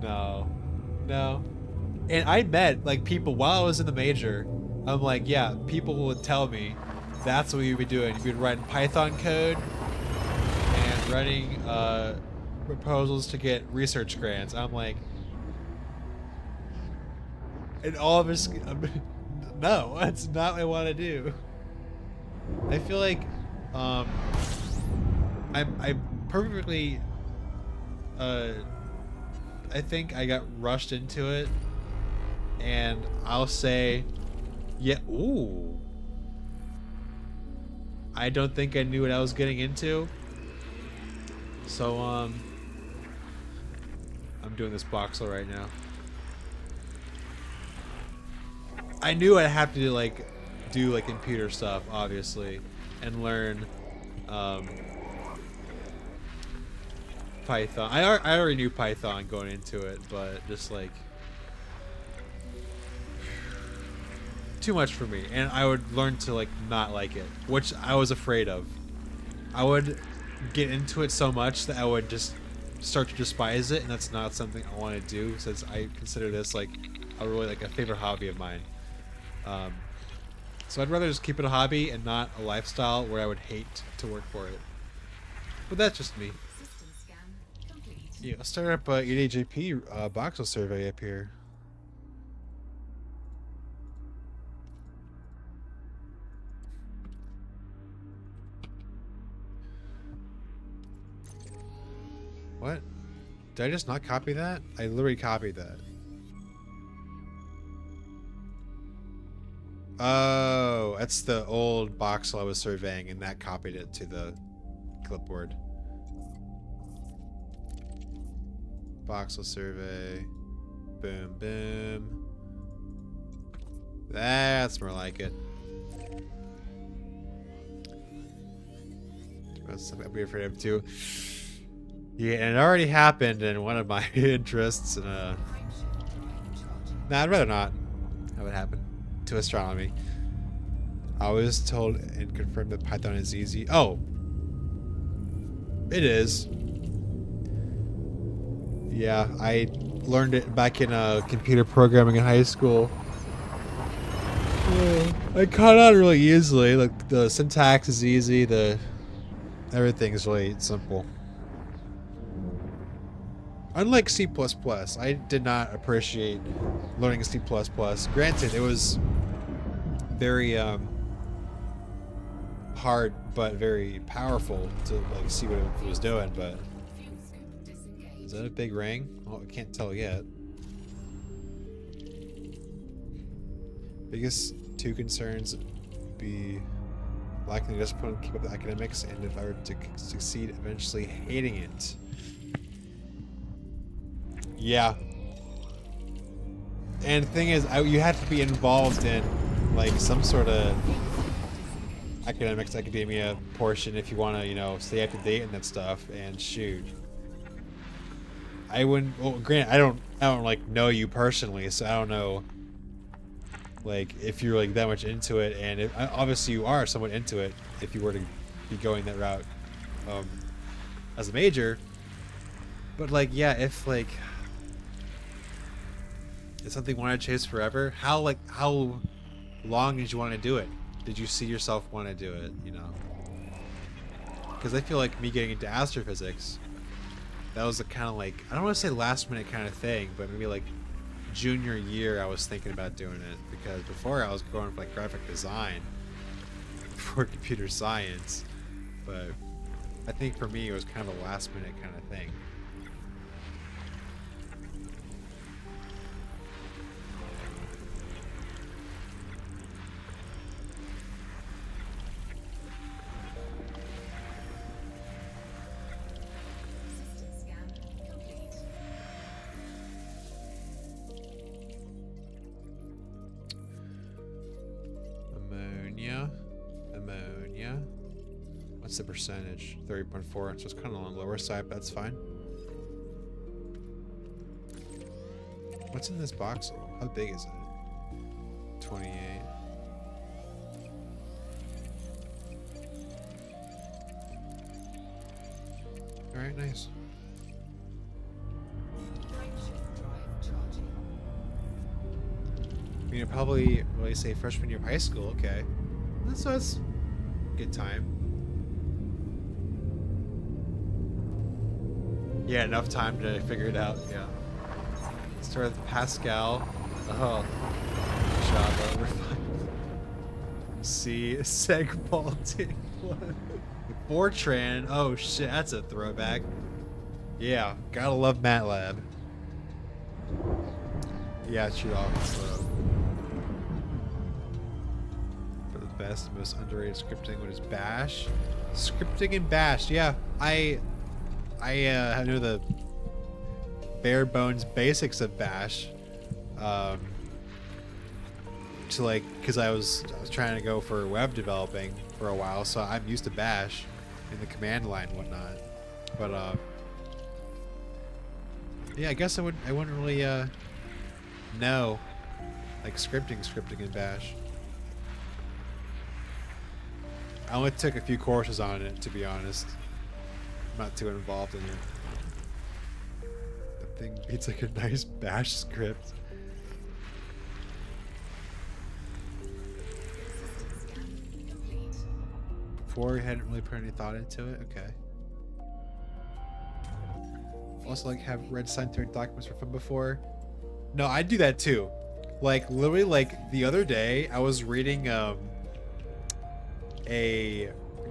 No. No. And I met like people while I was in the major. I'm like, yeah, people would tell me that's what you'd be doing. You'd be writing Python code and writing proposals to get research grants. I'm like, and all of us, no, that's not what I want to do. I feel like I'm perfectly I think I got rushed into it, and I'll say, yeah, ooh, I don't think I knew what I was getting into. So I'm doing this voxel right now. I knew I'd have to like do like computer stuff, obviously, and learn Python. I already knew Python going into it, but just like too much for me, and I would learn to like not like it, which I was afraid of. I would get into it so much that I would just start to despise it, and that's not something I want to do, since I consider this like a really like a favorite hobby of mine. So I'd rather just keep it a hobby and not a lifestyle where I would hate to work for it. But that's just me. System scan complete. Yeah, let's start up EDJP voxel survey up here. What? Did I just not copy that? I literally copied that. Oh, that's the old voxel I was surveying, and that copied it to the clipboard. Voxel survey. Boom, boom. That's more like it. That's something I'd be afraid of too. Yeah, and it already happened in one of my interests, and Nah, I'd rather not have it happen to astronomy. I was told and confirmed that Python is easy. Oh, it is. Yeah, I learned it back in computer programming in high school. Yeah, I caught on really easily. Like the syntax is easy. Everything is really simple. Unlike C++, I did not appreciate learning C++. Granted, it was very hard but very powerful to like see what it was doing. But is that a big ring? Well, I can't tell yet. Biggest two concerns be lacking the discipline to keep up the academics, and if I were to succeed, eventually hating it. Yeah. And the thing is, you have to be involved in like some sort of academia portion if you want to, you know, stay up to date and that stuff. And shoot, I wouldn't. Well, granted, I don't like know you personally, so I don't know. Like if you're like that much into it, and if, obviously you are somewhat into it, if you were to be going that route as a major. But like, yeah, if like it's something you want to chase forever, how long did you want to do it? Did you see yourself want to do it? You know, because I feel like me getting into astrophysics, that was a kind of like, I don't want to say last minute kind of thing, but maybe like junior year I was thinking about doing it, because before I was going for like graphic design for computer science. But I think for me it was kind of a last minute kind of thing. Ammonia. What's the percentage? 30.4. So it's kind of on the lower side, but that's fine. What's in this box? How big is it? 28. Alright, nice. I mean, probably really say freshman year of high school. Okay, that's a good time. Yeah, enough time to figure it out. Yeah. Start with Pascal. Oh, Java. We're fine. C. Segfaulting. Fortran. Oh shit, that's a throwback. Yeah, gotta love MATLAB. Yeah, shoot off. For the best, most underrated scripting, what is Bash? Scripting in Bash, yeah. I know the bare bones basics of Bash. To like, because I was trying to go for web developing for a while, so I'm used to Bash in the command line and whatnot. But yeah, I guess I wouldn't really know like scripting in Bash. I only took a few courses on it, to be honest. I'm not too involved in it. The thing beats like a nice Bash script. Before, I hadn't really put any thought into it. Okay. Also, like, have read scientific documents for fun before. No, I do that too. Like, literally, like the other day, I was reading a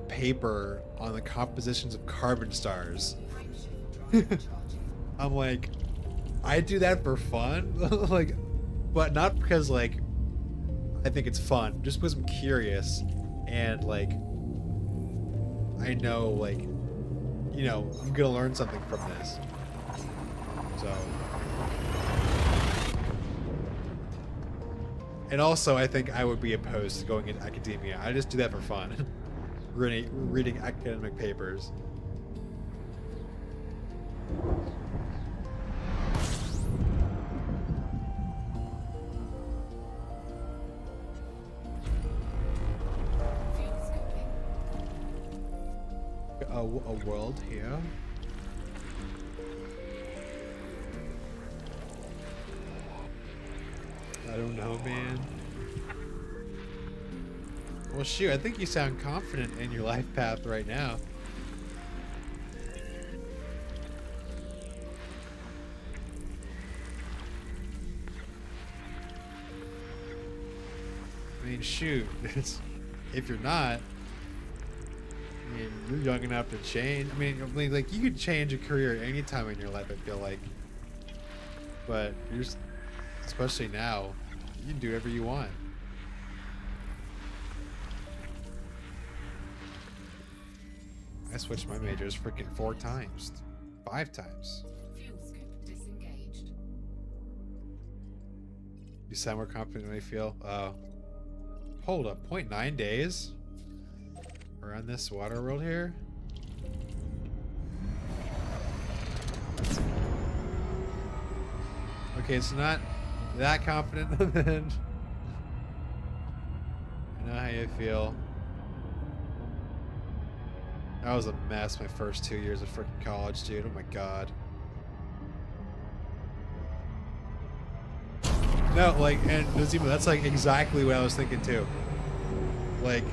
paper on the compositions of carbon stars. I'm like, I do that for fun, like, but not because like I think it's fun, just because I'm curious and like I know, like, you know, I'm gonna learn something from this. So, and also I think I would be opposed to going into academia. I just do that for fun. reading academic papers. a world here. I don't know, man. Well, shoot, I think you sound confident in your life path right now. I mean, shoot, if you're not, I mean, you're young enough to change. I mean, like, you could change a career any time in your life, I feel like. But you're just, especially now, you can do whatever you want. I switched my majors freaking 4 times. 5 times. Fuel scoop disengaged. You sound more confident than I feel. Hold up, 0.9 days? Around this water world here? Okay, it's not that confident then. I know how you feel. That was a mess my first 2 years of freaking college, dude. Oh my god. No, like, and Nazima, that's like exactly what I was thinking too. Like,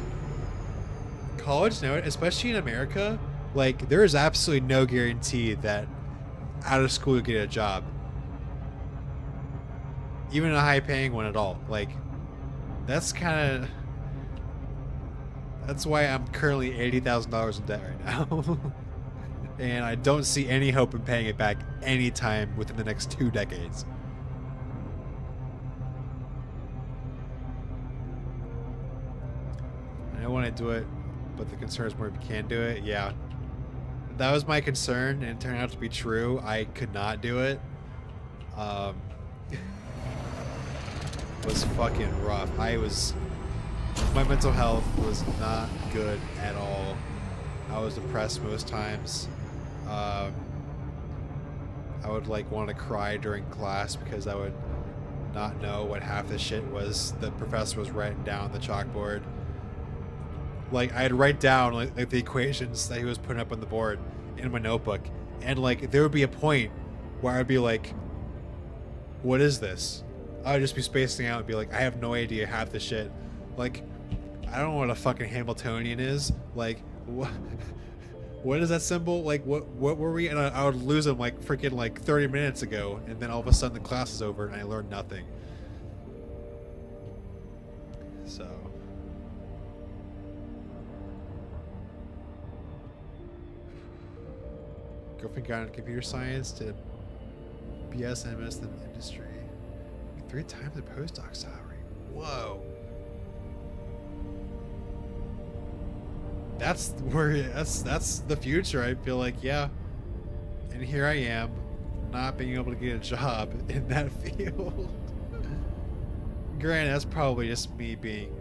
college now, especially in America, like, there is absolutely no guarantee that out of school you get a job. Even a high paying one at all. Like, that's kind of, that's why I'm currently $80,000 in debt right now. And I don't see any hope in paying it back anytime within the next 2 decades. I want to do it, but the concern is more if you can do it. Yeah. That was my concern, and it turned out to be true. I could not do it. It was fucking rough. My mental health was not good at all. I was depressed most times. I would like want to cry during class because I would not know what half the shit was the professor was writing down on the chalkboard. Like, I'd write down like the equations that he was putting up on the board in my notebook, and like there would be a point where I'd be like, what is this? I would just be spacing out and be like, I have no idea half the shit. Like, I don't know what a fucking Hamiltonian is. Like, what is that symbol? Like, what were we? And I would lose them like freaking like 30 minutes ago, and then all of a sudden the class is over and I learned nothing. So. Girlfriend got into computer science to BSMS in the industry. 3 times the postdoc salary. Whoa. That's where that's the future. I feel like, yeah. And here I am, not being able to get a job in that field. Granted, that's probably just me being,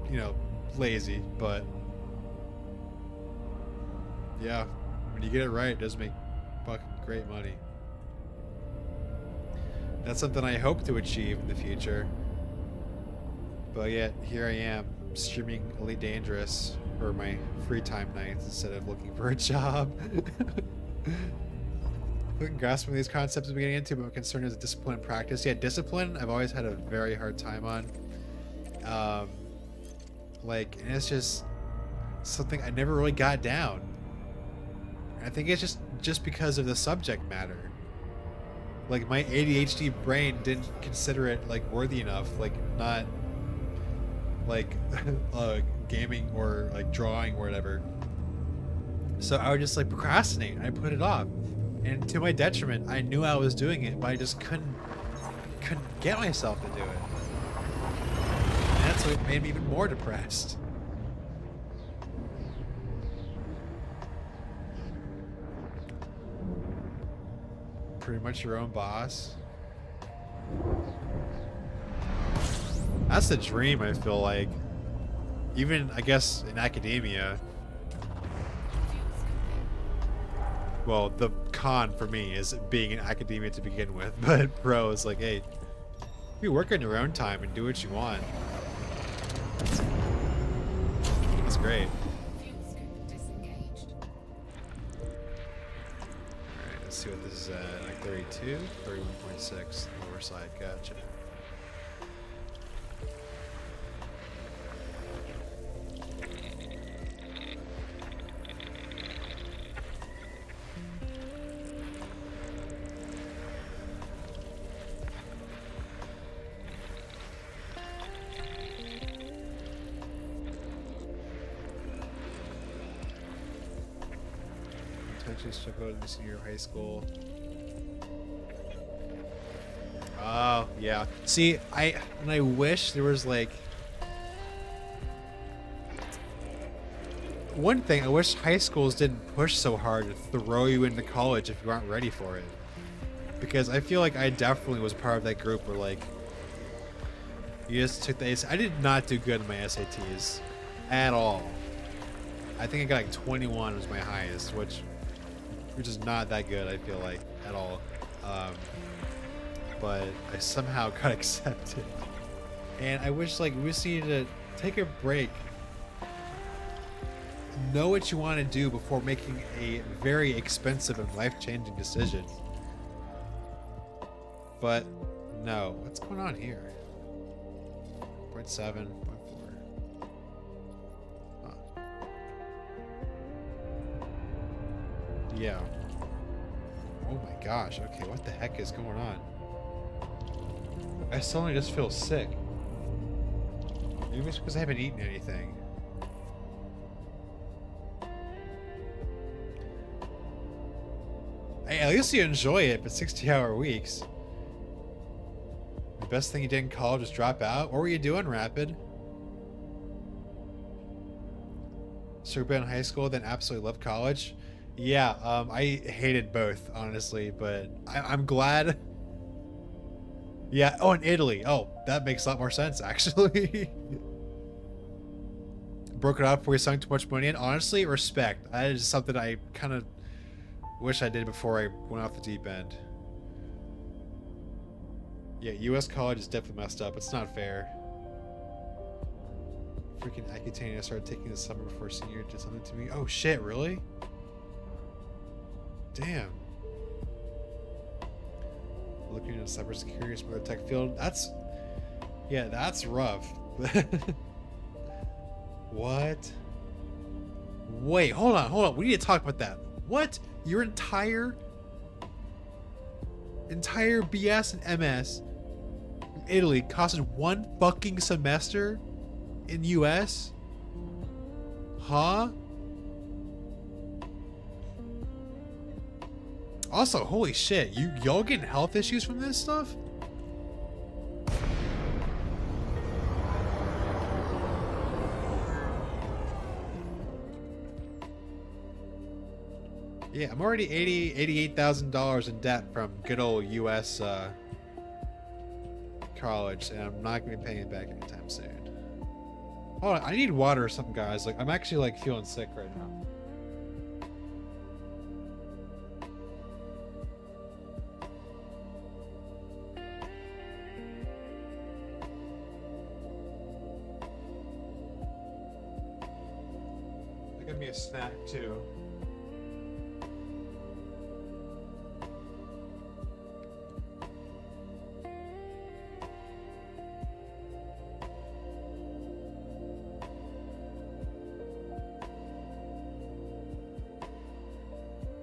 you know, lazy, but yeah. When you get it right, it does make fucking great money. That's something I hope to achieve in the future. But yet, here I am, streaming Elite Dangerous for my free time nights instead of looking for a job. Grasping these concepts I'm getting into, but my concern is discipline and practice. Yeah, discipline, I've always had a very hard time on. Like, and it's just something I never really got down. I think it's just because of the subject matter. Like, my ADHD brain didn't consider it like worthy enough, like not like gaming or like drawing or whatever. So I would just like procrastinate and I put it off. And to my detriment, I knew I was doing it, but I just couldn't get myself to do it. And that's what made me even more depressed. Pretty much your own boss. That's the dream, I feel like. Even, I guess, in academia. Well, the con for me is being in academia to begin with, but pro is like, hey, you work on your own time and do what you want. That's great. Fuel scoop disengaged. Let's see what this is at. Like 32, 31.6. Lower side. Gotcha. Potentially still go to senior high school. Oh, yeah. See, I wish there was like one thing. I wish high schools didn't push so hard to throw you into college if you aren't ready for it. Because I feel like I definitely was part of that group where like you just took the I did not do good in my SATs at all. I think I got like 21 was my highest, which is not that good, I feel like, at all. But I somehow got accepted. And I wish, like, we just needed to take a break. Know what you want to do before making a very expensive and life-changing decision. But, no. What's going on here? 0.7, 0.4. Huh. Yeah. Oh my gosh. Okay, what the heck is going on? I suddenly just feel sick. Maybe it's because I haven't eaten anything. Hey, at least you enjoy it, but 60-hour weeks. The best thing you did in college was drop out? What were you doing, Rapid? So you've been in high school, then absolutely loved college? Yeah, I hated both, honestly, but I'm glad. Yeah, oh, in Italy. Oh, that makes a lot more sense, actually. Broke it up before we sunk too much money in. Honestly, respect. That is something I kind of wish I did before I went off the deep end. Yeah, U.S. college is definitely messed up. It's not fair. Freaking Accutane I started taking this summer before senior did something to me. Oh shit, really? Damn. Looking into cybersecurity, some other tech field. That's, yeah, that's rough. What? Wait, hold on. We need to talk about that. What? Your entire BS and MS in Italy costed one fucking semester in US? Huh? Also, holy shit, y'all getting health issues from this stuff? Yeah, I'm already $88,000 in debt from good old US college, and I'm not gonna be paying it back anytime soon. Hold on, I need water or something, guys. Like, I'm actually like feeling sick right now. Give me a snack too.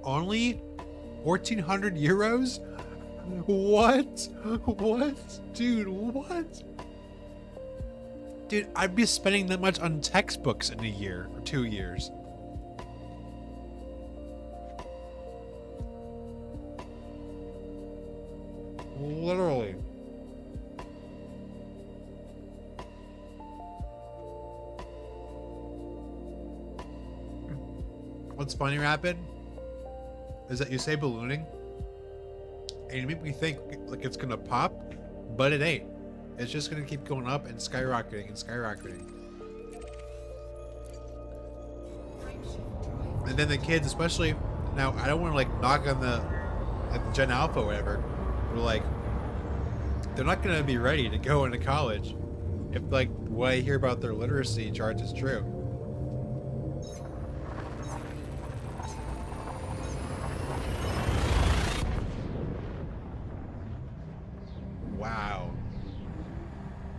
Only 1,400 euros? What? What? Dude, what? Dude, I'd be spending that much on textbooks in a year or 2 years. Literally. What's funny, Rapid, is that you say ballooning, and you make me think like it's gonna pop, but it ain't. It's just gonna keep going up and skyrocketing and skyrocketing. And then the kids, especially now, I don't want to like knock on the Gen Alpha or whatever, but like they're not gonna be ready to go into college if like what I hear about their literacy charts is true.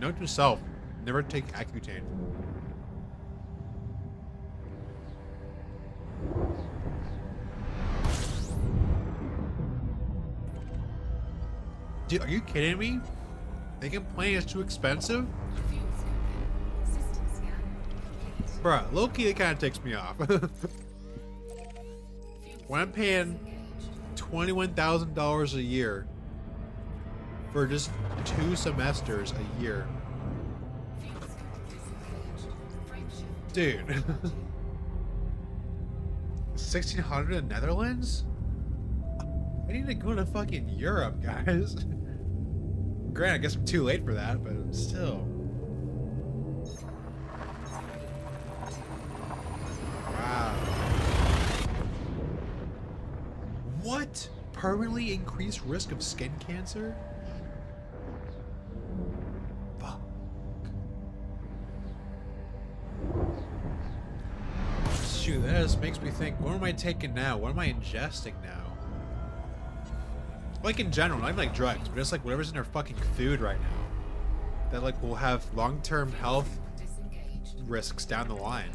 Note to self: never take Accutane. Dude, are you kidding me? They complain it's too expensive? Fuel scan. System scan complete. Bruh, low-key, it kind of takes me off. Fuel When I'm paying disengaged. $21,000 a year for just 2 semesters a year. Fuel disengaged. Frame shift. Dude. 1600 in Netherlands? I need to go to fucking Europe, guys. Granted, I guess I'm too late for that, but still. Wow. What? Permanently increased risk of skin cancer? Fuck. Shoot, that just makes me think, what am I taking now? What am I ingesting now? Like in general, not like drugs, but just like whatever's in our fucking food right now. That like will have long-term health Disengaged. risks down the line.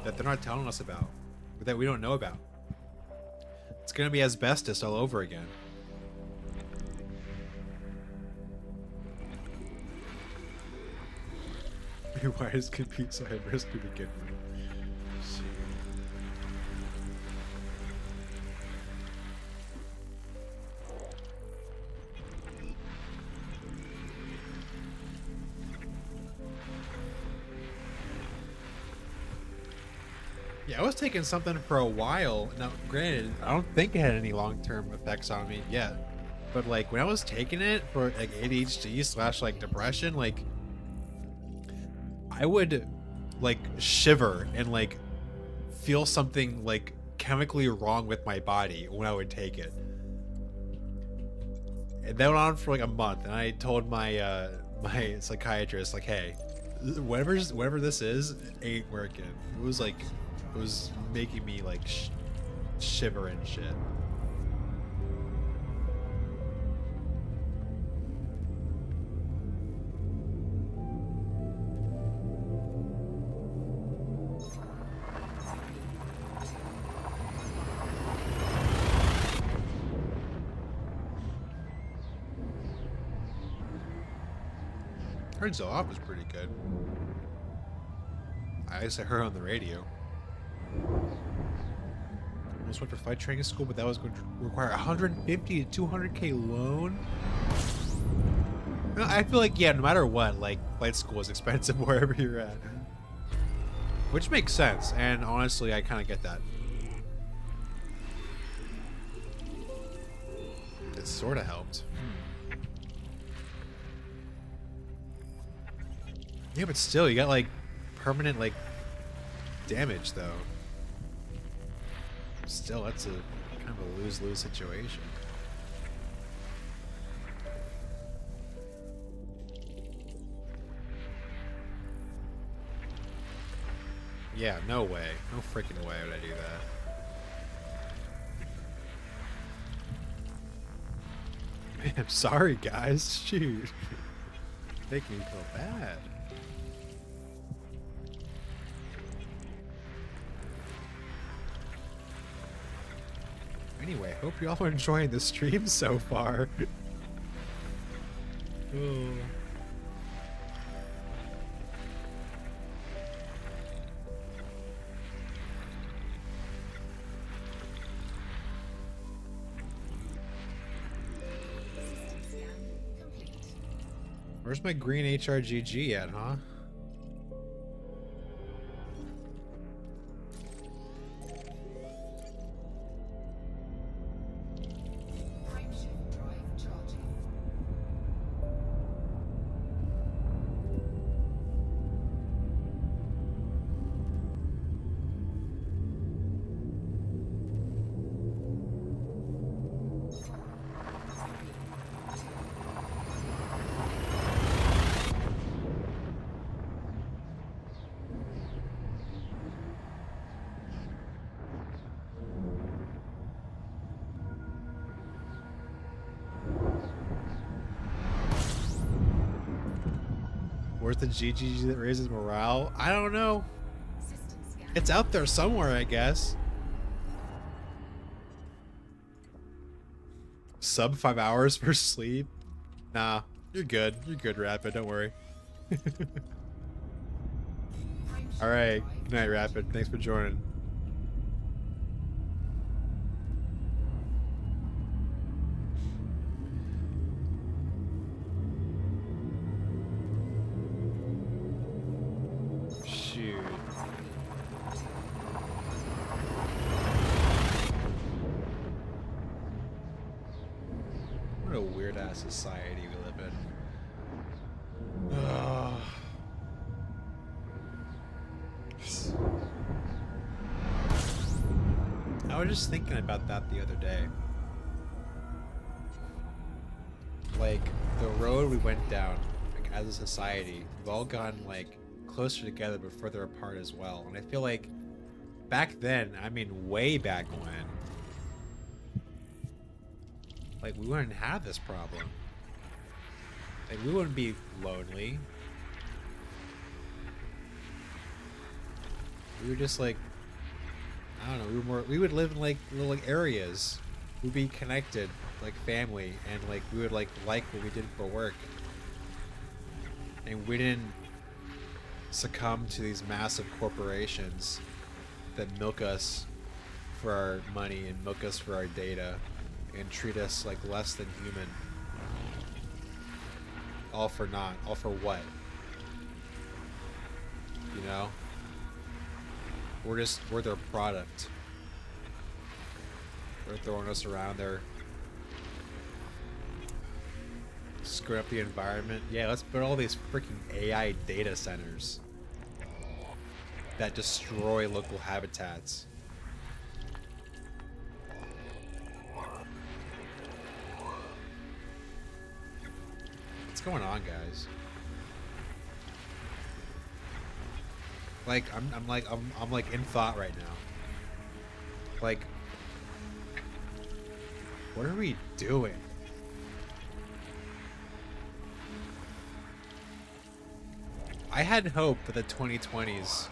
That they're not telling us about. Or that we don't know about. It's gonna be asbestos all over again. Why is compete so high risk to begin with? Yeah, I was taking something for a while. Now, granted, I don't think it had any long-term effects on me yet. But like when I was taking it for like ADHD slash like depression, like I would like shiver and like feel something like chemically wrong with my body when I would take it. And that went on for like a month, and I told my my psychiatrist like, hey, whatever this is ain't working. It was like, it was making me like shiver and shit. Heard Zoff was pretty good. I guess I heard on the radio. Almost went for flight training school, but that was going to require 150 to 200K loan. No, I feel like, yeah, no matter what, like, flight school is expensive wherever you're at. Which makes sense, and honestly, I kind of get that. It sort of helped. Yeah, but still, you got like permanent like damage though. Still, that's a kind of a lose-lose situation. Yeah, no way. No freaking way would I do that. Man, I'm sorry guys. Shoot. Make me feel bad. Anyway, hope you all are enjoying the stream so far. Oh. System scan complete. Where's my green HRGG at, huh? Frameshift drive charging. the GG that raises morale? I don't know. System scan. It's out there somewhere, I guess. Sub 5 hours for sleep? Nah, you're good. You're good, Rapid. Don't worry. Alright. Good night, Rapid. Thanks for joining. Shoot. What a weird ass society we live in. Ugh. I was just thinking about that the other day. Like, the road we went down, like, as a society, we've all gotten, like, closer together but further apart as well. And I feel like back then, I mean way back when, like, we wouldn't have this problem. Like, we wouldn't be lonely. We would just, like, I don't know, we would live in, like, little, like, areas. We'd be connected, like, family, and, like, we would, like what we did for work. And we didn't succumb to these massive corporations that milk us for our money and milk us for our data and treat us like less than human. All for naught. All for what? You know? We're their product. They're throwing us around there. Screw up the environment. Yeah, let's put all these freaking AI data centers that destroy local habitats. What's going on, guys? Like, I'm like in thought right now. Like, what are we doing? I had hope that the 2020s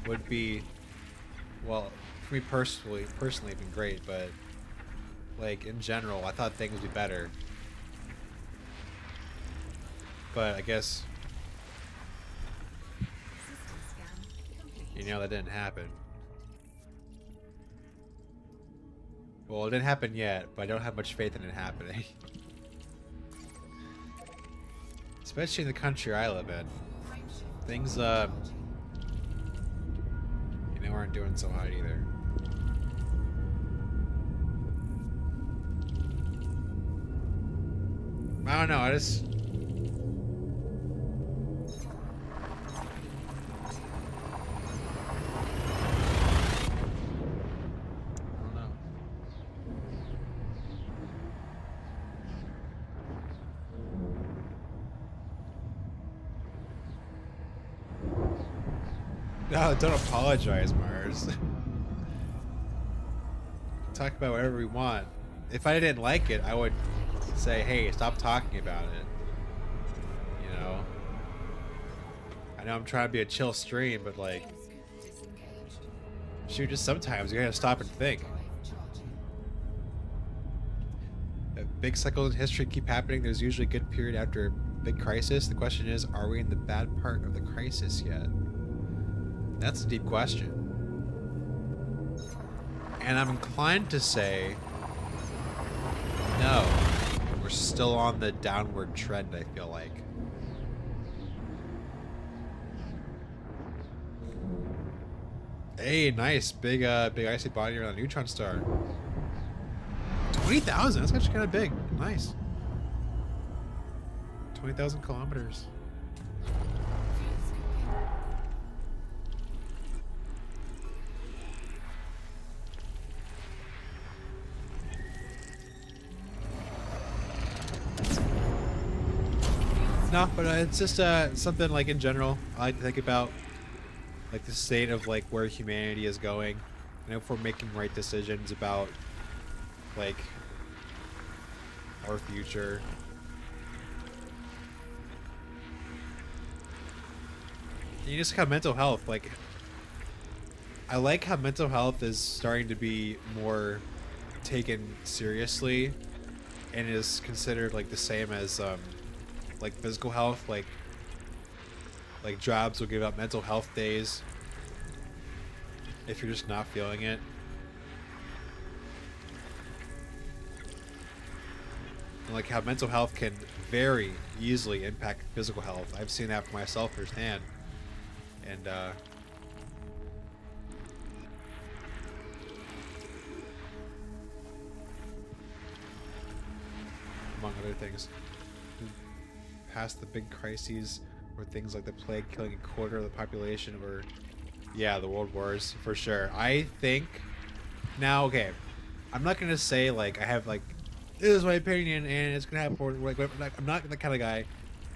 would be, well, for me personally, it'd been great, but like in general, I thought things would be better. But I guess, System scan complete. you know, that didn't happen. Well, it didn't happen yet, but I don't have much faith in it happening. Especially in the country I live in. Things, you know, aren't doing so hot either. I don't know, I just... No, don't apologize, Mars. Talk about whatever we want. If I didn't like it, I would say, hey, stop talking about it. You know? I know I'm trying to be a chill stream, but like, Disengaged. shoot, just sometimes you gotta stop and think. Drive charging. Big cycles in history keep happening. There's usually a good period after a big crisis. The question is, are we in the bad part of the crisis yet? That's a deep question. And I'm inclined to say, no. We're still on the downward trend, I feel like. Hey, nice. Big icy body around a neutron star. 20,000, that's actually kind of big. Nice. 20,000 kilometers. No, but it's just something like in general I like to think about, like the state of like where humanity is going, and if we're making right decisions about like our future. You just have mental health. Like, I like how mental health is starting to be more taken seriously and is considered like the same as like physical health. Like jobs will give out mental health days if you're just not feeling it. And like how mental health can very easily impact physical health. I've seen that for myself firsthand. And among other things, past the big crises where things like the plague killing a quarter of the population, or yeah, the world wars for sure. I think now, okay, I'm not gonna say like I have like this is my opinion and it's gonna happen. Or, like I'm not the kind of guy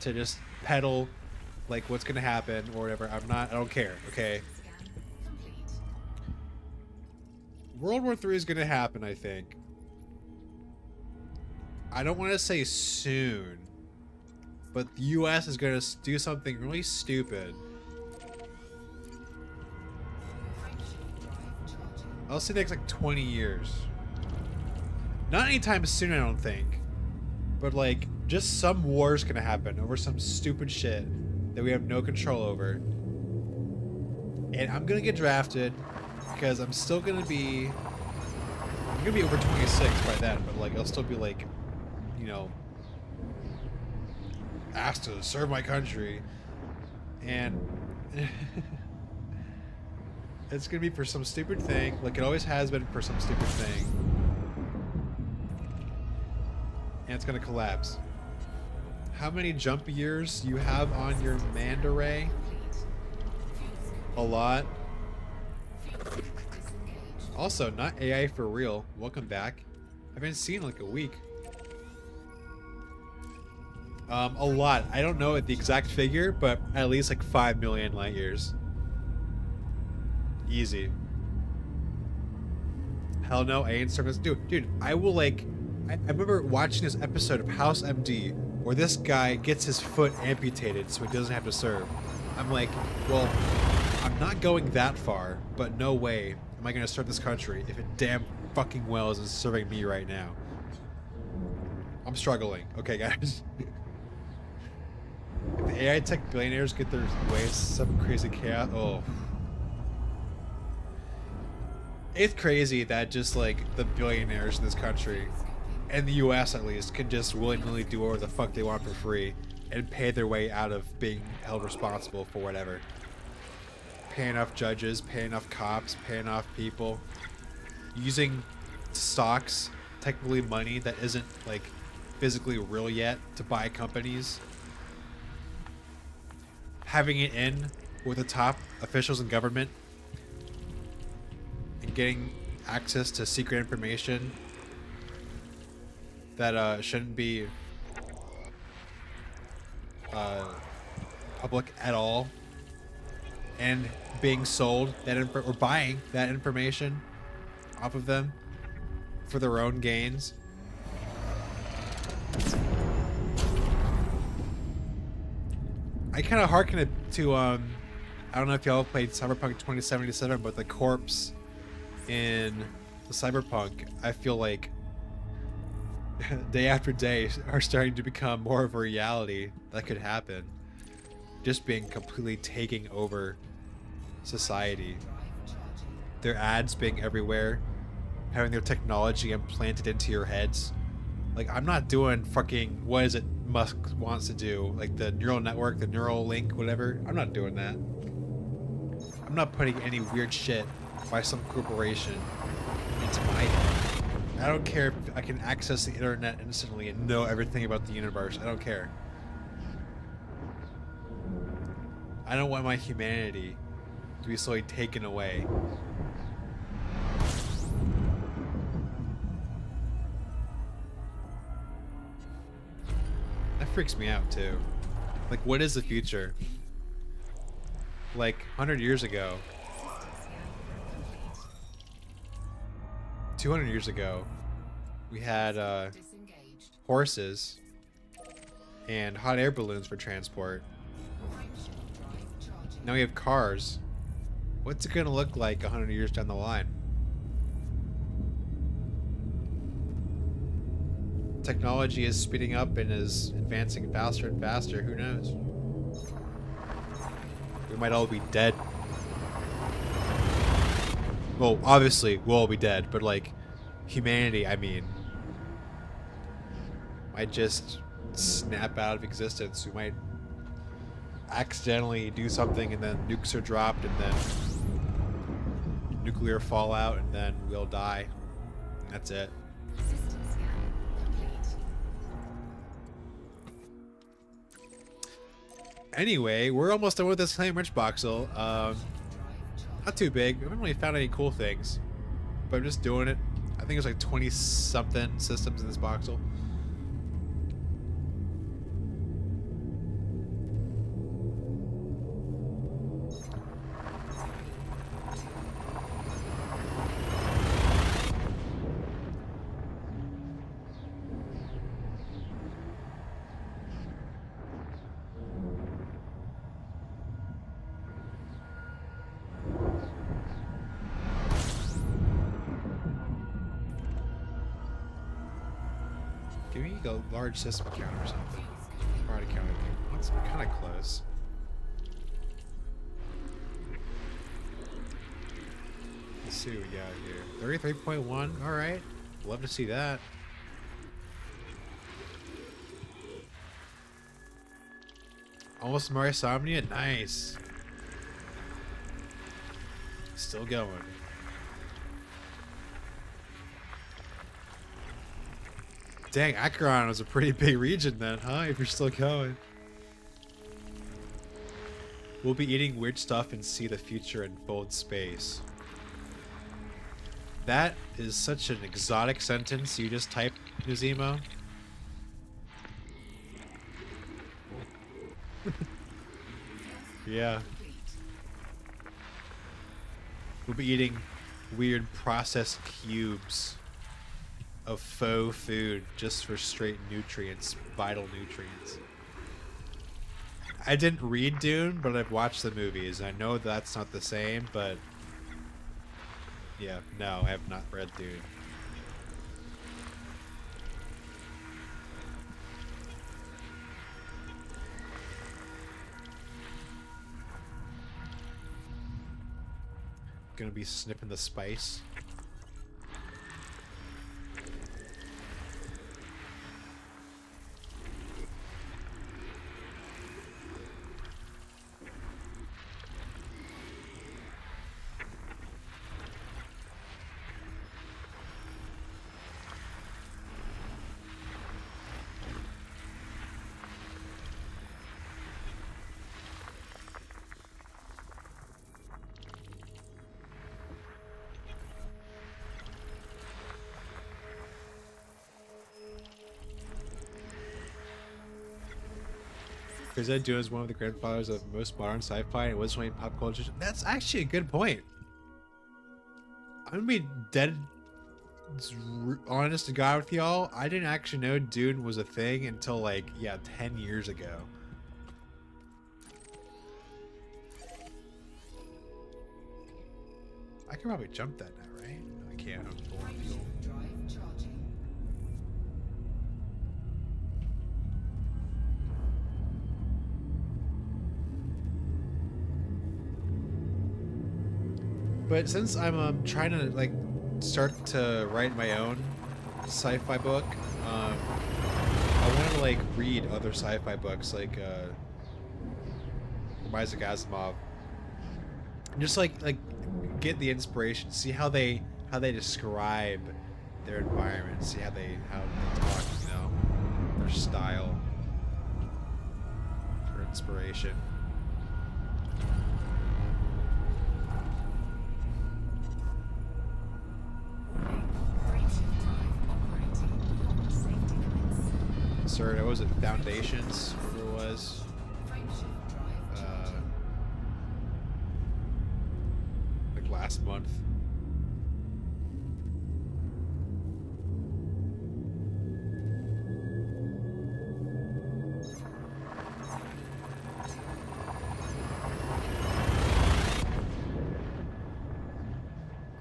to just peddle like what's gonna happen or whatever. I don't care. Okay. Scan complete. World War III is gonna happen, I think. I don't want to say soon, but the US is gonna do something really stupid. Frameshift drive charging. I'll say next like 20 years. Not anytime soon, I don't think. But like, just some war's gonna happen over some stupid shit that we have no control over. And I'm gonna get drafted because I'm still gonna be... I'm gonna be over 26 by then, but like, I'll still be like, you know, asked to serve my country. And it's gonna be for some stupid thing, like it always has been for some stupid thing. And it's gonna collapse. How many jump years you have on your mand array? A lot. Also, not AI for real. Welcome back. I've been seen like a week. A lot. I don't know the exact figure, but at least like 5 million light years. Easy. Hell no, I ain't serving this. Dude, I will like... I remember watching this episode of House MD where this guy gets his foot amputated so he doesn't have to serve. I'm like, well, I'm not going that far, but no way am I going to serve this country if it damn fucking well isn't serving me right now. I'm struggling. Okay, guys. If the AI tech billionaires get their ways, some crazy chaos. Oh. It's crazy that just like the billionaires in this country, and the US at least, can just willy-nilly do whatever the fuck they want for free and pay their way out of being held responsible for whatever. Paying off judges, paying off cops, paying off people, using stocks, technically money that isn't like physically real yet, to buy companies, having it in with the top officials in government, and getting access to secret information that shouldn't be public at all, and being sold that or buying that information off of them for their own gains. I kind of hearken it to I don't know if y'all played Cyberpunk 2077, but the corpse in the Cyberpunk, I feel like day after day are starting to become more of a reality that could happen. Just being completely taking over society. Their ads being everywhere, having their technology implanted into your heads. Like, I'm not doing fucking, what is it Musk wants to do? Like the neural network, the neural link, whatever. I'm not doing that. I'm not putting any weird shit by some corporation into my head. I don't care if I can access the internet instantly and know everything about the universe. I don't care. I don't want my humanity to be slowly taken away. That freaks me out too. Like, what is the future? Like, 100 years ago, 200 years ago, we had Disengaged. horses and hot air balloons for transport. Frameshift drive charging. Now we have cars. What's it gonna look like 100 years down the line? Technology is speeding up and is advancing faster and faster. Who knows? We might all be dead. Well, obviously, we'll all be dead, but like, humanity, I mean, might just snap out of existence. We might accidentally do something and then nukes are dropped and then nuclear fallout and then we'll die. And that's it. System scan complete. Anyway, we're almost done with this Flame Rich Voxel. Drive Not too big. I haven't really found any cool things, but I'm just doing it. I think there's like 20 something systems in this voxel. Give me a large system count or something. Already counted. That's kind of close. Let's see what we got here. 33.1. All right. Love to see that. Almost Marisomnia. Nice. Still going. Dang, Acheron was a pretty big region then, huh? If you're still going. We'll be eating weird stuff and see the future unfold space. That is such an exotic sentence you just typed, Nuzemo. Yeah. We'll be eating weird processed cubes of faux food just for straight nutrients, vital nutrients. I didn't read Dune, but I've watched the movies. I know that's not the same, but yeah, no, I have not read Dune. Gonna be snipping the spice. Because that Dune is one of the grandfathers of most modern sci-fi and it was really pop culture. That's actually a good point. I'm gonna be dead honest to God with y'all. I didn't actually know Dune was a thing until like, yeah, 10 years ago. I can probably jump that now, right? No, I can't. I'm full of fuel. drive charging. But since I'm trying to like start to write my own sci-fi book, I want to like read other sci-fi books like Isaac Asimov, and just like get the inspiration, see how they describe their environment, see how they talk, you know, their style for inspiration. Sir, what was it? Foundations, whatever it was. Like last month.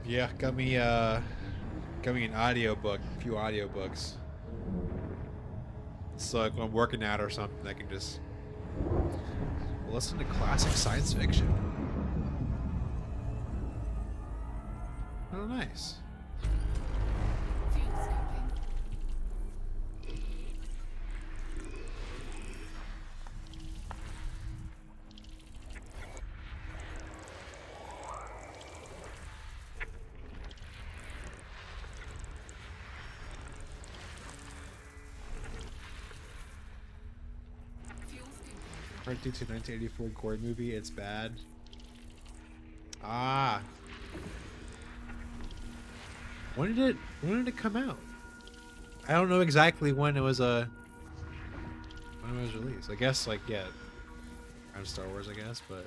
Yeah, got me an audiobook, a few audiobooks. So like when I'm working out or something, I can just listen to classic science fiction. Oh, nice. Fuel scoping. Fuel scoping. Part due to 1984 gore movie, it's bad. Ah. When did it come out? I don't know exactly when it was released. I guess like yeah, around Star Wars, I guess, but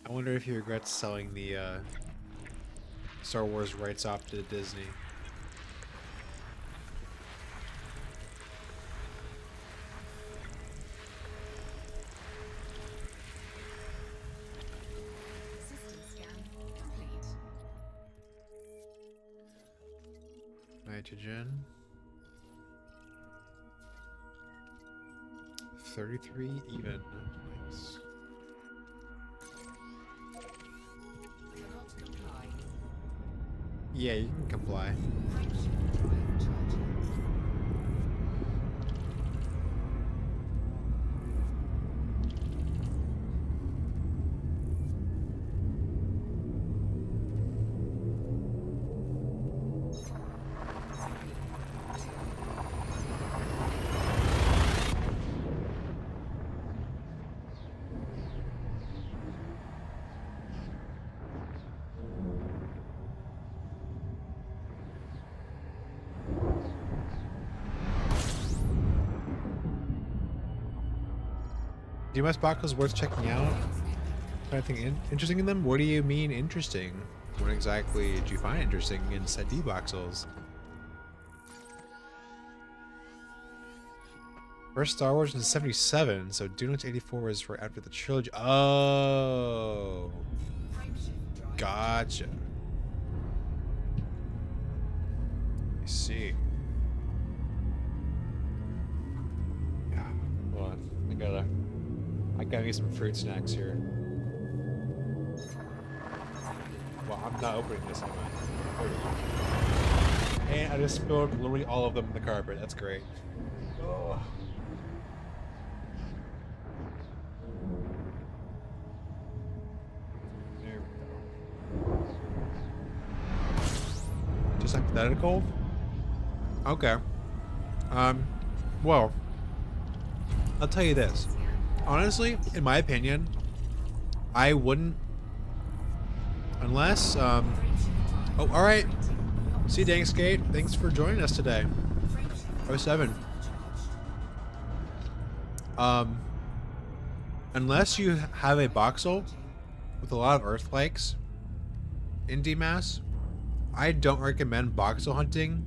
I wonder if he regrets selling the Star Wars rights off to Disney. System scan complete. Nitrogen. 33 even. Nice. Cannot comply. Yeah, you can comply. Frameshift drive charging. DMS boxes worth checking out. Anything interesting in them? What do you mean interesting? What exactly did you find interesting in said D-voxels? First Star Wars in '77, so Dune 84 was for after the trilogy. Oh, Frameshift drive. gotcha. I see. Yeah, hold on. I gotta get some fruit snacks here. Well, I'm not opening this, am I? There we go. And I just spilled literally all of them in the carpet. That's great. Oh. There we go. Just hypothetical? Okay. Well, I'll tell you this. Honestly, in my opinion, I wouldn't unless oh, all right. See, dang skate, thanks for joining us today. 07. Unless you have a voxel with a lot of Earth likes in DMAS, I don't recommend voxel hunting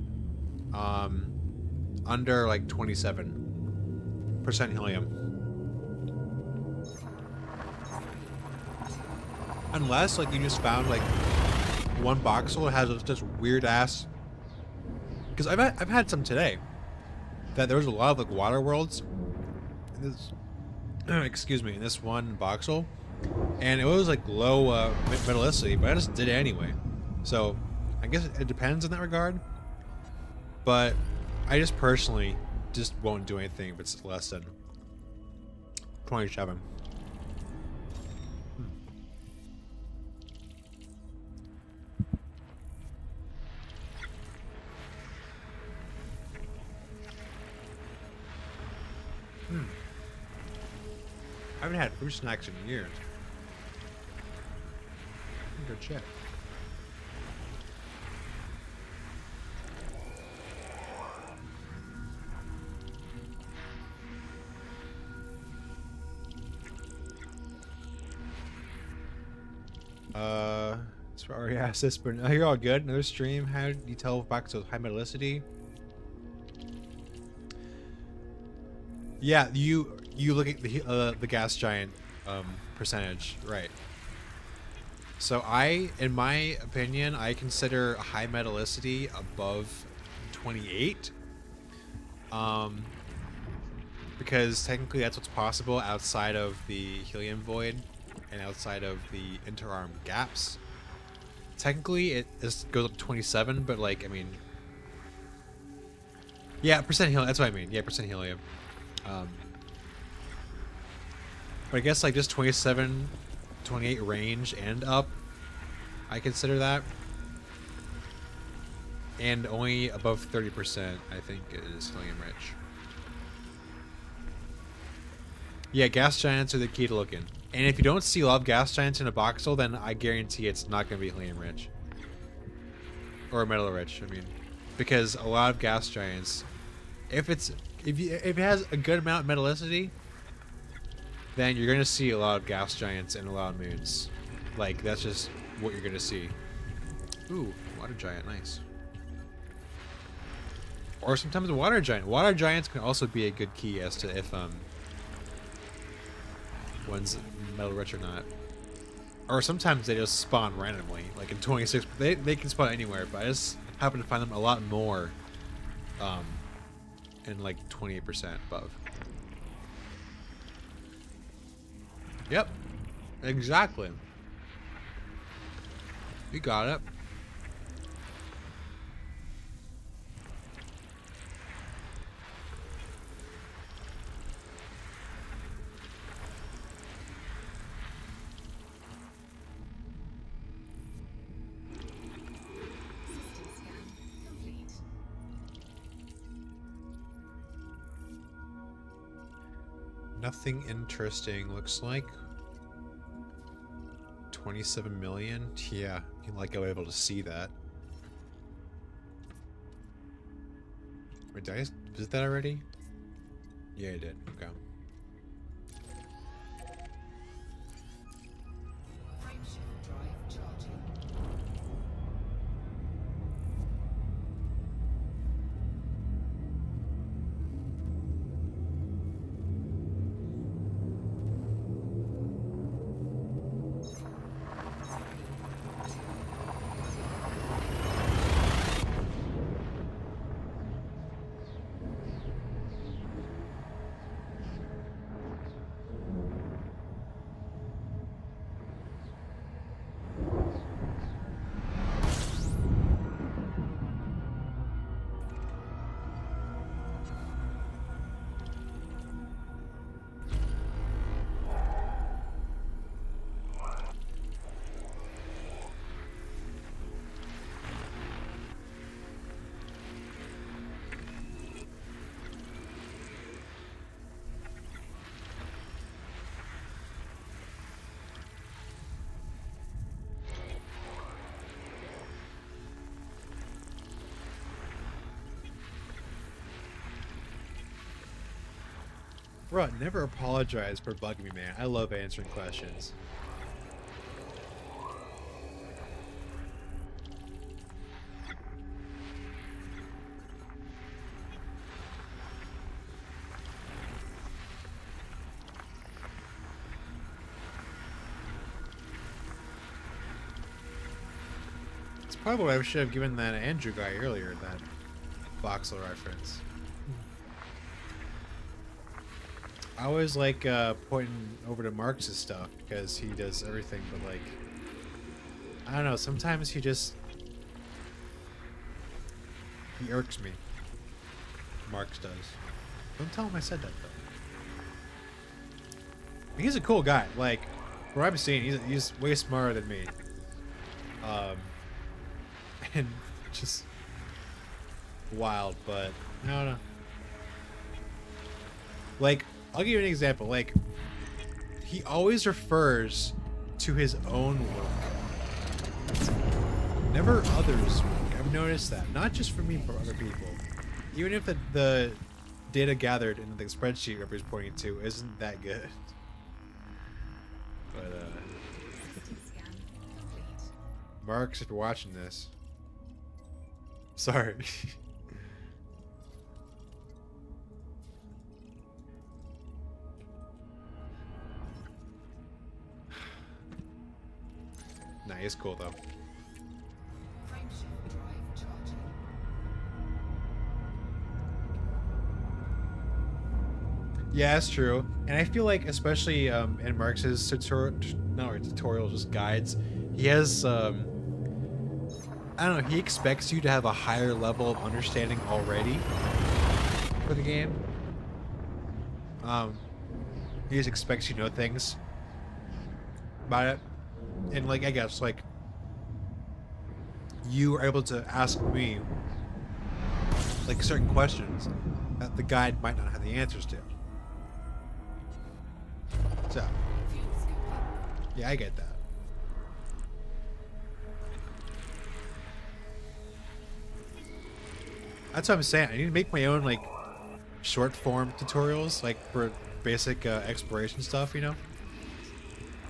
under like 27% helium. Unless like you just found like one voxel that has just weird ass. Because I've had some today that there was a lot of like water worlds in this excuse me, in this one voxel, and it was like low metallicity, but I just did it anyway. So I guess it depends in that regard. But I just personally just won't do anything if it's less than 27. I haven't had fruit snacks in years. Let me go check. Sorry, I asked this, but you're all good. Another stream. How do you tell box with high metallicity? Yeah, you look at the gas giant percentage, right? So in my opinion, I consider high metallicity above 28, because technically that's what's possible outside of the helium void and outside of the interarm gaps. Technically, it goes up to 27, but like, I mean, yeah, percent helium. That's what I mean. Yeah, percent helium. But I guess like just 27, 28 range and up, I consider that. And only above 30%, I think, is helium rich. Yeah, gas giants are the key to looking. And if you don't see a lot of gas giants in a voxel, then I guarantee it's not going to be helium rich. Or metal rich, I mean. Because a lot of gas giants, if it has a good amount of metallicity, then you're going to see a lot of gas giants and a lot of moons. Like, that's just what you're going to see. Ooh, water giant, nice. Or sometimes a water giant. Water giants can also be a good key as to if one's metal rich or not. Or sometimes they just spawn randomly, like in 26. They can spawn anywhere, but I just happen to find them a lot more in like 28% above. Yep, exactly. You got it. System scan complete. Nothing interesting, looks like. 27 million? Yeah, you like I was able to see that. Wait, did I visit that already? Yeah, I did. Okay. Frameshift drive charging. Bro, never apologize for bugging me, man. I love answering questions. It's probably what I should have given that Andrew guy earlier, that voxel reference. I always like pointing over to Mark's stuff because he does everything, but like, I don't know, sometimes he irks me. Mark's does. Don't tell him I said that though. He's a cool guy. Like, from what I'm seeing, he's way smarter than me. And just wild, but I don't know. Like, I'll give you an example. Like, he always refers to his own work, never others' work. I've noticed that, not just for me, but for other people. Even if the data gathered in the spreadsheet whoever he's pointing to isn't that good. But System scan complete. Marks, if you're watching this. Sorry. Nah, he's cool though. Frameshift drive charging. Yeah, that's true. And I feel like, especially in Marx's tutorials, just guides, he has, I don't know, he expects you to have a higher level of understanding already for the game. He just expects you to know things about it. And, like, I guess, like, you are able to ask me, like, certain questions that the guide might not have the answers to. So, Fuel scooping. yeah, I get that. That's what I'm saying. I need to make my own, like, short form tutorials, like, for basic exploration stuff, you know?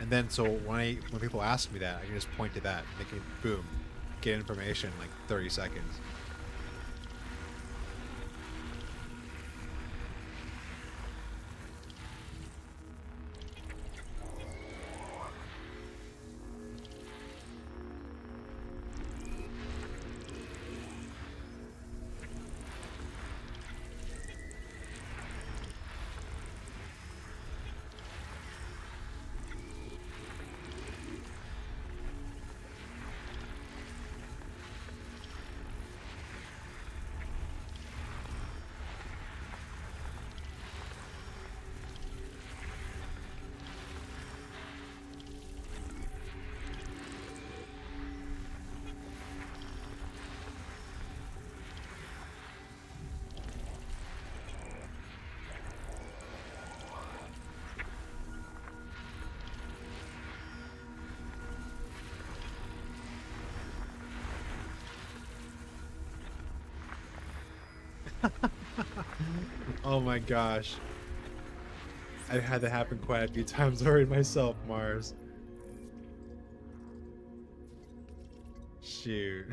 And then, so when people ask me that, I can just point to that. They can, boom, get information in, like, 30 seconds. Oh my gosh. I've had that happen quite a few times already myself, Mars. Shoot.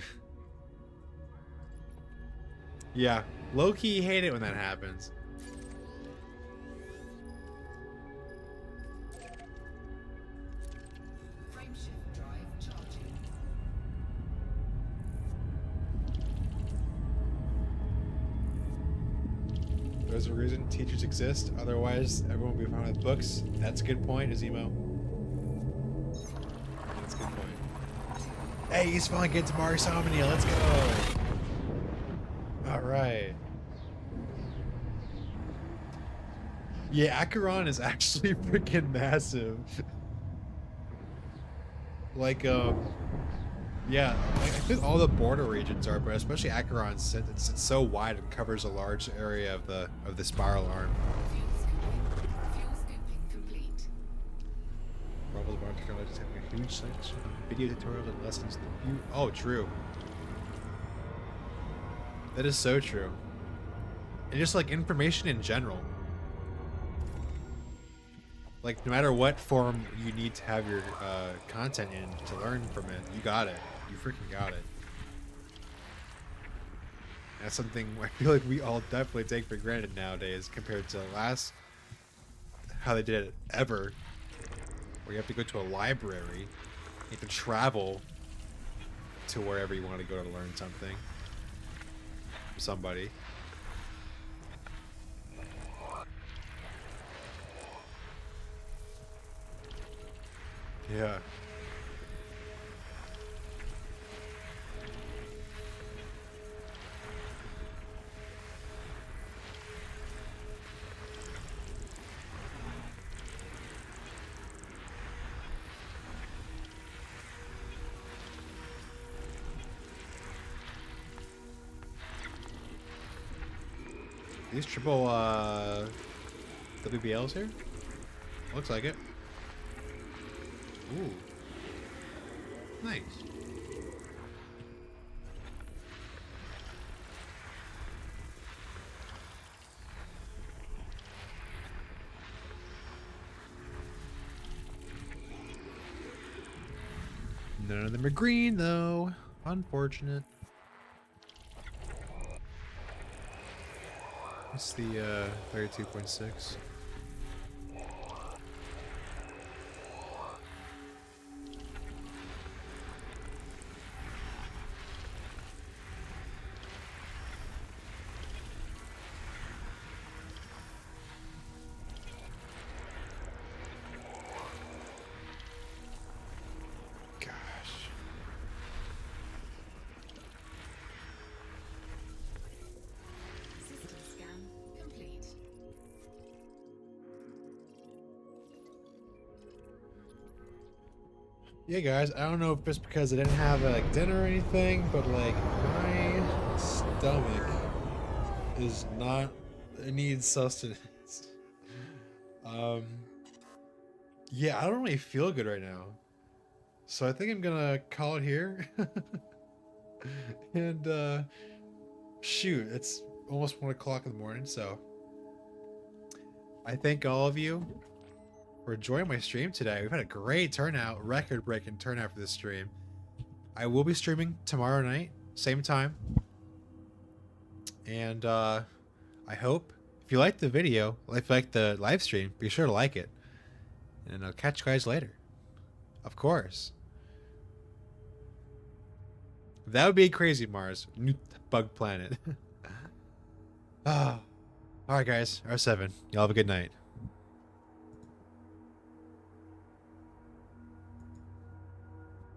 Yeah, low-key hate it when that happens. Frameshift drive charging. There's a reason teachers exist, otherwise everyone would be fine with books. That's a good point, Azimo. That's a good point. Hey, he's finally getting to Mars Omnia, let's go! Alright. Yeah, Acheron is actually freaking massive. Like, yeah, like, I think all the border regions are, but especially Acheron, since it's so wide and covers a large area of the spiral arm. Fuel scooping. Fuel scooping complete. Marvel's Bar Technology is having a huge section of video tutorials and lessons. Oh, true. That is so true. And just like information in general. Like, no matter what form you need to have your content in to learn from it, you got it. You freaking got it. That's something I feel like we all definitely take for granted nowadays compared to how they did it ever. Where you have to go to a library, you have to travel to wherever you want to go to learn something. From somebody. Yeah. These triple WBLs here? Looks like it. Ooh. Nice. None of them are green, though. Unfortunate. What's the 32.6? System scan complete. Yeah, guys, I don't know if it's because I didn't have like dinner or anything, but like my stomach is not. It needs sustenance. Um, yeah, I don't really feel good right now, so I think I'm gonna call it here. And shoot, it's almost 1 o'clock in the morning, so I thank all of you for joining my stream today. We've had a great turnout, record-breaking turnout for this stream. I will be streaming tomorrow night, same time. And I hope if you liked the video, if you liked the live stream, be sure to like it. And I'll catch you guys later. Of course. That would be crazy, Mars. New bug planet. Ah. Alright, guys. R7. Y'all have a good night.